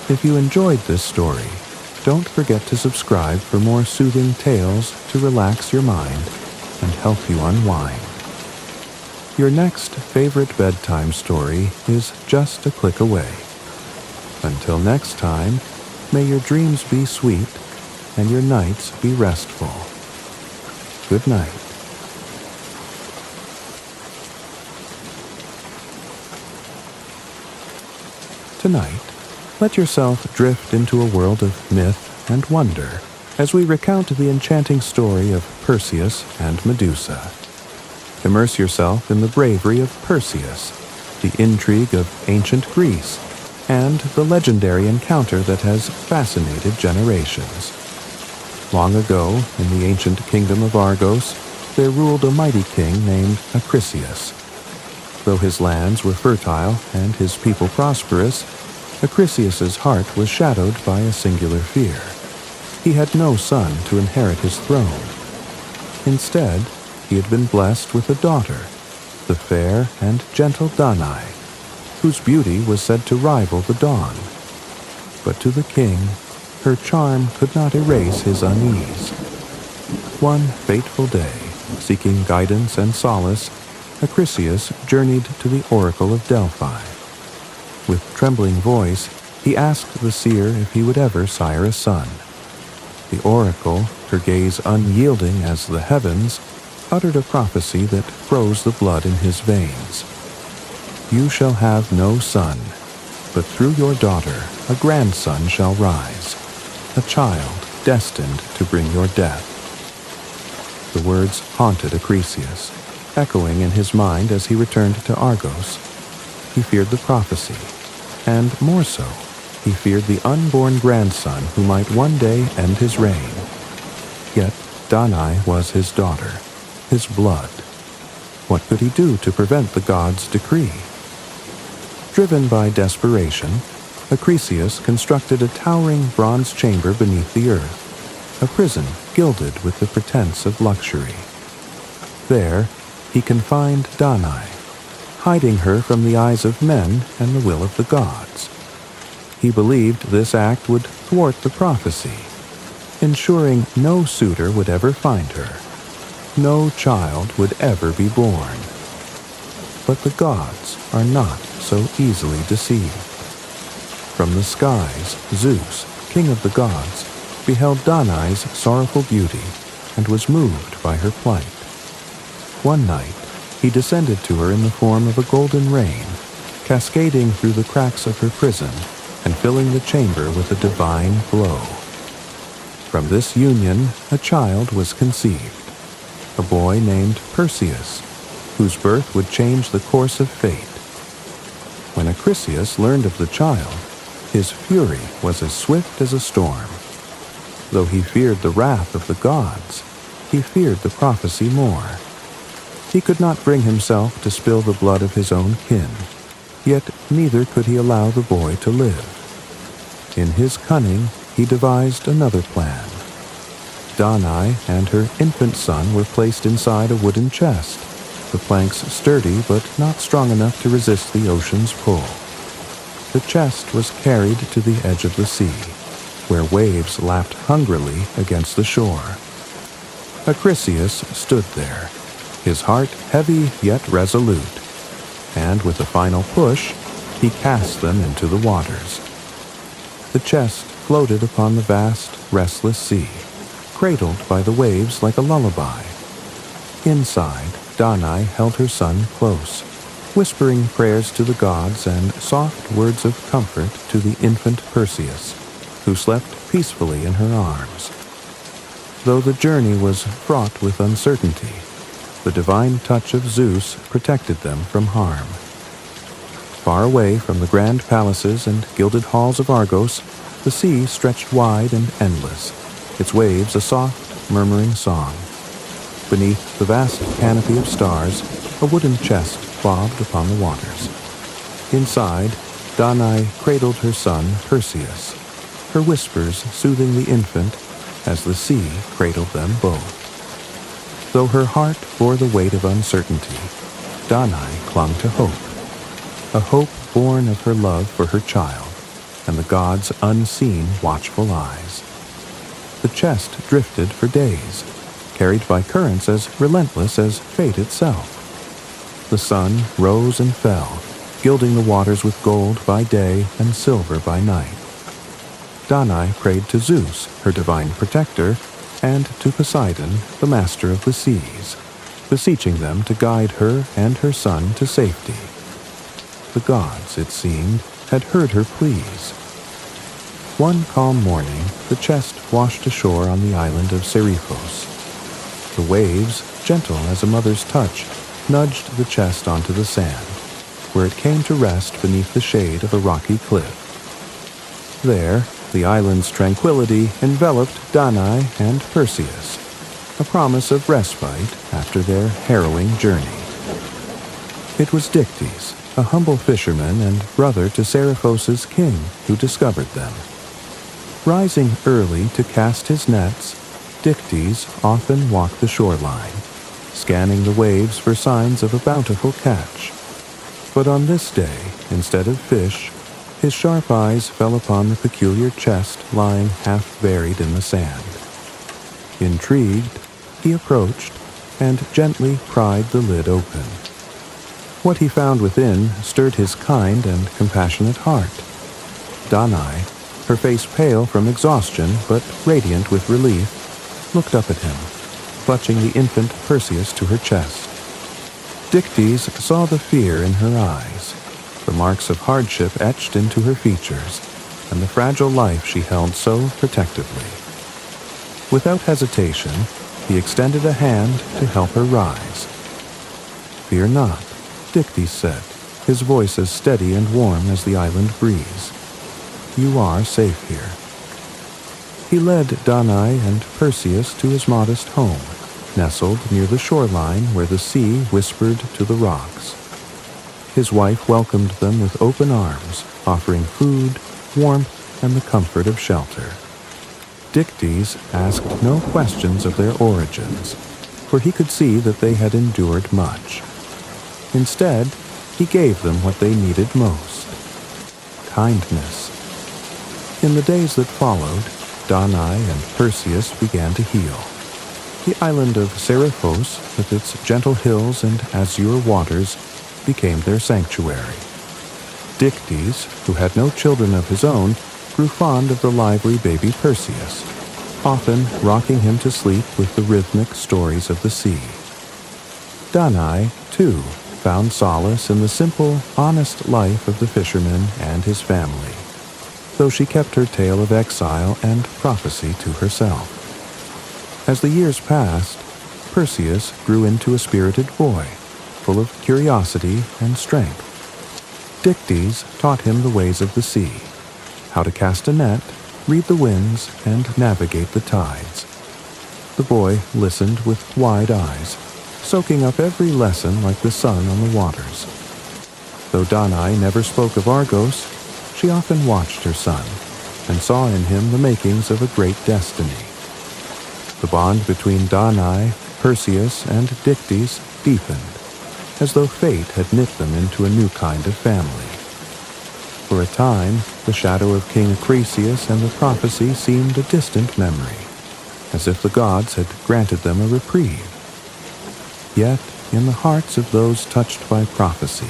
If you enjoyed this story, don't forget to subscribe for more soothing tales to relax your mind and help you unwind. Your next favorite bedtime story is just a click away. Until next time, may your dreams be sweet and your nights be restful. Good night. Tonight, let yourself drift into a world of myth and wonder as we recount the enchanting story of Perseus and Medusa. Immerse yourself in the bravery of Perseus, the intrigue of ancient Greece, and the legendary encounter that has fascinated generations. Long ago, in the ancient kingdom of Argos, there ruled a mighty king named Acrisius. Though his lands were fertile and his people prosperous, Acrisius's heart was shadowed by a singular fear. He had no son to inherit his throne. Instead, he had been blessed with a daughter, the fair and gentle Danae, whose beauty was said to rival the dawn. But to the king, her charm could not erase his unease. One fateful day, seeking guidance and solace, Acrisius journeyed to the oracle of Delphi. With trembling voice, he asked the seer if he would ever sire a son. The oracle, her gaze unyielding as the heavens, uttered a prophecy that froze the blood in his veins. You shall have no son, but through your daughter a grandson shall rise, a child destined to bring your death. The words haunted Acrisius, echoing in his mind as he returned to Argos. He feared the prophecy, and more so, he feared the unborn grandson who might one day end his reign. Yet Danae was his daughter, his blood. What could he do to prevent the gods' decree? Driven by desperation, Acrisius constructed a towering bronze chamber beneath the earth, a prison gilded with the pretense of luxury. There, he confined Danae, hiding her from the eyes of men and the will of the gods. He believed this act would thwart the prophecy, ensuring no suitor would ever find her. No child would ever be born. But the gods are not so easily deceived. From the skies, Zeus, king of the gods, beheld Danae's sorrowful beauty and was moved by her plight. One night, he descended to her in the form of a golden rain, cascading through the cracks of her prison and filling the chamber with a divine glow. From this union, a child was conceived, a boy named Perseus, whose birth would change the course of fate. When Acrisius learned of the child, his fury was as swift as a storm. Though he feared the wrath of the gods, he feared the prophecy more. He could not bring himself to spill the blood of his own kin, yet neither could he allow the boy to live. In his cunning, he devised another plan. Danae and her infant son were placed inside a wooden chest, the planks sturdy but not strong enough to resist the ocean's pull. The chest was carried to the edge of the sea, where waves lapped hungrily against the shore. Acrisius stood there, his heart heavy yet resolute, and with a final push, he cast them into the waters. The chest floated upon the vast, restless sea, cradled by the waves like a lullaby. Inside, Danae held her son close, whispering prayers to the gods and soft words of comfort to the infant Perseus, who slept peacefully in her arms. Though the journey was fraught with uncertainty, the divine touch of Zeus protected them from harm. Far away from the grand palaces and gilded halls of Argos, the sea stretched wide and endless, its waves a soft, murmuring song. Beneath the vast canopy of stars, a wooden chest bobbed upon the waters. Inside, Danae cradled her son Perseus, her whispers soothing the infant as the sea cradled them both. Though her heart bore the weight of uncertainty, Danae clung to hope, a hope born of her love for her child and the gods' unseen watchful eyes. the chest drifted for days, carried by currents as relentless as fate itself. The sun rose and fell, gilding the waters with gold by day and silver by night. Danae prayed to Zeus, her divine protector, and to Poseidon, the master of the seas, beseeching them to guide her and her son to safety. The gods, it seemed, had heard her pleas. One calm morning, the chest washed ashore on the island of Seriphos. The waves, gentle as a mother's touch, nudged the chest onto the sand, where it came to rest beneath the shade of a rocky cliff. There, the island's tranquility enveloped Danae and Perseus, a promise of respite after their harrowing journey. It was Dictys, a humble fisherman and brother to Seriphos' king, who discovered them. Rising early to cast his nets, Dictys often walked the shoreline, scanning the waves for signs of a bountiful catch. But on this day, instead of fish, his sharp eyes fell upon the peculiar chest lying half buried in the sand. Intrigued, he approached and gently pried the lid open. What he found within stirred his kind and compassionate heart. Danae, her face pale from exhaustion but radiant with relief, looked up at him, clutching the infant Perseus to her chest. Dictys saw the fear in her eyes, the marks of hardship etched into her features, and the fragile life she held so protectively. Without hesitation, he extended a hand to help her rise. "Fear not," Dictys said, his voice as steady and warm as the island breeze. "You are safe here." He led Danae and Perseus to his modest home, nestled near the shoreline where the sea whispered to the rocks. His wife welcomed them with open arms, offering food, warmth, and the comfort of shelter. Dictys asked no questions of their origins, for he could see that they had endured much. Instead, he gave them what they needed most: kindness. In the days that followed, Danae and Perseus began to heal. The island of Seriphos, with its gentle hills and azure waters, became their sanctuary. Dictys, who had no children of his own, grew fond of the lively baby Perseus, often rocking him to sleep with the rhythmic stories of the sea. Danae, too, found solace in the simple, honest life of the fisherman and his family, though she kept her tale of exile and prophecy to herself. As the years passed, Perseus grew into a spirited boy, full of curiosity and strength. Dictys taught him the ways of the sea, how to cast a net, read the winds, and navigate the tides. The boy listened with wide eyes, soaking up every lesson like the sun on the waters. Though Danae never spoke of Argos, she often watched her son, and saw in him the makings of a great destiny. The bond between Danae, Perseus, and Dictys deepened, as though fate had knit them into a new kind of family. For a time, the shadow of King Acrisius and the prophecy seemed a distant memory, as if the gods had granted them a reprieve. Yet, in the hearts of those touched by prophecy,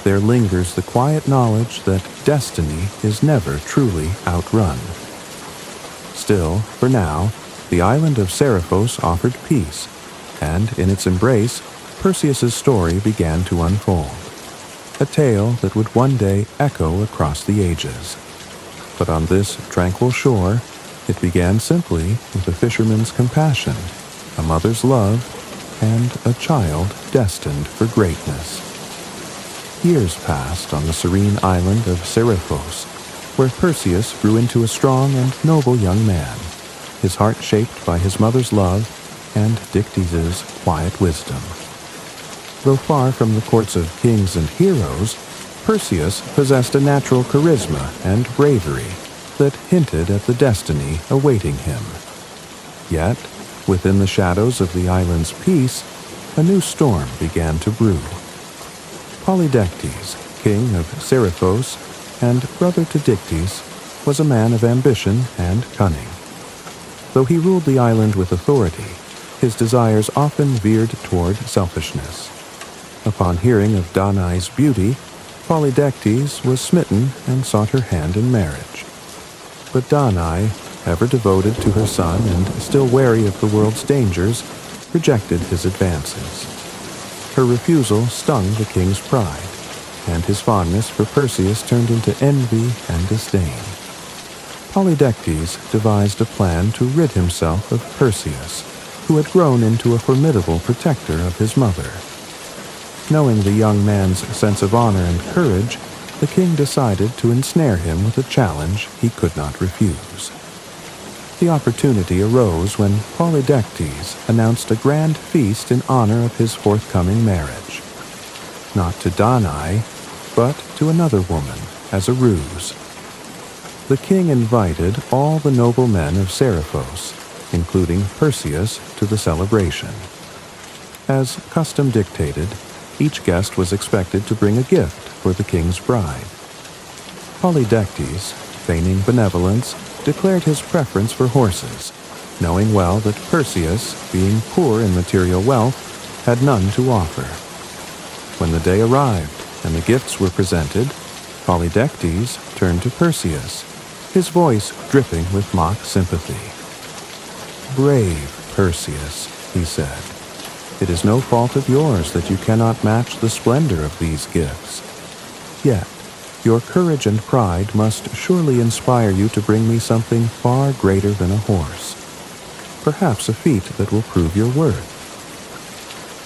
there lingers the quiet knowledge that destiny is never truly outrun. Still, for now, the island of Seriphos offered peace, and in its embrace, Perseus's story began to unfold, a tale that would one day echo across the ages. But on this tranquil shore, it began simply with a fisherman's compassion, a mother's love, and a child destined for greatness. Years passed on the serene island of Seriphos, where Perseus grew into a strong and noble young man, his heart shaped by his mother's love and Dictys' quiet wisdom. Though far from the courts of kings and heroes, Perseus possessed a natural charisma and bravery that hinted at the destiny awaiting him. Yet, within the shadows of the island's peace, a new storm began to brew. Polydectes, king of Seriphos and brother to Dictys, was a man of ambition and cunning. Though he ruled the island with authority, his desires often veered toward selfishness. Upon hearing of Danae's beauty, Polydectes was smitten and sought her hand in marriage. But Danae, ever devoted to her son and still wary of the world's dangers, rejected his advances. Her refusal stung the king's pride, and his fondness for Perseus turned into envy and disdain. Polydectes devised a plan to rid himself of Perseus, who had grown into a formidable protector of his mother. Knowing the young man's sense of honor and courage, the king decided to ensnare him with a challenge he could not refuse. The opportunity arose when Polydectes announced a grand feast in honor of his forthcoming marriage. Not to Danae, but to another woman, as a ruse. The king invited all the noble men of Seriphos, including Perseus, to the celebration. As custom dictated, each guest was expected to bring a gift for the king's bride. Polydectes, feigning benevolence, declared his preference for horses, knowing well that Perseus, being poor in material wealth, had none to offer. When the day arrived and the gifts were presented, Polydectes turned to Perseus, his voice dripping with mock sympathy. "Brave Perseus," he said, "it is no fault of yours that you cannot match the splendor of these gifts. Yet, your courage and pride must surely inspire you to bring me something far greater than a horse. Perhaps a feat that will prove your worth."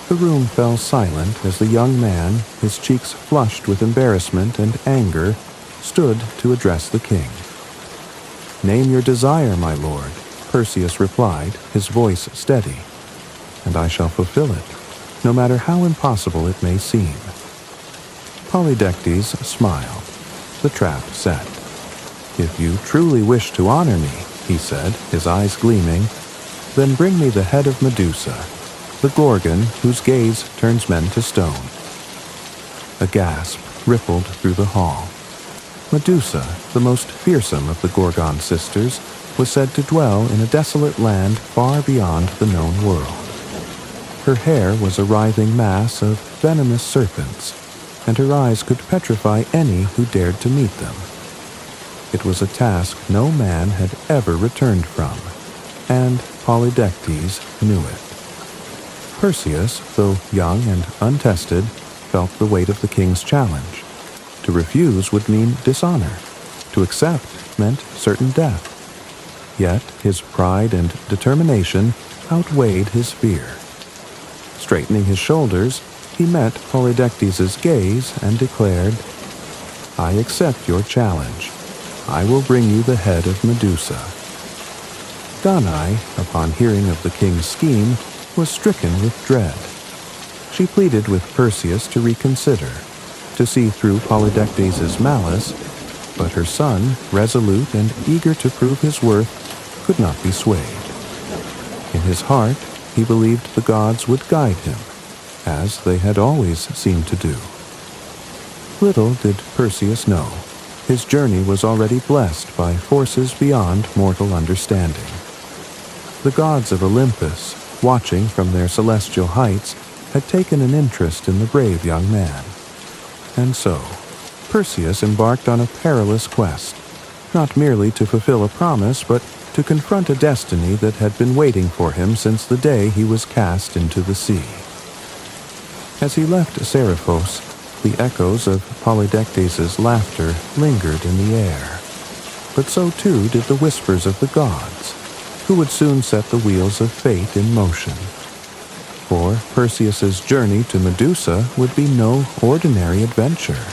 The room fell silent as the young man, his cheeks flushed with embarrassment and anger, stood to address the king. "Name your desire, my lord," Perseus replied, his voice steady, "and I shall fulfill it, no matter how impossible it may seem." Polydectes smiled, the trap set. "If you truly wish to honor me," he said, his eyes gleaming, "then bring me the head of Medusa, the Gorgon whose gaze turns men to stone." A gasp rippled through the hall. Medusa, the most fearsome of the Gorgon sisters, was said to dwell in a desolate land far beyond the known world. Her hair was a writhing mass of venomous serpents, and her eyes could petrify any who dared to meet them. It was a task no man had ever returned from, and Polydectes knew it. Perseus, though young and untested, felt the weight of the king's challenge. To refuse would mean dishonor. To accept meant certain death. Yet his pride and determination outweighed his fear. Straightening his shoulders, he met Polydectes' gaze and declared, "I accept your challenge. I will bring you the head of Medusa." Danae, upon hearing of the king's scheme, was stricken with dread. She pleaded with Perseus to reconsider, to see through Polydectes' malice, but her son, resolute and eager to prove his worth, could not be swayed. In his heart, he believed the gods would guide him, as they had always seemed to do. Little did Perseus know, his journey was already blessed by forces beyond mortal understanding. The gods of Olympus, watching from their celestial heights, had taken an interest in the brave young man. And so, Perseus embarked on a perilous quest, not merely to fulfill a promise, but to confront a destiny that had been waiting for him since the day he was cast into the sea. As he left Seriphos, the echoes of Polydectes' laughter lingered in the air. But so too did the whispers of the gods, who would soon set the wheels of fate in motion. For Perseus's journey to Medusa would be no ordinary adventure.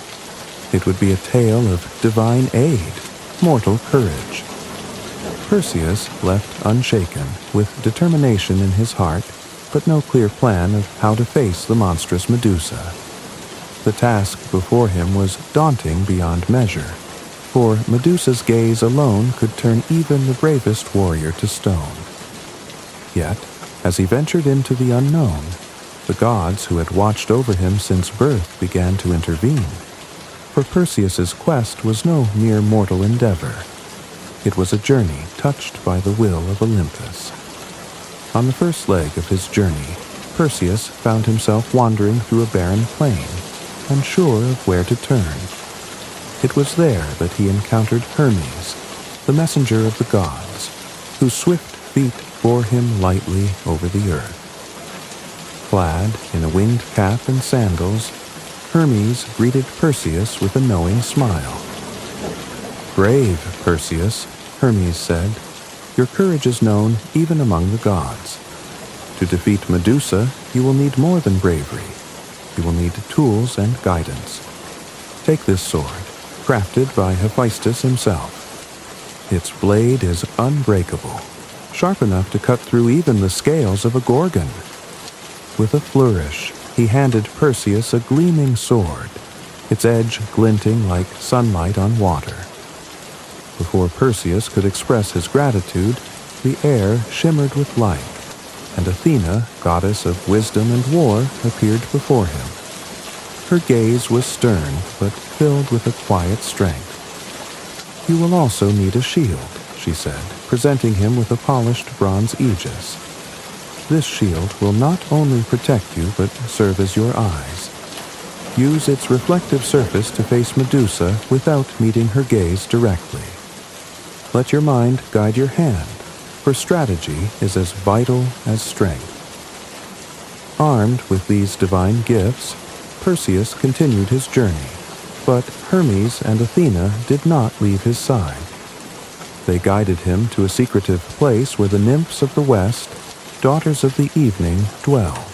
It would be a tale of divine aid, mortal courage. Perseus left unshaken, with determination in his heart, but no clear plan of how to face the monstrous Medusa. The task before him was daunting beyond measure, for Medusa's gaze alone could turn even the bravest warrior to stone. Yet, as he ventured into the unknown, the gods who had watched over him since birth began to intervene. For Perseus's quest was no mere mortal endeavor. It was a journey touched by the will of Olympus. On the first leg of his journey, Perseus found himself wandering through a barren plain, unsure of where to turn. It was there that he encountered Hermes, the messenger of the gods, whose swift feet bore him lightly over the earth. Clad in a winged cap and sandals, Hermes greeted Perseus with a knowing smile. "Brave, Perseus," Hermes said, "your courage is known even among the gods. To defeat Medusa, you will need more than bravery. You will need tools and guidance. Take this sword, crafted by Hephaestus himself. Its blade is unbreakable, sharp enough to cut through even the scales of a gorgon." With a flourish, he handed Perseus a gleaming sword, its edge glinting like sunlight on water. Before Perseus could express his gratitude, the air shimmered with light, and Athena, goddess of wisdom and war, appeared before him. Her gaze was stern, but filled with a quiet strength. "You will also need a shield," she said, presenting him with a polished bronze aegis. "This shield will not only protect you, but serve as your eyes. Use its reflective surface to face Medusa without meeting her gaze directly. Let your mind guide your hand, for strategy is as vital as strength." Armed with these divine gifts, Perseus continued his journey, but Hermes and Athena did not leave his side. They guided him to a secretive place where the nymphs of the west, daughters of the evening, dwelled.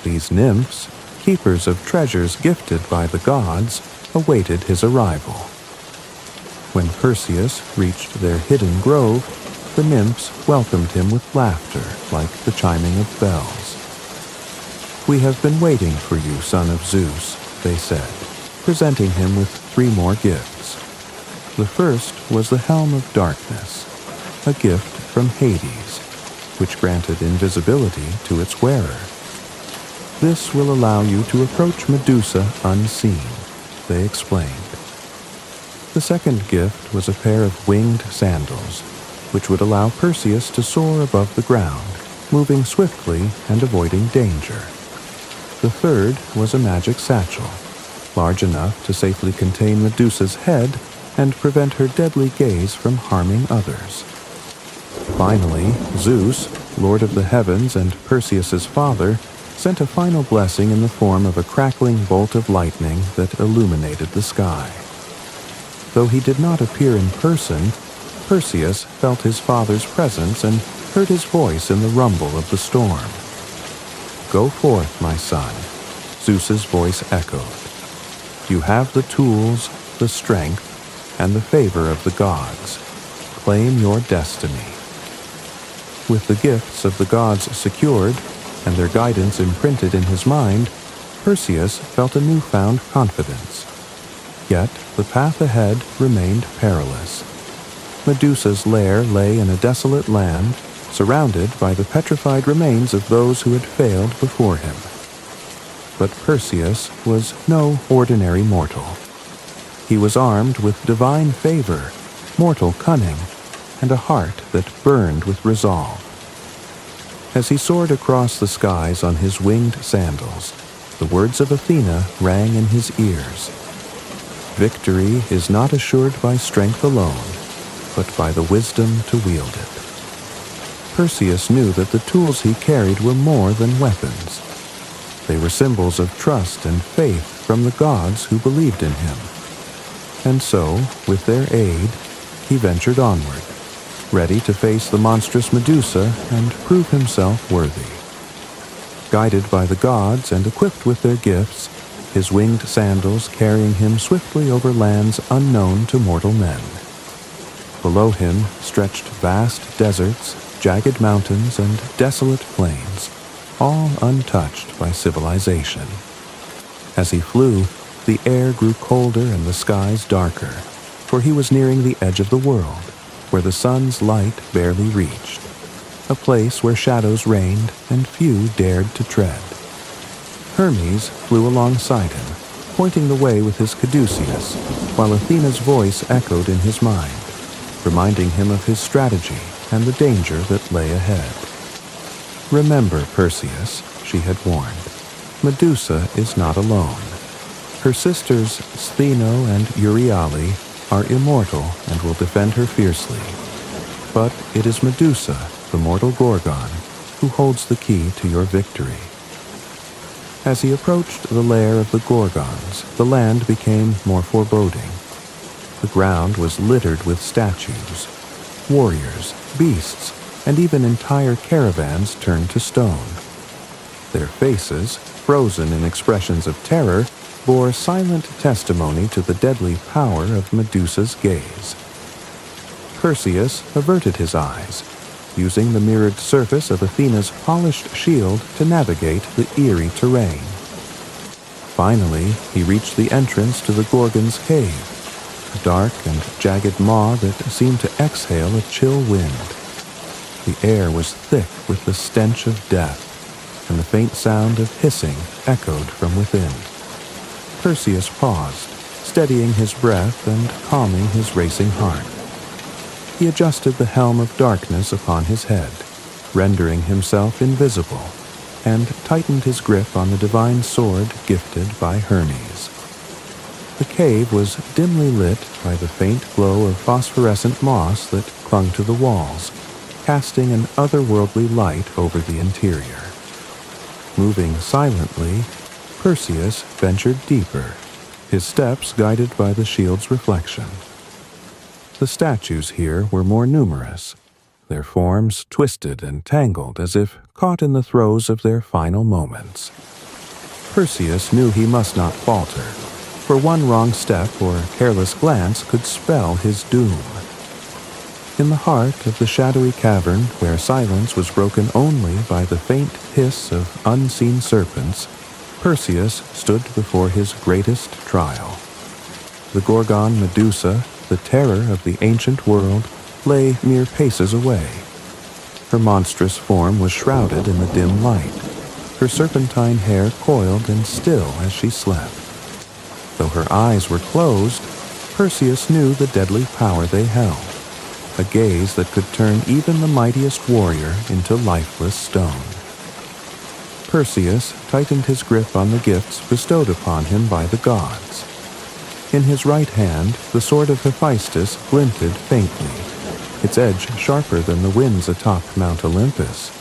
These nymphs, keepers of treasures gifted by the gods, awaited his arrival. When Perseus reached their hidden grove, the nymphs welcomed him with laughter like the chiming of bells. "We have been waiting for you, son of Zeus," they said, presenting him with 3 more gifts. The first was the Helm of Darkness, a gift from Hades, which granted invisibility to its wearer. "This will allow you to approach Medusa unseen," they explained. The second gift was a pair of winged sandals, which would allow Perseus to soar above the ground, moving swiftly and avoiding danger. The third was a magic satchel, large enough to safely contain Medusa's head and prevent her deadly gaze from harming others. Finally, Zeus, Lord of the Heavens and Perseus's father, sent a final blessing in the form of a crackling bolt of lightning that illuminated the sky. Though he did not appear in person, Perseus felt his father's presence and heard his voice in the rumble of the storm. "Go forth, my son," Zeus's voice echoed. "You have the tools, the strength, and the favor of the gods. Claim your destiny." With the gifts of the gods secured, and their guidance imprinted in his mind, Perseus felt a newfound confidence. Yet the path ahead remained perilous. Medusa's lair lay in a desolate land, surrounded by the petrified remains of those who had failed before him. But Perseus was no ordinary mortal. He was armed with divine favor, mortal cunning, and a heart that burned with resolve. As he soared across the skies on his winged sandals, the words of Athena rang in his ears. "Victory is not assured by strength alone, but by the wisdom to wield it." Perseus knew that the tools he carried were more than weapons. They were symbols of trust and faith from the gods who believed in him. And so, with their aid, he ventured onward, ready to face the monstrous Medusa and prove himself worthy. Guided by the gods and equipped with their gifts, his winged sandals carrying him swiftly over lands unknown to mortal men. Below him stretched vast deserts, jagged mountains, and desolate plains, all untouched by civilization. As he flew, the air grew colder and the skies darker, for he was nearing the edge of the world, where the sun's light barely reached, a place where shadows reigned and few dared to tread. Hermes flew alongside him, pointing the way with his caduceus, while Athena's voice echoed in his mind. reminding him of his strategy and the danger that lay ahead. "Remember, Perseus," she had warned, "Medusa is not alone. Her sisters Stheno and Euryale are immortal and will defend her fiercely. But it is Medusa, the mortal Gorgon, who holds the key to your victory." As he approached the lair of the Gorgons, the land became more foreboding. The ground was littered with statues. Warriors, beasts, and even entire caravans turned to stone. Their faces, frozen in expressions of terror, bore silent testimony to the deadly power of Medusa's gaze. Perseus averted his eyes, using the mirrored surface of Athena's polished shield to navigate the eerie terrain. Finally, he reached the entrance to the Gorgon's cave, a dark and jagged maw that seemed to exhale a chill wind. The air was thick with the stench of death, and the faint sound of hissing echoed from within. Perseus paused, steadying his breath and calming his racing heart. He adjusted the helm of darkness upon his head, rendering himself invisible, and tightened his grip on the divine sword gifted by Hermes. The cave was dimly lit by the faint glow of phosphorescent moss that clung to the walls, casting an otherworldly light over the interior. Moving silently, Perseus ventured deeper, his steps guided by the shield's reflection. The statues here were more numerous, their forms twisted and tangled as if caught in the throes of their final moments. Perseus knew he must not falter, for one wrong step or careless glance could spell his doom. In the heart of the shadowy cavern, where silence was broken only by the faint hiss of unseen serpents, Perseus stood before his greatest trial. The Gorgon Medusa, the terror of the ancient world, lay mere paces away. Her monstrous form was shrouded in the dim light, her serpentine hair coiled and still as she slept. Though her eyes were closed, Perseus knew the deadly power they held, a gaze that could turn even the mightiest warrior into lifeless stone. Perseus tightened his grip on the gifts bestowed upon him by the gods. In his right hand, the sword of Hephaestus glinted faintly, its edge sharper than the winds atop Mount Olympus.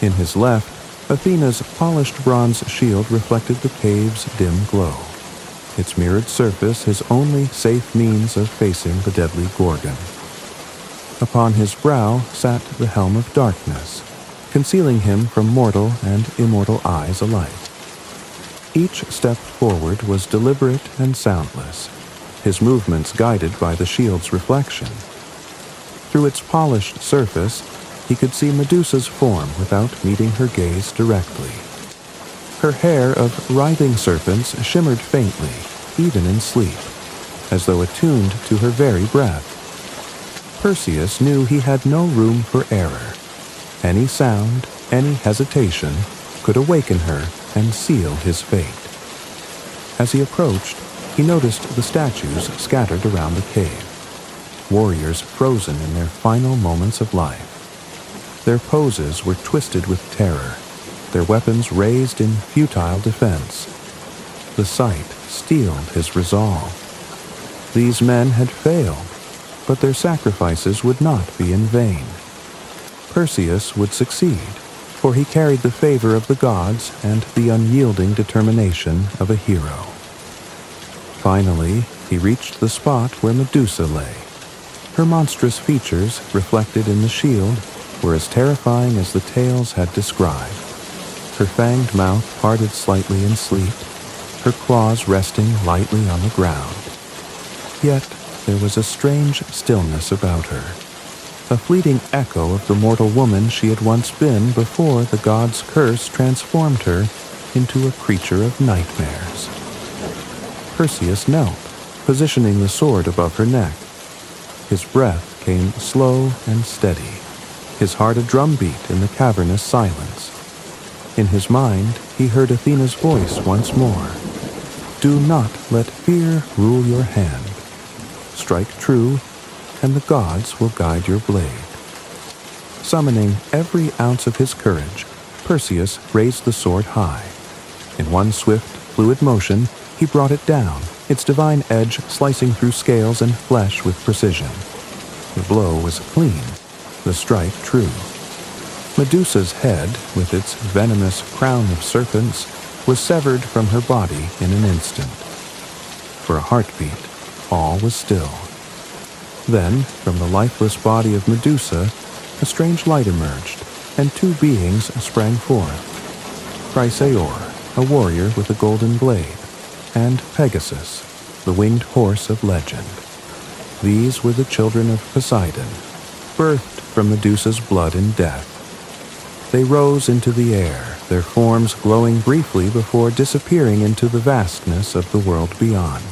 In his left, Athena's polished bronze shield reflected the cave's dim glow, its mirrored surface his only safe means of facing the deadly Gorgon. Upon his brow sat the helm of darkness, concealing him from mortal and immortal eyes alike. Each step forward was deliberate and soundless, his movements guided by the shield's reflection. Through its polished surface, he could see Medusa's form without meeting her gaze directly. Her hair of writhing serpents shimmered faintly, even in sleep, as though attuned to her very breath. Perseus knew he had no room for error. Any sound, any hesitation, could awaken her and seal his fate. As he approached, he noticed the statues scattered around the cave, warriors frozen in their final moments of life. Their poses were twisted with terror, their weapons raised in futile defense. The sight steeled his resolve. These men had failed, but their sacrifices would not be in vain. Perseus would succeed, for he carried the favor of the gods and the unyielding determination of a hero. Finally, he reached the spot where Medusa lay. Her monstrous features, reflected in the shield, were as terrifying as the tales had described. Her fanged mouth parted slightly in sleep, her claws resting lightly on the ground. Yet there was a strange stillness about her, a fleeting echo of the mortal woman she had once been before the god's curse transformed her into a creature of nightmares. Perseus knelt, positioning the sword above her neck. His breath came slow and steady, his heart a drumbeat in the cavernous silence. In his mind, he heard Athena's voice once more. "Do not let fear rule your hand. Strike true, and the gods will guide your blade." Summoning every ounce of his courage, Perseus raised the sword high. In one swift, fluid motion, he brought it down, its divine edge slicing through scales and flesh with precision. The blow was clean, the strike true. Medusa's head, with its venomous crown of serpents, was severed from her body in an instant. For a heartbeat, all was still. Then, from the lifeless body of Medusa, a strange light emerged, and two beings sprang forth. Chrysaor, a warrior with a golden blade, and Pegasus, the winged horse of legend. These were the children of Poseidon, birthed from Medusa's blood and death. They rose into the air, their forms glowing briefly before disappearing into the vastness of the world beyond.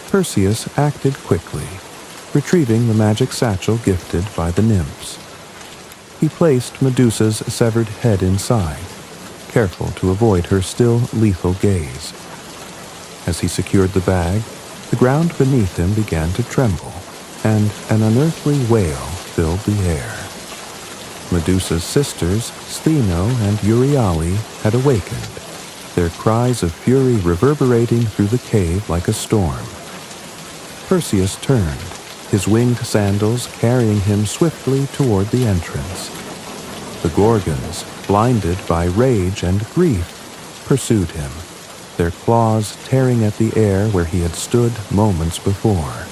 Perseus acted quickly, retrieving the magic satchel gifted by the nymphs. He placed Medusa's severed head inside, careful to avoid her still lethal gaze. As he secured the bag, the ground beneath him began to tremble, and an unearthly wail filled the air. Medusa's sisters, Stheno and Euryale, had awakened, their cries of fury reverberating through the cave like a storm. Perseus turned, his winged sandals carrying him swiftly toward the entrance. The Gorgons, blinded by rage and grief, pursued him, their claws tearing at the air where he had stood moments before.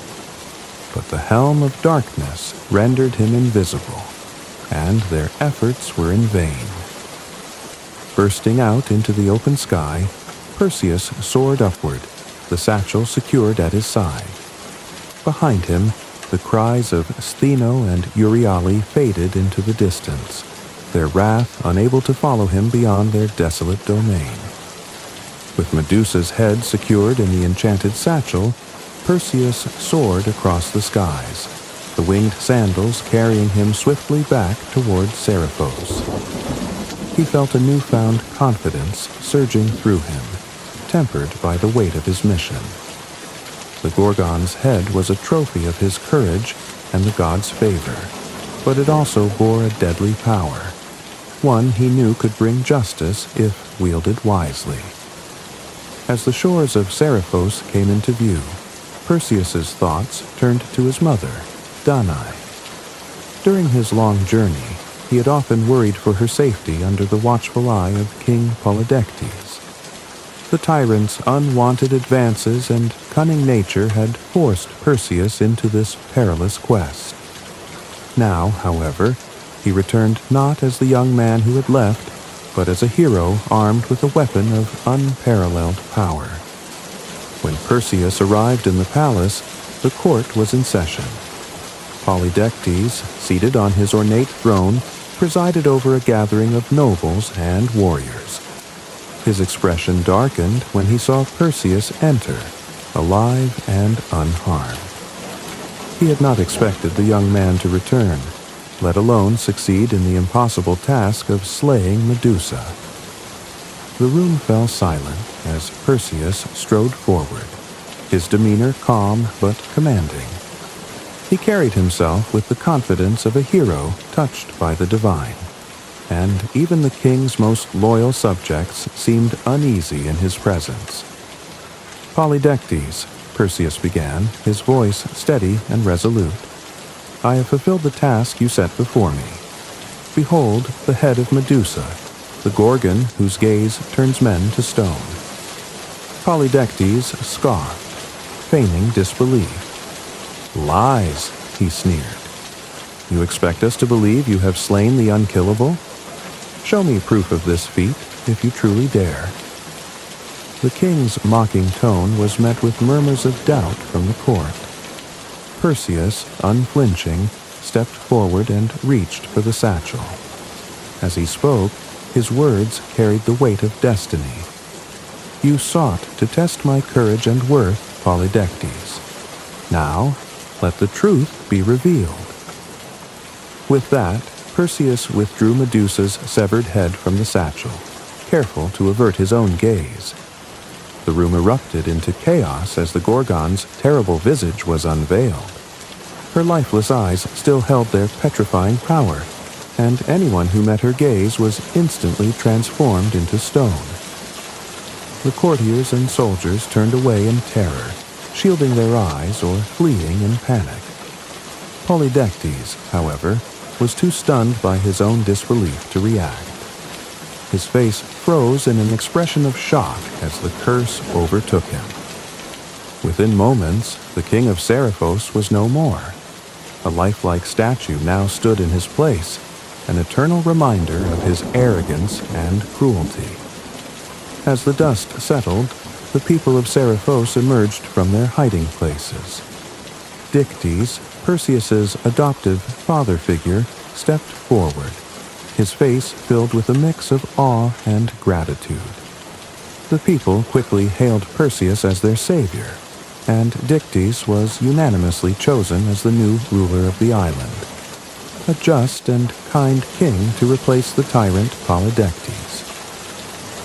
But the helm of darkness rendered him invisible, and their efforts were in vain. Bursting out into the open sky, Perseus soared upward, the satchel secured at his side. Behind him, the cries of Stheno and Euryale faded into the distance, their wrath unable to follow him beyond their desolate domain. With Medusa's head secured in the enchanted satchel, Perseus soared across the skies, the winged sandals carrying him swiftly back toward Seriphos. He felt a newfound confidence surging through him, tempered by the weight of his mission. The Gorgon's head was a trophy of his courage and the god's favor, but it also bore a deadly power, one he knew could bring justice if wielded wisely. As the shores of Seriphos came into view, Perseus's thoughts turned to his mother, Danae. During his long journey, he had often worried for her safety under the watchful eye of King Polydectes. The tyrant's unwanted advances and cunning nature had forced Perseus into this perilous quest. Now, however, he returned not as the young man who had left, but as a hero armed with a weapon of unparalleled power. When Perseus arrived in the palace, the court was in session. Polydectes, seated on his ornate throne, presided over a gathering of nobles and warriors. His expression darkened when he saw Perseus enter, alive and unharmed. He had not expected the young man to return, let alone succeed in the impossible task of slaying Medusa. The room fell silent as Perseus strode forward, his demeanor calm but commanding. He carried himself with the confidence of a hero touched by the divine, and even the king's most loyal subjects seemed uneasy in his presence. "Polydectes," Perseus began, his voice steady and resolute, "I have fulfilled the task you set before me. Behold the head of Medusa, the Gorgon whose gaze turns men to stone." Polydectes scoffed, feigning disbelief. "Lies," he sneered. "You expect us to believe you have slain the unkillable? Show me proof of this feat, if you truly dare." The king's mocking tone was met with murmurs of doubt from the court. Perseus, unflinching, stepped forward and reached for the satchel. As he spoke, his words carried the weight of destiny. "You sought to test my courage and worth, Polydectes. Now, let the truth be revealed." With that, Perseus withdrew Medusa's severed head from the satchel, careful to avert his own gaze. The room erupted into chaos as the Gorgon's terrible visage was unveiled. Her lifeless eyes still held their petrifying power, and anyone who met her gaze was instantly transformed into stone. The courtiers and soldiers turned away in terror, shielding their eyes or fleeing in panic. Polydectes, however, was too stunned by his own disbelief to react. His face froze in an expression of shock as the curse overtook him. Within moments, the king of Seriphos was no more. A lifelike statue now stood in his place, an eternal reminder of his arrogance and cruelty. As the dust settled, the people of Seriphos emerged from their hiding places. Dictys, Perseus's adoptive father figure, stepped forward, his face filled with a mix of awe and gratitude. The people quickly hailed Perseus as their savior, and Dictys was unanimously chosen as the new ruler of the island, a just and kind king to replace the tyrant Polydectes.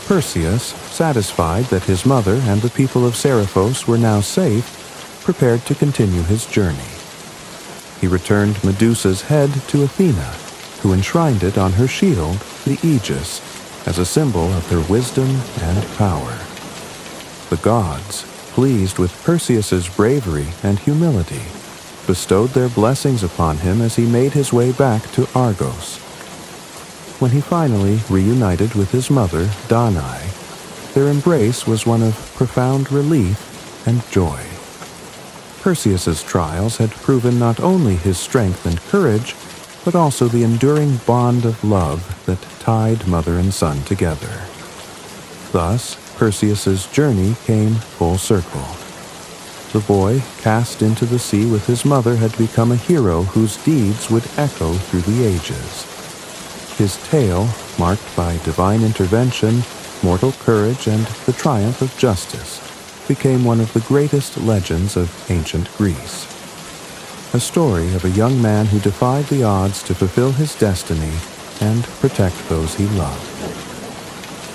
Perseus, satisfied that his mother and the people of Seriphos were now safe, prepared to continue his journey. He returned Medusa's head to Athena, who enshrined it on her shield, the Aegis, as a symbol of her wisdom and power. The gods, pleased with Perseus's bravery and humility, bestowed their blessings upon him as he made his way back to Argos. When he finally reunited with his mother, Danae, their embrace was one of profound relief and joy. Perseus's trials had proven not only his strength and courage, but also the enduring bond of love that tied mother and son together. Thus, Perseus's journey came full circle. The boy, cast into the sea with his mother, had become a hero whose deeds would echo through the ages. His tale, marked by divine intervention, mortal courage, and the triumph of justice, became one of the greatest legends of ancient Greece. A story of a young man who defied the odds to fulfill his destiny and protect those he loved.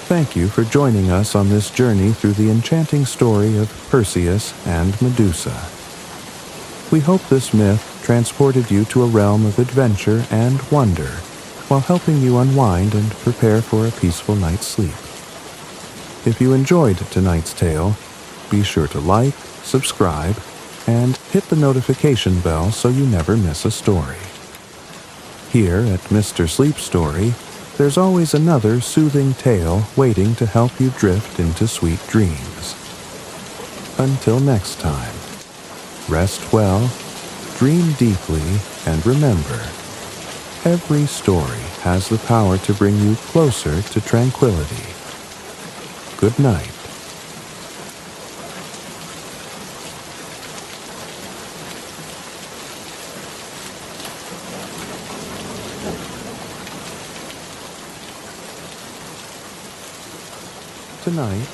Thank you for joining us on this journey through the enchanting story of Perseus and Medusa. We hope this myth transported you to a realm of adventure and wonder, while helping you unwind and prepare for a peaceful night's sleep. If you enjoyed tonight's tale, be sure to like, subscribe, and hit the notification bell so you never miss a story. Here at Mr. Sleep Story, there's always another soothing tale waiting to help you drift into sweet dreams. Until next time, rest well, dream deeply, and remember, every story has the power to bring you closer to tranquility. Good night. Tonight,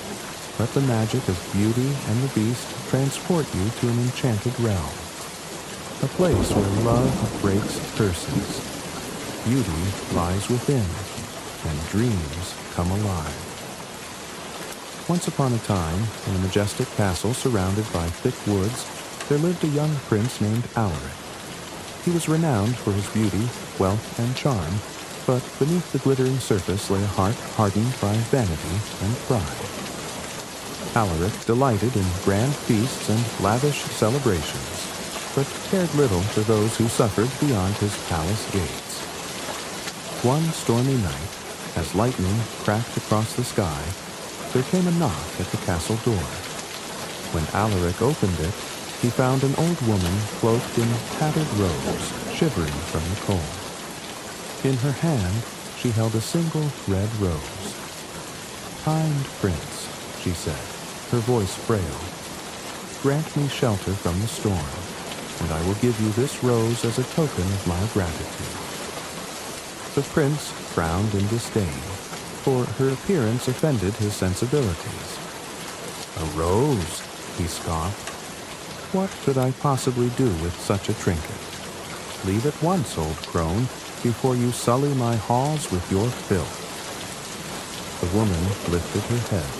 let the magic of Beauty and the Beast transport you to an enchanted realm, a place where love breaks curses, beauty lies within, and dreams come alive. Once upon a time, in a majestic castle surrounded by thick woods, there lived a young prince named Alaric. He was renowned for his beauty, wealth, and charm, but beneath the glittering surface lay a heart hardened by vanity and pride. Alaric delighted in grand feasts and lavish celebrations, but cared little for those who suffered beyond his palace gates. One stormy night, as lightning cracked across the sky, there came a knock at the castle door. When Alaric opened it, he found an old woman cloaked in tattered robes, shivering from the cold. In her hand, she held a single red rose. "Kind prince," she said, her voice frail, "grant me shelter from the storm, and I will give you this rose as a token of my gratitude." The prince frowned in disdain, for her appearance offended his sensibilities. "A rose," he scoffed. "What could I possibly do with such a trinket? Leave at once, old crone, before you sully my halls with your filth." The woman lifted her head,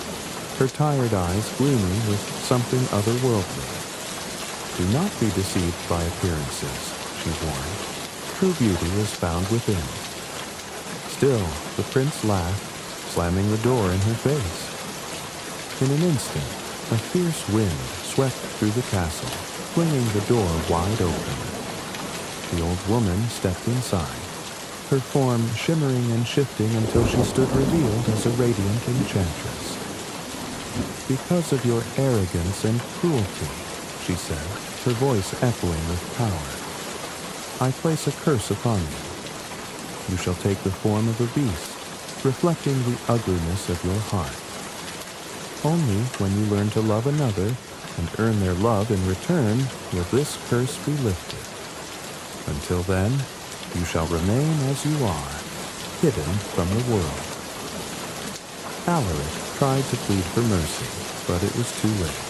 her tired eyes gleaming with something otherworldly. Do not be deceived by appearances, she warned. True beauty is found within. Still, the prince laughed, slamming the door in her face. In an instant, a fierce wind swept through the castle, flinging the door wide open. The old woman stepped inside, her form shimmering and shifting until she stood revealed as a radiant enchantress. "Because of your arrogance and cruelty," she said, her voice echoing with power, "I place a curse upon you. You shall take the form of a beast, reflecting the ugliness of your heart. Only when you learn to love another and earn their love in return will this curse be lifted. Until then, you shall remain as you are, hidden from the world." Alaric tried to plead for mercy, but it was too late.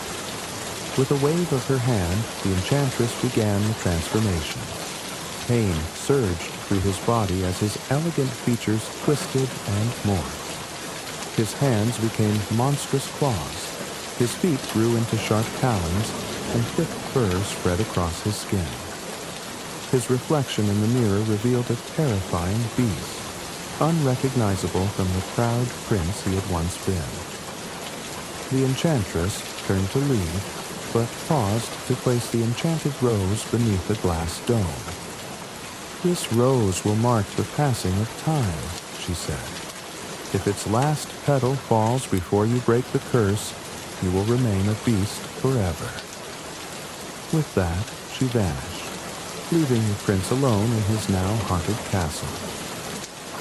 With a wave of her hand, the enchantress began the transformation. Pain surged through his body as his elegant features twisted and morphed. His hands became monstrous claws, his feet grew into sharp talons, and thick fur spread across his skin. His reflection in the mirror revealed a terrifying beast, unrecognizable from the proud prince he had once been. The enchantress turned to leave, but paused to place the enchanted rose beneath a glass dome. "This rose will mark the passing of time," she said. "If its last petal falls before you break the curse, you will remain a beast forever." With that, she vanished, leaving the prince alone in his now haunted castle.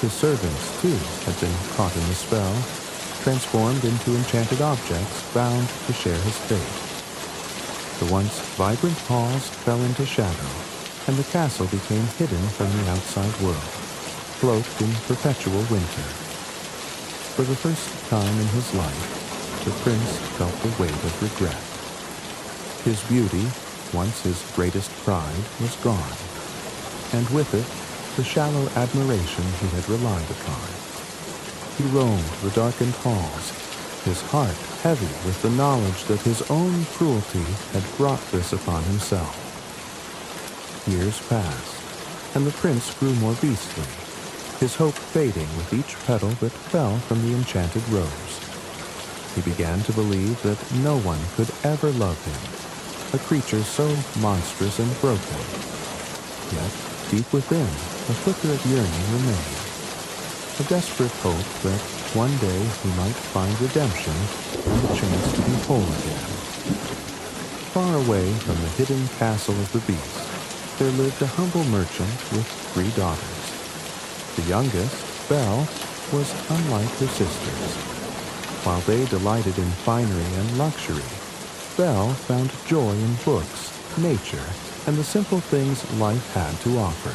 His servants, too, had been caught in the spell, transformed into enchanted objects bound to share his fate. The once vibrant halls fell into shadow, and the castle became hidden from the outside world, cloaked in perpetual winter. For the first time in his life, the prince felt the weight of regret. His beauty, once his greatest pride, was gone, and with it, the shallow admiration he had relied upon. He roamed the darkened halls, his heart heavy with the knowledge that his own cruelty had brought this upon himself. Years passed, and the prince grew more beastly, his hope fading with each petal that fell from the enchanted rose. He began to believe that no one could ever love him, a creature so monstrous and broken. Yet, deep within, a flicker of yearning remained, a desperate hope that one day he might find redemption and the chance to be whole again. Far away from the hidden castle of the beast, there lived a humble merchant with 3 daughters. The youngest, Belle, was unlike her sisters. While they delighted in finery and luxury, Belle found joy in books, nature, and the simple things life had to offer.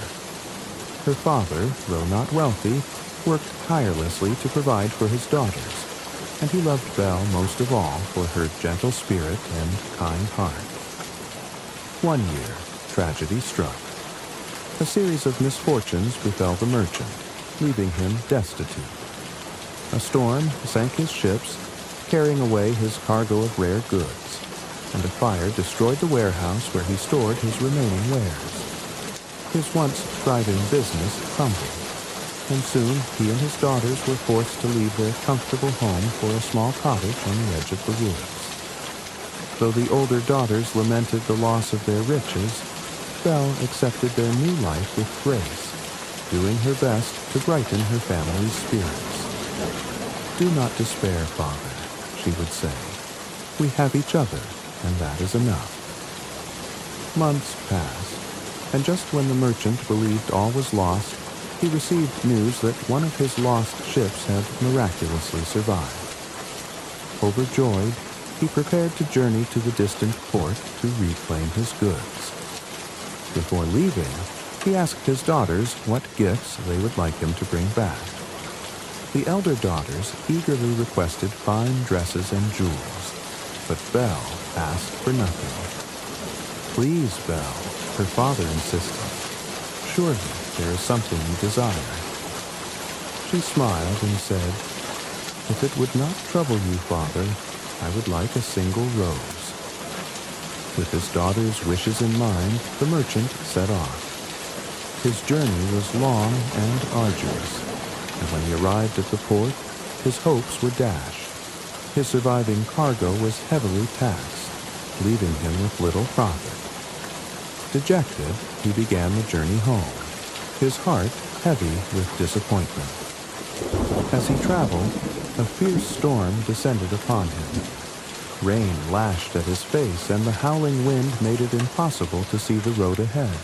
Her father, though not wealthy, worked tirelessly to provide for his daughters, and he loved Belle most of all for her gentle spirit and kind heart. One year, tragedy struck. A series of misfortunes befell the merchant, leaving him destitute. A storm sank his ships, carrying away his cargo of rare goods, and a fire destroyed the warehouse where he stored his remaining wares. His once thriving business crumbled, and soon he and his daughters were forced to leave their comfortable home for a small cottage on the edge of the woods. Though the older daughters lamented the loss of their riches, Belle accepted their new life with grace, doing her best to brighten her family's spirits. "Do not despair, Father," she would say. "We have each other, and that is enough." Months passed, and just when the merchant believed all was lost, he received news that one of his lost ships had miraculously survived. Overjoyed, he prepared to journey to the distant port to reclaim his goods. Before leaving, he asked his daughters what gifts they would like him to bring back. The elder daughters eagerly requested fine dresses and jewels, but Belle asked for nothing. "Please, Belle," her father insisted. "Surely there is something you desire." She smiled and said, "If it would not trouble you, Father, I would like a single rose." With his daughter's wishes in mind, the merchant set off. His journey was long and arduous, and when he arrived at the port, his hopes were dashed. His surviving cargo was heavily taxed, leaving him with little profit. Dejected, he began the journey home, his heart heavy with disappointment. As he traveled, a fierce storm descended upon him. Rain lashed at his face, and the howling wind made it impossible to see the road ahead.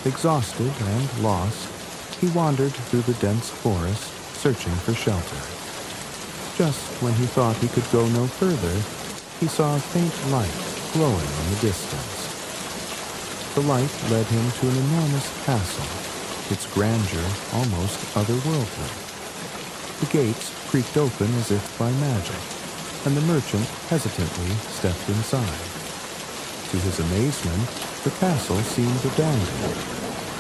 Exhausted and lost, he wandered through the dense forest, searching for shelter. Just when he thought he could go no further, he saw a faint light glowing in the distance. The light led him to an enormous castle, its grandeur almost otherworldly. The gates creaked open as if by magic, and the merchant hesitantly stepped inside. To his amazement, the castle seemed abandoned,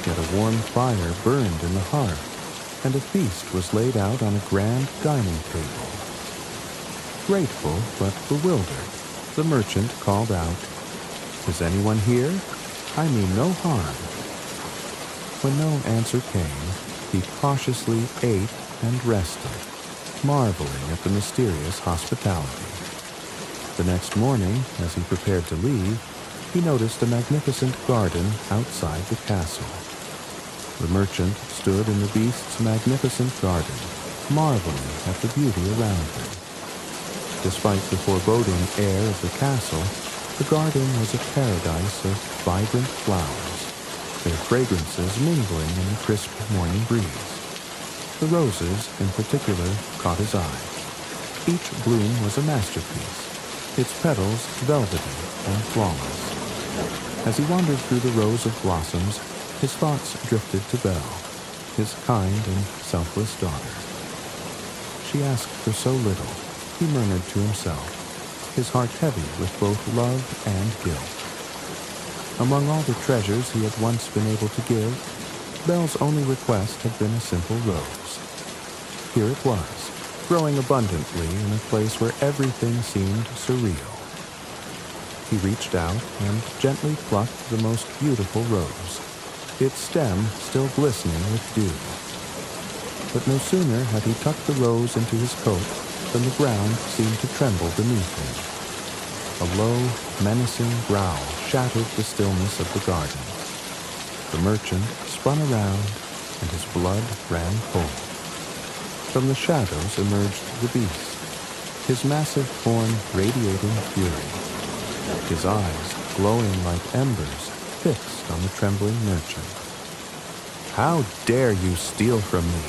yet a warm fire burned in the hearth, and a feast was laid out on a grand dining table. Grateful but bewildered, the merchant called out, "Is anyone here? I mean no harm." When no answer came, he cautiously ate and rested, marveling at the mysterious hospitality. The next morning, as he prepared to leave, he noticed a magnificent garden outside the castle. The merchant stood in the beast's magnificent garden, marveling at the beauty around him. Despite the foreboding air of the castle, the garden was a paradise of vibrant flowers, their fragrances mingling in the crisp morning breeze. The roses, in particular, caught his eye. Each bloom was a masterpiece, its petals velvety and flawless. As he wandered through the rows of blossoms, his thoughts drifted to Belle, his kind and selfless daughter. She asked for so little, he murmured to himself, his heart heavy with both love and guilt. Among all the treasures he had once been able to give, Belle's only request had been a simple rose. Here it was, growing abundantly in a place where everything seemed surreal. He reached out and gently plucked the most beautiful rose, its stem still glistening with dew. But no sooner had he tucked the rose into his coat than the ground seemed to tremble beneath him. A low, menacing growl shattered the stillness of the garden. The merchant spun around, and his blood ran cold. From the shadows emerged the beast, his massive form radiating fury, his eyes glowing like embers fixed on the trembling merchant. "How dare you steal from me?"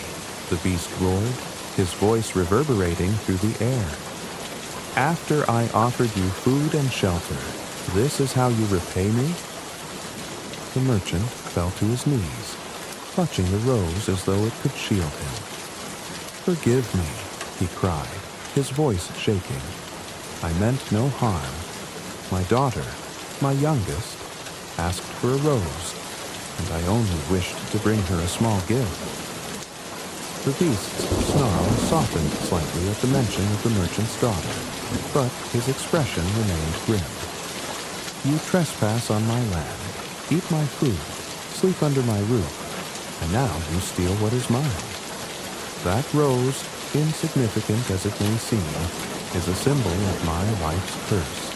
the beast roared, his voice reverberating through the air. "After I offered you food and shelter, this is how you repay me?" The merchant fell to his knees, clutching the rose as though it could shield him. "Forgive me," he cried, his voice shaking. "I meant no harm. My daughter, my youngest, asked for a rose, and I only wished to bring her a small gift." The beast's snarl softened slightly at the mention of the merchant's daughter, but his expression remained grim. "You trespass on my land, eat my food, sleep under my roof, and now you steal what is mine. That rose, insignificant as it may seem, is a symbol of my life's curse.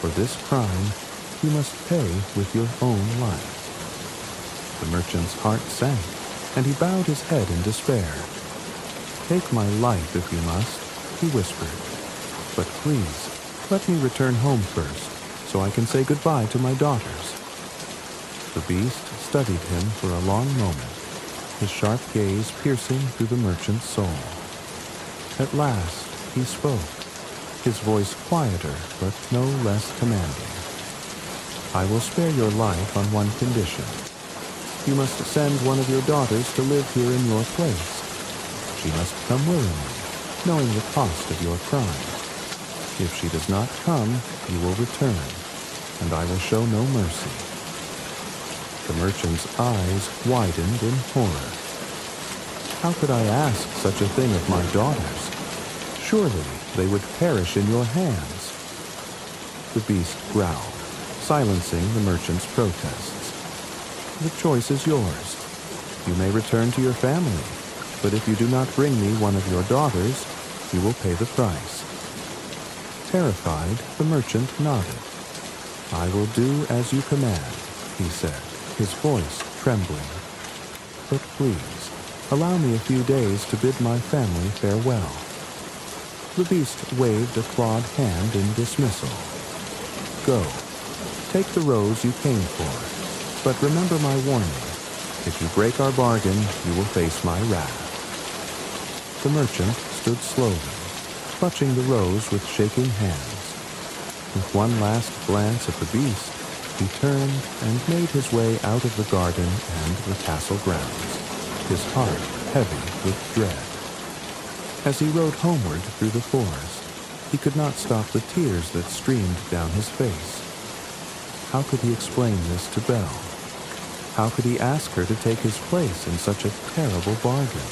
For this crime, you must pay with your own life." The merchant's heart sank, and he bowed his head in despair. "Take my life if you must," he whispered. "But please, let me return home first, so I can say goodbye to my daughters." The beast studied him for a long moment, his sharp gaze piercing through the merchant's soul. At last, he spoke, his voice quieter but no less commanding. "I will spare your life on one condition. You must send one of your daughters to live here in your place. She must come willingly, knowing the cost of your crime. If she does not come, you will return, and I will show no mercy." The merchant's eyes widened in horror. "How could I ask such a thing of my daughters? Surely they would perish in your hands." The beast growled, silencing the merchant's protests. "The choice is yours. You may return to your family, but if you do not bring me one of your daughters, you will pay the price." Terrified, the merchant nodded. "I will do as you command," he said, his voice trembling. "But please, allow me a few days to bid my family farewell." The beast waved a clawed hand in dismissal. "Go. Take the rose you came for, but remember my warning. If you break our bargain, you will face my wrath." The merchant stood slowly, clutching the rose with shaking hands. With one last glance at the beast, he turned and made his way out of the garden and the castle grounds, his heart heavy with dread. As he rode homeward through the forest, he could not stop the tears that streamed down his face. How could he explain this to Belle? How could he ask her to take his place in such a terrible bargain?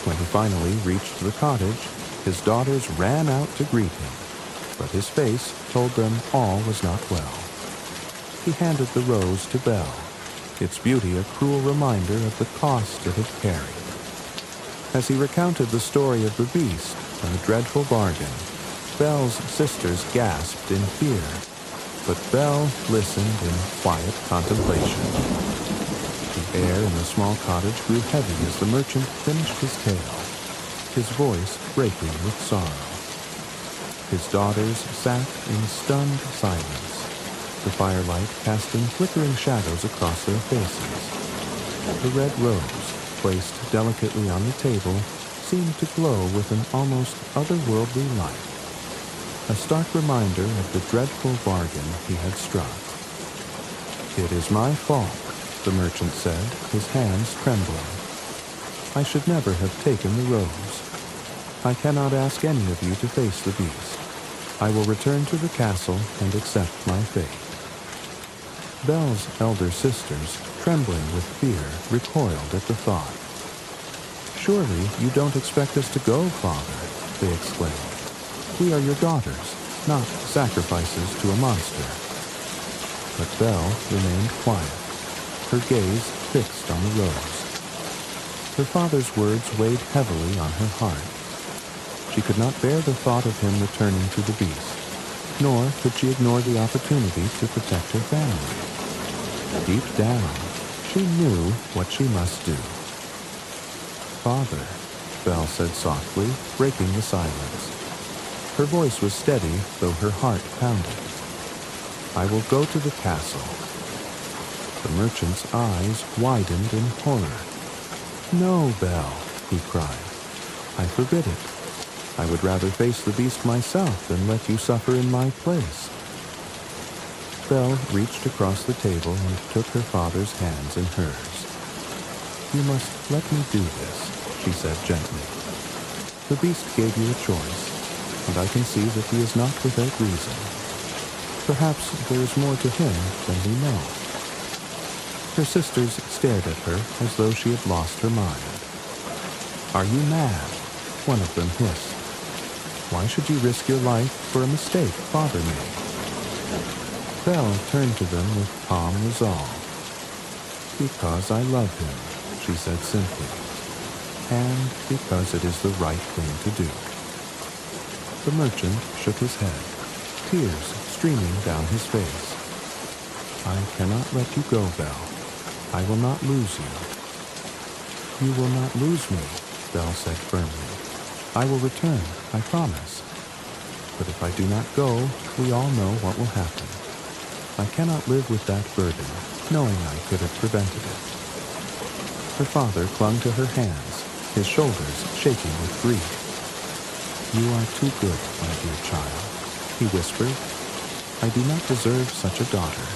When he finally reached the cottage, his daughters ran out to greet him, but his face told them all was not well. He handed the rose to Belle, its beauty a cruel reminder of the cost it had carried. As he recounted the story of the beast and the dreadful bargain, Belle's sisters gasped in fear, but Belle listened in quiet contemplation. The air in the small cottage grew heavy as the merchant finished his tale, his voice breaking with sorrow. His daughters sat in stunned silence, the firelight casting flickering shadows across their faces. The red rose, placed delicately on the table, seemed to glow with an almost otherworldly light, a stark reminder of the dreadful bargain he had struck. "It is my fault," the merchant said, his hands trembling. "I should never have taken the rose. I cannot ask any of you to face the beast. I will return to the castle and accept my fate." Belle's elder sisters, trembling with fear, recoiled at the thought. "Surely you don't expect us to go, Father," they exclaimed. "We are your daughters, not sacrifices to a monster." But Belle remained quiet, her gaze fixed on the rose. Her father's words weighed heavily on her heart. She could not bear the thought of him returning to the beast, nor could she ignore the opportunity to protect her family. Deep down, she knew what she must do. "Father," Belle said softly, breaking the silence. Her voice was steady, though her heart pounded. "I will go to the castle." The merchant's eyes widened in horror. "No, Belle," he cried. "I forbid it. I would rather face the beast myself than let you suffer in my place." Belle reached across the table and took her father's hands in hers. "You must let me do this," she said gently. "The beast gave you a choice, and I can see that he is not without reason. Perhaps there is more to him than we know." Her sisters stared at her as though she had lost her mind. "Are you mad?" one of them hissed. "Why should you risk your life for a mistake Father made?" Belle turned to them with calm resolve. "Because I love him," she said simply, "and because it is the right thing to do." The merchant shook his head, tears streaming down his face. "I cannot let you go, Belle. I will not lose you." "You will not lose me," Belle said firmly. "I will return, I promise. But if I do not go, we all know what will happen. I cannot live with that burden, knowing I could have prevented it." Her father clung to her hands, his shoulders shaking with grief. "You are too good, my dear child," he whispered. "I do not deserve such a daughter."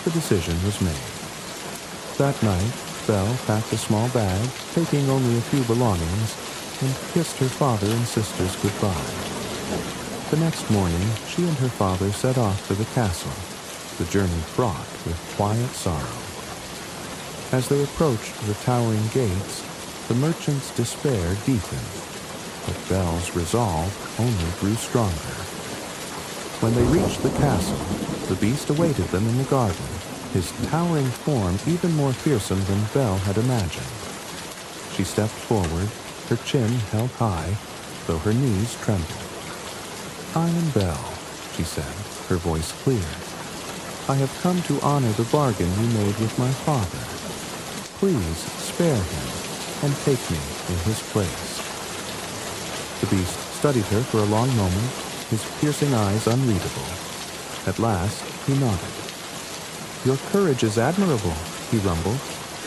The decision was made. That night, Belle packed a small bag, taking only a few belongings, and kissed her father and sisters goodbye. The next morning, she and her father set off for the castle, the journey fraught with quiet sorrow. As they approached the towering gates, the merchant's despair deepened, but Belle's resolve only grew stronger. When they reached the castle, the beast awaited them in the garden, his towering form even more fearsome than Belle had imagined. She stepped forward, her chin held high, though her knees trembled. "I am Belle," she said, her voice clear. "I have come to honor the bargain you made with my father. Please spare him and take me in his place." The beast studied her for a long moment, his piercing eyes unreadable. At last, he nodded. "Your courage is admirable," he rumbled.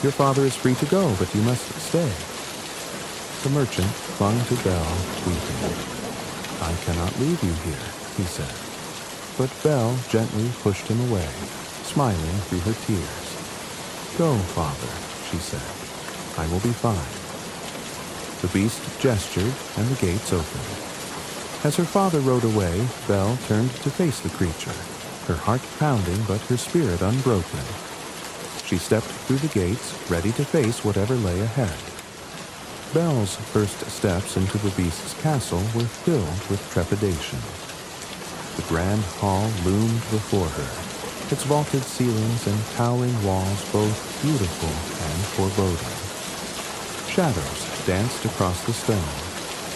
"Your father is free to go, but you must stay." The merchant clung to Belle, weeping. "I cannot leave you here," he said. But Belle gently pushed him away, smiling through her tears. "Go, father," she said. "I will be fine." The beast gestured, and the gates opened. As her father rode away, Belle turned to face the creature, her heart pounding but her spirit unbroken. She stepped through the gates, ready to face whatever lay ahead. Belle's first steps into the beast's castle were filled with trepidation. The grand hall loomed before her, its vaulted ceilings and towering walls both beautiful and foreboding. Shadows danced across the stone,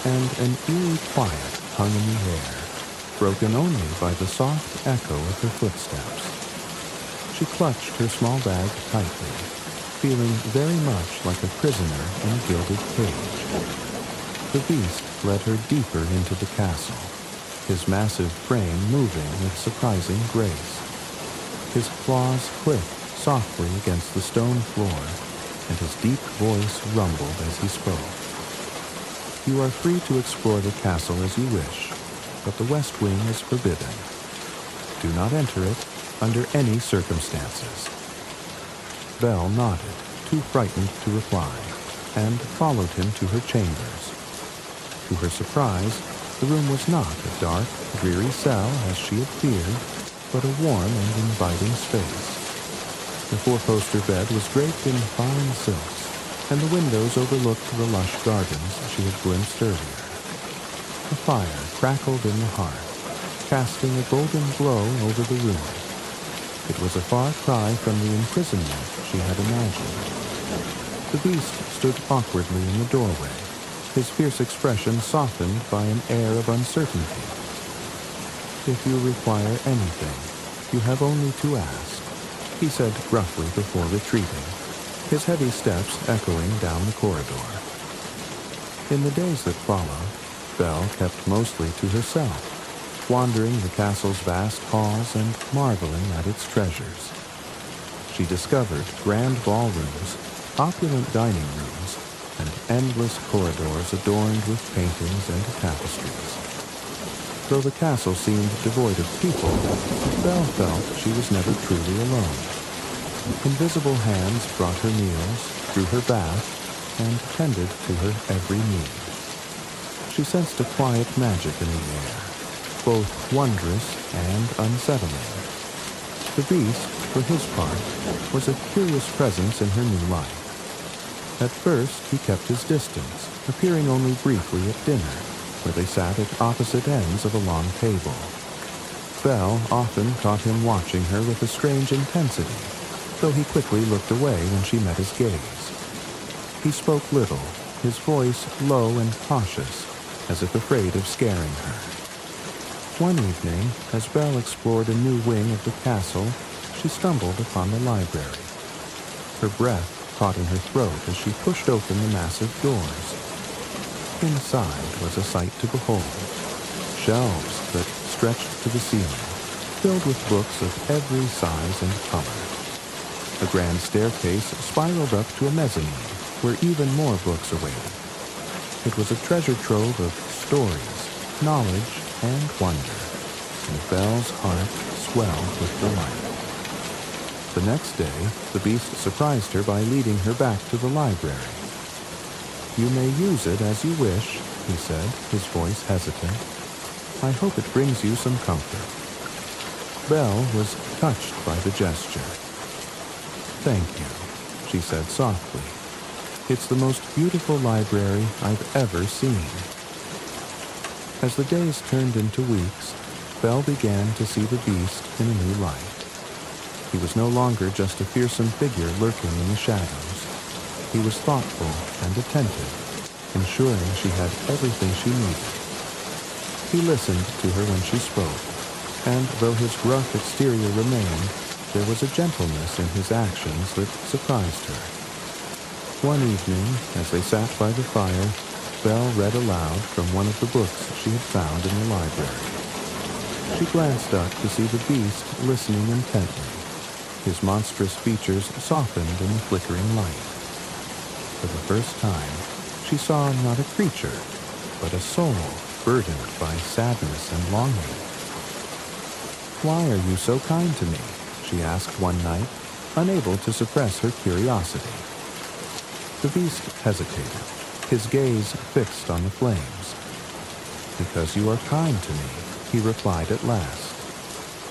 and an eerie quiet hung in the air, broken only by the soft echo of her footsteps. She clutched her small bag tightly, feeling very much like a prisoner in a gilded cage. The beast led her deeper into the castle, his massive frame moving with surprising grace. His claws clicked softly against the stone floor, and his deep voice rumbled as he spoke. "You are free to explore the castle as you wish, but the west wing is forbidden. Do not enter it under any circumstances." Belle nodded, too frightened to reply, and followed him to her chambers. To her surprise, the room was not a dark, dreary cell as she had feared, but a warm and inviting space. The four-poster bed was draped in fine silks, and the windows overlooked the lush gardens she had glimpsed earlier. A fire crackled in the hearth, casting a golden glow over the room. It was a far cry from the imprisonment she had imagined. The beast stood awkwardly in the doorway, his fierce expression softened by an air of uncertainty. "If you require anything, you have only to ask," he said gruffly before retreating, his heavy steps echoing down the corridor. In the days that followed, Belle kept mostly to herself, wandering the castle's vast halls and marveling at its treasures. She discovered grand ballrooms, opulent dining rooms, and endless corridors adorned with paintings and tapestries. Though the castle seemed devoid of people, Belle felt she was never truly alone. Invisible hands brought her meals, drew her bath, and tended to her every need. She sensed a quiet magic in the air, both wondrous and unsettling. The beast, for his part, was a curious presence in her new life. At first, he kept his distance, appearing only briefly at dinner, where they sat at opposite ends of a long table. Belle often caught him watching her with a strange intensity, though he quickly looked away when she met his gaze. He spoke little, his voice low and cautious, as if afraid of scaring her. One evening, as Belle explored a new wing of the castle, she stumbled upon the library. Her breath caught in her throat as she pushed open the massive doors. Inside was a sight to behold. Shelves that stretched to the ceiling, filled with books of every size and color. A grand staircase spiraled up to a mezzanine, where even more books awaited. It was a treasure trove of stories, knowledge, and wonder, and Belle's heart swelled with delight. The next day, the beast surprised her by leading her back to the library. "You may use it as you wish," he said, his voice hesitant. "I hope it brings you some comfort." Belle was touched by the gesture. "Thank you," she said softly. "It's the most beautiful library I've ever seen." As the days turned into weeks, Belle began to see the beast in a new light. He was no longer just a fearsome figure lurking in the shadows. He was thoughtful and attentive, ensuring she had everything she needed. He listened to her when she spoke, and though his gruff exterior remained, there was a gentleness in his actions that surprised her. One evening, as they sat by the fire, Belle read aloud from one of the books she had found in the library. She glanced up to see the beast listening intently, his monstrous features softened in the flickering light. For the first time, she saw not a creature, but a soul burdened by sadness and longing. "Why are you so kind to me?" she asked one night, unable to suppress her curiosity. The beast hesitated, his gaze fixed on the flames. "Because you are kind to me," he replied at last,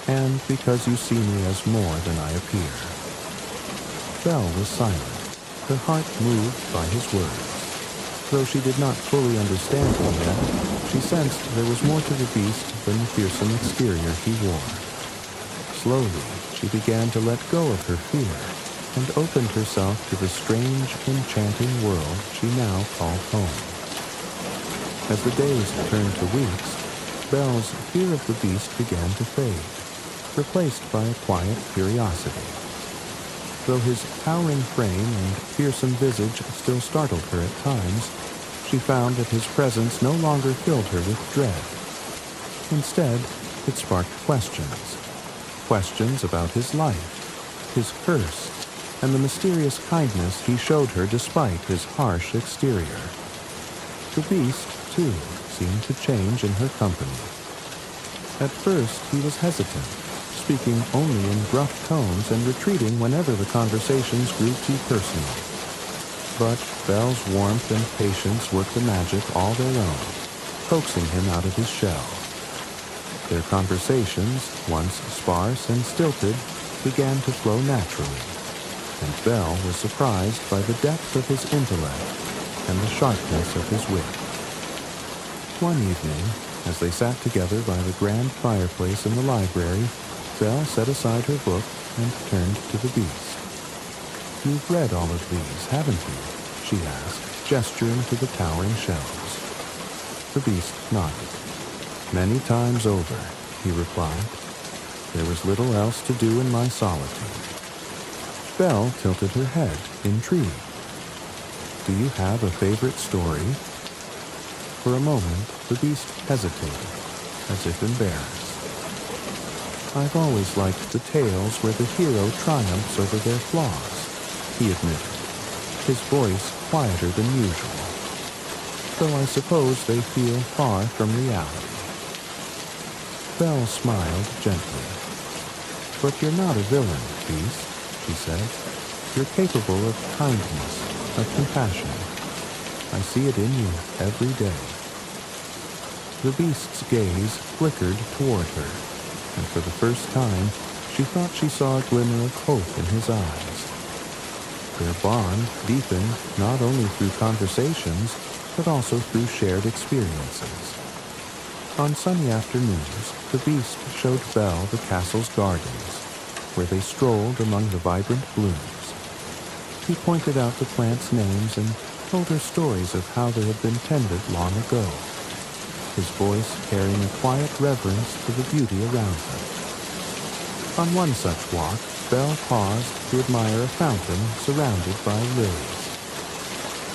"and because you see me as more than I appear." Belle was silent, her heart moved by his words. Though she did not fully understand him yet, she sensed there was more to the beast than the fearsome exterior he wore. Slowly, she began to let go of her fear and opened herself to the strange, enchanting world she now called home. As the days turned to weeks, Belle's fear of the beast began to fade, replaced by a quiet curiosity. Though his towering frame and fearsome visage still startled her at times, she found that his presence no longer filled her with dread. Instead, it sparked questions. Questions about his life, his curse, and the mysterious kindness he showed her despite his harsh exterior. The beast, too, seemed to change in her company. At first, he was hesitant, speaking only in gruff tones and retreating whenever the conversations grew too personal. But Belle's warmth and patience worked a magic all their own, coaxing him out of his shell. Their conversations, once sparse and stilted, began to flow naturally, and Belle was surprised by the depth of his intellect and the sharpness of his wit. One evening, as they sat together by the grand fireplace in the library, Belle set aside her book and turned to the beast. "You've read all of these, haven't you?" she asked, gesturing to the towering shelves. The beast nodded. "Many times over," he replied. "There was little else to do in my solitude." Belle tilted her head, intrigued. "Do you have a favorite story?" For a moment, the beast hesitated, as if embarrassed. "I've always liked the tales where the hero triumphs over their flaws," he admitted, his voice quieter than usual. "Though I suppose they feel far from reality." Belle smiled gently. "But you're not a villain, beast," she said. "You're capable of kindness, of compassion. I see it in you every day." The beast's gaze flickered toward her, and for the first time, she thought she saw a glimmer of hope in his eyes. Their bond deepened not only through conversations, but also through shared experiences. On sunny afternoons, the beast showed Belle the castle's gardens, where they strolled among the vibrant blooms. He pointed out the plants' names and told her stories of how they had been tended long ago, his voice carrying a quiet reverence for the beauty around them. On one such walk, Belle paused to admire a fountain surrounded by lilies.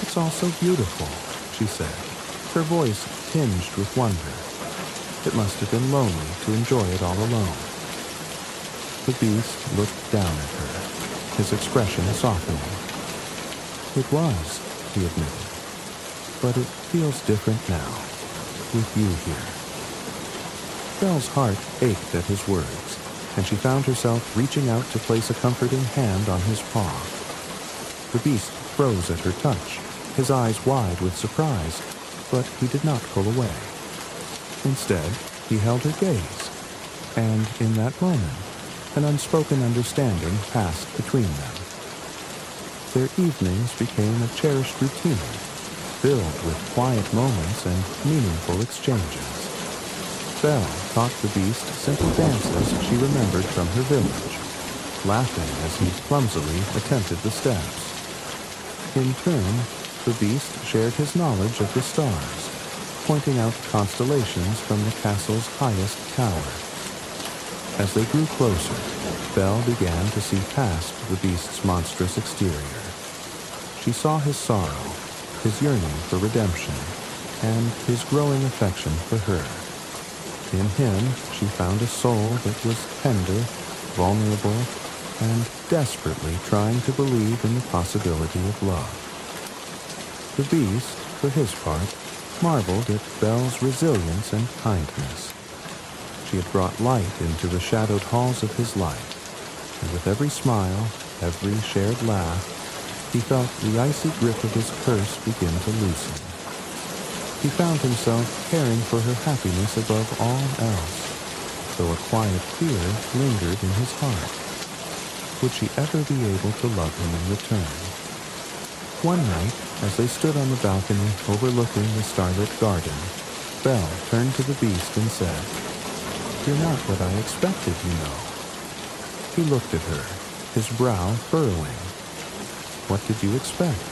"It's all so beautiful," she said, her voice tinged with wonder. It must have been lonely to enjoy it all alone. The beast looked down at her, his expression softening. "It was," he admitted, "but it feels different now, with you here." Belle's heart ached at his words, and she found herself reaching out to place a comforting hand on his paw. The beast froze at her touch, his eyes wide with surprise, but he did not pull away. Instead, he held her gaze, and in that moment, an unspoken understanding passed between them. Their evenings became a cherished routine, filled with quiet moments and meaningful exchanges. Belle taught the beast simple dances she remembered from her village, laughing as he clumsily attempted the steps. In turn, the beast shared his knowledge of the stars, pointing out constellations from the castle's highest tower. As they grew closer, Belle began to see past the beast's monstrous exterior. She saw his sorrow, his yearning for redemption, and his growing affection for her. In him, she found a soul that was tender, vulnerable, and desperately trying to believe in the possibility of love. The beast, for his part, marveled at Belle's resilience and kindness. She had brought light into the shadowed halls of his life, and with every smile, every shared laugh, he felt the icy grip of his curse begin to loosen. He found himself caring for her happiness above all else, though a quiet fear lingered in his heart. Would she ever be able to love him in return? One night, as they stood on the balcony overlooking the starlit garden, Belle turned to the beast and said, "You're not what I expected, you know." He looked at her, his brow furrowing. "What did you expect?"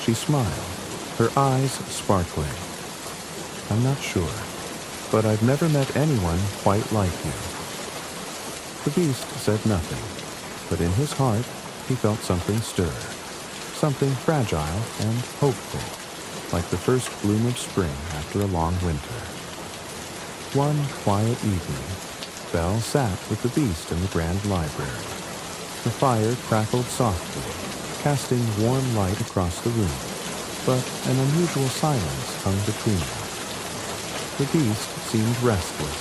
She smiled, her eyes sparkling. "I'm not sure, but I've never met anyone quite like you." The beast said nothing, but in his heart he felt something stir, something fragile and hopeful, like the first bloom of spring after a long winter. One quiet evening, Belle sat with the beast in the grand library. The fire crackled softly, casting warm light across the room, but an unusual silence hung between them. The beast seemed restless,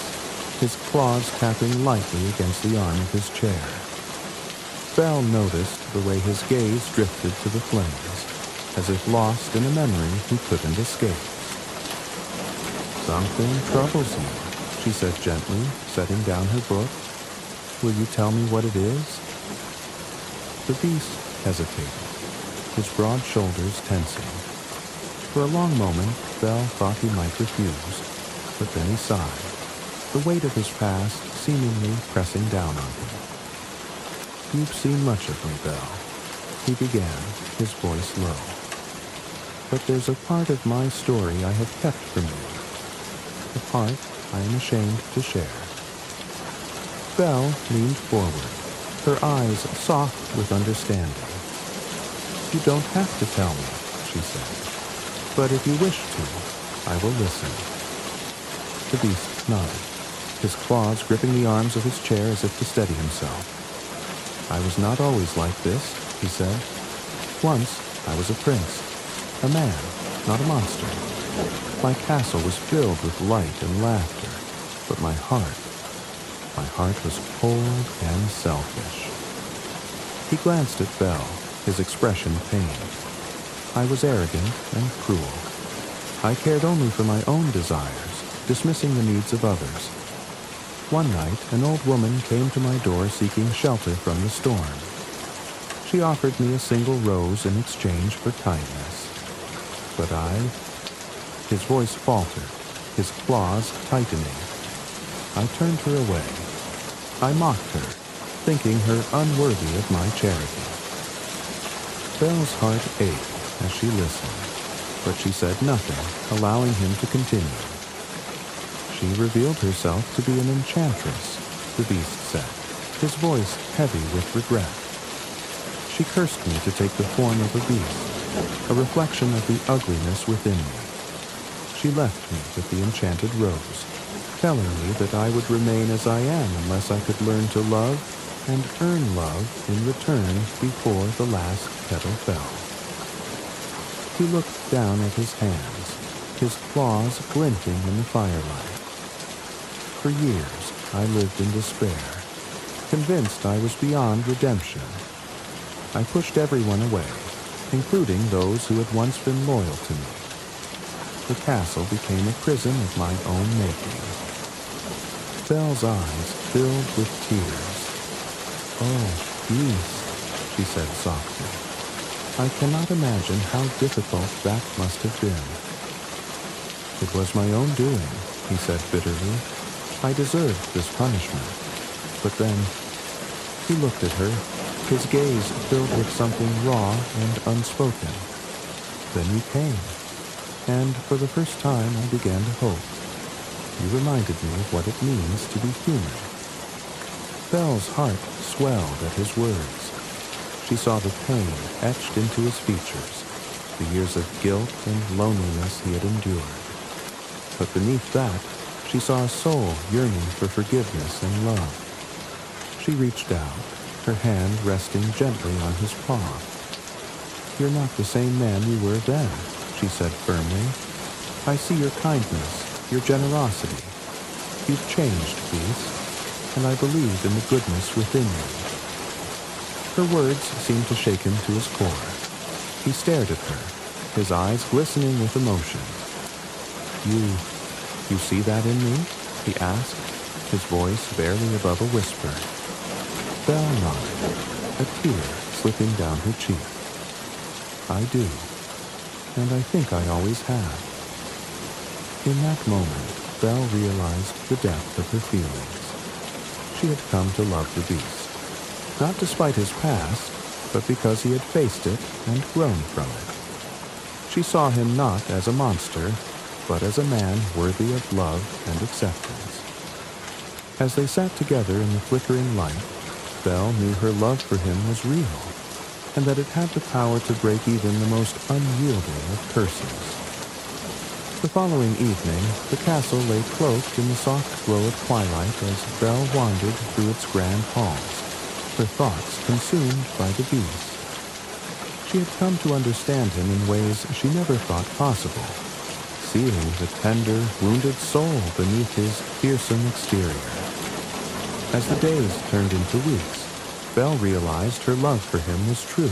his claws tapping lightly against the arm of his chair. Belle noticed the way his gaze drifted to the flames, as if lost in a memory he couldn't escape. "Something troubles you," she said gently, setting down her book. "Will you tell me what it is?" The beast hesitated, his broad shoulders tensing. For a long moment, Belle thought he might refuse, but then he sighed, the weight of his past seemingly pressing down on him. "You've seen much of me, Belle," he began, his voice low. "But there's a part of my story I have kept from you, a part I am ashamed to share." Belle leaned forward, her eyes soft with understanding. "You don't have to tell me," she said, "but if you wish to, I will listen." The beast nodded, his claws gripping the arms of his chair as if to steady himself. "I was not always like this," he said. "Once I was a prince, a man, not a monster. My castle was filled with light and laughter, but my heart was cold and selfish." He glanced at Belle, his expression pained. "I was arrogant and cruel. I cared only for my own desires, dismissing the needs of others. One night, an old woman came to my door seeking shelter from the storm. She offered me a single rose in exchange for kindness. But his voice faltered, his claws tightening. I turned her away. I mocked her, thinking her unworthy of my charity." Belle's heart ached as she listened, but she said nothing, allowing him to continue. "She revealed herself to be an enchantress," the beast said, his voice heavy with regret. "She cursed me to take the form of a beast, a reflection of the ugliness within me. She left me with the enchanted rose, telling me that I would remain as I am unless I could learn to love and earn love in return before the last petal fell." He looked down at his hands, his claws glinting in the firelight. "For years, I lived in despair, convinced I was beyond redemption. I pushed everyone away, including those who had once been loyal to me. The castle became a prison of my own making." Belle's eyes filled with tears. "Oh, beast," she said softly. "I cannot imagine how difficult that must have been." "It was my own doing," he said bitterly. I deserved this punishment. But then, he looked at her, his gaze filled with something raw and unspoken. Then you came, and for the first time I began to hope. You reminded me of what it means to be human. Belle's heart swelled at his words. She saw the pain etched into his features, the years of guilt and loneliness he had endured. But beneath that, she saw a soul yearning for forgiveness and love. She reached out, her hand resting gently on his paw. You're not the same man you were then, she said firmly. I see your kindness, your generosity. You've changed, Beast, and I believe in the goodness within you. Her words seemed to shake him to his core. He stared at her, his eyes glistening with emotion. You see that in me? He asked, his voice barely above a whisper. Belle nodded, a tear slipping down her cheek. I do, and I think I always have. In that moment, Belle realized the depth of her feelings. She had come to love the Beast, not despite his past, but because he had faced it and grown from it. She saw him not as a monster, but as a man worthy of love and acceptance. As they sat together in the flickering light, Belle knew her love for him was real, and that it had the power to break even the most unyielding of curses. The following evening, the castle lay cloaked in the soft glow of twilight as Belle wandered through its grand halls, her thoughts consumed by the Beast. She had come to understand him in ways she never thought possible, seeing the tender, wounded soul beneath his fearsome exterior. As the days turned into weeks, Belle realized her love for him was true,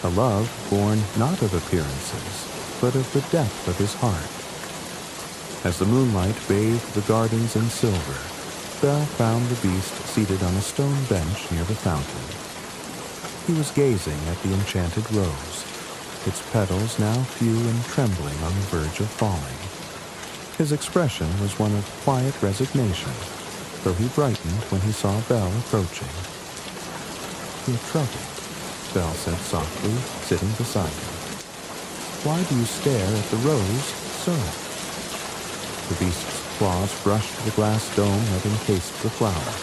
a love born not of appearances, but of the depth of his heart. As the moonlight bathed the gardens in silver, Belle found the Beast seated on a stone bench near the fountain. He was gazing at the enchanted rose, its petals now few and trembling on the verge of falling. His expression was one of quiet resignation, though he brightened when he saw Belle approaching. You're troubled, Belle said softly, sitting beside him. Why do you stare at the rose so? The Beast's claws brushed the glass dome that encased the flower.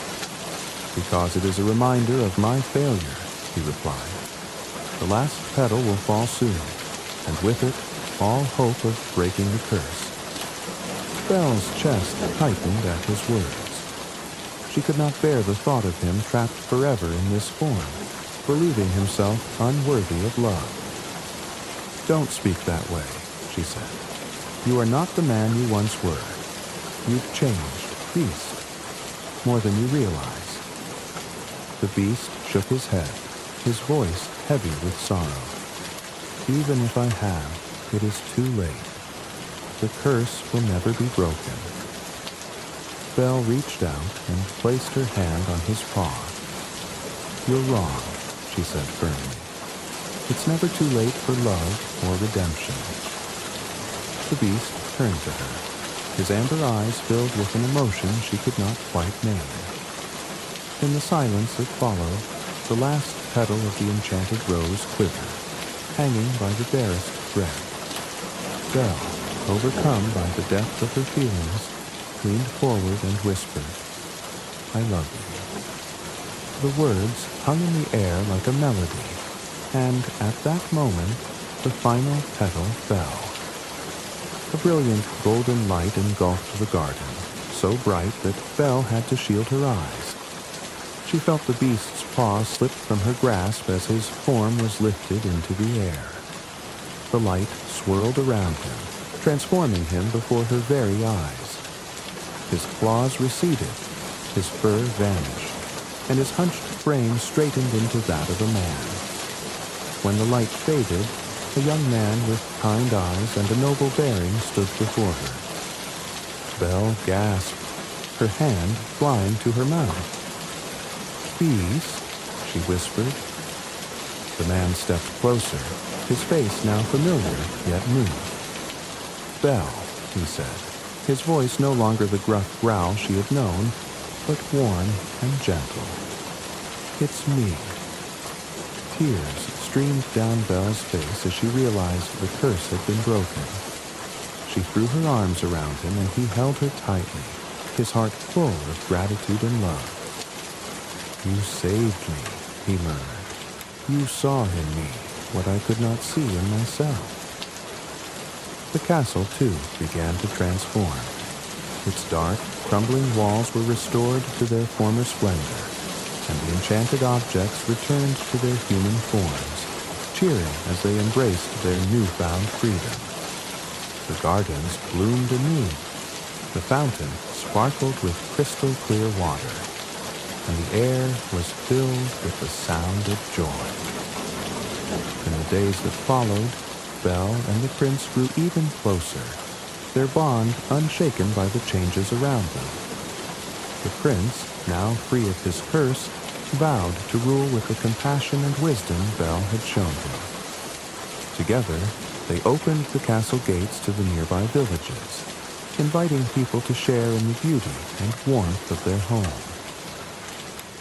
Because it is a reminder of my failure, he replied. The last petal will fall soon, and with it, all hope of breaking the curse. Belle's chest tightened at his words. She could not bear the thought of him trapped forever in this form, believing himself unworthy of love. Don't speak that way, she said. You are not the man you once were. You've changed, Beast, more than you realize. The Beast shook his head, his voice heavy with sorrow. Even if I have, it is too late. The curse will never be broken. Belle reached out and placed her hand on his paw. You're wrong, she said firmly. It's never too late for love or redemption. The Beast turned to her, his amber eyes filled with an emotion she could not quite name. In the silence that followed, the last petal of the enchanted rose quivered, hanging by the barest thread. Belle, overcome by the depth of her feelings, leaned forward and whispered, I love you. The words hung in the air like a melody, and at that moment, the final petal fell. A brilliant golden light engulfed the garden, so bright that Belle had to shield her eyes. She felt the Beast's paw slip from her grasp as his form was lifted into the air. The light swirled around him, transforming him before her very eyes. His claws receded, his fur vanished, and his hunched frame straightened into that of a man. When the light faded, a young man with kind eyes and a noble bearing stood before her. Belle gasped, her hand flying to her mouth. Beast, she whispered. The man stepped closer, his face now familiar, yet new. Belle, he said, his voice no longer the gruff growl she had known, but warm and gentle. "It's me." Tears streamed down Belle's face as she realized the curse had been broken. She threw her arms around him and he held her tightly, his heart full of gratitude and love. "You saved me," he murmured. "You saw in me what I could not see in myself." The castle, too, began to transform. Its dark, crumbling walls were restored to their former splendor, and the enchanted objects returned to their human forms, cheering as they embraced their newfound freedom. The gardens bloomed anew. The fountain sparkled with crystal-clear water, and the air was filled with the sound of joy. In the days that followed, Belle and the prince grew even closer, their bond unshaken by the changes around them. The prince, now free of his curse, vowed to rule with the compassion and wisdom Belle had shown him. Together, they opened the castle gates to the nearby villages, inviting people to share in the beauty and warmth of their home.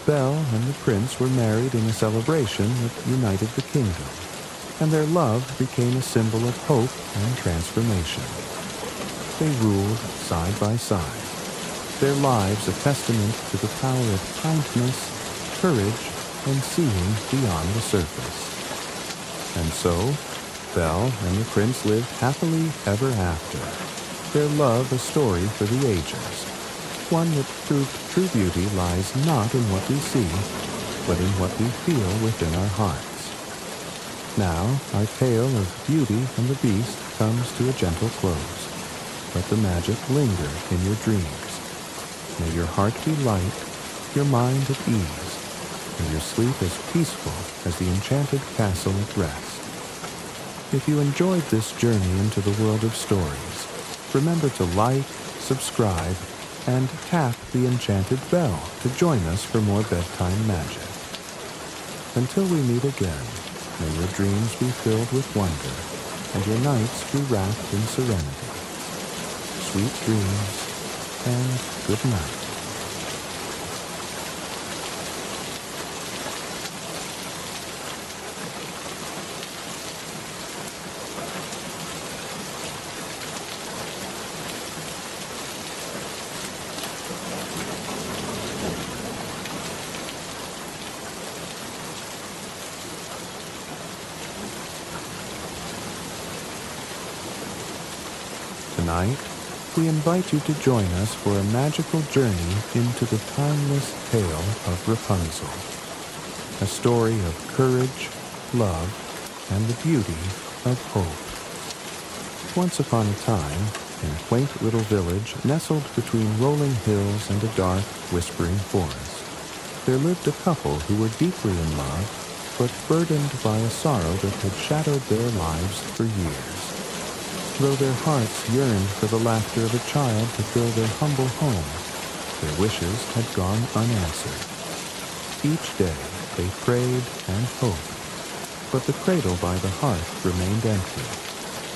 Belle and the prince were married in a celebration that united the kingdom, and their love became a symbol of hope and transformation. They ruled side by side, their lives a testament to the power of kindness, courage, and seeing beyond the surface. And so, Belle and the prince lived happily ever after, their love a story for the ages, one that proved true beauty lies not in what we see, but in what we feel within our hearts. Now, our tale of Beauty and the Beast comes to a gentle close. Let the magic linger in your dreams. May your heart be light, your mind at ease, and your sleep as peaceful as the enchanted castle at rest. If you enjoyed this journey into the world of stories, remember to like, subscribe, and tap the enchanted bell to join us for more bedtime magic. Until we meet again, may your dreams be filled with wonder, and your nights be wrapped in serenity. Sweet dreams, and good night. Tonight, we invite you to join us for a magical journey into the timeless tale of Rapunzel, a story of courage, love, and the beauty of hope. Once upon a time, in a quaint little village nestled between rolling hills and a dark, whispering forest, there lived a couple who were deeply in love, but burdened by a sorrow that had shadowed their lives for years. Though their hearts yearned for the laughter of a child to fill their humble home, their wishes had gone unanswered. Each day they prayed and hoped, but the cradle by the hearth remained empty,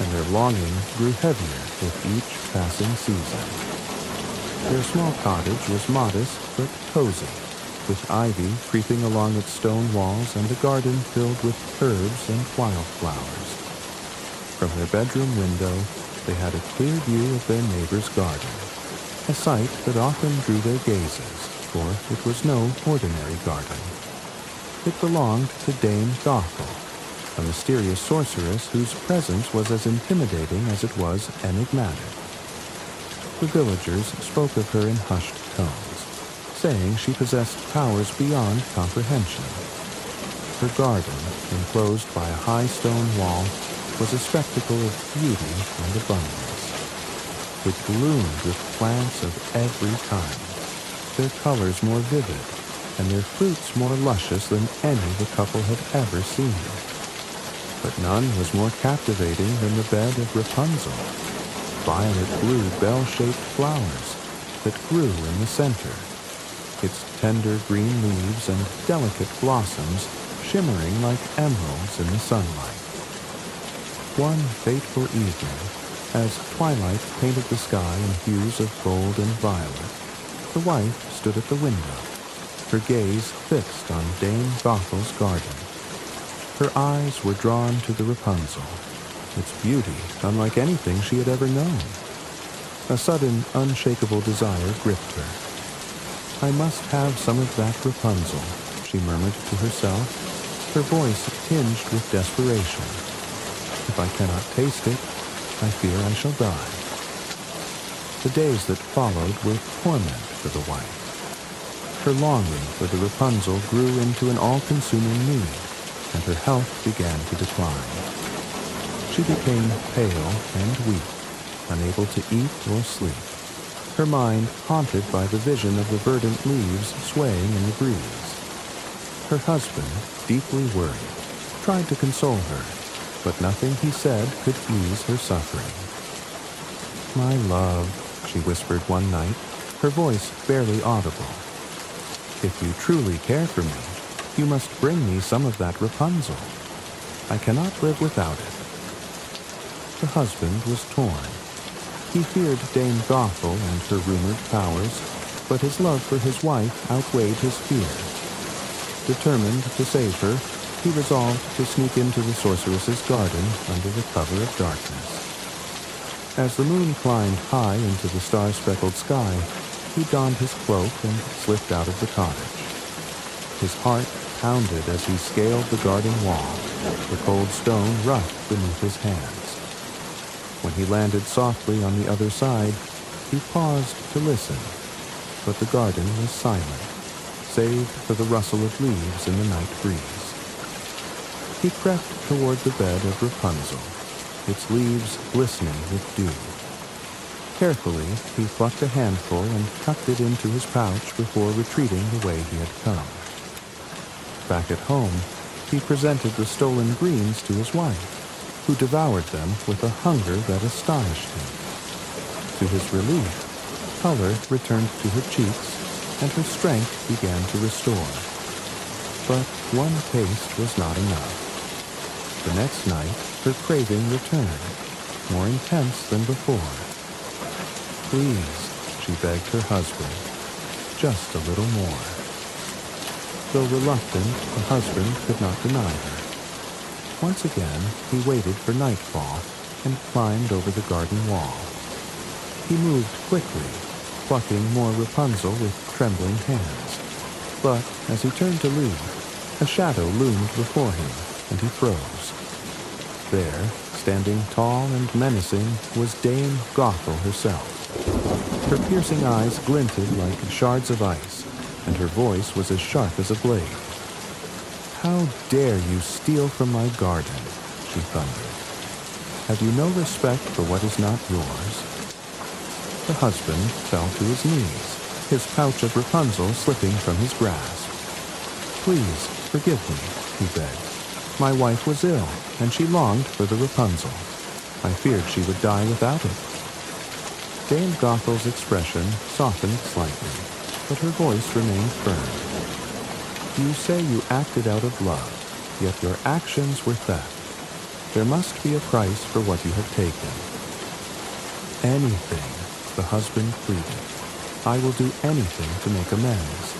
and their longing grew heavier with each passing season. Their small cottage was modest but cozy, with ivy creeping along its stone walls and a garden filled with herbs and wildflowers. From their bedroom window, they had a clear view of their neighbor's garden, a sight that often drew their gazes, for it was no ordinary garden. It belonged to Dame Gothel, a mysterious sorceress whose presence was as intimidating as it was enigmatic. The villagers spoke of her in hushed tones, saying she possessed powers beyond comprehension. Her garden, enclosed by a high stone wall, was a spectacle of beauty and abundance. It bloomed with plants of every kind, their colors more vivid, and their fruits more luscious than any the couple had ever seen. But none was more captivating than the bed of Rapunzel, violet blue bell-shaped flowers that grew in the center, its tender green leaves and delicate blossoms shimmering like emeralds in the sunlight. One fateful evening, As twilight painted the sky in hues of gold and violet, the wife stood at the window, her gaze fixed on Dame Gothel's garden. Her eyes were drawn to the Rapunzel, its beauty unlike anything she had ever known. A sudden, unshakable desire gripped her. "I must have some of that Rapunzel," she murmured to herself, her voice tinged with desperation. "If I cannot taste it, I fear I shall die." The days that followed were torment for the wife. Her longing for the Rapunzel grew into an all-consuming need, and her health began to decline. She became pale and weak, unable to eat or sleep, her mind haunted by the vision of the verdant leaves swaying in the breeze. Her husband, deeply worried, tried to console her, but nothing he said could ease her suffering. "My love," she whispered one night, her voice barely audible, "if you truly care for me, you must bring me some of that Rapunzel. I cannot live without it." The husband was torn. He feared Dame Gothel and her rumored powers, but his love for his wife outweighed his fear. Determined to save her, he resolved to sneak into the sorceress's garden under the cover of darkness. As the moon climbed high into the star-speckled sky, he donned his cloak and slipped out of the cottage. His heart pounded as he scaled the garden wall, the cold stone rough beneath his hands. When he landed softly on the other side, he paused to listen, but the garden was silent, save for the rustle of leaves in the night breeze. He crept toward the bed of Rapunzel, its leaves glistening with dew. Carefully, he plucked a handful and tucked it into his pouch before retreating the way he had come. Back at home, he presented the stolen greens to his wife, who devoured them with a hunger that astonished him. To his relief, color returned to her cheeks, and her strength began to restore. But one taste was not enough. The next night, her craving returned, more intense than before. "Please," she begged her husband, "just a little more." Though reluctant, the husband could not deny her. Once again, he waited for nightfall and climbed over the garden wall. He moved quickly, plucking more Rapunzel with trembling hands. But as he turned to leave, a shadow loomed before him, and he froze. There, standing tall and menacing, was Dame Gothel herself. Her piercing eyes glinted like shards of ice, and her voice was as sharp as a blade. "How dare you steal from my garden?" she thundered. "Have you no respect for what is not yours?" The husband fell to his knees, his pouch of Rapunzel slipping from his grasp. "Please, forgive me," he begged. "My wife was ill, and she longed for the Rapunzel. I feared she would die without it." Dame Gothel's expression softened slightly, but her voice remained firm. "You say you acted out of love, yet your actions were theft. There must be a price for what you have taken." "Anything," the husband pleaded. "I will do anything to make amends."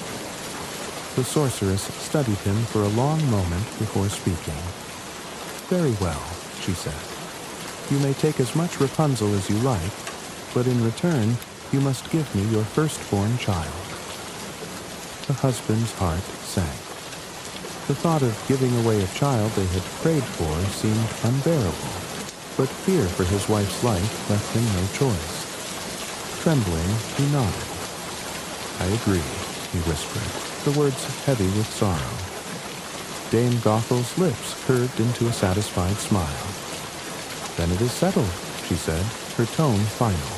The sorceress studied him for a long moment before speaking. "Very well," she said. "You may take as much Rapunzel as you like, but in return, you must give me your firstborn child." The husband's heart sank. The thought of giving away a child they had prayed for seemed unbearable, but fear for his wife's life left him no choice. Trembling, he nodded. "I agree," he whispered, the words heavy with sorrow. Dame Gothel's lips curved into a satisfied smile. "Then it is settled," she said, her tone final.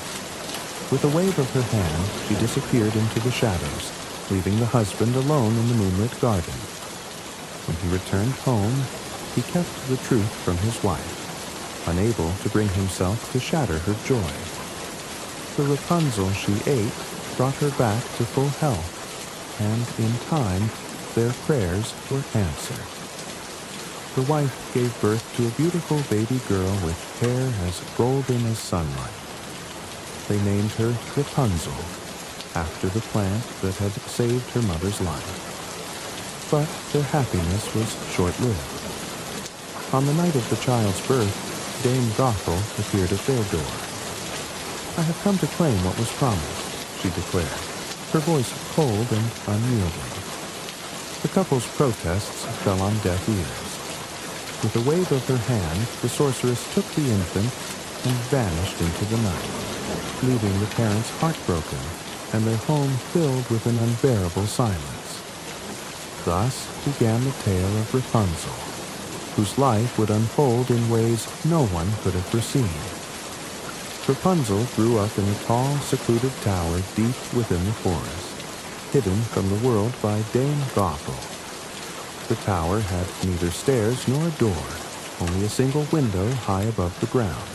With a wave of her hand, she disappeared into the shadows, leaving the husband alone in the moonlit garden. When he returned home, he kept the truth from his wife, unable to bring himself to shatter her joy. The Rapunzel she ate brought her back to full health, and in time, their prayers were answered. the wife gave birth to a beautiful baby girl with hair as golden as sunlight. They named her Rapunzel, after the plant that had saved her mother's life. But their happiness was short-lived. On the night of the child's birth, Dame Gothel appeared at their door. "I have come to claim what was promised," she declared, her voice cold and unyielding. The couple's protests fell on deaf ears. With a wave of her hand, the sorceress took the infant and vanished into the night, leaving the parents heartbroken and their home filled with an unbearable silence. Thus began the tale of Rapunzel, whose life would unfold in ways no one could have foreseen. Rapunzel grew up in a tall, secluded tower deep within the forest, hidden from the world by Dame Gothel. The tower had neither stairs nor door, only a single window high above the ground.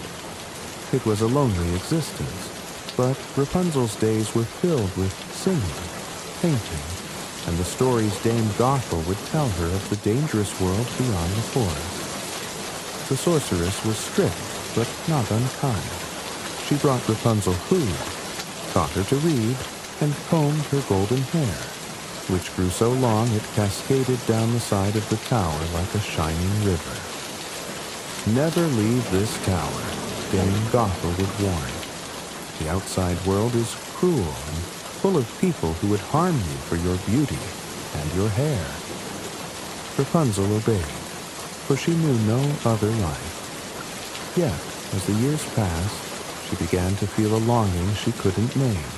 It was a lonely existence, but Rapunzel's days were filled with singing, painting, and the stories Dame Gothel would tell her of the dangerous world beyond the forest. The sorceress was strict, but not unkind. She brought Rapunzel food, taught her to read, and combed her golden hair, which grew so long it cascaded down the side of the tower like a shining river. "Never leave this tower," Dame Gothel would warn. "The outside world is cruel and full of people who would harm you for your beauty and your hair." Rapunzel obeyed, for she knew no other life. Yet, as the years passed, she began to feel a longing she couldn't name,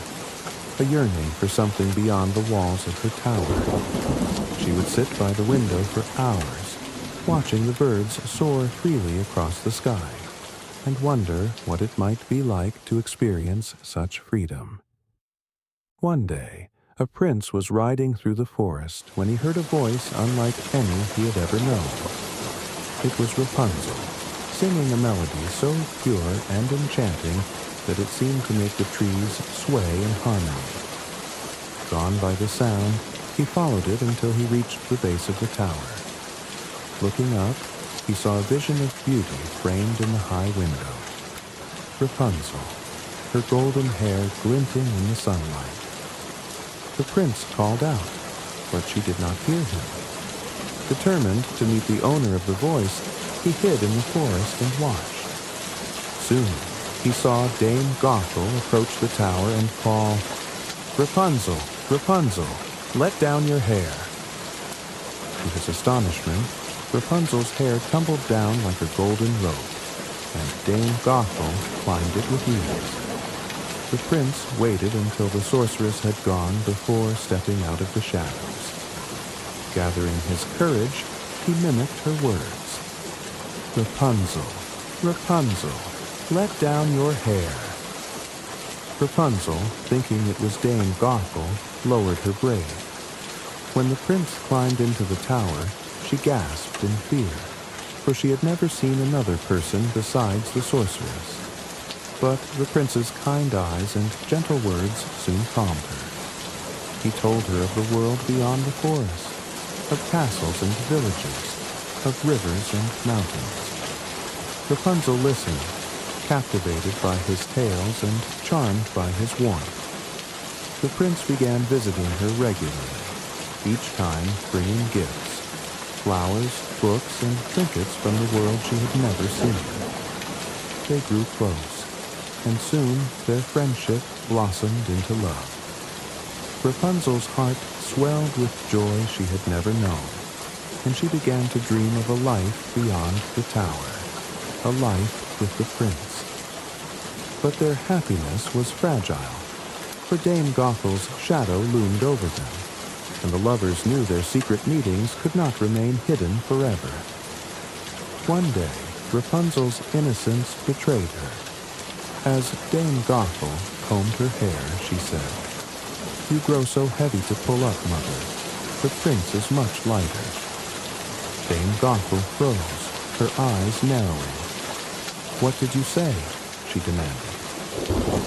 a yearning for something beyond the walls of her tower. She would sit by the window for hours, watching the birds soar freely across the sky, and wonder what it might be like to experience such freedom. One day, a prince was riding through the forest when he heard a voice unlike any he had ever known. It was Rapunzel, singing a melody so pure and enchanting that it seemed to make the trees sway in harmony. Drawn by the sound, he followed it until he reached the base of the tower. Looking up, he saw a vision of beauty framed in the high window. Rapunzel, her golden hair glinting in the sunlight. The prince called out, but she did not hear him. Determined to meet the owner of the voice, he hid in the forest and watched. Soon, he saw Dame Gothel approach the tower and call, "Rapunzel, Rapunzel, let down your hair." To his astonishment, Rapunzel's hair tumbled down like a golden rope, and Dame Gothel climbed it with ease. The prince waited until the sorceress had gone before stepping out of the shadows. Gathering his courage, he mimicked her words. "Rapunzel, Rapunzel, let down your hair." Rapunzel, thinking it was Dame Gothel, lowered her braid. When the prince climbed into the tower, she gasped in fear, for she had never seen another person besides the sorceress. But the prince's kind eyes and gentle words soon calmed her. He told her of the world beyond the forest, of castles and villages, of rivers and mountains. Rapunzel listened, captivated by his tales and charmed by his warmth. The prince began visiting her regularly, each time bringing gifts, flowers, books, and trinkets from the world she had never seen. They grew close, and soon their friendship blossomed into love. Rapunzel's heart swelled with joy she had never known, and she began to dream of a life beyond the tower, a life with the prince. But their happiness was fragile, for Dame Gothel's shadow loomed over them, and the lovers knew their secret meetings could not remain hidden forever. One day, Rapunzel's innocence betrayed her. As Dame Gothel combed her hair, she said, "You grow so heavy to pull up, mother. The prince is much lighter." Dame Gothel froze, her eyes narrowing. "What did you say?" she demanded.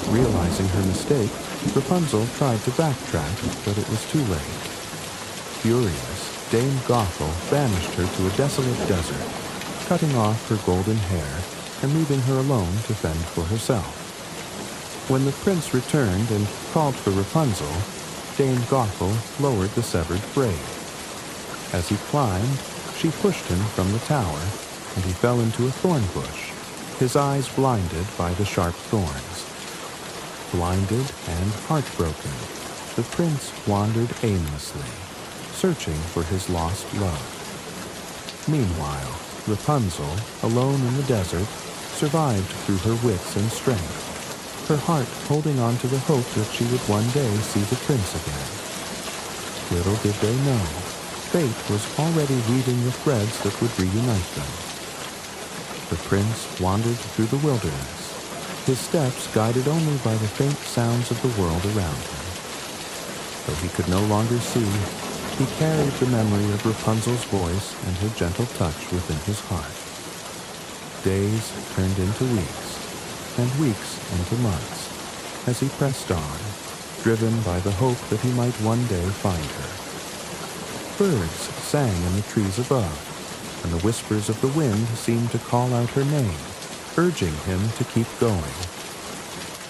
Realizing her mistake, Rapunzel tried to backtrack, but it was too late. Furious, Dame Gothel banished her to a desolate desert, cutting off her golden hair and leaving her alone to fend for herself. When the prince returned and called for Rapunzel, Dame Gothel lowered the severed braid. As he climbed, she pushed him from the tower, and he fell into a thorn bush, his eyes blinded by the sharp thorns. Blinded and heartbroken, the prince wandered aimlessly, searching for his lost love. Meanwhile, Rapunzel, alone in the desert, survived through her wits and strength, her heart holding on to the hope that she would one day see the prince again. Little did they know, fate was already weaving the threads that would reunite them. The prince wandered through the wilderness, his steps guided only by the faint sounds of the world around him. Though he could no longer see, he carried the memory of Rapunzel's voice and her gentle touch within his heart. Days turned into weeks, and weeks into months, as he pressed on, driven by the hope that he might one day find her. Birds sang in the trees above, and the whispers of the wind seemed to call out her name, urging him to keep going.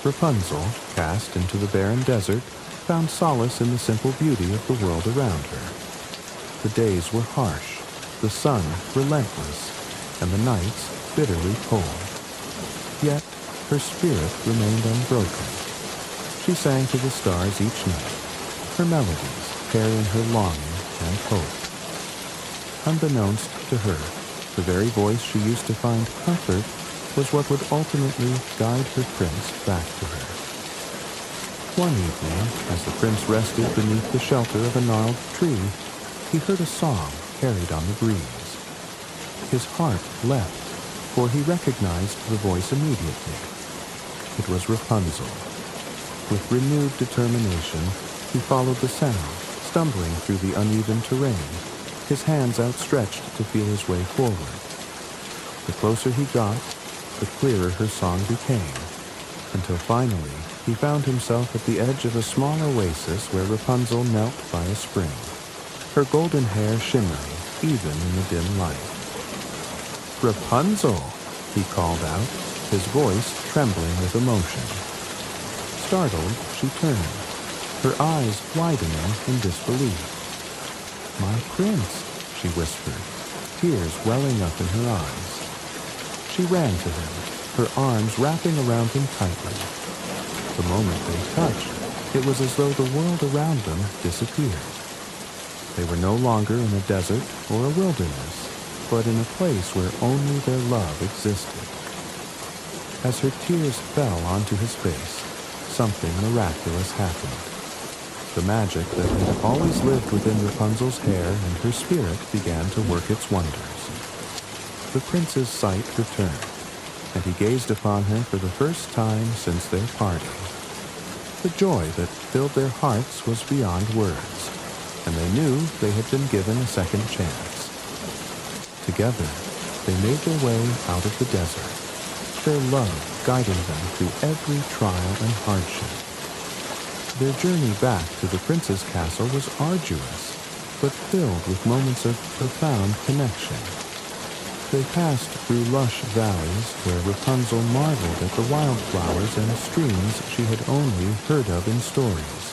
Rapunzel, cast into the barren desert, found solace in the simple beauty of the world around her. The days were harsh, the sun relentless, and the nights bitterly cold. Yet her spirit remained unbroken. She sang to the stars each night, her melodies carrying her longing and hope. Unbeknownst to her, the very voice she used to find comfort was what would ultimately guide her prince back to her. One evening, as the prince rested beneath the shelter of a gnarled tree, he heard a song carried on the breeze. His heart leapt, for he recognized the voice immediately. It was Rapunzel. With renewed determination, he followed the sound, stumbling through the uneven terrain, his hands outstretched to feel his way forward. The closer he got, the clearer her song became, until finally he found himself at the edge of a small oasis where Rapunzel knelt by a spring, her golden hair shimmering even in the dim light. "Rapunzel!" he called out, his voice trembling with emotion. Startled, she turned, her eyes widening in disbelief. "My prince," she whispered, tears welling up in her eyes. She ran to him, her arms wrapping around him tightly. The moment they touched, it was as though the world around them disappeared. They were no longer in a desert or a wilderness, but in a place where only their love existed. As her tears fell onto his face, something miraculous happened. The magic that had always lived within Rapunzel's hair and her spirit began to work its wonders. The prince's sight returned, and he gazed upon her for the first time since their parting. The joy that filled their hearts was beyond words, and they knew they had been given a second chance. Together, they made their way out of the desert, their love guiding them through every trial and hardship. Their journey back to the prince's castle was arduous, but filled with moments of profound connection. They passed through lush valleys where Rapunzel marveled at the wildflowers and streams she had only heard of in stories.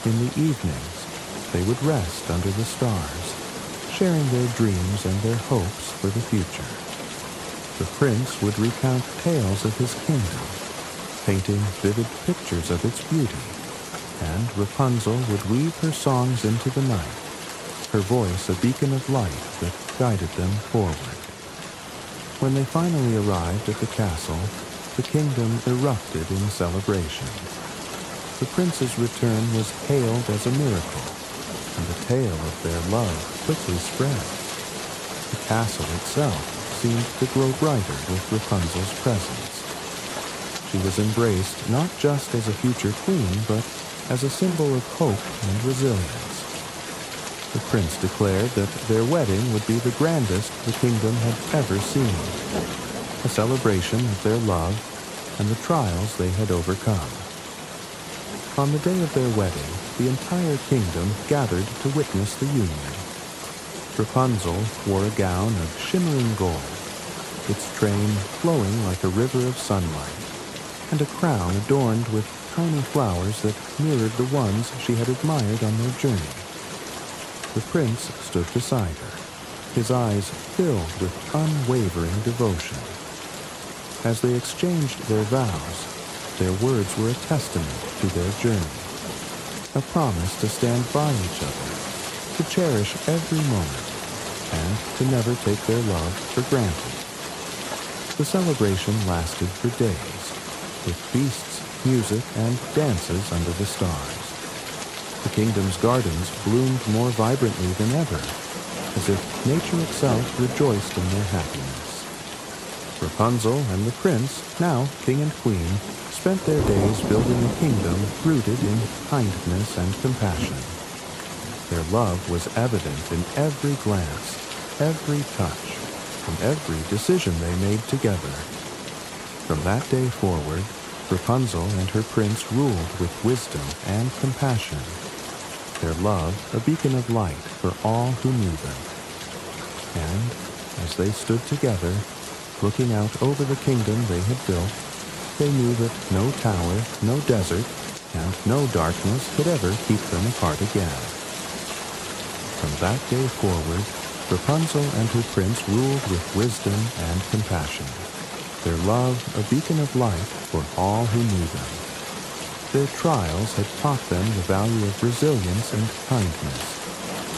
In the evenings, they would rest under the stars, sharing their dreams and their hopes for the future. The prince would recount tales of his kingdom, painting vivid pictures of its beauty, and Rapunzel would weave her songs into the night, her voice a beacon of light that guided them forward. When they finally arrived at the castle, the kingdom erupted in celebration. The prince's return was hailed as a miracle, and the tale of their love quickly spread. The castle itself seemed to grow brighter with Rapunzel's presence. She was embraced not just as a future queen, but as a symbol of hope and resilience. The prince declared that their wedding would be the grandest the kingdom had ever seen, a celebration of their love and the trials they had overcome. On the day of their wedding, the entire kingdom gathered to witness the union, Rapunzel wore a gown of shimmering gold, its train flowing like a river of sunlight, and a crown adorned with tiny flowers that mirrored the ones she had admired on their journey. The prince stood beside her, his eyes filled with unwavering devotion. As they exchanged their vows, their words were a testament to their journey, a promise to stand by each other, to cherish every moment, and to never take their love for granted. The celebration lasted for days, with feasts, music, and dances under the stars. The kingdom's gardens bloomed more vibrantly than ever, as if nature itself rejoiced in their happiness. Rapunzel and the prince, now king and queen, spent their days building a kingdom rooted in kindness and compassion. Their love was evident in every glance, every touch, and every decision they made together. From that day forward, Rapunzel and her prince ruled with wisdom and compassion, their love a beacon of light for all who knew them. And, as they stood together, looking out over the kingdom they had built, they knew that no tower, no desert, and no darkness could ever keep them apart again. From that day forward, Rapunzel and her prince ruled with wisdom and compassion, their love a beacon of light for all who knew them. Their trials had taught them the value of resilience and kindness,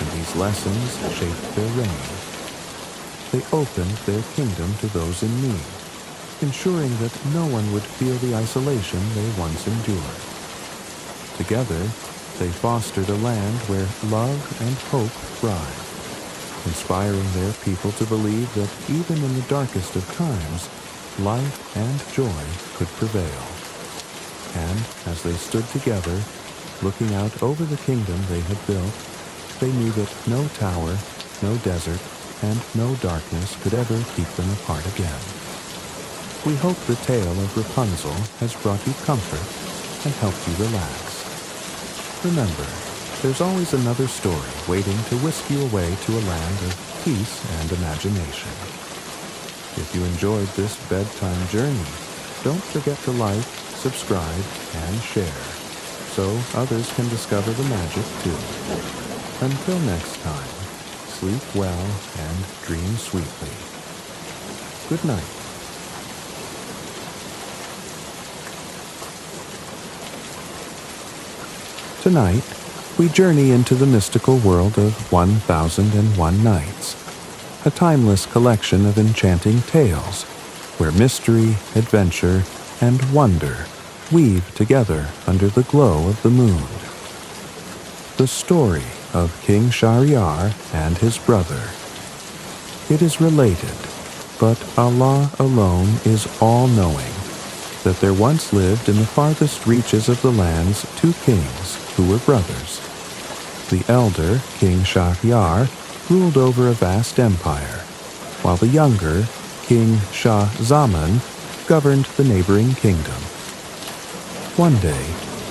and these lessons shaped their reign. They opened their kingdom to those in need, ensuring that no one would feel the isolation they once endured. Together, they fostered a land where love and hope thrived, inspiring their people to believe that even in the darkest of times, light and joy could prevail. And as they stood together, looking out over the kingdom they had built, they knew that no tower, no desert, and no darkness could ever keep them apart again. We hope the tale of Rapunzel has brought you comfort and helped you relax. Remember, there's always another story waiting to whisk you away to a land of peace and imagination. If you enjoyed this bedtime journey, don't forget to like, subscribe, and share, so others can discover the magic too. Until next time, sleep well and dream sweetly. Good night. Tonight, we journey into the mystical world of 1001 Nights, a timeless collection of enchanting tales where mystery, adventure, and wonder weave together under the glow of the moon. The story of King Shahryar and his brother. It is related, but Allah alone is all-knowing, that there once lived in the farthest reaches of the lands 2 kings who were brothers. The elder, King Shahryar, ruled over a vast empire, while the younger, King Shah Zaman, governed the neighboring kingdom. One day,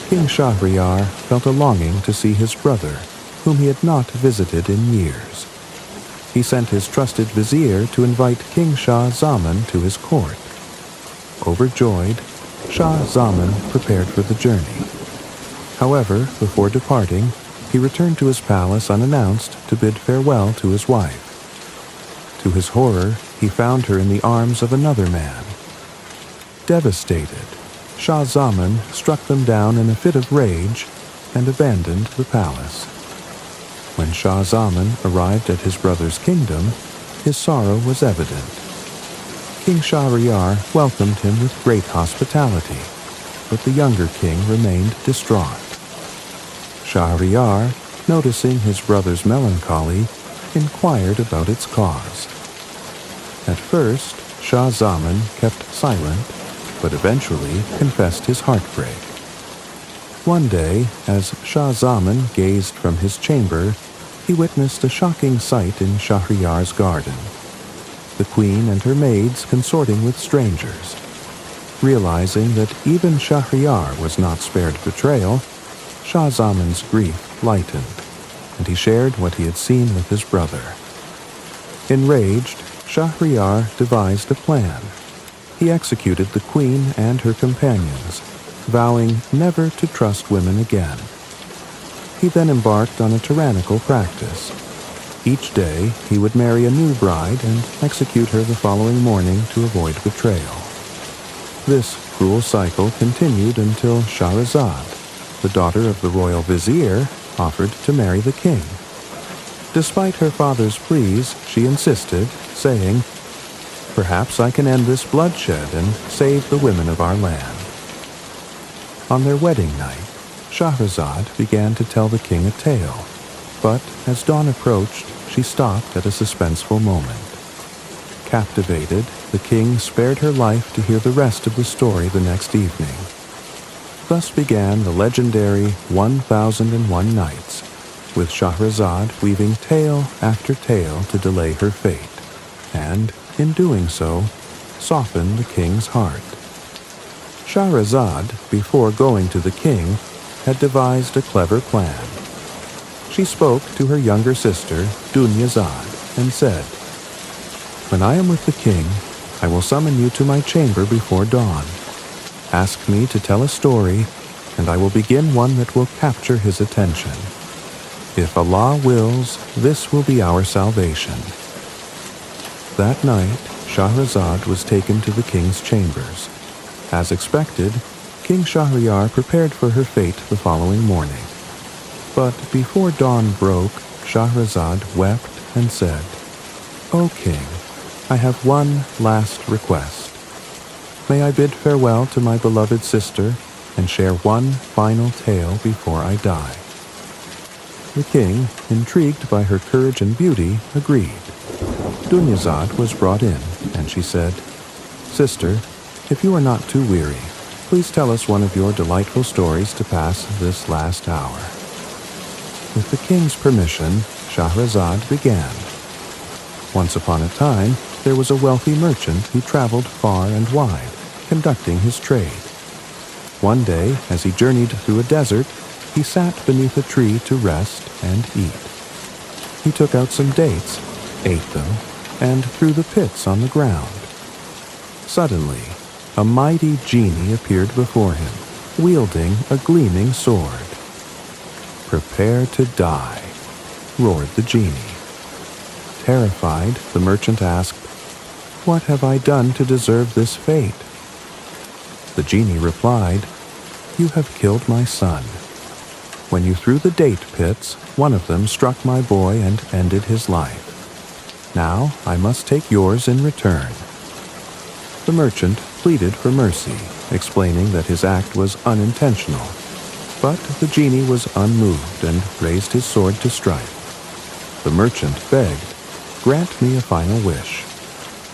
King Shahryar felt a longing to see his brother, whom he had not visited in years. He sent his trusted vizier to invite King Shah Zaman to his court. Overjoyed, Shah Zaman prepared for the journey. However, before departing, he returned to his palace unannounced to bid farewell to his wife. To his horror, he found her in the arms of another man. Devastated, Shah Zaman struck them down in a fit of rage and abandoned the palace. When Shah Zaman arrived at his brother's kingdom, his sorrow was evident. King Shahryar welcomed him with great hospitality, but the younger king remained distraught. Shahryar, noticing his brother's melancholy, inquired about its cause. At first, Shah Zaman kept silent, but eventually confessed his heartbreak. One day, as Shah Zaman gazed from his chamber, he witnessed a shocking sight in Shahryar's garden. The queen and her maids consorting with strangers. Realizing that even Shahryar was not spared betrayal, Shah Zaman's grief lightened, and he shared what he had seen with his brother. Enraged, Shahryar devised a plan. He executed the queen and her companions, vowing never to trust women again. He then embarked on a tyrannical practice. Each day, he would marry a new bride and execute her the following morning to avoid betrayal. This cruel cycle continued until Shahrazad, the daughter of the royal vizier, offered to marry the king. Despite her father's pleas, she insisted, saying, "Perhaps I can end this bloodshed and save the women of our land." On their wedding night, Shahrazad began to tell the king a tale, but as dawn approached, she stopped at a suspenseful moment. Captivated, the king spared her life to hear the rest of the story the next evening. Thus began the legendary 1001 Nights, with Shahrazad weaving tale after tale to delay her fate, and, in doing so, soften the king's heart. Shahrazad, before going to the king, had devised a clever plan. She spoke to her younger sister, Dunyazad, and said, "When I am with the king, I will summon you to my chamber before dawn. Ask me to tell a story, and I will begin one that will capture his attention. If Allah wills, this will be our salvation." That night, Shahrazad was taken to the king's chambers. As expected, King Shahryar prepared for her fate the following morning. But before dawn broke, Shahrazad wept and said, "O king, I have one last request. May I bid farewell to my beloved sister and share one final tale before I die?" The king, intrigued by her courage and beauty, agreed. Dunyazad was brought in, and she said, "Sister, if you are not too weary, please tell us one of your delightful stories to pass this last hour." With the king's permission, Shahrazad began. Once upon a time, there was a wealthy merchant who traveled far and wide, conducting his trade. One day, as he journeyed through a desert, he sat beneath a tree to rest and eat. He took out some dates, ate them, and threw the pits on the ground. Suddenly, a mighty genie appeared before him, wielding a gleaming sword. "Prepare to die," roared the genie. Terrified, the merchant asked, "What have I done to deserve this fate?" The genie replied, "You have killed my son. When you threw the date pits, one of them struck my boy and ended his life. Now I must take yours in return." The merchant pleaded for mercy, explaining that his act was unintentional. But the genie was unmoved and raised his sword to strike. The merchant begged, "Grant me a final wish.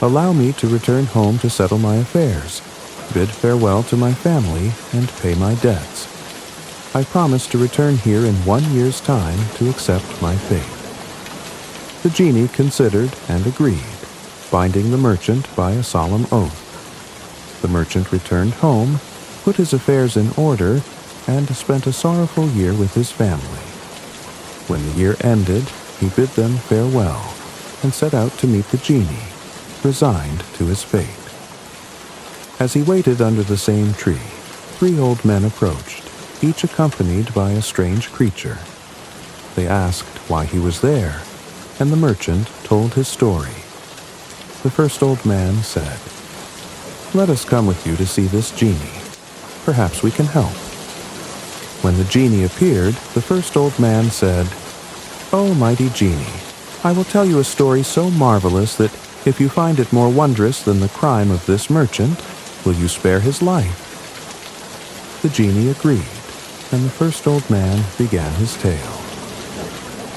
Allow me to return home to settle my affairs, bid farewell to my family, and pay my debts. I promise to return here in 1 year's time to accept my fate." The genie considered and agreed, binding the merchant by a solemn oath. The merchant returned home, put his affairs in order, and spent a sorrowful year with his family. When the year ended, he bid them farewell and set out to meet the genie, resigned to his fate. As he waited under the same tree, 3 old men approached, each accompanied by a strange creature. They asked why he was there, and the merchant told his story. The first old man said, "Let us come with you to see this genie. Perhaps we can help." When the genie appeared, the first old man said, "O mighty genie, I will tell you a story so marvelous that if you find it more wondrous than the crime of this merchant, will you spare his life?" The genie agreed, and the first old man began his tale.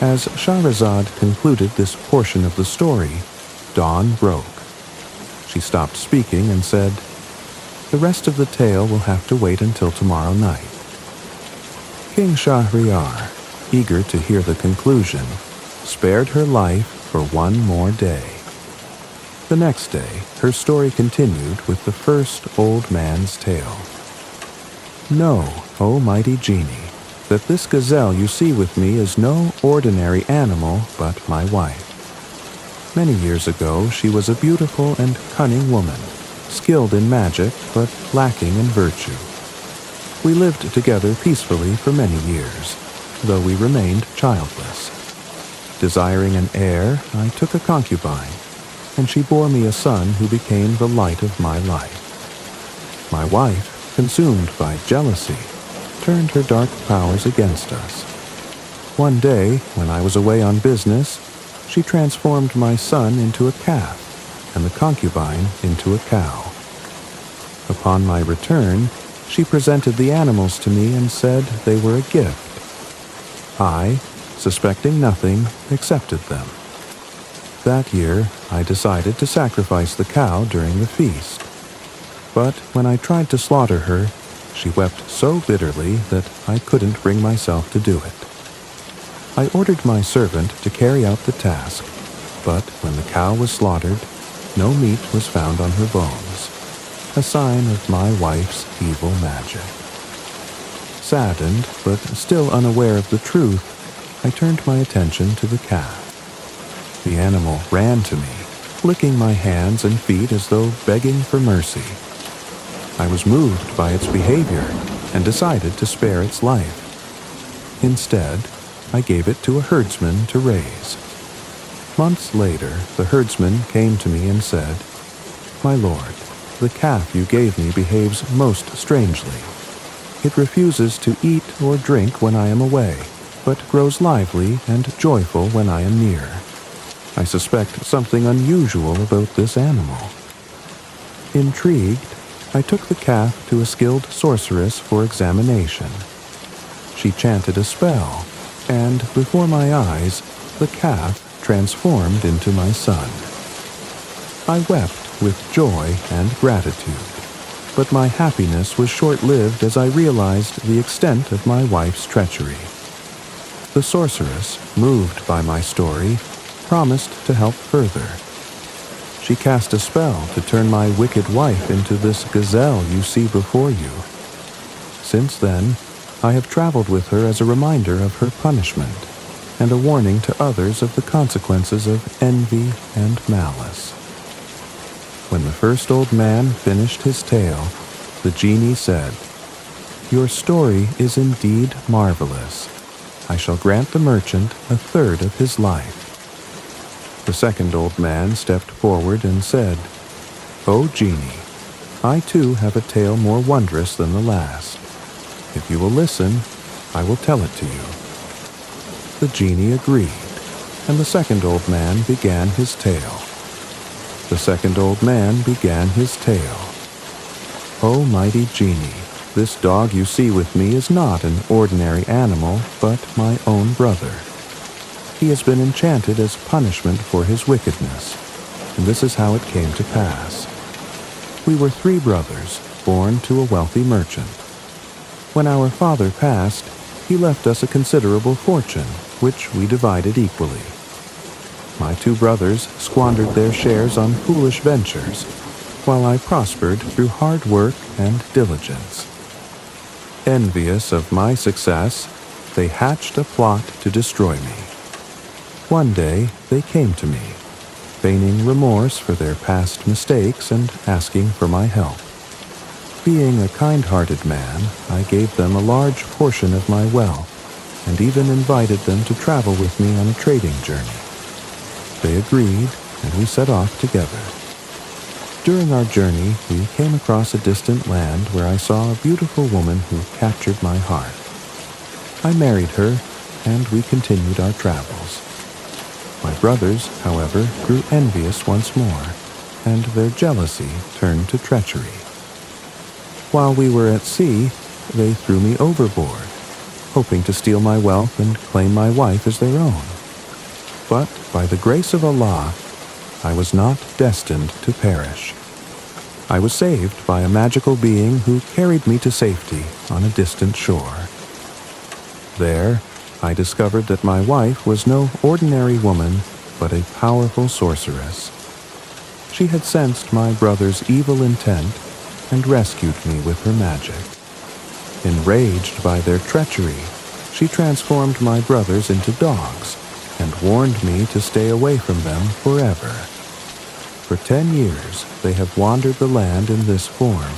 As Shahrazad concluded this portion of the story, dawn broke. She stopped speaking and said, "The rest of the tale will have to wait until tomorrow night." King Shahryar, eager to hear the conclusion, spared her life for 1 more day. The next day, her story continued with the first old man's tale. "Know, O mighty genie, that this gazelle you see with me is no ordinary animal but my wife. Many years ago, she was a beautiful and cunning woman, skilled in magic but lacking in virtue. We lived together peacefully for many years, though we remained childless. Desiring an heir, I took a concubine, and she bore me a son who became the light of my life. My wife, consumed by jealousy, turned her dark powers against us. One day, when I was away on business, she transformed my son into a calf and the concubine into a cow. Upon my return, she presented the animals to me and said they were a gift. I, suspecting nothing, accepted them. That year, I decided to sacrifice the cow during the feast. But when I tried to slaughter her, she wept so bitterly that I couldn't bring myself to do it. I ordered my servant to carry out the task, but when the cow was slaughtered, no meat was found on her bones, a sign of my wife's evil magic. Saddened, but still unaware of the truth, I turned my attention to the calf. The animal ran to me, licking my hands and feet as though begging for mercy. I was moved by its behavior and decided to spare its life. Instead, I gave it to a herdsman to raise. Months later, the herdsman came to me and said, "My lord, the calf you gave me behaves most strangely. It refuses to eat or drink when I am away, but grows lively and joyful when I am near. I suspect something unusual about this animal." Intrigued, I took the calf to a skilled sorceress for examination. She chanted a spell, and before my eyes, the calf transformed into my son. I wept with joy and gratitude, but my happiness was short-lived as I realized the extent of my wife's treachery. The sorceress, moved by my story, promised to help further. She cast a spell to turn my wicked wife into this gazelle you see before you. Since then, I have traveled with her as a reminder of her punishment and a warning to others of the consequences of envy and malice. When the first old man finished his tale, the genie said, "Your story is indeed marvelous. I shall grant the merchant a third of his life." The second old man stepped forward and said, "O genie, I too have a tale more wondrous than the last. If you will listen, I will tell it to you." The genie agreed, and the second old man began his tale. The second old man began his tale. "O mighty genie, this dog you see with me is not an ordinary animal, but my own brother. He has been enchanted as punishment for his wickedness, and this is how it came to pass. We were 3 brothers, born to a wealthy merchant. When our father passed, he left us a considerable fortune, which we divided equally. My 2 brothers squandered their shares on foolish ventures, while I prospered through hard work and diligence. Envious of my success, they hatched a plot to destroy me. One day, they came to me, feigning remorse for their past mistakes and asking for my help. Being a kind-hearted man, I gave them a large portion of my wealth, and even invited them to travel with me on a trading journey. They agreed, and we set off together. During our journey, we came across a distant land where I saw a beautiful woman who captured my heart. I married her, and we continued our travels. My brothers, however, grew envious once more, and their jealousy turned to treachery. While we were at sea, they threw me overboard, hoping to steal my wealth and claim my wife as their own. But by the grace of Allah, I was not destined to perish. I was saved by a magical being who carried me to safety on a distant shore. There, I discovered that my wife was no ordinary woman, but a powerful sorceress. She had sensed my brother's evil intent and rescued me with her magic. Enraged by their treachery, she transformed my brothers into dogs and warned me to stay away from them forever. For 10 years they have wandered the land in this form,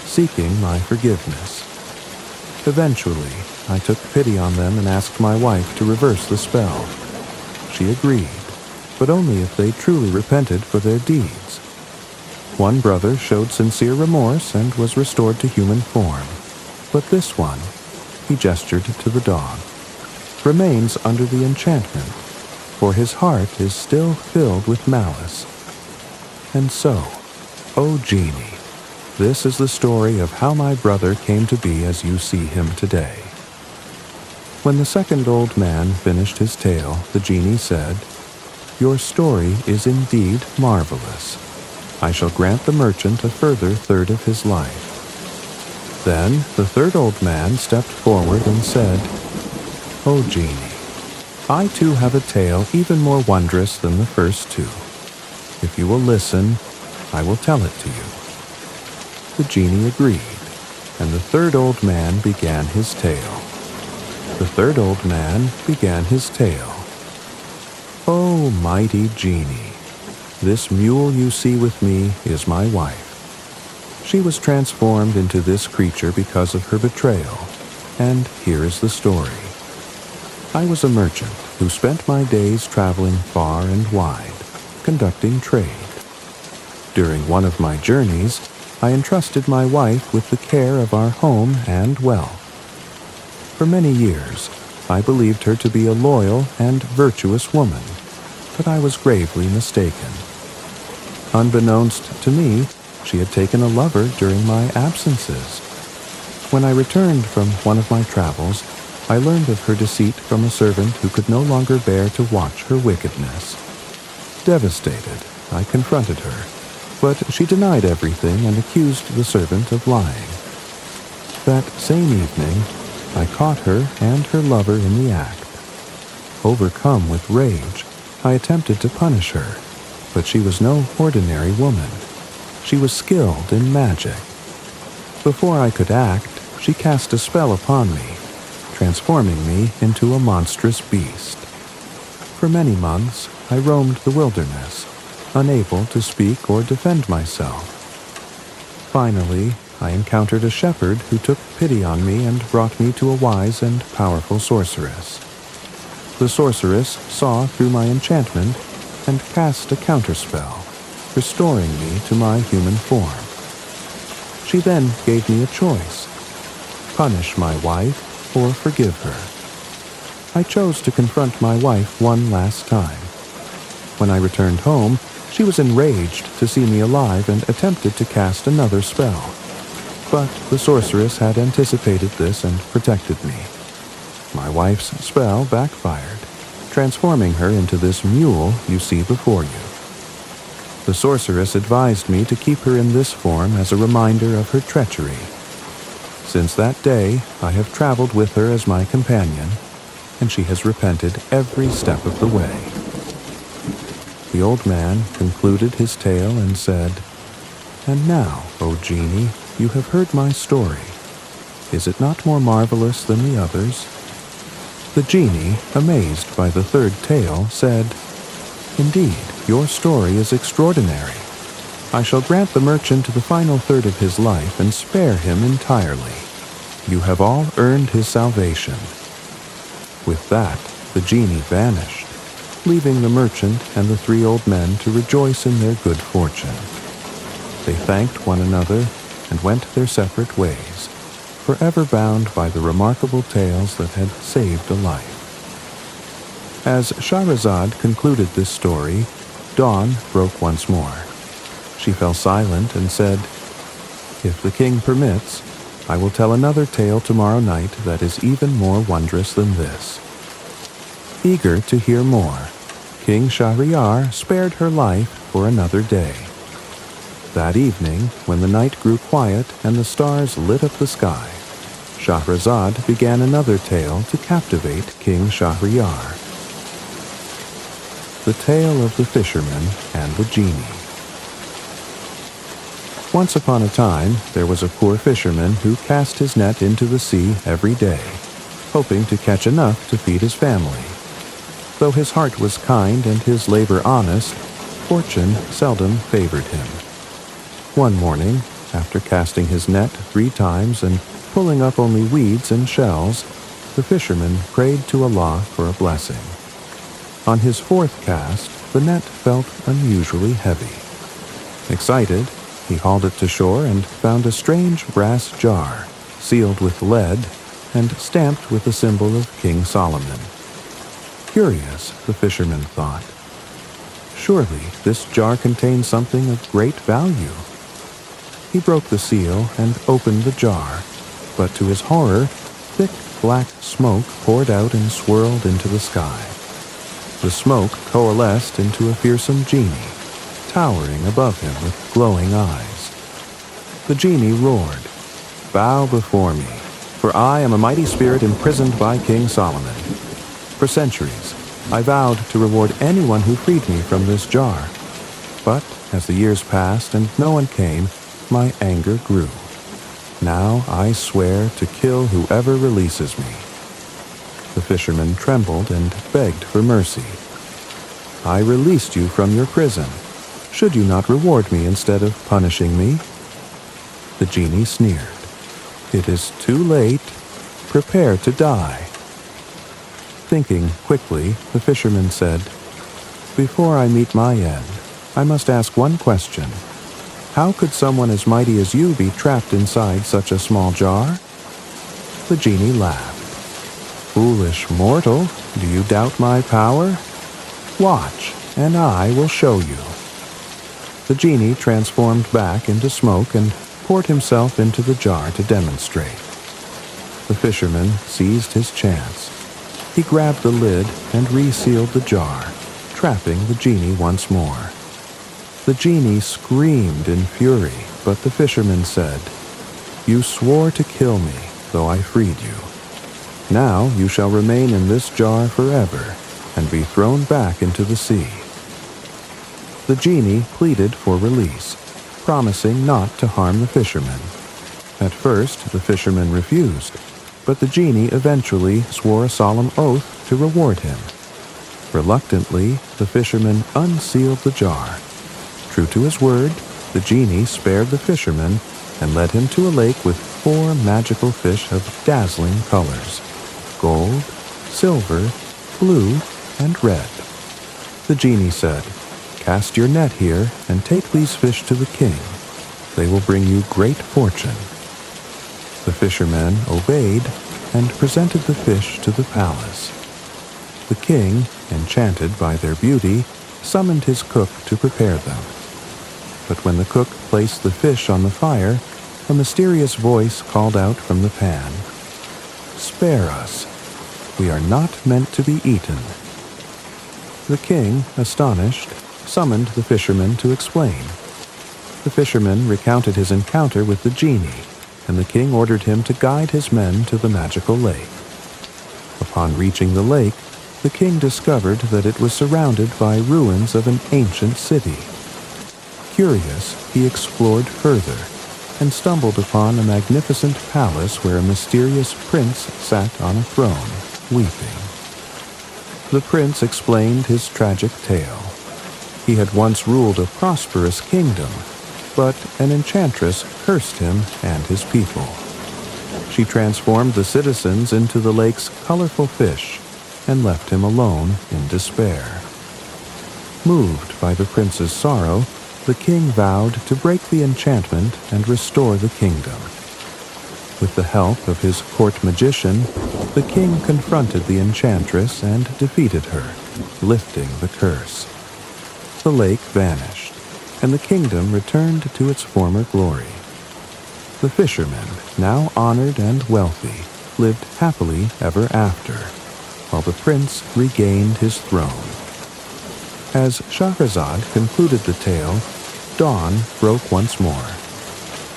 seeking my forgiveness. Eventually, I took pity on them and asked my wife to reverse the spell. She agreed, but only if they truly repented for their deeds. One brother showed sincere remorse and was restored to human form, but this one, he gestured to the dog, remains under the enchantment, for his heart is still filled with malice. And so, O genie, this is the story of how my brother came to be as you see him today. When the second old man finished his tale, the genie said, "Your story is indeed marvelous. I shall grant the merchant a further third of his life." Then the third old man stepped forward and said, "O genie, I too have a tale even more wondrous than the first two. If you will listen, I will tell it to you." The genie agreed, and the third old man began his tale. The third old man began his tale. "O mighty genie, this mule you see with me is my wife. She was transformed into this creature because of her betrayal, and here is the story. I was a merchant who spent my days traveling far and wide, conducting trade. During one of my journeys, I entrusted my wife with the care of our home and wealth. For many years, I believed her to be a loyal and virtuous woman, but I was gravely mistaken. Unbeknownst to me, she had taken a lover during my absences. When I returned from one of my travels, I learned of her deceit from a servant who could no longer bear to watch her wickedness. Devastated, I confronted her, but she denied everything and accused the servant of lying. That same evening, I caught her and her lover in the act. Overcome with rage, I attempted to punish her, but she was no ordinary woman. She was skilled in magic. Before I could act, she cast a spell upon me, transforming me into a monstrous beast. For many months, I roamed the wilderness, unable to speak or defend myself. Finally, I encountered a shepherd who took pity on me and brought me to a wise and powerful sorceress. The sorceress saw through my enchantment and cast a counterspell, restoring me to my human form. She then gave me a choice: punish my wife or forgive her. I chose to confront my wife one last time. When I returned home, she was enraged to see me alive and attempted to cast another spell. But the sorceress had anticipated this and protected me. My wife's spell backfired, transforming her into this mule you see before you. The sorceress advised me to keep her in this form as a reminder of her treachery. Since that day, I have traveled with her as my companion, and she has repented every step of the way. The old man concluded his tale and said, "And now, O genie, you have heard my story. Is it not more marvelous than the others?" The genie, amazed by the third tale, said, "Indeed, your story is extraordinary. I shall grant the merchant the final third of his life and spare him entirely. You have all earned his salvation." With that, the genie vanished, leaving the merchant and the three old men to rejoice in their good fortune. They thanked one another and went their separate ways, forever bound by the remarkable tales that had saved a life. As Shahrazad concluded this story, dawn broke once more. She fell silent and said, "If the king permits, I will tell another tale tomorrow night that is even more wondrous than this." Eager to hear more, King Shahryar spared her life for another day. That evening, when the night grew quiet and the stars lit up the sky, Shahrazad began another tale to captivate King Shahryar. The Tale of the Fisherman and the Genie. Once upon a time, there was a poor fisherman who cast his net into the sea every day, hoping to catch enough to feed his family. Though his heart was kind and his labor honest, fortune seldom favored him. One morning, after casting his net 3 times and pulling up only weeds and shells, the fisherman prayed to Allah for a blessing. On his 4th cast, the net felt unusually heavy. Excited, he hauled it to shore and found a strange brass jar, sealed with lead and stamped with the symbol of King Solomon. Curious, the fisherman thought. Surely this jar contains something of great value. He broke the seal and opened the jar, but to his horror, thick black smoke poured out and swirled into the sky. The smoke coalesced into a fearsome genie, towering above him with glowing eyes. The genie roared, "Bow before me, for I am a mighty spirit imprisoned by King Solomon. For centuries, I vowed to reward anyone who freed me from this jar. But as the years passed and no one came, my anger grew. Now I swear to kill whoever releases me." The fisherman trembled and begged for mercy. "I released you from your prison. Should you not reward me instead of punishing me?" The genie sneered. "It is too late. Prepare to die." Thinking quickly, the fisherman said, "Before I meet my end, I must ask one question. How could someone as mighty as you be trapped inside such a small jar?" The genie laughed. "Foolish mortal, do you doubt my power? Watch, and I will show you." The genie transformed back into smoke and poured himself into the jar to demonstrate. The fisherman seized his chance. He grabbed the lid and resealed the jar, trapping the genie once more. The genie screamed in fury, but the fisherman said, "You swore to kill me, though I freed you. Now you shall remain in this jar forever and be thrown back into the sea." The genie pleaded for release, promising not to harm the fisherman. At first, the fisherman refused, but the genie eventually swore a solemn oath to reward him. Reluctantly, the fisherman unsealed the jar. True to his word, the genie spared the fisherman and led him to a lake with 4 magical fish of dazzling colors: gold, silver, blue, and red. The genie said, "Cast your net here and take these fish to the king. They will bring you great fortune." The fisherman obeyed and presented the fish to the palace. The king, enchanted by their beauty, summoned his cook to prepare them. But when the cook placed the fish on the fire, a mysterious voice called out from the pan, "Spare us. We are not meant to be eaten." The king, astonished, summoned the fisherman to explain. The fisherman recounted his encounter with the genie, and the king ordered him to guide his men to the magical lake. Upon reaching the lake, the king discovered that it was surrounded by ruins of an ancient city. Curious, he explored further and stumbled upon a magnificent palace where a mysterious prince sat on a throne, weeping. The prince explained his tragic tale. He had once ruled a prosperous kingdom, but an enchantress cursed him and his people. She transformed the citizens into the lake's colorful fish and left him alone in despair. Moved by the prince's sorrow, the king vowed to break the enchantment and restore the kingdom. With the help of his court magician, the king confronted the enchantress and defeated her, lifting the curse. The lake vanished, and the kingdom returned to its former glory. The fisherman, now honored and wealthy, lived happily ever after, while the prince regained his throne. As Shahrazad concluded the tale, dawn broke once more.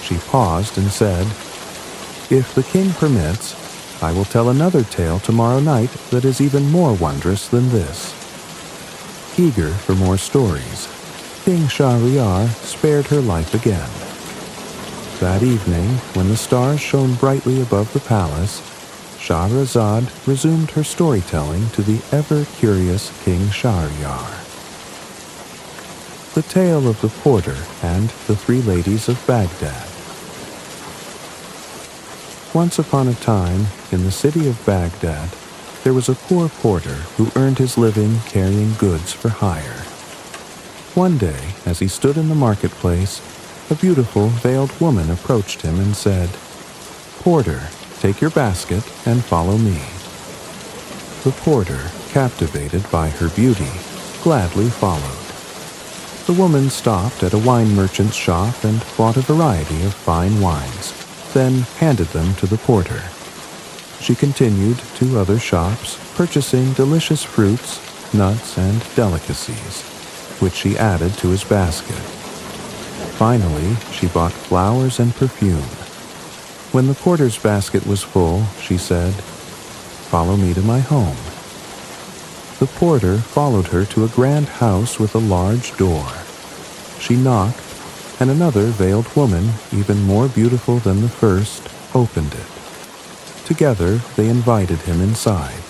She paused and said, "If the king permits, I will tell another tale tomorrow night that is even more wondrous than this." Eager for more stories, King Shahryar spared her life again. That evening, when the stars shone brightly above the palace, Shahrazad resumed her storytelling to the ever-curious King Shahryar. The Tale of the Porter and the Three Ladies of Baghdad. Once upon a time, in the city of Baghdad, there was a poor porter who earned his living carrying goods for hire. One day, as he stood in the marketplace, a beautiful, veiled woman approached him and said, "Porter, take your basket and follow me." The porter, captivated by her beauty, gladly followed. The woman stopped at a wine merchant's shop and bought a variety of fine wines, then handed them to the porter. She continued to other shops, purchasing delicious fruits, nuts, and delicacies, which she added to his basket. Finally, she bought flowers and perfume. When the porter's basket was full, she said, "Follow me to my home." The porter followed her to a grand house with a large door. She knocked, and another veiled woman, even more beautiful than the first, opened it. Together, they invited him inside.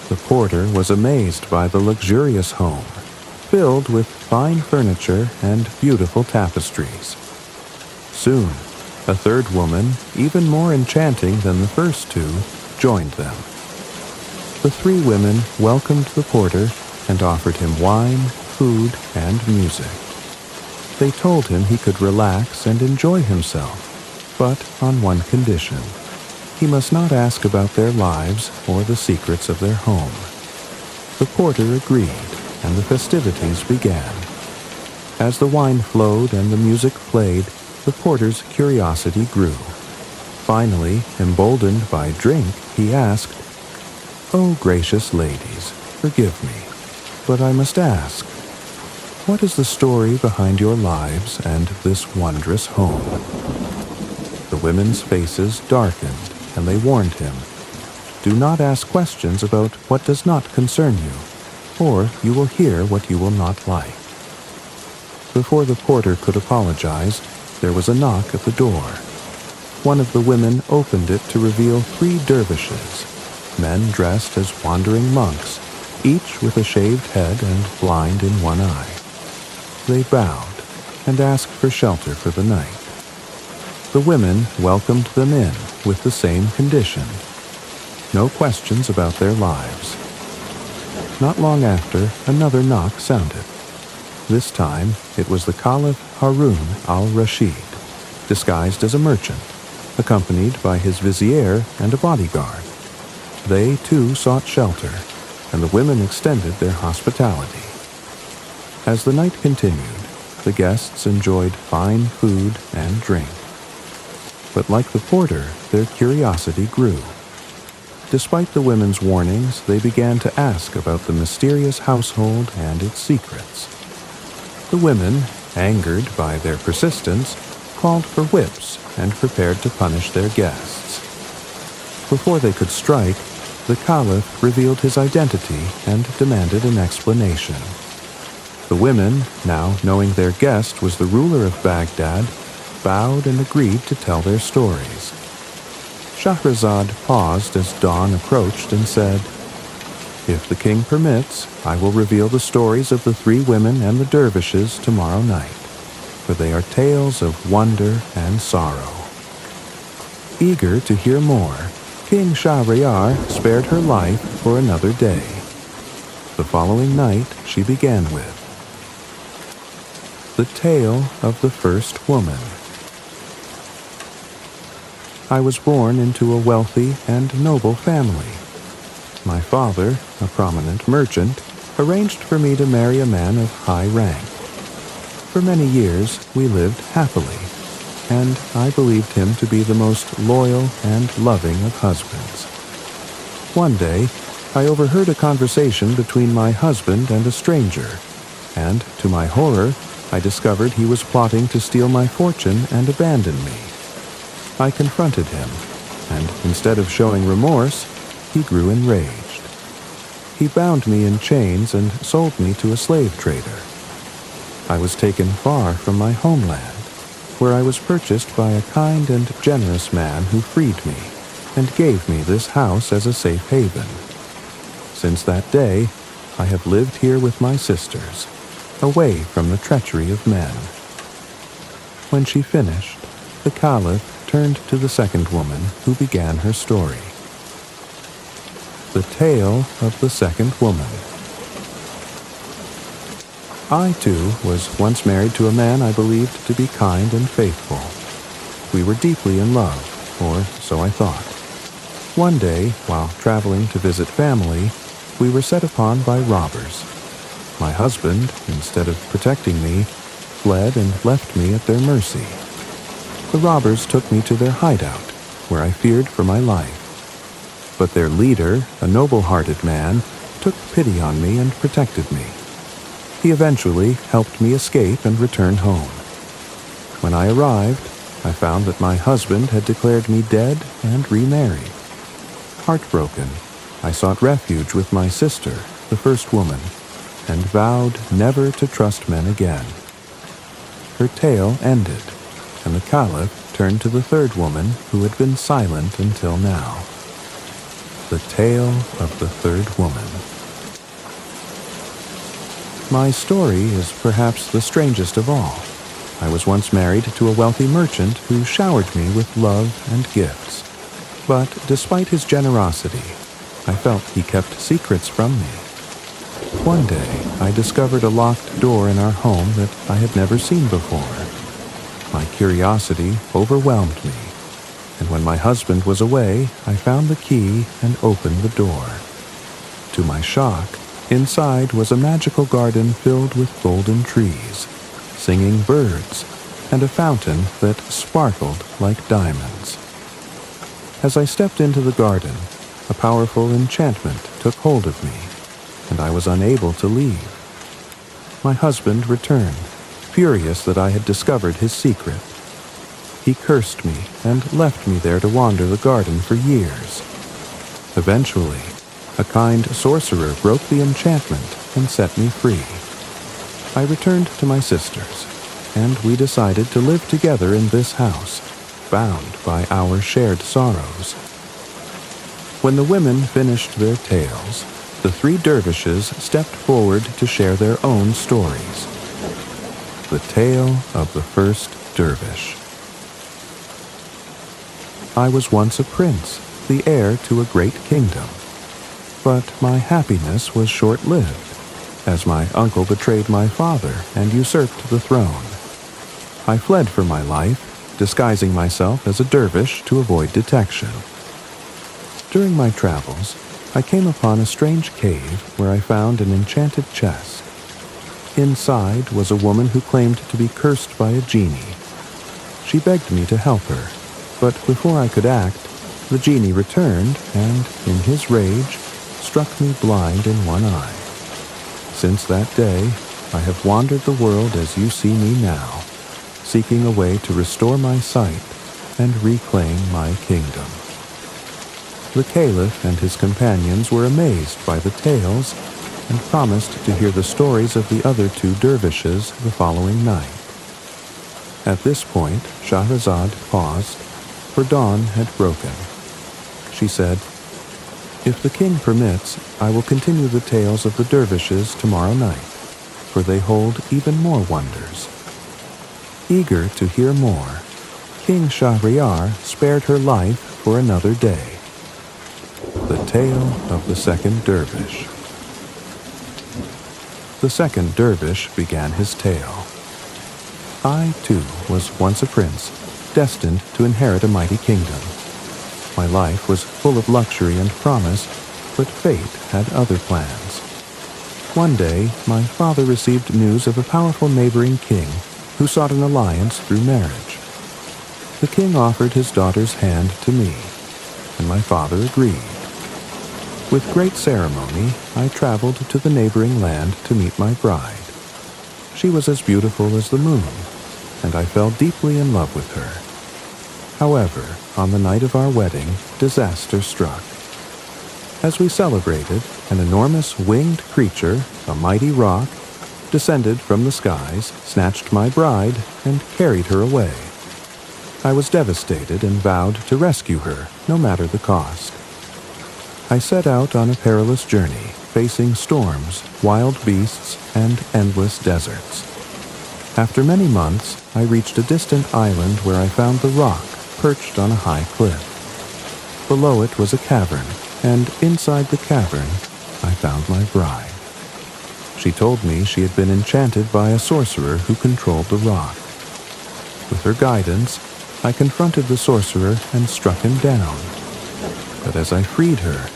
The porter was amazed by the luxurious home, filled with fine furniture and beautiful tapestries. Soon, a third woman, even more enchanting than the first two, joined them. The three women welcomed the porter and offered him wine, food, and music. They told him he could relax and enjoy himself, but on one condition. He must not ask about their lives or the secrets of their home. The porter agreed, and the festivities began. As the wine flowed and the music played, the porter's curiosity grew. Finally, emboldened by drink, he asked, "Oh, gracious ladies, forgive me, but I must ask, what is the story behind your lives and this wondrous home?" The women's faces darkened, and they warned him, "Do not ask questions about what does not concern you, or you will hear what you will not like." Before the porter could apologize, there was a knock at the door. One of the women opened it to reveal three dervishes, men dressed as wandering monks, each with a shaved head and blind in one eye. They bowed and asked for shelter for the night. The women welcomed them in with the same condition: no questions about their lives. Not long after, another knock sounded. This time, it was the Caliph Harun al-Rashid, disguised as a merchant, accompanied by his vizier and a bodyguard. They, too, sought shelter, and the women extended their hospitality. As the night continued, the guests enjoyed fine food and drink. But like the porter, their curiosity grew. Despite the women's warnings, they began to ask about the mysterious household and its secrets. The women, angered by their persistence, called for whips and prepared to punish their guests. Before they could strike, the Caliph revealed his identity and demanded an explanation. The women, now knowing their guest was the ruler of Baghdad, bowed and agreed to tell their stories. Shahrazad paused as dawn approached and said, "If the king permits, I will reveal the stories of the three women and the dervishes tomorrow night, for they are tales of wonder and sorrow." Eager to hear more, King Shahryar spared her life for another day. The following night she began with The Tale of the First Woman. I was born into a wealthy and noble family. My father, a prominent merchant, arranged for me to marry a man of high rank. For many years we lived happily, and I believed him to be the most loyal and loving of husbands. One day, I overheard a conversation between my husband and a stranger, and, to my horror, I discovered he was plotting to steal my fortune and abandon me. I confronted him, and instead of showing remorse, he grew enraged. He bound me in chains and sold me to a slave trader. I was taken far from my homeland, where I was purchased by a kind and generous man who freed me. and gave me this house as a safe haven. Since that day, I have lived here with my sisters, away from the treachery of men." When she finished, the Caliph turned to the second woman who began her story. The Tale of the Second Woman. I, too, was once married to a man I believed to be kind and faithful. We were deeply in love, or so I thought. One day, while traveling to visit family, we were set upon by robbers. My husband, instead of protecting me, fled and left me at their mercy. The robbers took me to their hideout, where I feared for my life. But their leader, a noble-hearted man, took pity on me and protected me. He eventually helped me escape and return home. When I arrived, I found that my husband had declared me dead and remarried. Heartbroken, I sought refuge with my sister, the first woman, and vowed never to trust men again. Her tale ended, and the Caliph turned to the third woman who had been silent until now. The Tale of the Third Woman. My story is perhaps the strangest of all. I was once married to a wealthy merchant who showered me with love and gifts. But despite his generosity, I felt he kept secrets from me. One day, I discovered a locked door in our home that I had never seen before. My curiosity overwhelmed me, and when my husband was away, I found the key and opened the door. To my shock, inside was a magical garden filled with golden trees, singing birds, and a fountain that sparkled like diamonds. As I stepped into the garden, a powerful enchantment took hold of me, and I was unable to leave. My husband returned, furious that I had discovered his secret. He cursed me and left me there to wander the garden for years. Eventually, a kind sorcerer broke the enchantment and set me free. I returned to my sisters, and we decided to live together in this house, bound by our shared sorrows. When the women finished their tales, the three dervishes stepped forward to share their own stories. The Tale of the First Dervish. I was once a prince, the heir to a great kingdom. But my happiness was short-lived, as my uncle betrayed my father and usurped the throne. I fled for my life, disguising myself as a dervish to avoid detection. During my travels, I came upon a strange cave where I found an enchanted chest. Inside was a woman who claimed to be cursed by a genie. She begged me to help her, but before I could act, the genie returned and, in his rage, struck me blind in one eye. Since that day, I have wandered the world as you see me now, seeking a way to restore my sight and reclaim my kingdom. The Caliph and his companions were amazed by the tales and promised to hear the stories of the other two dervishes the following night. At this point, Shahrazad paused, for dawn had broken. She said, "If the king permits, I will continue the tales of the dervishes tomorrow night, for they hold even more wonders." Eager to hear more, King Shahryar spared her life for another day. The Tale of the Second Dervish. The second dervish began his tale. I, too, was once a prince, destined to inherit a mighty kingdom. My life was full of luxury and promise, but fate had other plans. One day, my father received news of a powerful neighboring king who sought an alliance through marriage. The king offered his daughter's hand to me, and my father agreed. With great ceremony, I traveled to the neighboring land to meet my bride. She was as beautiful as the moon, and I fell deeply in love with her. However, on the night of our wedding, disaster struck. As we celebrated, an enormous winged creature, a mighty roc, descended from the skies, snatched my bride, and carried her away. I was devastated and vowed to rescue her, no matter the cost. I set out on a perilous journey, facing storms, wild beasts, and endless deserts. After many months, I reached a distant island where I found the rock perched on a high cliff. Below it was a cavern, and inside the cavern, I found my bride. She told me she had been enchanted by a sorcerer who controlled the rock. With her guidance, I confronted the sorcerer and struck him down. But as I freed her,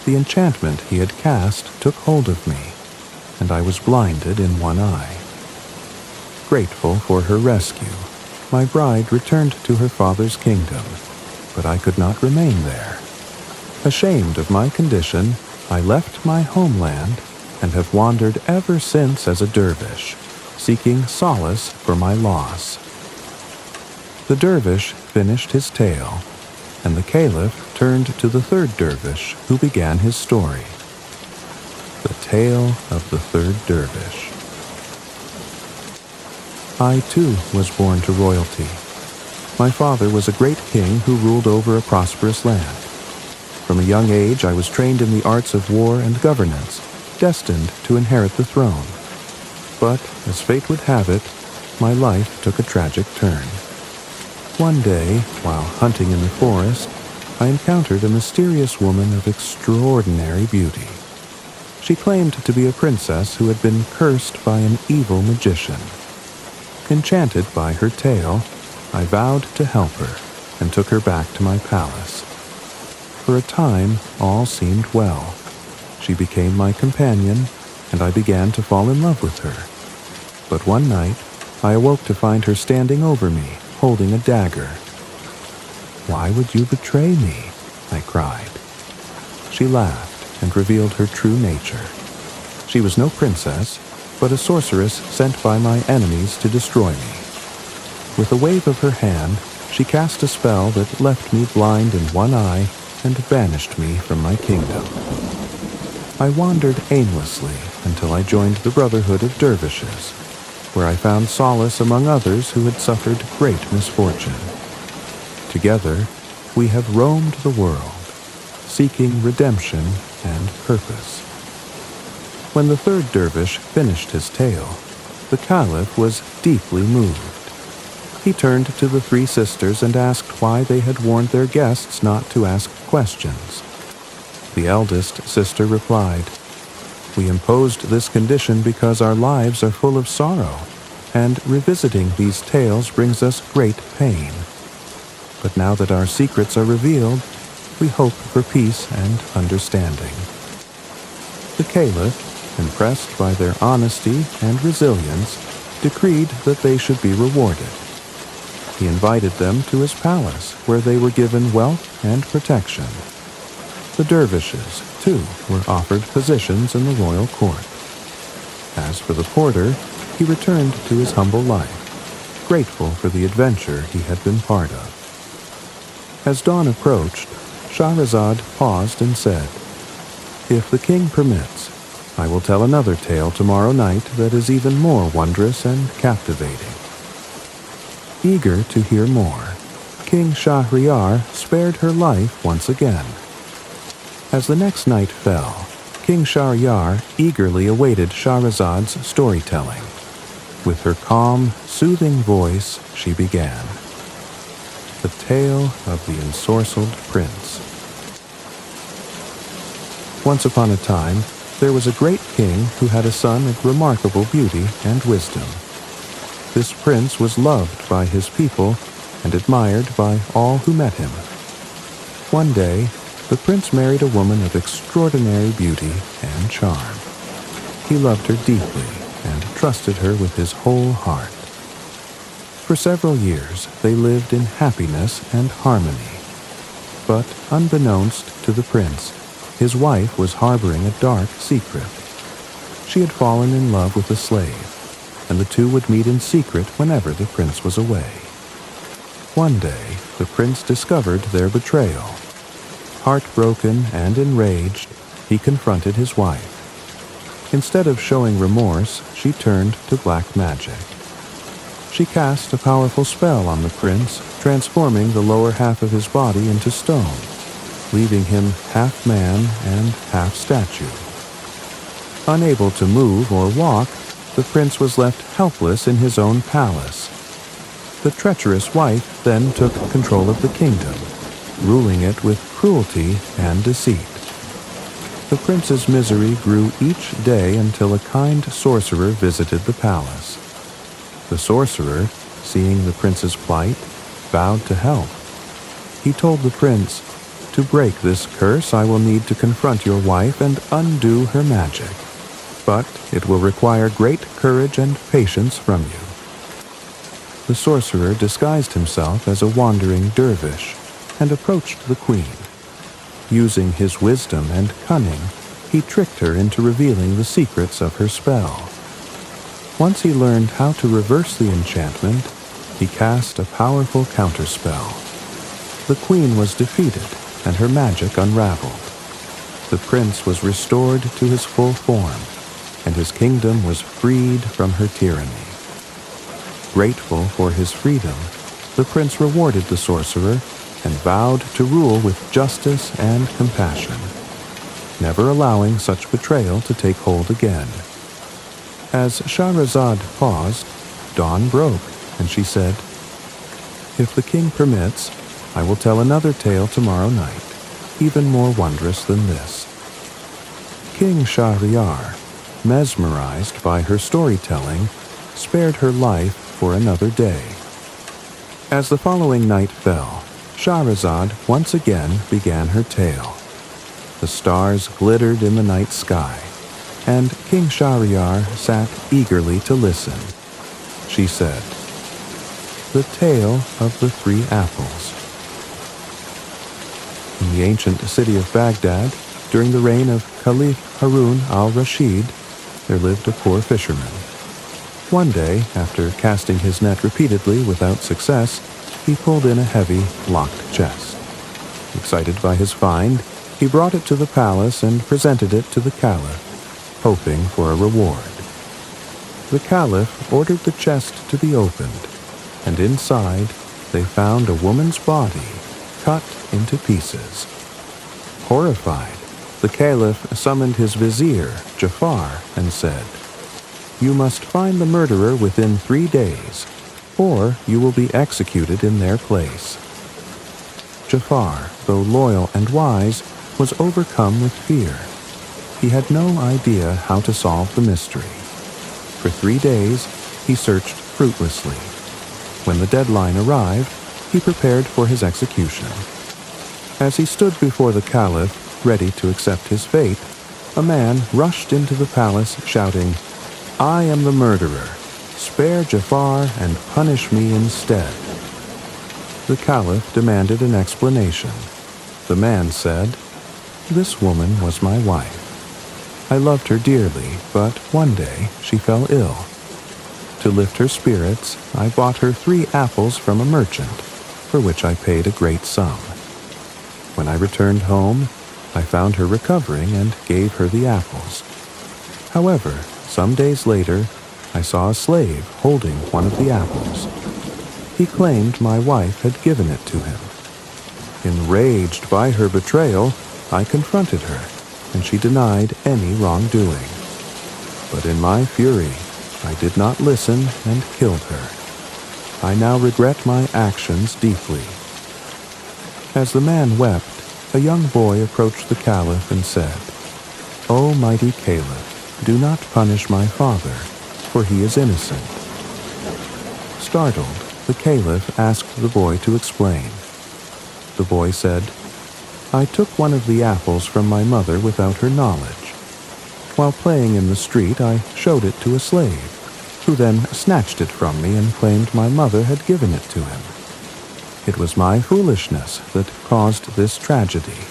the enchantment he had cast took hold of me, and I was blinded in one eye. Grateful for her rescue, my bride returned to her father's kingdom, but I could not remain there. Ashamed of my condition, I left my homeland and have wandered ever since as a dervish, seeking solace for my loss. The dervish finished his tale, and the caliph turned to the third dervish, who began his story. The Tale of the Third Dervish. I, too, was born to royalty. My father was a great king who ruled over a prosperous land. From a young age, I was trained in the arts of war and governance, destined to inherit the throne. But, as fate would have it, my life took a tragic turn. One day, while hunting in the forest, I encountered a mysterious woman of extraordinary beauty. She claimed to be a princess who had been cursed by an evil magician. Enchanted by her tale, I vowed to help her and took her back to my palace. For a time, all seemed well. She became my companion, and I began to fall in love with her. But one night, I awoke to find her standing over me, holding a dagger. "Why would you betray me?" I cried. She laughed and revealed her true nature. She was no princess, but a sorceress sent by my enemies to destroy me. With a wave of her hand, she cast a spell that left me blind in one eye and banished me from my kingdom. I wandered aimlessly until I joined the Brotherhood of Dervishes, where I found solace among others who had suffered great misfortune. Together, we have roamed the world, seeking redemption and purpose. When the third dervish finished his tale, the caliph was deeply moved. He turned to the three sisters and asked why they had warned their guests not to ask questions. The eldest sister replied, "We imposed this condition because our lives are full of sorrow, and revisiting these tales brings us great pain. But now that our secrets are revealed, we hope for peace and understanding." The caliph, impressed by their honesty and resilience, decreed that they should be rewarded. He invited them to his palace, where they were given wealth and protection. The dervishes, too, were offered positions in the royal court. As for the porter, he returned to his humble life, grateful for the adventure he had been part of. As dawn approached, Shahrazad paused and said, "If the king permits, I will tell another tale tomorrow night that is even more wondrous and captivating." Eager to hear more, King Shahryar spared her life once again. As the next night fell, King Shahryar eagerly awaited Shahrazad's storytelling. With her calm, soothing voice, she began. The Tale of the Ensorcelled Prince. Once upon a time, there was a great king who had a son of remarkable beauty and wisdom. This prince was loved by his people and admired by all who met him. One day, the prince married a woman of extraordinary beauty and charm. He loved her deeply and trusted her with his whole heart. For several years, they lived in happiness and harmony. But unbeknownst to the prince, his wife was harboring a dark secret. She had fallen in love with a slave, and the two would meet in secret whenever the prince was away. One day, the prince discovered their betrayal. Heartbroken and enraged, he confronted his wife. Instead of showing remorse, she turned to black magic. She cast a powerful spell on the prince, transforming the lower half of his body into stone, leaving him half man and half statue. Unable to move or walk, the prince was left helpless in his own palace. The treacherous wife then took control of the kingdom, ruling it with cruelty and deceit. The prince's misery grew each day until a kind sorcerer visited the palace. The sorcerer, seeing the prince's plight, vowed to help. He told the prince, "To break this curse, I will need to confront your wife and undo her magic. But it will require great courage and patience from you." The sorcerer disguised himself as a wandering dervish and approached the queen. Using his wisdom and cunning, he tricked her into revealing the secrets of her spell. Once he learned how to reverse the enchantment, he cast a powerful counterspell. The queen was defeated and her magic unraveled. The prince was restored to his full form, and his kingdom was freed from her tyranny. Grateful for his freedom, the prince rewarded the sorcerer and vowed to rule with justice and compassion, never allowing such betrayal to take hold again. As Shahrazad paused, dawn broke, and she said, "If the king permits, I will tell another tale tomorrow night, even more wondrous than this." King Shahryar, mesmerized by her storytelling, spared her life for another day. As the following night fell, Shahrazad once again began her tale. The stars glittered in the night sky, and King Shahryar sat eagerly to listen. She said, The Tale of the Three Apples. In the ancient city of Baghdad, during the reign of Caliph Harun al-Rashid, there lived a poor fisherman. One day, after casting his net repeatedly without success, he pulled in a heavy, locked chest. Excited by his find, he brought it to the palace and presented it to the Caliph, hoping for a reward. The Caliph ordered the chest to be opened, and inside they found a woman's body cut into pieces. Horrified, the Caliph summoned his vizier, Jafar, and said, "You must find the murderer within 3 days, or you will be executed in their place." Jafar, though loyal and wise, was overcome with fear. He had no idea how to solve the mystery. For 3 days, he searched fruitlessly. When the deadline arrived, he prepared for his execution. As he stood before the Caliph, ready to accept his fate, a man rushed into the palace shouting, "I am the murderer. Spare Jafar and punish me instead." The Caliph demanded an explanation. The man said, "This woman was my wife. I loved her dearly, but one day she fell ill. To lift her spirits, I bought her 3 apples from a merchant, for which I paid a great sum. When I returned home, I found her recovering and gave her the apples. However, some days later, I saw a slave holding one of the apples. He claimed my wife had given it to him. Enraged by her betrayal, I confronted her, and she denied any wrongdoing. But in my fury, I did not listen and killed her. I now regret my actions deeply." As the man wept, a young boy approached the Caliph and said, "O mighty Caliph, do not punish my father, for he is innocent." Startled, the Caliph asked the boy to explain. The boy said, "I took one of the apples from my mother without her knowledge. While playing in the street, I showed it to a slave, who then snatched it from me and claimed my mother had given it to him. It was my foolishness that caused this tragedy."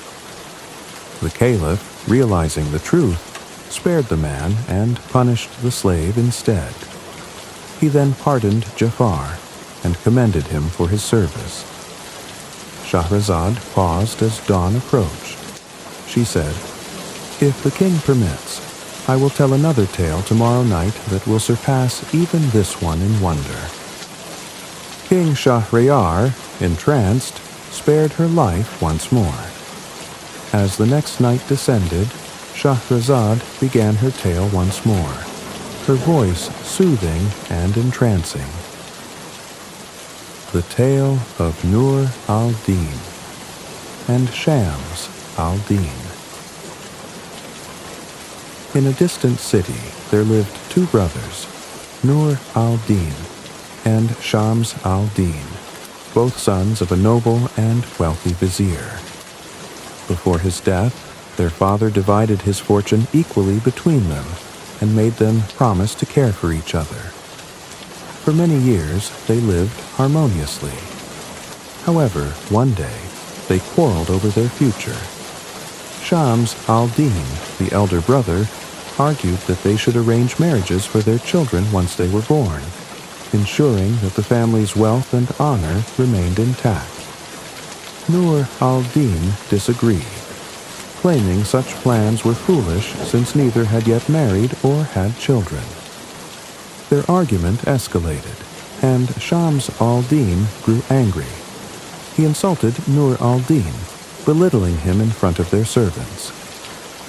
The Caliph, realizing the truth, spared the man and punished the slave instead. He then pardoned Jafar and commended him for his service. Shahrazad paused as dawn approached. She said, "If the king permits, I will tell another tale tomorrow night that will surpass even this one in wonder." King Shahryar, entranced, spared her life once more. As the next night descended, Shahrazad began her tale once more, her voice soothing and entrancing. The Tale of Nur al-Din and Shams al-Din. In a distant city there lived two brothers, Nur al-Din and Shams al-Din, both sons of a noble and wealthy vizier. Before his death, their father divided his fortune equally between them and made them promise to care for each other. For many years they lived harmoniously. However, one day they quarreled over their future. Shams al-Din, the elder brother, argued that they should arrange marriages for their children once they were born, ensuring that the family's wealth and honor remained intact. Nur al-Din disagreed, claiming such plans were foolish since neither had yet married or had children. Their argument escalated, and Shams al-Din grew angry. He insulted Nur al-Din, belittling him in front of their servants.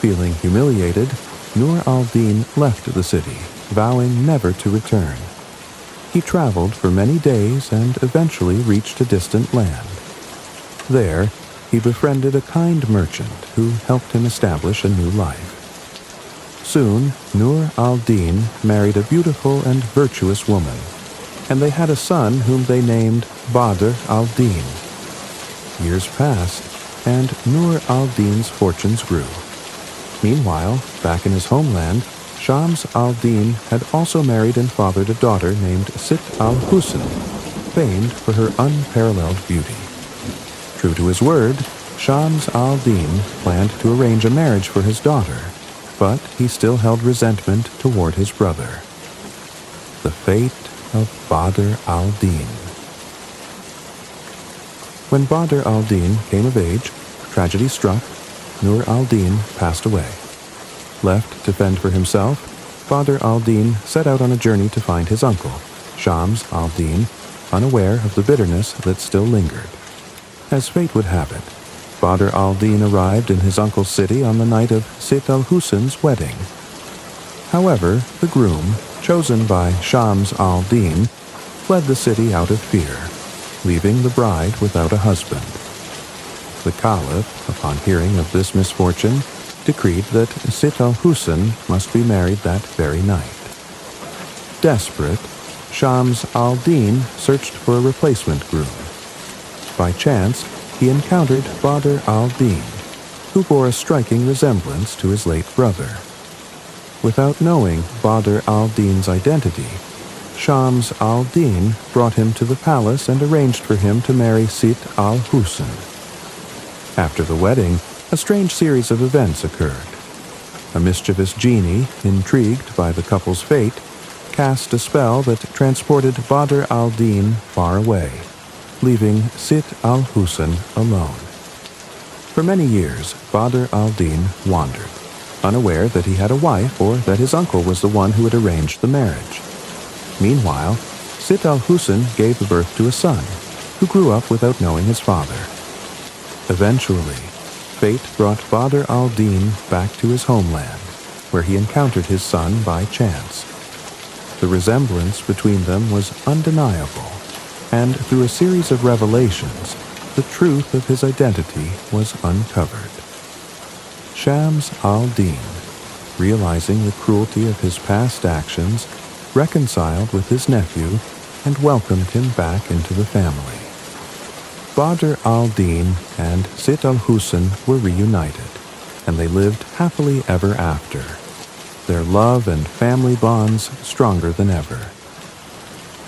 Feeling humiliated, Nur al-Din left the city, vowing never to return. He traveled for many days and eventually reached a distant land. There, he befriended a kind merchant who helped him establish a new life. Soon, Nur al-Din married a beautiful and virtuous woman, and they had a son whom they named Badr al-Din. Years passed, and Nur al-Din's fortunes grew. Meanwhile, back in his homeland, Shams al-Din had also married and fathered a daughter named Sit al-Husn, famed for her unparalleled beauty. True to his word, Shams al-Din planned to arrange a marriage for his daughter, but he still held resentment toward his brother. The fate of Badr al-Din. When Badr al-Din came of age, tragedy struck. Nur al-Din passed away. Left to fend for himself, Badr al-Din set out on a journey to find his uncle, Shams al-Din, unaware of the bitterness that still lingered. As fate would have it, Badr al-Din arrived in his uncle's city on the night of Sit al-Husn's wedding. However, the groom, chosen by Shams al-Din, fled the city out of fear, leaving the bride without a husband. The Caliph, upon hearing of this misfortune, decreed that Sit al-Husn must be married that very night. Desperate, Shams al-Din searched for a replacement groom. By chance, he encountered Badr al-Din, who bore a striking resemblance to his late brother. Without knowing Badr al-Din's identity, Shams al-Din brought him to the palace and arranged for him to marry Sit al-Husn. After the wedding, a strange series of events occurred. A mischievous genie, intrigued by the couple's fate, cast a spell that transported Badr al-Din far away, leaving Sit al-Husn alone. For many years, Badr al-Din wandered, unaware that he had a wife or that his uncle was the one who had arranged the marriage. Meanwhile, Sit al-Husn gave birth to a son, who grew up without knowing his father. Eventually, fate brought Badr al-Din back to his homeland, where he encountered his son by chance. The resemblance between them was undeniable, and through a series of revelations, the truth of his identity was uncovered. Shams al-Din, realizing the cruelty of his past actions, reconciled with his nephew and welcomed him back into the family. Badr al-Din and Sit al-Husn were reunited, and they lived happily ever after, their love and family bonds stronger than ever.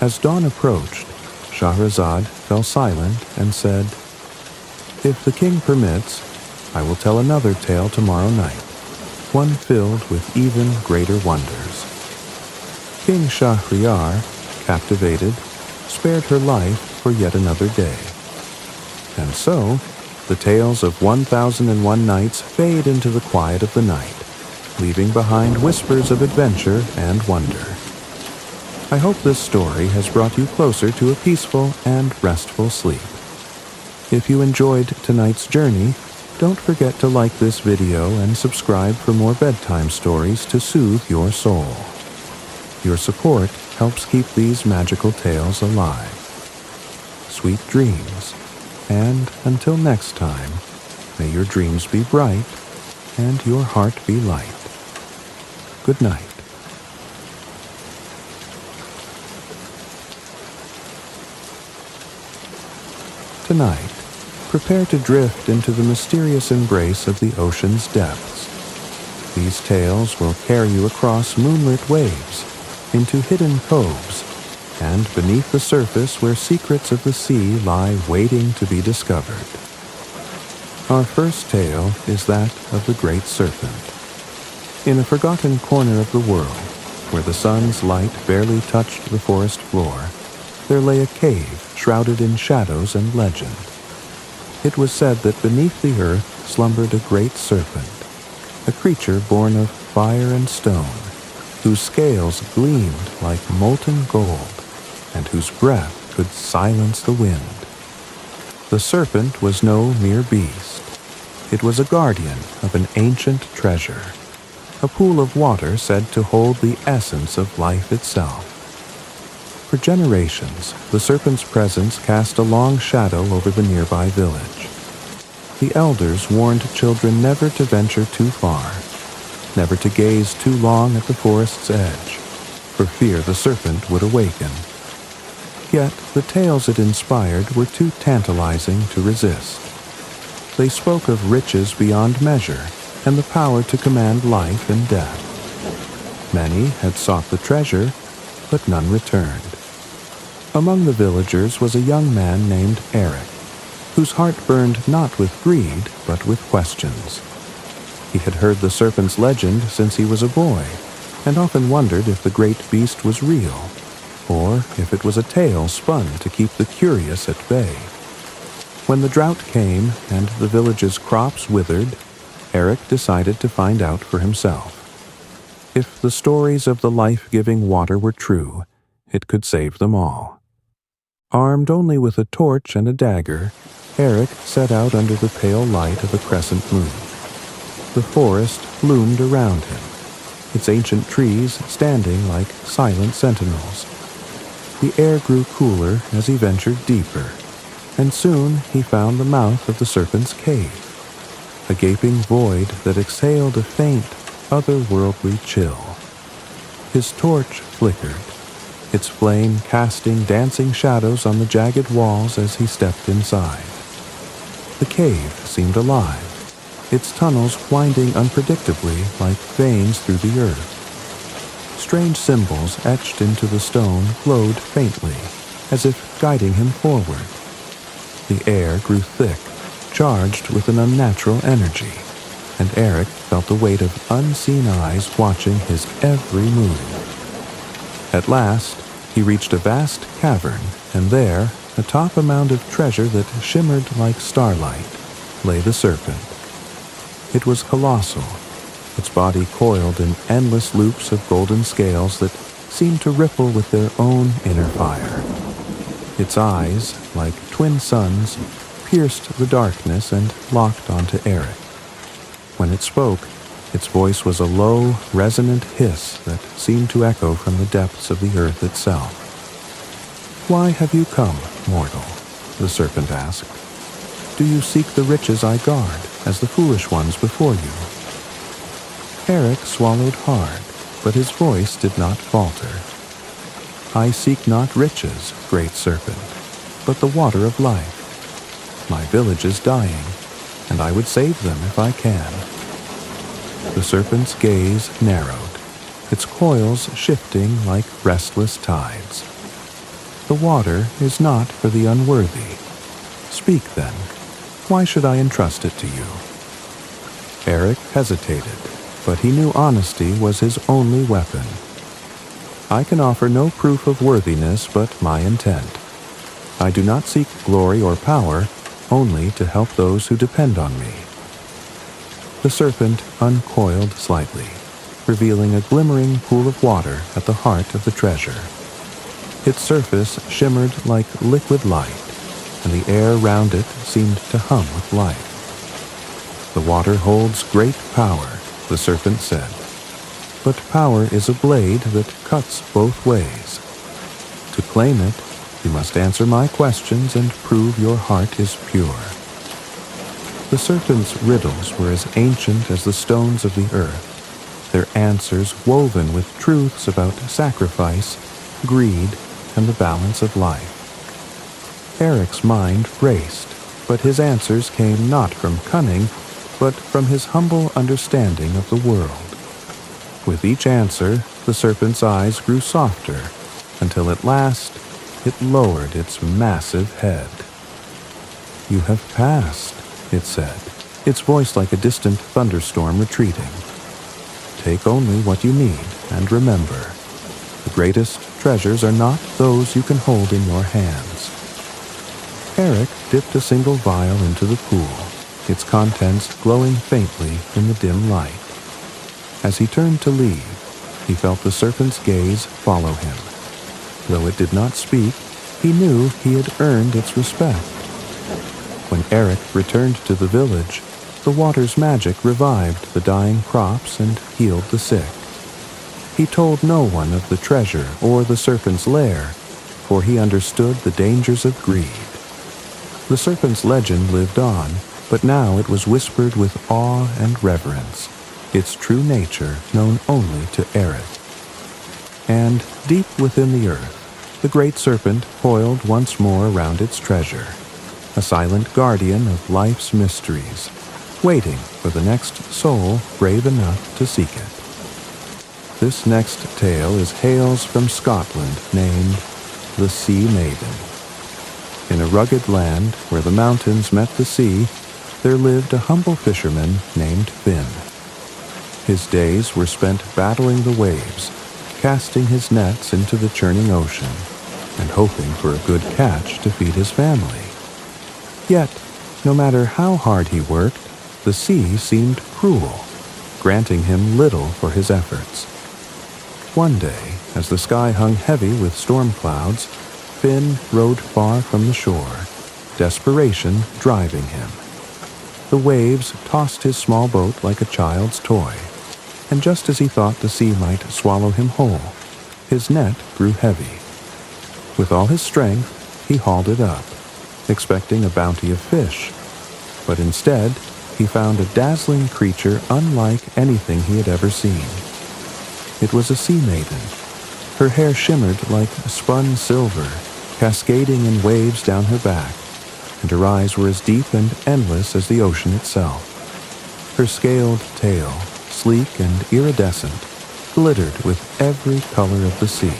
As dawn approached, Shahrazad fell silent and said, "If the king permits, I will tell another tale tomorrow night, one filled with even greater wonders." King Shahryar, captivated, spared her life for yet another day. And so, the tales of 1001 Nights fade into the quiet of the night, leaving behind whispers of adventure and wonder. I hope this story has brought you closer to a peaceful and restful sleep. If you enjoyed tonight's journey, don't forget to like this video and subscribe for more bedtime stories to soothe your soul. Your support helps keep these magical tales alive. Sweet dreams, and until next time, may your dreams be bright and your heart be light. Good night. Tonight, prepare to drift into the mysterious embrace of the ocean's depths. These tales will carry you across moonlit waves, into hidden coves, and beneath the surface where secrets of the sea lie waiting to be discovered. Our first tale is that of the Great Serpent. In a forgotten corner of the world, where the sun's light barely touched the forest floor, there lay a cave shrouded in shadows and legend. It was said that beneath the earth slumbered a great serpent, a creature born of fire and stone, whose scales gleamed like molten gold, and whose breath could silence the wind. The serpent was no mere beast. It was a guardian of an ancient treasure, a pool of water said to hold the essence of life itself. For generations, the serpent's presence cast a long shadow over the nearby village. The elders warned children never to venture too far, never to gaze too long at the forest's edge, for fear the serpent would awaken. Yet the tales it inspired were too tantalizing to resist. They spoke of riches beyond measure and the power to command life and death. Many had sought the treasure, but none returned. Among the villagers was a young man named Eric, whose heart burned not with greed, but with questions. He had heard the serpent's legend since he was a boy, and often wondered if the great beast was real, or if it was a tale spun to keep the curious at bay. When the drought came and the village's crops withered, Eric decided to find out for himself. If the stories of the life-giving water were true, it could save them all. Armed only with a torch and a dagger, Eric set out under the pale light of a crescent moon. The forest loomed around him, its ancient trees standing like silent sentinels. The air grew cooler as he ventured deeper, and soon he found the mouth of the serpent's cave, a gaping void that exhaled a faint, otherworldly chill. His torch flickered, its flame casting dancing shadows on the jagged walls as he stepped inside. The cave seemed alive, its tunnels winding unpredictably like veins through the earth. Strange symbols etched into the stone glowed faintly, as if guiding him forward. The air grew thick, charged with an unnatural energy, and Eric felt the weight of unseen eyes watching his every move. At last, he reached a vast cavern, and there, atop a mound of treasure that shimmered like starlight, lay the serpent. It was colossal, its body coiled in endless loops of golden scales that seemed to ripple with their own inner fire. Its eyes, like twin suns, pierced the darkness and locked onto Eric. When it spoke, its voice was a low, resonant hiss that seemed to echo from the depths of the earth itself. "Why have you come, mortal?" the serpent asked. "Do you seek the riches I guard, as the foolish ones before you?" Eric swallowed hard, but his voice did not falter. "I seek not riches, great serpent, but the water of life. My village is dying, and I would save them if I can." The serpent's gaze narrowed, its coils shifting like restless tides. "The water is not for the unworthy. Speak then. Why should I entrust it to you?" Eric hesitated, but he knew honesty was his only weapon. "I can offer no proof of worthiness but my intent. I do not seek glory or power, only to help those who depend on me." The serpent uncoiled slightly, revealing a glimmering pool of water at the heart of the treasure. Its surface shimmered like liquid light, and the air round it seemed to hum with life. "The water holds great power," the serpent said, "but power is a blade that cuts both ways. To claim it, you must answer my questions and prove your heart is pure." The serpent's riddles were as ancient as the stones of the earth, their answers woven with truths about sacrifice, greed, and the balance of life. Eric's mind raced, but his answers came not from cunning, but from his humble understanding of the world. With each answer, the serpent's eyes grew softer, until at last it lowered its massive head. "You have passed," it said, its voice like a distant thunderstorm retreating. "Take only what you need, and remember, the greatest treasures are not those you can hold in your hands." Eric dipped a single vial into the pool, its contents glowing faintly in the dim light. As he turned to leave, he felt the serpent's gaze follow him. Though it did not speak, he knew he had earned its respect. When Eric returned to the village, the water's magic revived the dying crops and healed the sick. He told no one of the treasure or the serpent's lair, for he understood the dangers of greed. The serpent's legend lived on, but now it was whispered with awe and reverence, its true nature known only to Eric. And deep within the earth, the great serpent coiled once more around its treasure, a silent guardian of life's mysteries, waiting for the next soul brave enough to seek it. This next tale is Hails from Scotland, named The Sea Maiden. In a rugged land where the mountains met the sea, there lived a humble fisherman named Finn. His days were spent battling the waves, casting his nets into the churning ocean, and hoping for a good catch to feed his family. Yet, no matter how hard he worked, the sea seemed cruel, granting him little for his efforts. One day, as the sky hung heavy with storm clouds, Finn rowed far from the shore, desperation driving him. The waves tossed his small boat like a child's toy, and just as he thought the sea might swallow him whole, his net grew heavy. With all his strength, he hauled it up, expecting a bounty of fish, but instead, he found a dazzling creature unlike anything he had ever seen. It was a sea maiden. Her hair shimmered like spun silver, cascading in waves down her back, and her eyes were as deep and endless as the ocean itself. Her scaled tail, sleek and iridescent, glittered with every color of the sea.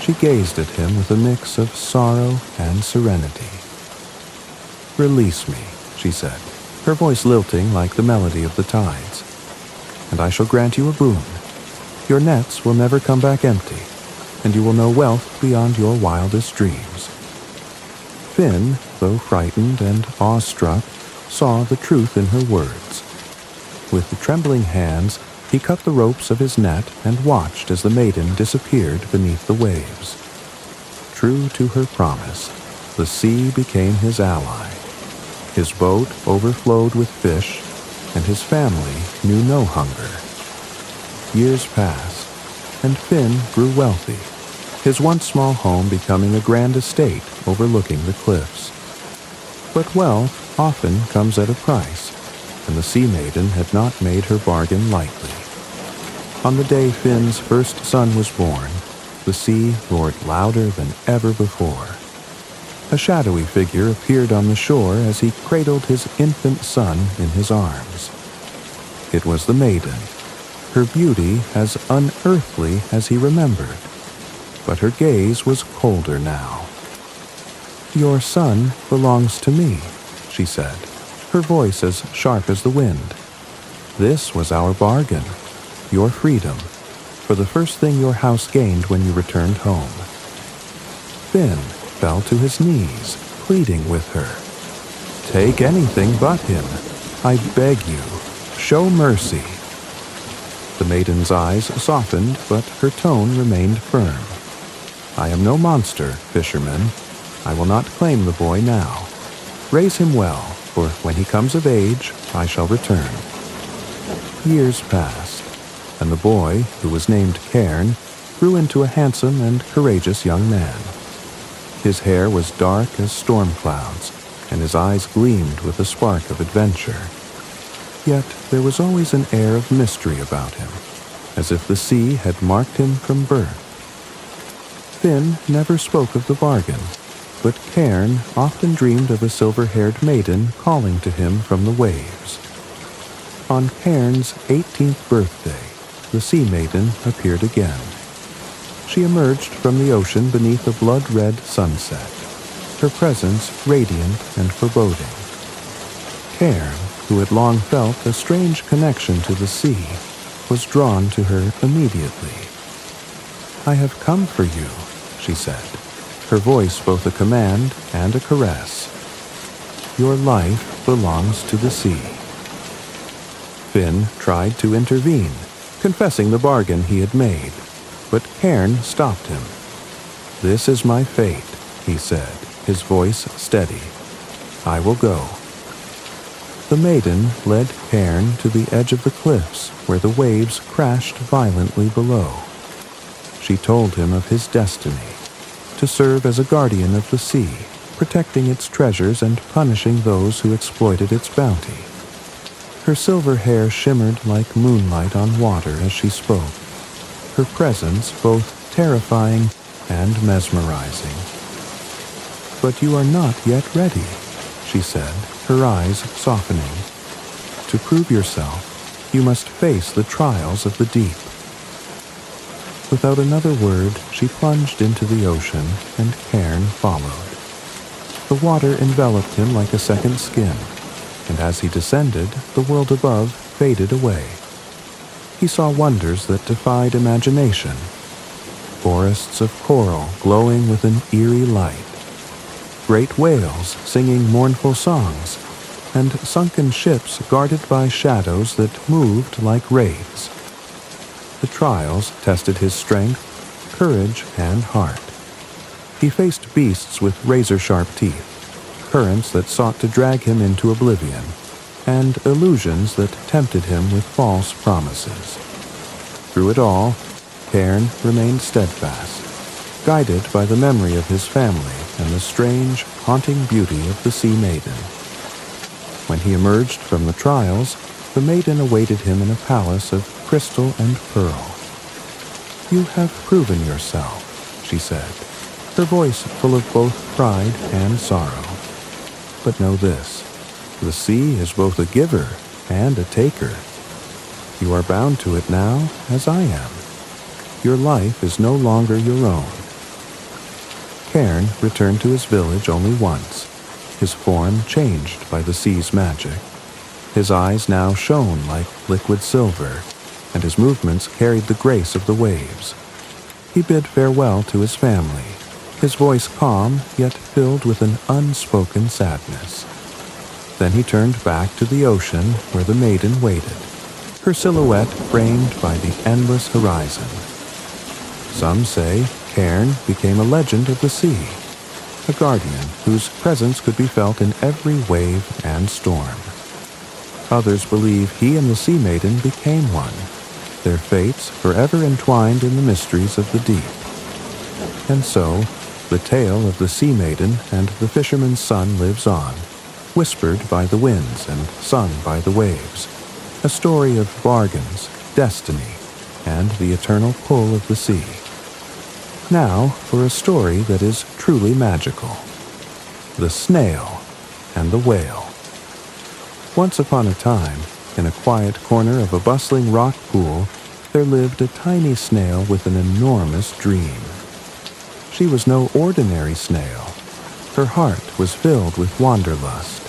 She gazed at him with a mix of sorrow and serenity. "Release me," she said, her voice lilting like the melody of the tides, "and I shall grant you a boon. Your nets will never come back empty, and you will know wealth beyond your wildest dreams." Finn, though frightened and awestruck, saw the truth in her words. With trembling hands, he cut the ropes of his net and watched as the maiden disappeared beneath the waves. True to her promise, the sea became his ally. His boat overflowed with fish, and his family knew no hunger. Years passed, and Finn grew wealthy, his once small home becoming a grand estate overlooking the cliffs. But wealth often comes at a price, and the Sea Maiden had not made her bargain lightly. On the day Finn's first son was born, the sea roared louder than ever before. A shadowy figure appeared on the shore as he cradled his infant son in his arms. It was the maiden, her beauty as unearthly as he remembered, but her gaze was colder now. "Your son belongs to me," she said, her voice as sharp as the wind. "This was our bargain, your freedom, for the first thing your house gained when you returned home." Finn fell to his knees, pleading with her. "Take anything but him. I beg you, show mercy." The maiden's eyes softened, but her tone remained firm. I am no monster, fisherman. I will not claim the boy now. Raise him well, for when he comes of age, I shall return." Years passed, and the boy, who was named Cairn, grew into a handsome and courageous young man. His hair was dark as storm clouds, and his eyes gleamed with a spark of adventure. Yet there was always an air of mystery about him, as if the sea had marked him from birth. Finn never spoke of the bargain, but Cairn often dreamed of a silver-haired maiden calling to him from the waves. On Cairn's 18th birthday, the sea maiden appeared again. She emerged from the ocean beneath a blood-red sunset, her presence radiant and foreboding. Cairn, who had long felt a strange connection to the sea, was drawn to her immediately. "I have come for you," she said, her voice both a command and a caress. "Your life belongs to the sea." Finn tried to intervene, confessing the bargain he had made, but Cairn stopped him. "This is my fate," he said, his voice steady. "I will go." The maiden led Cairn to the edge of the cliffs where the waves crashed violently below. She told him of his destiny, to serve as a guardian of the sea, protecting its treasures and punishing those who exploited its bounty. Her silver hair shimmered like moonlight on water as she spoke, her presence both terrifying and mesmerizing. "But you are not yet ready," she said, her eyes softening. "To prove yourself, you must face the trials of the deep." Without another word, she plunged into the ocean, and Cairn followed. The water enveloped him like a second skin, and as he descended, the world above faded away. He saw wonders that defied imagination, forests of coral glowing with an eerie light, great whales singing mournful songs, and sunken ships guarded by shadows that moved like wraiths. The trials tested his strength, courage, and heart. He faced beasts with razor-sharp teeth, currents that sought to drag him into oblivion, and illusions that tempted him with false promises. Through it all, Cairn remained steadfast, guided by the memory of his family and the strange, haunting beauty of the sea maiden. When he emerged from the trials, the maiden awaited him in a palace of crystal and pearl. "You have proven yourself," she said, her voice full of both pride and sorrow. "But know this, the sea is both a giver and a taker. You are bound to it now as I am. Your life is no longer your own." Cairn returned to his village only once, his form changed by the sea's magic. His eyes now shone like liquid silver, and his movements carried the grace of the waves. He bid farewell to his family, his voice calm yet filled with an unspoken sadness. Then he turned back to the ocean where the maiden waited, her silhouette framed by the endless horizon. Some say Cairn became a legend of the sea, a guardian whose presence could be felt in every wave and storm. Others believe he and the sea maiden became one, their fates forever entwined in the mysteries of the deep. And so, the tale of the sea maiden and the fisherman's son lives on, whispered by the winds and sung by the waves, a story of bargains, destiny, and the eternal pull of the sea. Now for a story that is truly magical: the snail and the whale. Once upon a time, in a quiet corner of a bustling rock pool, there lived a tiny snail with an enormous dream. She was no ordinary snail. Her heart was filled with wanderlust,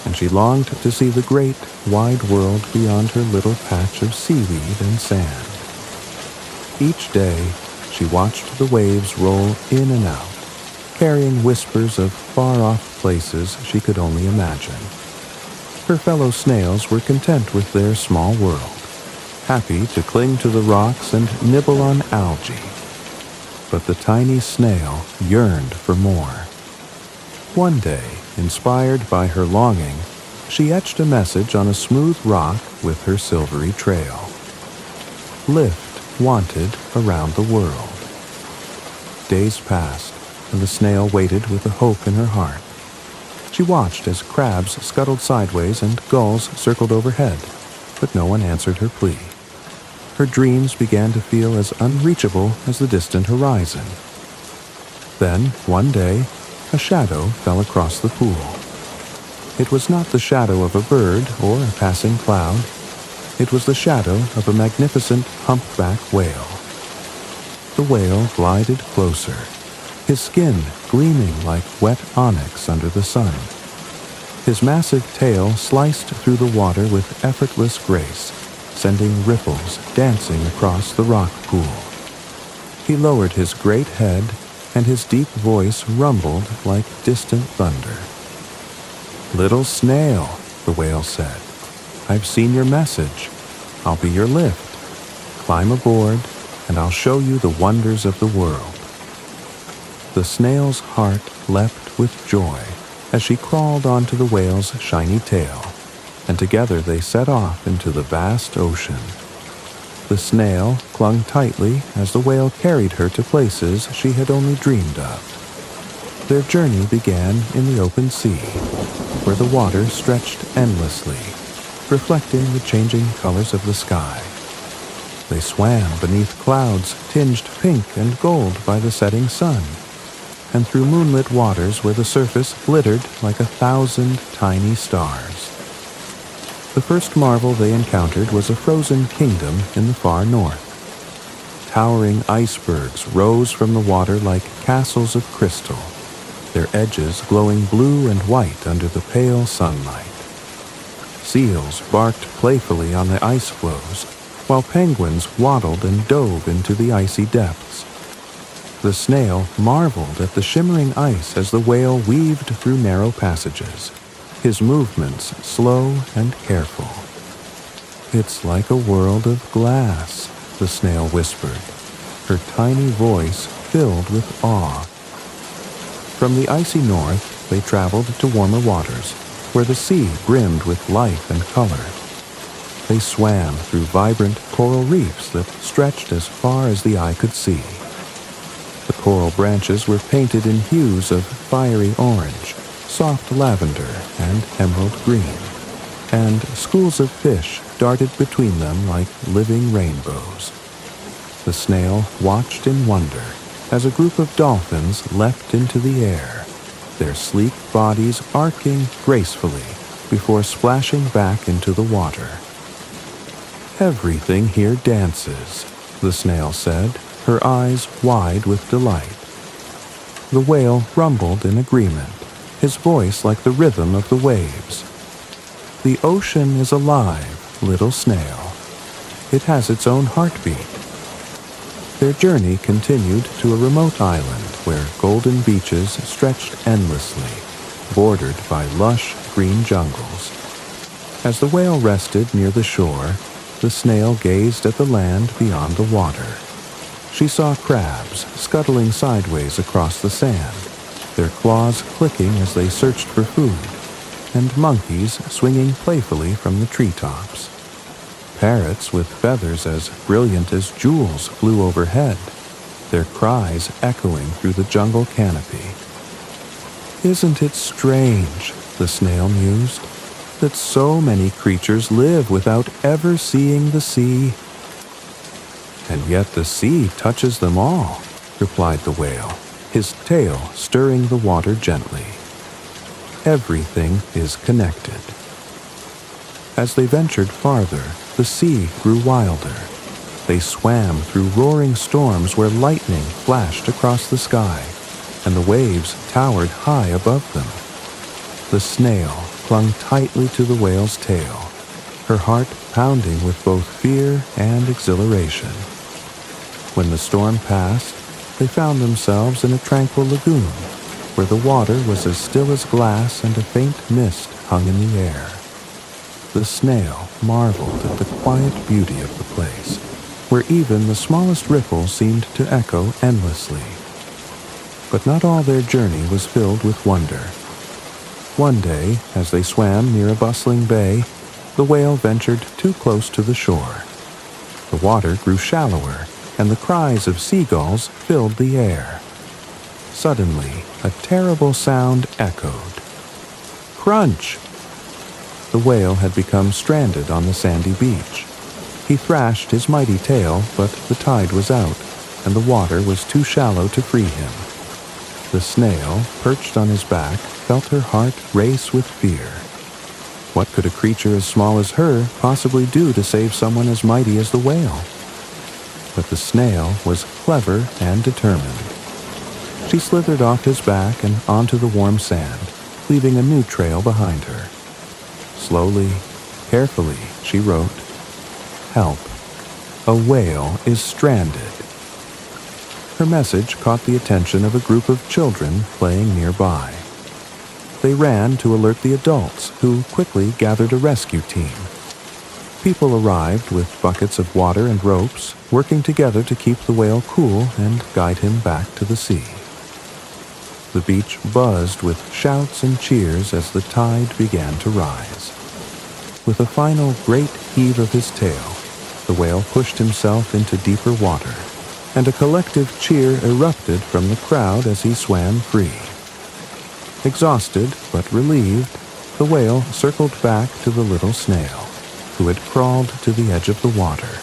and she longed to see the great, wide world beyond her little patch of seaweed and sand. Each day, she watched the waves roll in and out, carrying whispers of far-off places she could only imagine. Her fellow snails were content with their small world, happy to cling to the rocks and nibble on algae. but the tiny snail yearned for more. One day, inspired by her longing, she etched a message on a smooth rock with her silvery trail. Lift wanted around the world. Days passed, and the snail waited with a hope in her heart. She watched as crabs scuttled sideways and gulls circled overhead, but no one answered her plea. Her dreams began to feel as unreachable as the distant horizon. Then, one day, a shadow fell across the pool. It was not the shadow of a bird or a passing cloud. It was the shadow of a magnificent humpback whale. The whale glided closer, his skin gleaming like wet onyx under the sun. His massive tail sliced through the water with effortless grace, sending ripples dancing across the rock pool. He lowered his great head, and his deep voice rumbled like distant thunder. "Little snail," the whale said, "I've seen your message. I'll be your lift. Climb aboard, and I'll show you the wonders of the world." The snail's heart leapt with joy as she crawled onto the whale's shiny tail, and together they set off into the vast ocean. The snail clung tightly as the whale carried her to places she had only dreamed of. Their journey began in the open sea, where the water stretched endlessly, reflecting the changing colors of the sky. They swam beneath clouds tinged pink and gold by the setting sun, and through moonlit waters where the surface glittered like 1,000 tiny stars. The first marvel they encountered was a frozen kingdom in the far north. Towering icebergs rose from the water like castles of crystal, their edges glowing blue and white under the pale sunlight. Seals barked playfully on the ice floes, while penguins waddled and dove into the icy depths. The snail marveled at the shimmering ice as the whale weaved through narrow passages, his movements slow and careful. "It's like a world of glass," the snail whispered, her tiny voice filled with awe. From the icy north, they traveled to warmer waters, where the sea brimmed with life and color. They swam through vibrant coral reefs that stretched as far as the eye could see. The coral branches were painted in hues of fiery orange, soft lavender, and emerald green, and schools of fish darted between them like living rainbows. The snail watched in wonder as a group of dolphins leapt into the air, their sleek bodies arcing gracefully before splashing back into the water. "Everything here dances," the snail said, her eyes wide with delight. The whale rumbled in agreement, his voice like the rhythm of the waves. "The ocean is alive, little snail. It has its own heartbeat." Their journey continued to a remote island where golden beaches stretched endlessly, bordered by lush green jungles. As the whale rested near the shore, the snail gazed at the land beyond the water. She saw crabs scuttling sideways across the sand, their claws clicking as they searched for food, and monkeys swinging playfully from the treetops. Parrots with feathers as brilliant as jewels flew overhead, their cries echoing through the jungle canopy. "Isn't it strange," the snail mused, "that so many creatures live without ever seeing the sea?" "And yet the sea touches them all," replied the whale, his tail stirring the water gently. "Everything is connected." As they ventured farther, the sea grew wilder. They swam through roaring storms where lightning flashed across the sky, and the waves towered high above them. The snail clung tightly to the whale's tail, her heart pounding with both fear and exhilaration. When the storm passed, they found themselves in a tranquil lagoon, where the water was as still as glass and a faint mist hung in the air. The snail marveled at the quiet beauty of the place, where even the smallest ripple seemed to echo endlessly. But not all their journey was filled with wonder. One day, as they swam near a bustling bay, the whale ventured too close to the shore. The water grew shallower, and the cries of seagulls filled the air. Suddenly, a terrible sound echoed. Crunch! The whale had become stranded on the sandy beach. He thrashed his mighty tail, but the tide was out, and the water was too shallow to free him. The snail, perched on his back, felt her heart race with fear. What could a creature as small as her possibly do to save someone as mighty as the whale? But the snail was clever and determined. She slithered off his back and onto the warm sand, leaving a new trail behind her. Slowly, carefully, she wrote, "Help. A whale is stranded." Her message caught the attention of a group of children playing nearby. They ran to alert the adults, who quickly gathered a rescue team. People arrived with buckets of water and ropes, working together to keep the whale cool and guide him back to the sea. The beach buzzed with shouts and cheers as the tide began to rise. With a final great heave of his tail, the whale pushed himself into deeper water, and a collective cheer erupted from the crowd as he swam free. Exhausted but relieved, the whale circled back to the little snail, who had crawled to the edge of the water.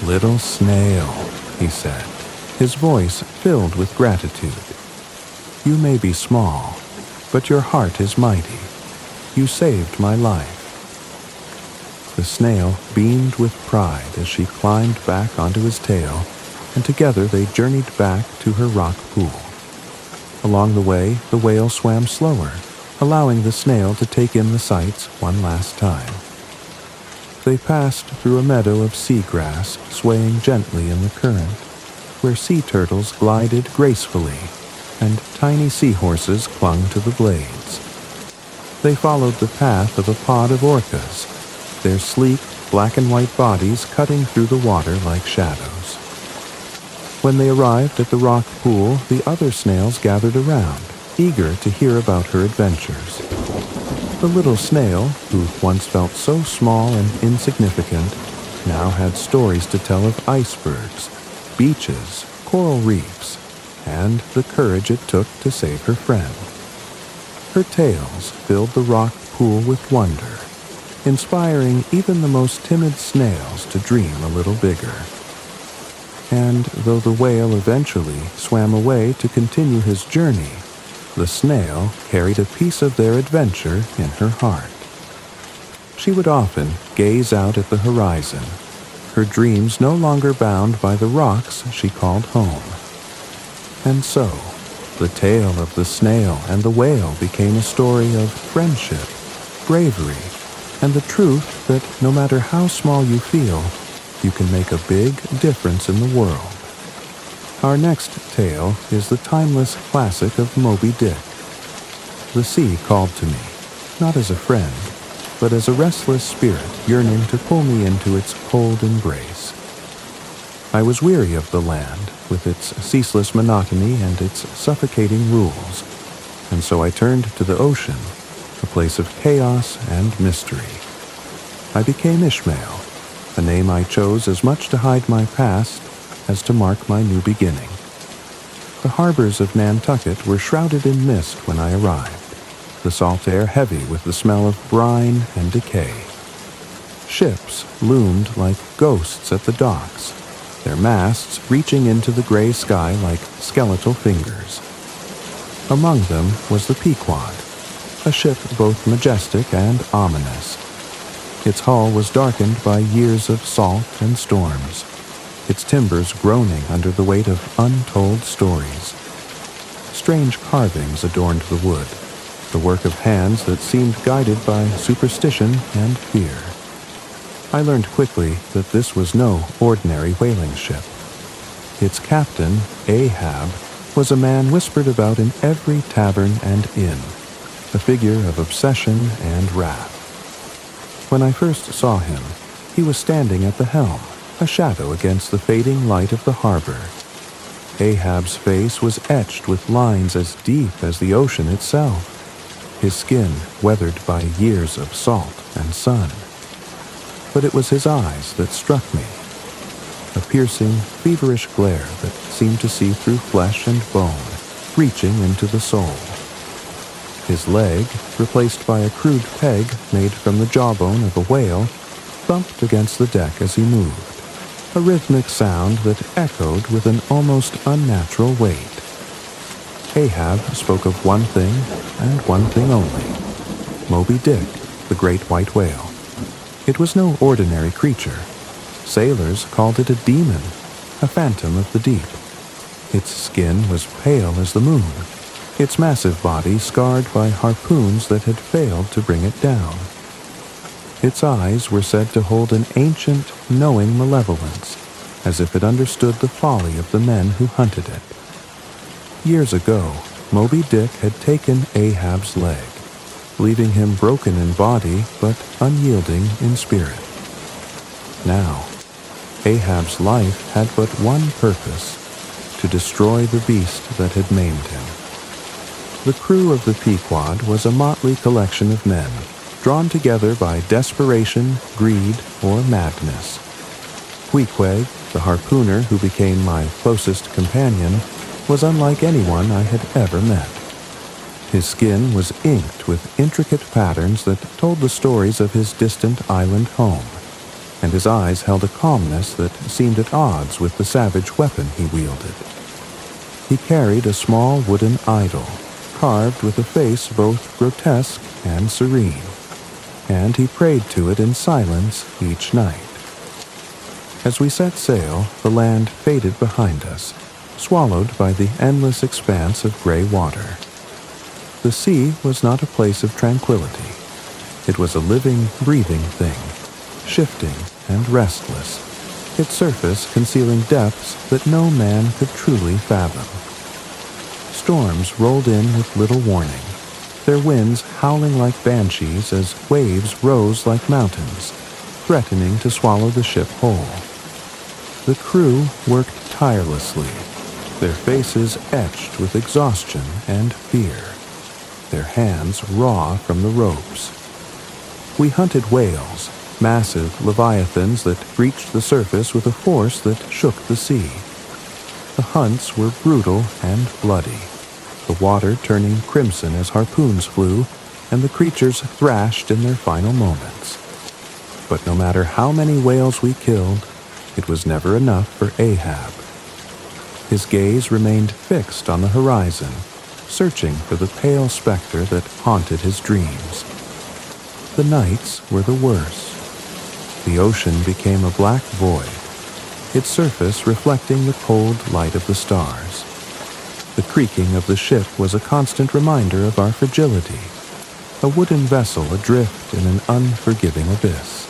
"Little snail," he said, his voice filled with gratitude. "You may be small, but your heart is mighty. You saved my life." The snail beamed with pride as she climbed back onto his tail, and together they journeyed back to her rock pool. Along the way, the whale swam slower, allowing the snail to take in the sights one last time. They passed through a meadow of seagrass swaying gently in the current, where sea turtles glided gracefully, and tiny seahorses clung to the blades. They followed the path of a pod of orcas, their sleek, black and white bodies cutting through the water like shadows. When they arrived at the rock pool, the other snails gathered around, eager to hear about her adventures. The little snail, who once felt so small and insignificant, now had stories to tell of icebergs, beaches, coral reefs, and the courage it took to save her friend. Her tales filled the rock pool with wonder, inspiring even the most timid snails to dream a little bigger. And though the whale eventually swam away to continue his journey, the snail carried a piece of their adventure in her heart. She would often gaze out at the horizon, her dreams no longer bound by the rocks she called home. And so, the tale of the snail and the whale became a story of friendship, bravery, and the truth that no matter how small you feel, you can make a big difference in the world. Our next tale is the timeless classic of Moby Dick. The sea called to me, not as a friend, but as a restless spirit yearning to pull me into its cold embrace. I was weary of the land, with its ceaseless monotony and its suffocating rules, and so I turned to the ocean, a place of chaos and mystery. I became Ishmael, a name I chose as much to hide my past as to mark my new beginning. The harbors of Nantucket were shrouded in mist when I arrived, the salt air heavy with the smell of brine and decay. Ships loomed like ghosts at the docks, their masts reaching into the gray sky like skeletal fingers. Among them was the Pequod, a ship both majestic and ominous. Its hull was darkened by years of salt and storms, its timbers groaning under the weight of untold stories. Strange carvings adorned the wood, the work of hands that seemed guided by superstition and fear. I learned quickly that this was no ordinary whaling ship. Its captain, Ahab, was a man whispered about in every tavern and inn, a figure of obsession and wrath. When I first saw him, he was standing at the helm, a shadow against the fading light of the harbor. Ahab's face was etched with lines as deep as the ocean itself, his skin weathered by years of salt and sun. But it was his eyes that struck me, a piercing, feverish glare that seemed to see through flesh and bone, reaching into the soul. His leg, replaced by a crude peg made from the jawbone of a whale, thumped against the deck as he moved, a rhythmic sound that echoed with an almost unnatural weight. Ahab spoke of one thing and one thing only: Moby Dick, the great white whale. It was no ordinary creature. Sailors called it a demon, a phantom of the deep. Its skin was pale as the moon, its massive body scarred by harpoons that had failed to bring it down. Its eyes were said to hold an ancient, knowing malevolence, as if it understood the folly of the men who hunted it. Years ago, Moby Dick had taken Ahab's leg, leaving him broken in body but unyielding in spirit. Now, Ahab's life had but one purpose: to destroy the beast that had maimed him. The crew of the Pequod was a motley collection of men, drawn together by desperation, greed, or madness. Queequeg, the harpooner who became my closest companion, was unlike anyone I had ever met. His skin was inked with intricate patterns that told the stories of his distant island home, and his eyes held a calmness that seemed at odds with the savage weapon he wielded. He carried a small wooden idol, carved with a face both grotesque and serene, and he prayed to it in silence each night. As we set sail, the land faded behind us, swallowed by the endless expanse of gray water. The sea was not a place of tranquility. It was a living, breathing thing, shifting and restless, its surface concealing depths that no man could truly fathom. Storms rolled in with little warning, their winds howling like banshees as waves rose like mountains, threatening to swallow the ship whole. The crew worked tirelessly, their faces etched with exhaustion and fear, their hands raw from the ropes. We hunted whales, massive leviathans that breached the surface with a force that shook the sea. The hunts were brutal and bloody, the water turning crimson as harpoons flew, and the creatures thrashed in their final moments. But no matter how many whales we killed, it was never enough for Ahab. His gaze remained fixed on the horizon, searching for the pale specter that haunted his dreams. The nights were the worst. The ocean became a black void, its surface reflecting the cold light of the stars. The creaking of the ship was a constant reminder of our fragility, a wooden vessel adrift in an unforgiving abyss.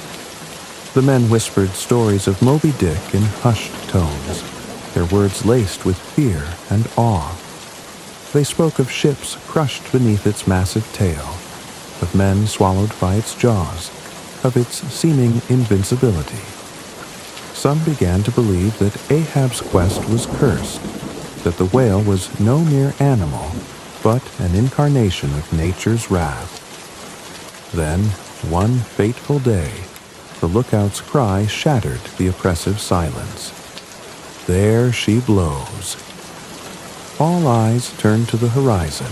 The men whispered stories of Moby Dick in hushed tones, their words laced with fear and awe. They spoke of ships crushed beneath its massive tail, of men swallowed by its jaws, of its seeming invincibility. Some began to believe that Ahab's quest was cursed, that the whale was no mere animal, but an incarnation of nature's wrath. Then, one fateful day, the lookout's cry shattered the oppressive silence. There she blows. All eyes turned to the horizon,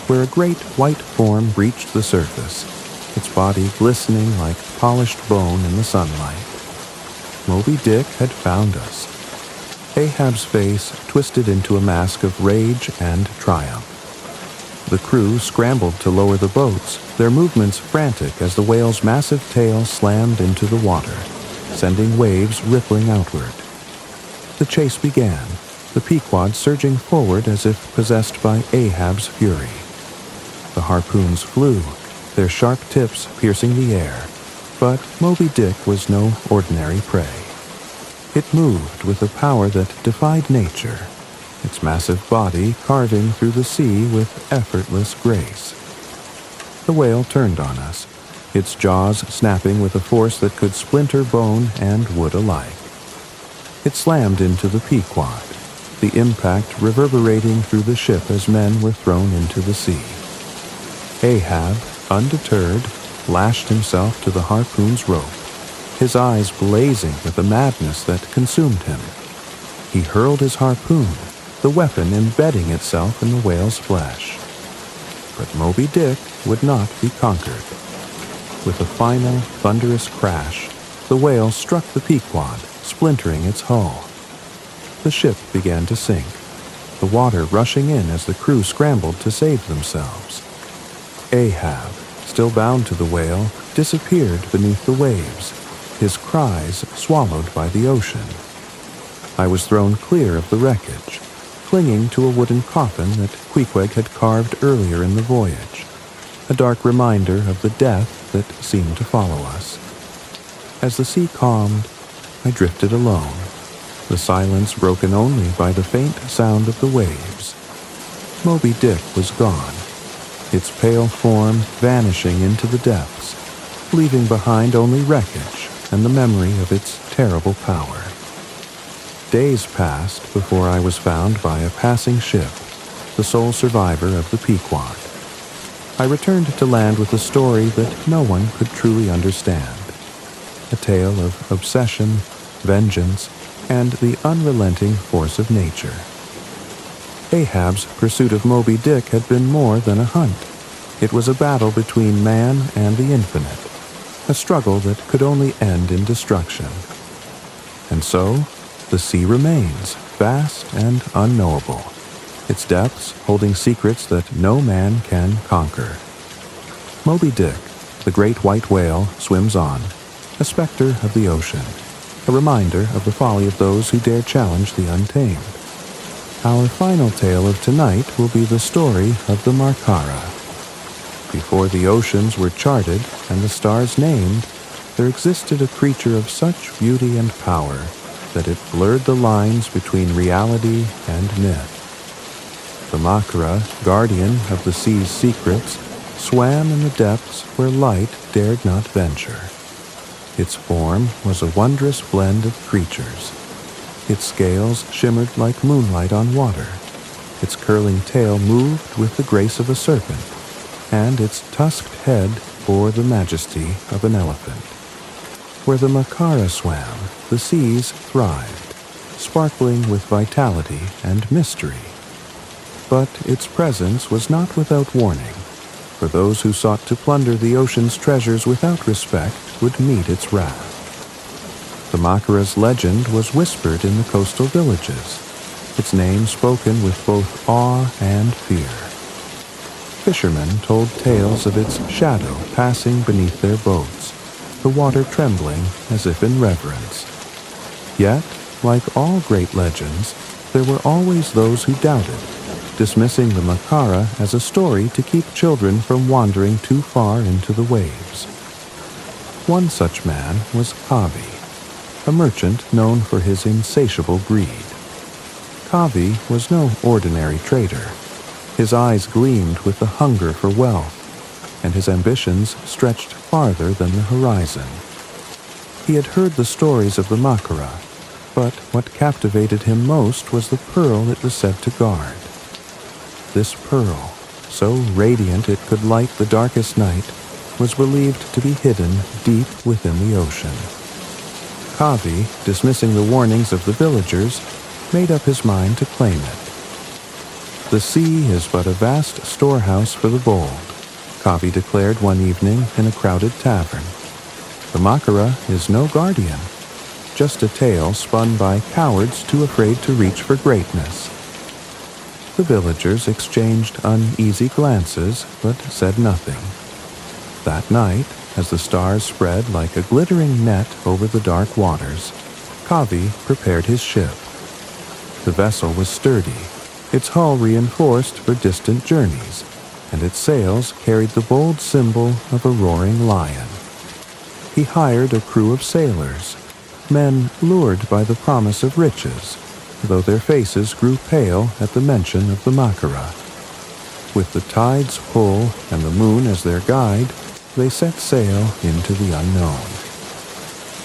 where a great white form breached the surface, its body glistening like polished bone in the sunlight. Moby Dick had found us. Ahab's face twisted into a mask of rage and triumph. The crew scrambled to lower the boats, their movements frantic as the whale's massive tail slammed into the water, sending waves rippling outward. The chase began, the Pequod surging forward as if possessed by Ahab's fury. The harpoons flew, their sharp tips piercing the air, but Moby Dick was no ordinary prey. It moved with a power that defied nature, its massive body carving through the sea with effortless grace. The whale turned on us, its jaws snapping with a force that could splinter bone and wood alike. It slammed into the Pequod, the impact reverberating through the ship as men were thrown into the sea. Ahab, undeterred, lashed himself to the harpoon's rope, his eyes blazing with the madness that consumed him. He hurled his harpoon, the weapon embedding itself in the whale's flesh. But Moby Dick would not be conquered. With a final, thunderous crash, the whale struck the Pequod, splintering its hull. The ship began to sink, the water rushing in as the crew scrambled to save themselves. Ahab, still bound to the whale, disappeared beneath the waves, his cries swallowed by the ocean. I was thrown clear of the wreckage, clinging to a wooden coffin that Queequeg had carved earlier in the voyage, a dark reminder of the death that seemed to follow us. As the sea calmed, I drifted alone, the silence broken only by the faint sound of the waves. Moby Dick was gone, its pale form vanishing into the depths, leaving behind only wreckage and the memory of its terrible power. Days passed before I was found by a passing ship, the sole survivor of the Pequod. I returned to land with a story that no one could truly understand, a tale of obsession, vengeance, and the unrelenting force of nature. Ahab's pursuit of Moby Dick had been more than a hunt. It was a battle between man and the infinite, a struggle that could only end in destruction. And so, the sea remains, vast and unknowable, its depths holding secrets that no man can conquer. Moby Dick, the great white whale, swims on, a specter of the ocean, a reminder of the folly of those who dare challenge the untamed. Our final tale of tonight will be the story of the Markara. Before the oceans were charted and the stars named, there existed a creature of such beauty and power that it blurred the lines between reality and myth. The Makara, guardian of the sea's secrets, swam in the depths where light dared not venture. Its form was a wondrous blend of creatures. Its scales shimmered like moonlight on water. Its curling tail moved with the grace of a serpent, and its tusked head bore the majesty of an elephant. Where the Makara swam, the seas thrived, sparkling with vitality and mystery. But its presence was not without warning, for those who sought to plunder the ocean's treasures without respect would meet its wrath. The Makara's legend was whispered in the coastal villages, its name spoken with both awe and fear. Fishermen told tales of its shadow passing beneath their boats, the water trembling as if in reverence. Yet, like all great legends, there were always those who doubted, dismissing the Makara as a story to keep children from wandering too far into the waves. One such man was Kavi, a merchant known for his insatiable greed. Kavi was no ordinary trader. His eyes gleamed with the hunger for wealth, and his ambitions stretched farther than the horizon. He had heard the stories of the Makara, but what captivated him most was the pearl it was said to guard. This pearl, so radiant it could light the darkest night, was believed to be hidden deep within the ocean. Kavi, dismissing the warnings of the villagers, made up his mind to claim it. The sea is but a vast storehouse for the bold, Kavi declared one evening in a crowded tavern. The Makara is no guardian, just a tale spun by cowards too afraid to reach for greatness. The villagers exchanged uneasy glances, but said nothing. That night, as the stars spread like a glittering net over the dark waters, Kavi prepared his ship. The vessel was sturdy, its hull reinforced for distant journeys, and its sails carried the bold symbol of a roaring lion. He hired a crew of sailors, men lured by the promise of riches, though their faces grew pale at the mention of the Makara. With the tide's pull and the moon as their guide, they set sail into the unknown.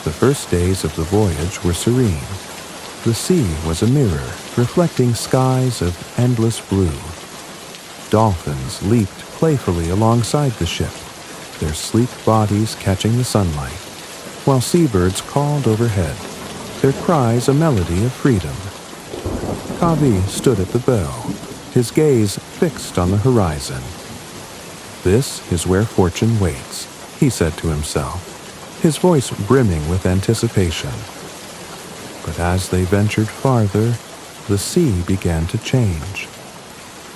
The first days of the voyage were serene. The sea was a mirror, reflecting skies of endless blue. Dolphins leaped playfully alongside the ship, their sleek bodies catching the sunlight, while seabirds called overhead, their cries a melody of freedom. Kavi stood at the bow, his gaze fixed on the horizon. "This is where fortune waits," he said to himself, his voice brimming with anticipation. But as they ventured farther, the sea began to change.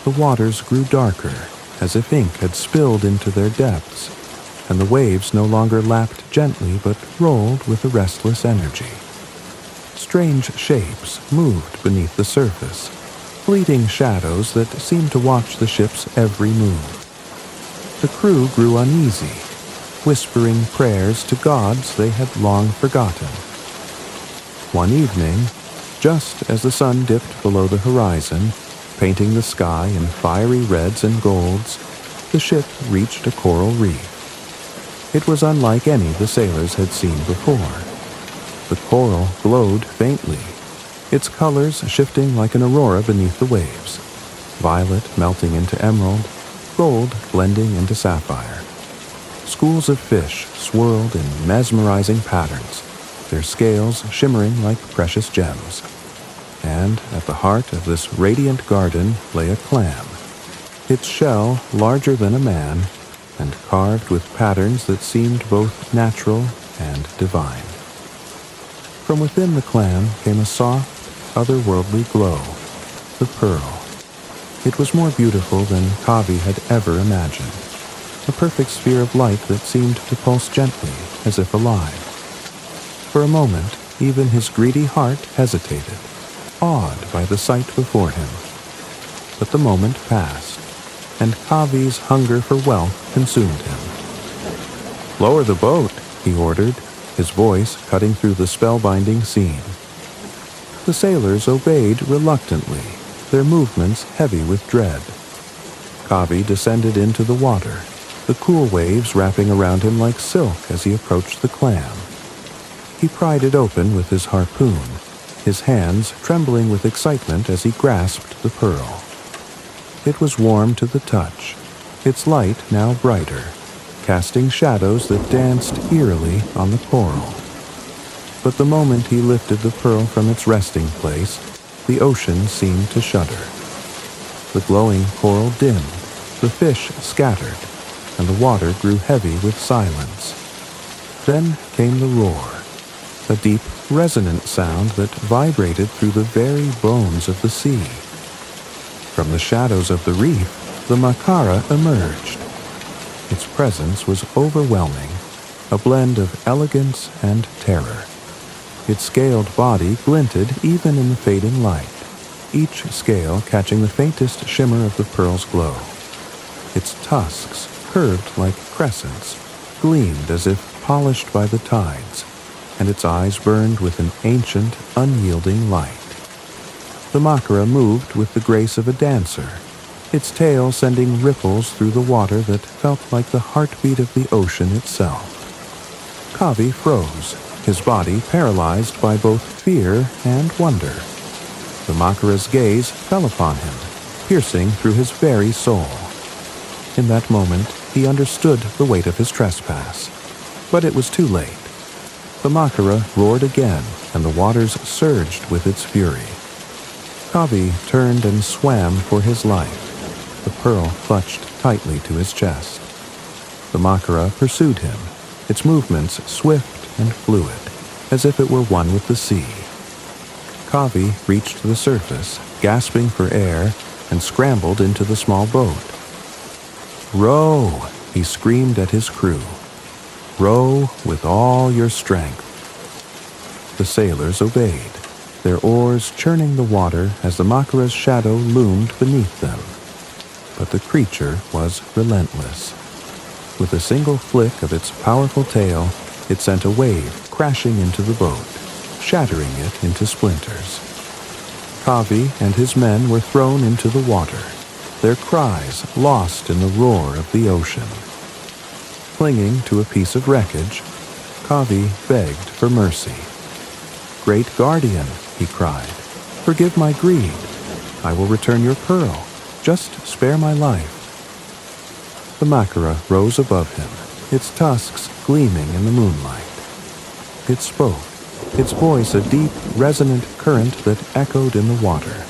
The waters grew darker, as if ink had spilled into their depths, and the waves no longer lapped gently but rolled with a restless energy. Strange shapes moved beneath the surface, fleeting shadows that seemed to watch the ship's every move. The crew grew uneasy, whispering prayers to gods they had long forgotten. One evening, just as the sun dipped below the horizon, painting the sky in fiery reds and golds, the ship reached a coral reef. It was unlike any the sailors had seen before. The coral glowed faintly, its colors shifting like an aurora beneath the waves, violet melting into emerald, gold blending into sapphire. Schools of fish swirled in mesmerizing patterns, their scales shimmering like precious gems. And at the heart of this radiant garden lay a clam, its shell larger than a man and carved with patterns that seemed both natural and divine. From within the clam came a soft, otherworldly glow, the pearl. It was more beautiful than Kavi had ever imagined, a perfect sphere of light that seemed to pulse gently, as if alive. For a moment, even his greedy heart hesitated, awed by the sight before him. But the moment passed, and Kavi's hunger for wealth consumed him. "Lower the boat," he ordered, his voice cutting through the spellbinding scene. The sailors obeyed reluctantly, their movements heavy with dread. Kavi descended into the water, the cool waves wrapping around him like silk as he approached the clam. He pried it open with his harpoon, his hands trembling with excitement as he grasped the pearl. It was warm to the touch, its light now brighter, casting shadows that danced eerily on the coral. But the moment he lifted the pearl from its resting place, the ocean seemed to shudder. The glowing coral dimmed, the fish scattered, and the water grew heavy with silence. Then came the roar, a deep, resonant sound that vibrated through the very bones of the sea. From the shadows of the reef, the Makara emerged. Its presence was overwhelming, a blend of elegance and terror. Its scaled body glinted even in the fading light, each scale catching the faintest shimmer of the pearl's glow. Its tusks, curved like crescents, gleamed as if polished by the tides, and its eyes burned with an ancient, unyielding light. The Makara moved with the grace of a dancer, its tail sending ripples through the water that felt like the heartbeat of the ocean itself. Kavi froze, his body paralyzed by both fear and wonder. The Makara's gaze fell upon him, piercing through his very soul. In that moment, he understood the weight of his trespass. But it was too late. The Makara roared again, and the waters surged with its fury. Kavi turned and swam for his life, the pearl clutched tightly to his chest. The Makara pursued him, its movements swift and fluid, as if it were one with the sea. Kavi reached the surface, gasping for air, and scrambled into the small boat. "Row!" he screamed at his crew. "Row with all your strength." The sailors obeyed, their oars churning the water as the Makara's shadow loomed beneath them. But the creature was relentless. With a single flick of its powerful tail, it sent a wave crashing into the boat, shattering it into splinters. Kavi and his men were thrown into the water, their cries lost in the roar of the ocean. Clinging to a piece of wreckage, Kavi begged for mercy. great guardian," he cried, "forgive my greed. I will return your pearl. Just spare my life." The Macara rose above him, its tusks gleaming in the moonlight. It spoke, its voice a deep, resonant current that echoed in the water.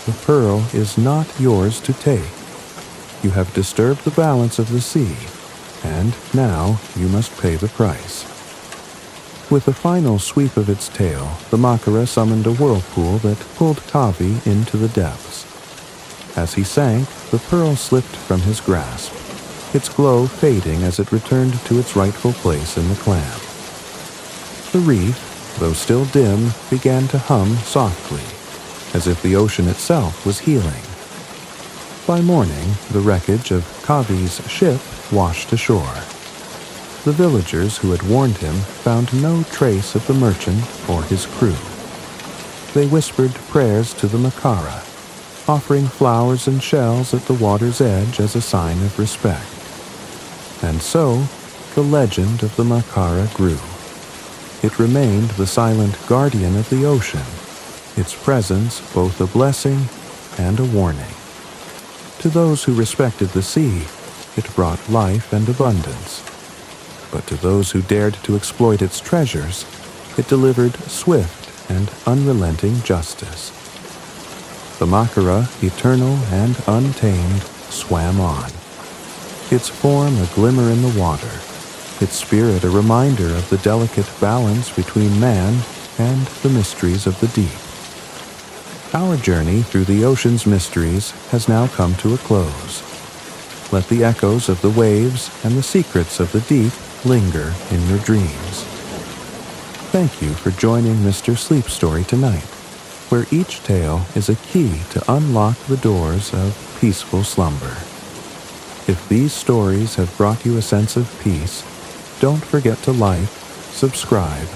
"The pearl is not yours to take. You have disturbed the balance of the sea, and now you must pay the price." With a final sweep of its tail, the Macara summoned a whirlpool that pulled Kavi into the depths. As he sank, the pearl slipped from his grasp, its glow fading as it returned to its rightful place in the clam. The reef, though still dim, began to hum softly, as if the ocean itself was healing. By morning, the wreckage of Kavi's ship washed ashore. The villagers who had warned him found no trace of the merchant or his crew. They whispered prayers to the Macara, offering flowers and shells at the water's edge as a sign of respect. And so, the legend of the Macara grew. It remained the silent guardian of the ocean, its presence both a blessing and a warning. To those who respected the sea, it brought life and abundance. But to those who dared to exploit its treasures, it delivered swift and unrelenting justice. The Macara, eternal and untamed, swam on, its form a glimmer in the water, its spirit a reminder of the delicate balance between man and the mysteries of the deep. Our journey through the ocean's mysteries has now come to a close. Let the echoes of the waves and the secrets of the deep linger in your dreams. Thank you for joining Mr. Sleep Story tonight, where each tale is a key to unlock the doors of peaceful slumber. If these stories have brought you a sense of peace, don't forget to like, subscribe,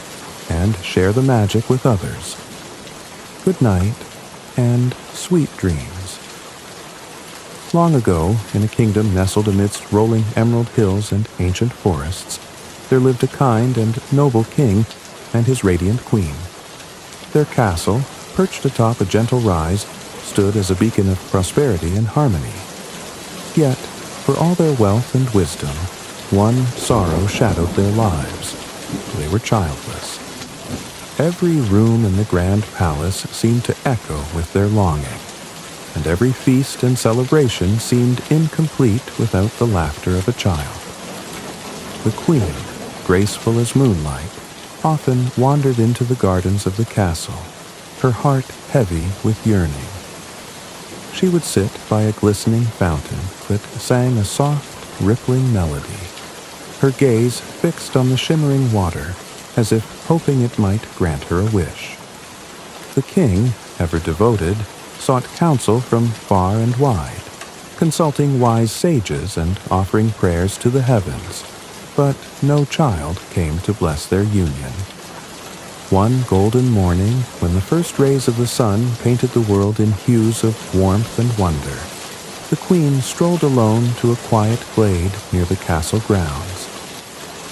and share the magic with others. Good night, and sweet dreams. Long ago, in a kingdom nestled amidst rolling emerald hills and ancient forests, there lived a kind and noble king and his radiant queen. Their castle, perched atop a gentle rise, stood as a beacon of prosperity and harmony. Yet, for all their wealth and wisdom, one sorrow shadowed their lives. They were childless. Every room in the grand palace seemed to echo with their longing, and every feast and celebration seemed incomplete without the laughter of a child. The queen, graceful as moonlight, often wandered into the gardens of the castle, her heart heavy with yearning. She would sit by a glistening fountain that sang a soft, rippling melody, her gaze fixed on the shimmering water, as if hoping it might grant her a wish. The king, ever devoted, sought counsel from far and wide, consulting wise sages and offering prayers to the heavens, but no child came to bless their union. One golden morning, when the first rays of the sun painted the world in hues of warmth and wonder, the queen strolled alone to a quiet glade near the castle grounds.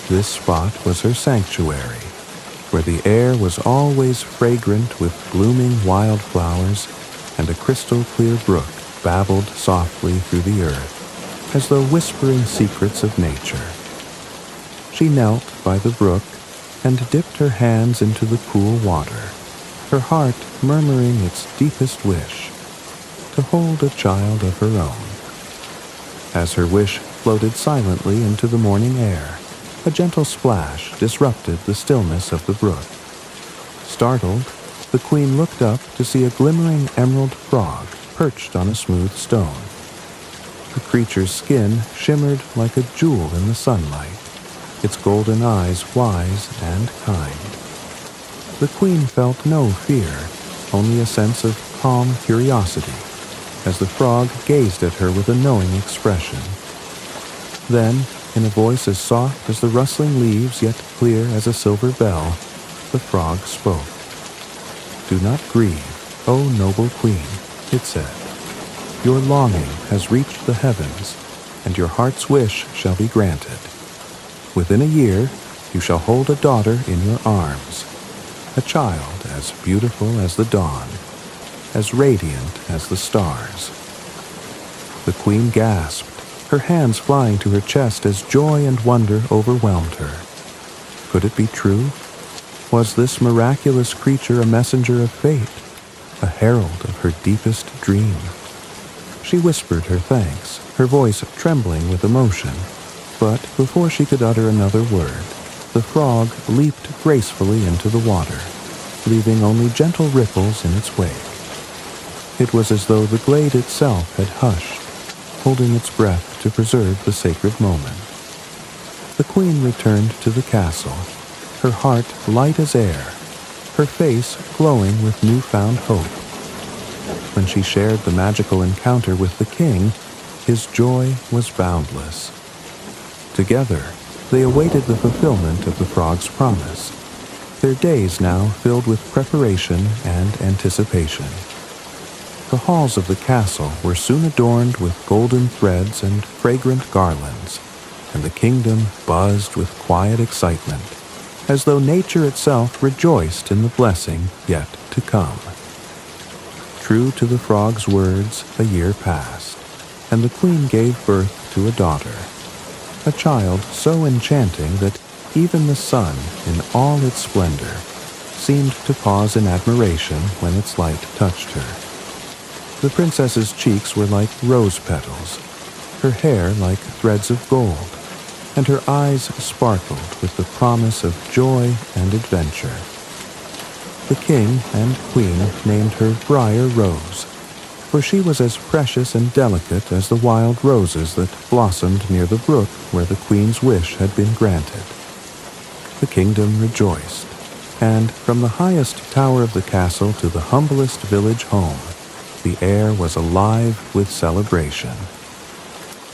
This spot was her sanctuary, where the air was always fragrant with blooming wildflowers, and a crystal-clear brook babbled softly through the earth, as though whispering secrets of nature. She knelt by the brook and dipped her hands into the cool water, her heart murmuring its deepest wish, to hold a child of her own. As her wish floated silently into the morning air, a gentle splash disrupted the stillness of the brook. Startled, the queen looked up to see a glimmering emerald frog perched on a smooth stone. The creature's skin shimmered like a jewel in the sunlight, its golden eyes wise and kind. The queen felt no fear, only a sense of calm curiosity, as the frog gazed at her with a knowing expression. Then, in a voice as soft as the rustling leaves yet clear as a silver bell, the frog spoke. "Do not grieve, O noble queen," it said. "Your longing has reached the heavens, and your heart's wish shall be granted. Within a year, you shall hold a daughter in your arms. a child as beautiful as the dawn, as radiant as the stars. The queen gasped, her hands flying to her chest as joy and wonder overwhelmed her. Could it be true? Was this miraculous creature a messenger of fate, a herald of her deepest dream? She whispered her thanks, her voice trembling with emotion, but before she could utter another word, the frog leaped gracefully into the water, leaving only gentle ripples in its wake. It was as though the glade itself had hushed, holding its breath to preserve the sacred moment. The queen returned to the castle, her heart light as air, her face glowing with newfound hope. When she shared the magical encounter with the king, his joy was boundless. Together, they awaited the fulfillment of the frog's promise, their days now filled with preparation and anticipation. The halls of the castle were soon adorned with golden threads and fragrant garlands, and the kingdom buzzed with quiet excitement, as though nature itself rejoiced in the blessing yet to come. True to the frog's words, a year passed, and the queen gave birth to a daughter, a child so enchanting that even the sun, in all its splendor, seemed to pause in admiration when its light touched her. The princess's cheeks were like rose petals, her hair like threads of gold, and her eyes sparkled with the promise of joy and adventure. The king and queen named her Briar Rose, for she was as precious and delicate as the wild roses that blossomed near the brook where the queen's wish had been granted. The kingdom rejoiced, and from the highest tower of the castle to the humblest village home, the air was alive with celebration.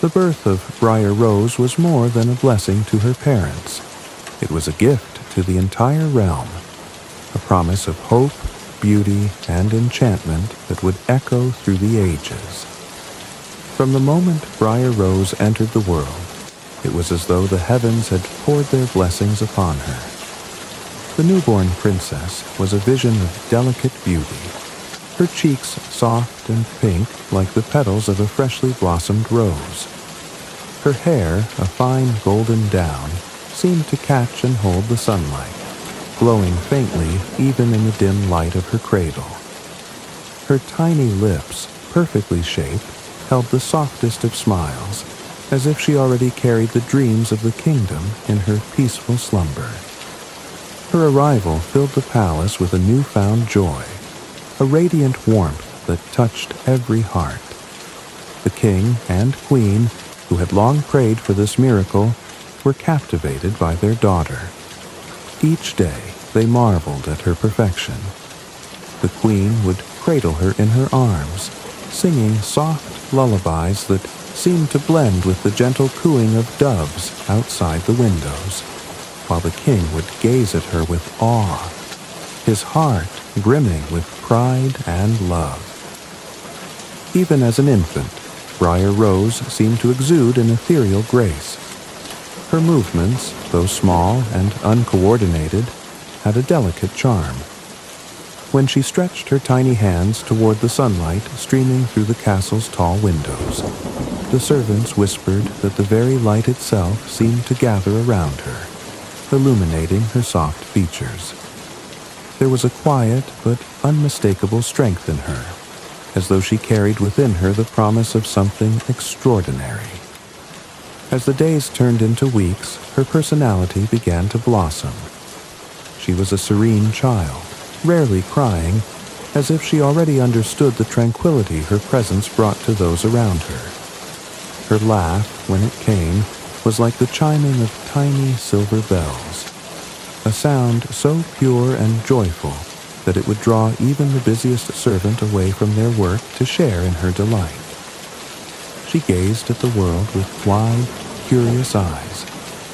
The birth of Briar Rose was more than a blessing to her parents. It was a gift to the entire realm, a promise of hope, beauty, and enchantment that would echo through the ages. From the moment Briar Rose entered the world, it was as though the heavens had poured their blessings upon her. The newborn princess was a vision of delicate beauty, her cheeks soft and pink like the petals of a freshly blossomed rose. Her hair, a fine golden down, seemed to catch and hold the sunlight, glowing faintly even in the dim light of her cradle. Her tiny lips, perfectly shaped, held the softest of smiles, as if she already carried the dreams of the kingdom in her peaceful slumber. Her arrival filled the palace with a newfound joy, a radiant warmth that touched every heart. The king and queen, who had long prayed for this miracle, were captivated by their daughter. Each day they marveled at her perfection. The queen would cradle her in her arms, singing soft lullabies that seemed to blend with the gentle cooing of doves outside the windows, while the king would gaze at her with awe, his heart brimming with pride and love. Even as an infant, Briar Rose seemed to exude an ethereal grace. Her movements, though small and uncoordinated, had a delicate charm. When she stretched her tiny hands toward the sunlight streaming through the castle's tall windows, the servants whispered that the very light itself seemed to gather around her, illuminating her soft features. There was a quiet but unmistakable strength in her, as though she carried within her the promise of something extraordinary. As the days turned into weeks, her personality began to blossom. She was a serene child, rarely crying, as if she already understood the tranquility her presence brought to those around her. Her laugh, when it came, was like the chiming of tiny silver bells, a sound so pure and joyful that it would draw even the busiest servant away from their work to share in her delight. She gazed at the world with wide, curious eyes,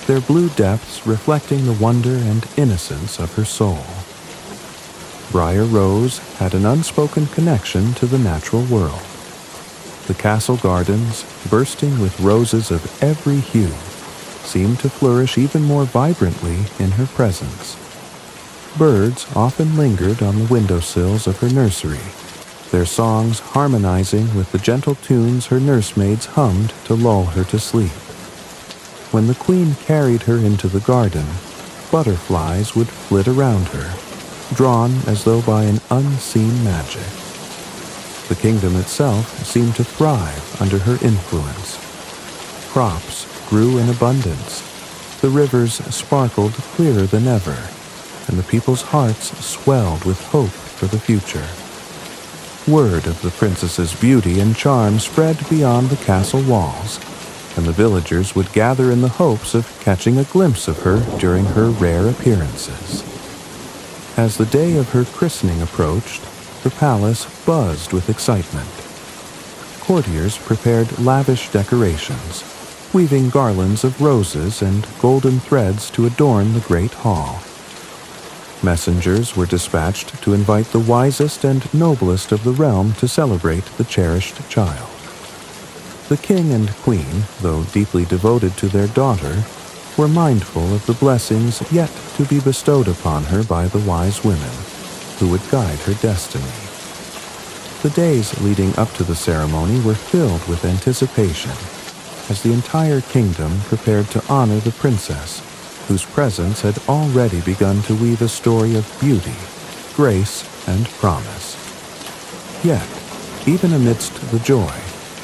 their blue depths reflecting the wonder and innocence of her soul. Briar Rose had an unspoken connection to the natural world. The castle gardens, bursting with roses of every hue, seemed to flourish even more vibrantly in her presence. Birds often lingered on the windowsills of her nursery, their songs harmonizing with the gentle tunes her nursemaids hummed to lull her to sleep. When the queen carried her into the garden, butterflies would flit around her, drawn as though by an unseen magic. The kingdom itself seemed to thrive under her influence. Crops grew in abundance, the rivers sparkled clearer than ever, and the people's hearts swelled with hope for the future. Word of the princess's beauty and charm spread beyond the castle walls, and the villagers would gather in the hopes of catching a glimpse of her during her rare appearances. As the day of her christening approached, the palace buzzed with excitement. Courtiers prepared lavish decorations, weaving garlands of roses and golden threads to adorn the great hall. Messengers were dispatched to invite the wisest and noblest of the realm to celebrate the cherished child. The king and queen, though deeply devoted to their daughter, were mindful of the blessings yet to be bestowed upon her by the wise women, who would guide her destiny. The days leading up to the ceremony were filled with anticipation, as the entire kingdom prepared to honor the princess, whose presence had already begun to weave a story of beauty, grace, and promise. Yet, even amidst the joy,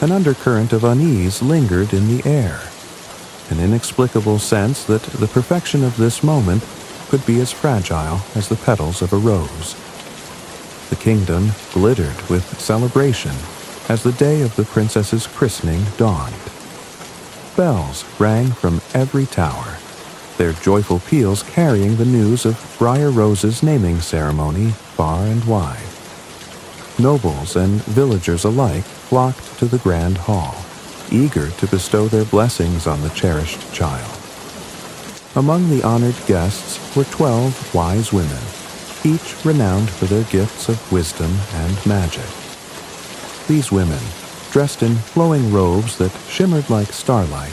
an undercurrent of unease lingered in the air, an inexplicable sense that the perfection of this moment could be as fragile as the petals of a rose. The kingdom glittered with celebration as the day of the princess's christening dawned. Bells rang from every tower, their joyful peals carrying the news of Briar Rose's naming ceremony far and wide. Nobles and villagers alike flocked to the grand hall, eager to bestow their blessings on the cherished child. Among the honored guests were 12 wise women, each renowned for their gifts of wisdom and magic. These women, dressed in flowing robes that shimmered like starlight,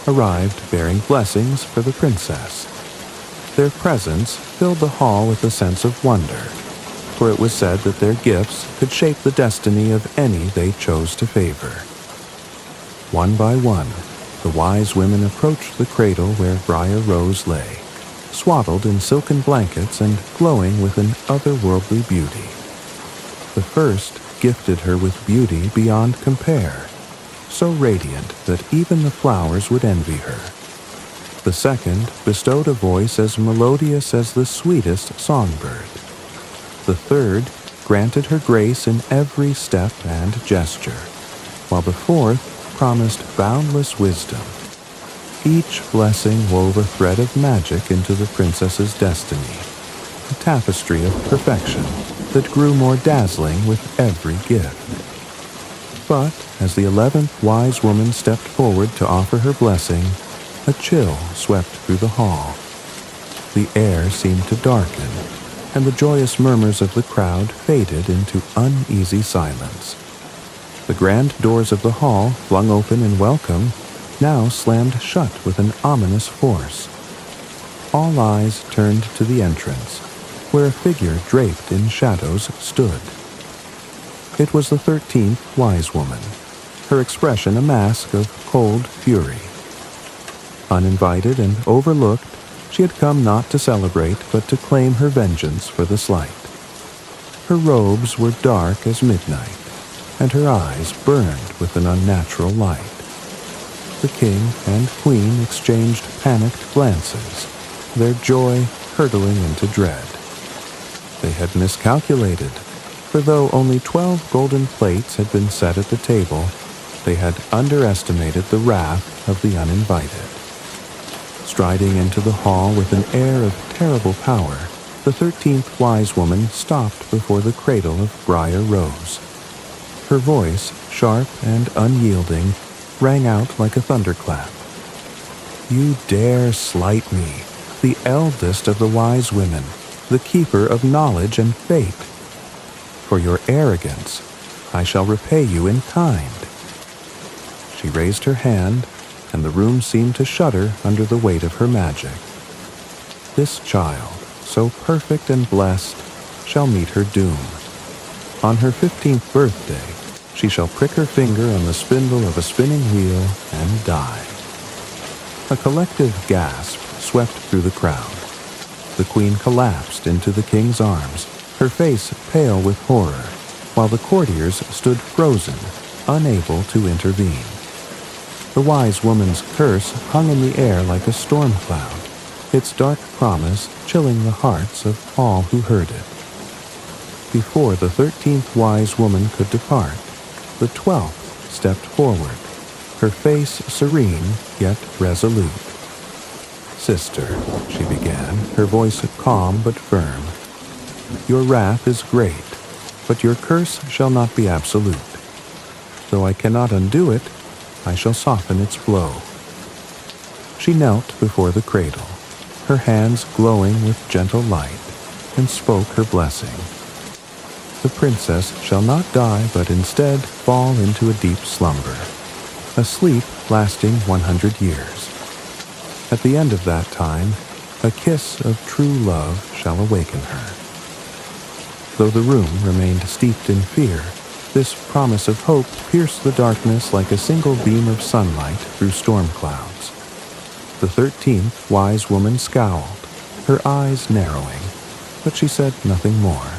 arrived bearing blessings for the princess. Their presence filled the hall with a sense of wonder, for it was said that their gifts could shape the destiny of any they chose to favor. One by one, the wise women approached the cradle where Briar Rose lay, swaddled in silken blankets and glowing with an otherworldly beauty. The first gifted her with beauty beyond compare, so radiant that even the flowers would envy her. The second bestowed a voice as melodious as the sweetest songbird. The third granted her grace in every step and gesture, while the fourth promised boundless wisdom. Each blessing wove a thread of magic into the princess's destiny, a tapestry of perfection that grew more dazzling with every gift. But as the 11th wise woman stepped forward to offer her blessing, a chill swept through the hall. The air seemed to darken, and the joyous murmurs of the crowd faded into uneasy silence. The grand doors of the hall, flung open in welcome, now slammed shut with an ominous force. All eyes turned to the entrance, where a figure draped in shadows stood. It was the 13th wise woman, her expression a mask of cold fury. Uninvited and overlooked, she had come not to celebrate but to claim her vengeance for the slight. Her robes were dark as midnight, and her eyes burned with an unnatural light. The king and queen exchanged panicked glances, their joy hurtling into dread. They had miscalculated, for though only 12 golden plates had been set at the table, they had underestimated the wrath of the uninvited. Striding into the hall with an air of terrible power, the 13th wise woman stopped before the cradle of Briar Rose. Her voice, sharp and unyielding, rang out like a thunderclap. "You dare slight me, the eldest of the wise women, the keeper of knowledge and fate. For your arrogance, I shall repay you in kind." She raised her hand, and the room seemed to shudder under the weight of her magic. This child, so perfect and blessed, shall meet her doom. On her 15th birthday, she shall prick her finger on the spindle of a spinning wheel and die. A collective gasp swept through the crowd. The queen collapsed into the king's arms, her face pale with horror, while the courtiers stood frozen, unable to intervene. The wise woman's curse hung in the air like a storm cloud, its dark promise chilling the hearts of all who heard it. Before the 13th wise woman could depart, the 12th stepped forward, her face serene yet resolute. "Sister," she began, her voice calm but firm, "your wrath is great, but your curse shall not be absolute. Though I cannot undo it, I shall soften its blow." She knelt before the cradle, her hands glowing with gentle light, and spoke her blessing. "The princess shall not die, but instead fall into a deep slumber, a sleep lasting 100 years. At the end of that time, a kiss of true love shall awaken her." Though the room remained steeped in fear, this promise of hope pierced the darkness like a single beam of sunlight through storm clouds. The 13th wise woman scowled, her eyes narrowing, but she said nothing more.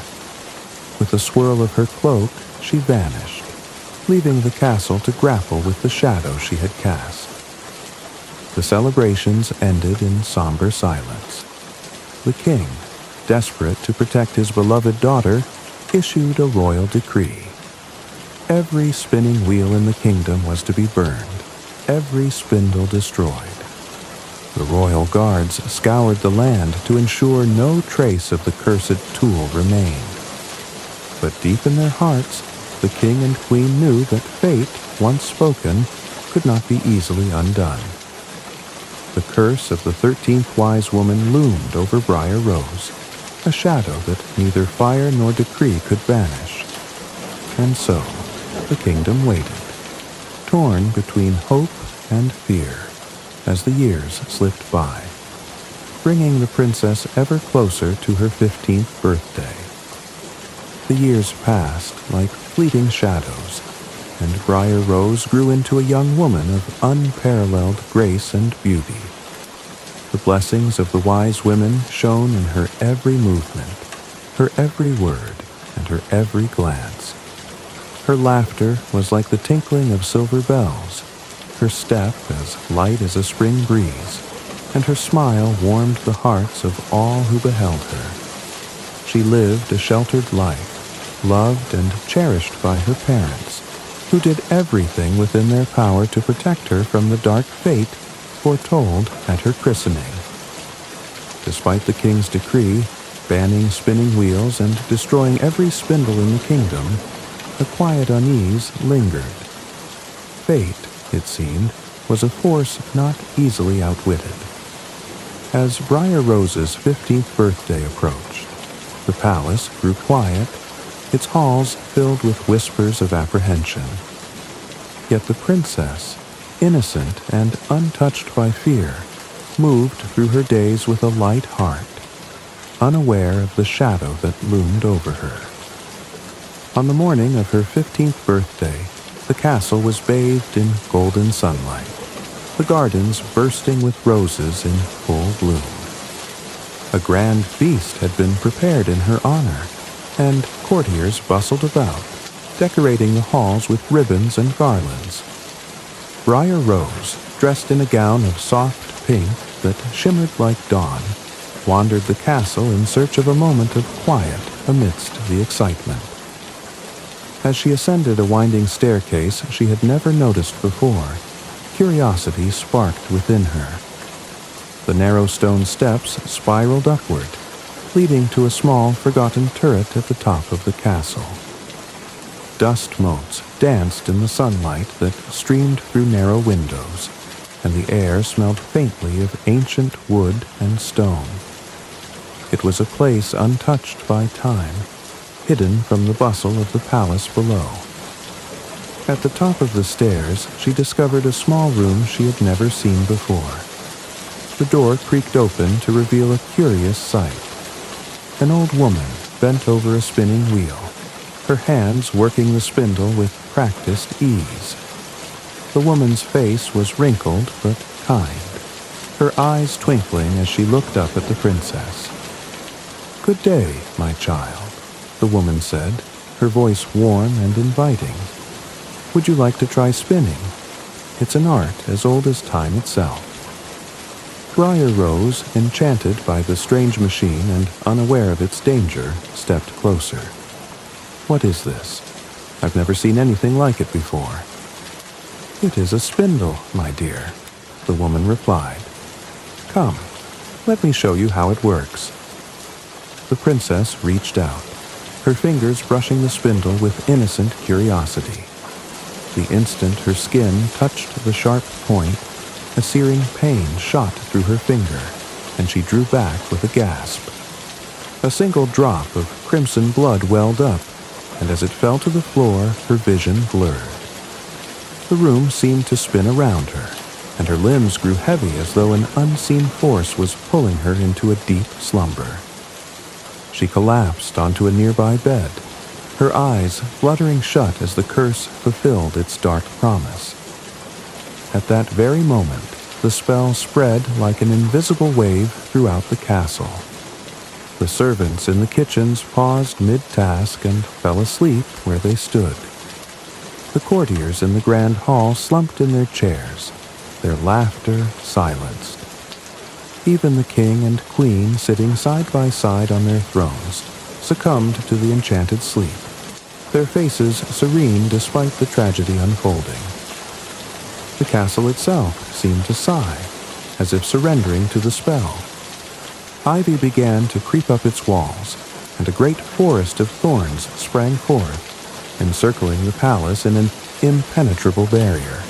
With a swirl of her cloak, she vanished, leaving the castle to grapple with the shadow she had cast. The celebrations ended in somber silence. The king, desperate to protect his beloved daughter, issued a royal decree. Every spinning wheel in the kingdom was to be burned, every spindle destroyed. The royal guards scoured the land to ensure no trace of the cursed tool remained. But deep in their hearts, the king and queen knew that fate, once spoken, could not be easily undone. The curse of the 13th wise woman loomed over Briar Rose, a shadow that neither fire nor decree could banish. And so, the kingdom waited, torn between hope and fear, as the years slipped by, bringing the princess ever closer to her 15th birthday. The years passed like fleeting shadows, and Briar Rose grew into a young woman of unparalleled grace and beauty. The blessings of the wise women shone in her every movement, her every word, and her every glance. Her laughter was like the tinkling of silver bells, her step as light as a spring breeze, and her smile warmed the hearts of all who beheld her. She lived a sheltered life, loved and cherished by her parents, who did everything within their power to protect her from the dark fate foretold at her christening. Despite the king's decree, banning spinning wheels and destroying every spindle in the kingdom, a quiet unease lingered. Fate, it seemed, was a force not easily outwitted. As Briar Rose's 15th birthday approached, the palace grew quiet, its halls filled with whispers of apprehension. Yet the princess, innocent and untouched by fear, moved through her days with a light heart, unaware of the shadow that loomed over her. On the morning of her 15th birthday, the castle was bathed in golden sunlight, the gardens bursting with roses in full bloom. A grand feast had been prepared in her honor, and courtiers bustled about, decorating the halls with ribbons and garlands. Briar Rose, dressed in a gown of soft pink that shimmered like dawn, wandered the castle in search of a moment of quiet amidst the excitement. As she ascended a winding staircase she had never noticed before, curiosity sparked within her. The narrow stone steps spiraled upward, leading to a small, forgotten turret at the top of the castle. Dust motes danced in the sunlight that streamed through narrow windows, and the air smelled faintly of ancient wood and stone. It was a place untouched by time, hidden from the bustle of the palace below. At the top of the stairs, she discovered a small room she had never seen before. The door creaked open to reveal a curious sight. An old woman bent over a spinning wheel, her hands working the spindle with practiced ease. The woman's face was wrinkled but kind, her eyes twinkling as she looked up at the princess. "Good day, my child," the woman said, her voice warm and inviting. "Would you like to try spinning? It's an art as old as time itself." Briar Rose, enchanted by the strange machine and unaware of its danger, stepped closer. "What is this? I've never seen anything like it before." "It is a spindle, my dear," the woman replied. "Come, let me show you how it works." The princess reached out, her fingers brushing the spindle with innocent curiosity. The instant her skin touched the sharp point, a searing pain shot through her finger, and she drew back with a gasp. A single drop of crimson blood welled up, and as it fell to the floor, her vision blurred. The room seemed to spin around her, and her limbs grew heavy as though an unseen force was pulling her into a deep slumber. She collapsed onto a nearby bed, her eyes fluttering shut as the curse fulfilled its dark promise. At that very moment, the spell spread like an invisible wave throughout the castle. The servants in the kitchens paused mid-task and fell asleep where they stood. The courtiers in the grand hall slumped in their chairs, their laughter silenced. Even the king and queen, sitting side by side on their thrones, succumbed to the enchanted sleep, their faces serene despite the tragedy unfolding. The castle itself seemed to sigh, as if surrendering to the spell. Ivy began to creep up its walls, and a great forest of thorns sprang forth, encircling the palace in an impenetrable barrier.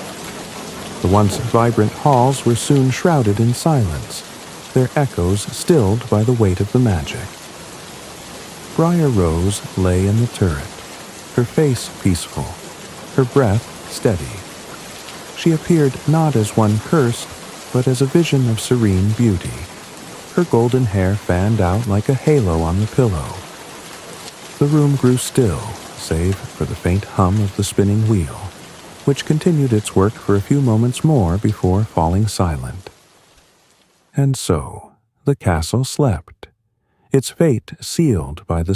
The once vibrant halls were soon shrouded in silence, their echoes stilled by the weight of the magic. Briar Rose lay in the turret, her face peaceful, her breath steady. She appeared not as one cursed, but as a vision of serene beauty, her golden hair fanned out like a halo on the pillow. The room grew still, save for the faint hum of the spinning wheel, which continued its work for a few moments more before falling silent. And so the castle slept, its fate sealed by the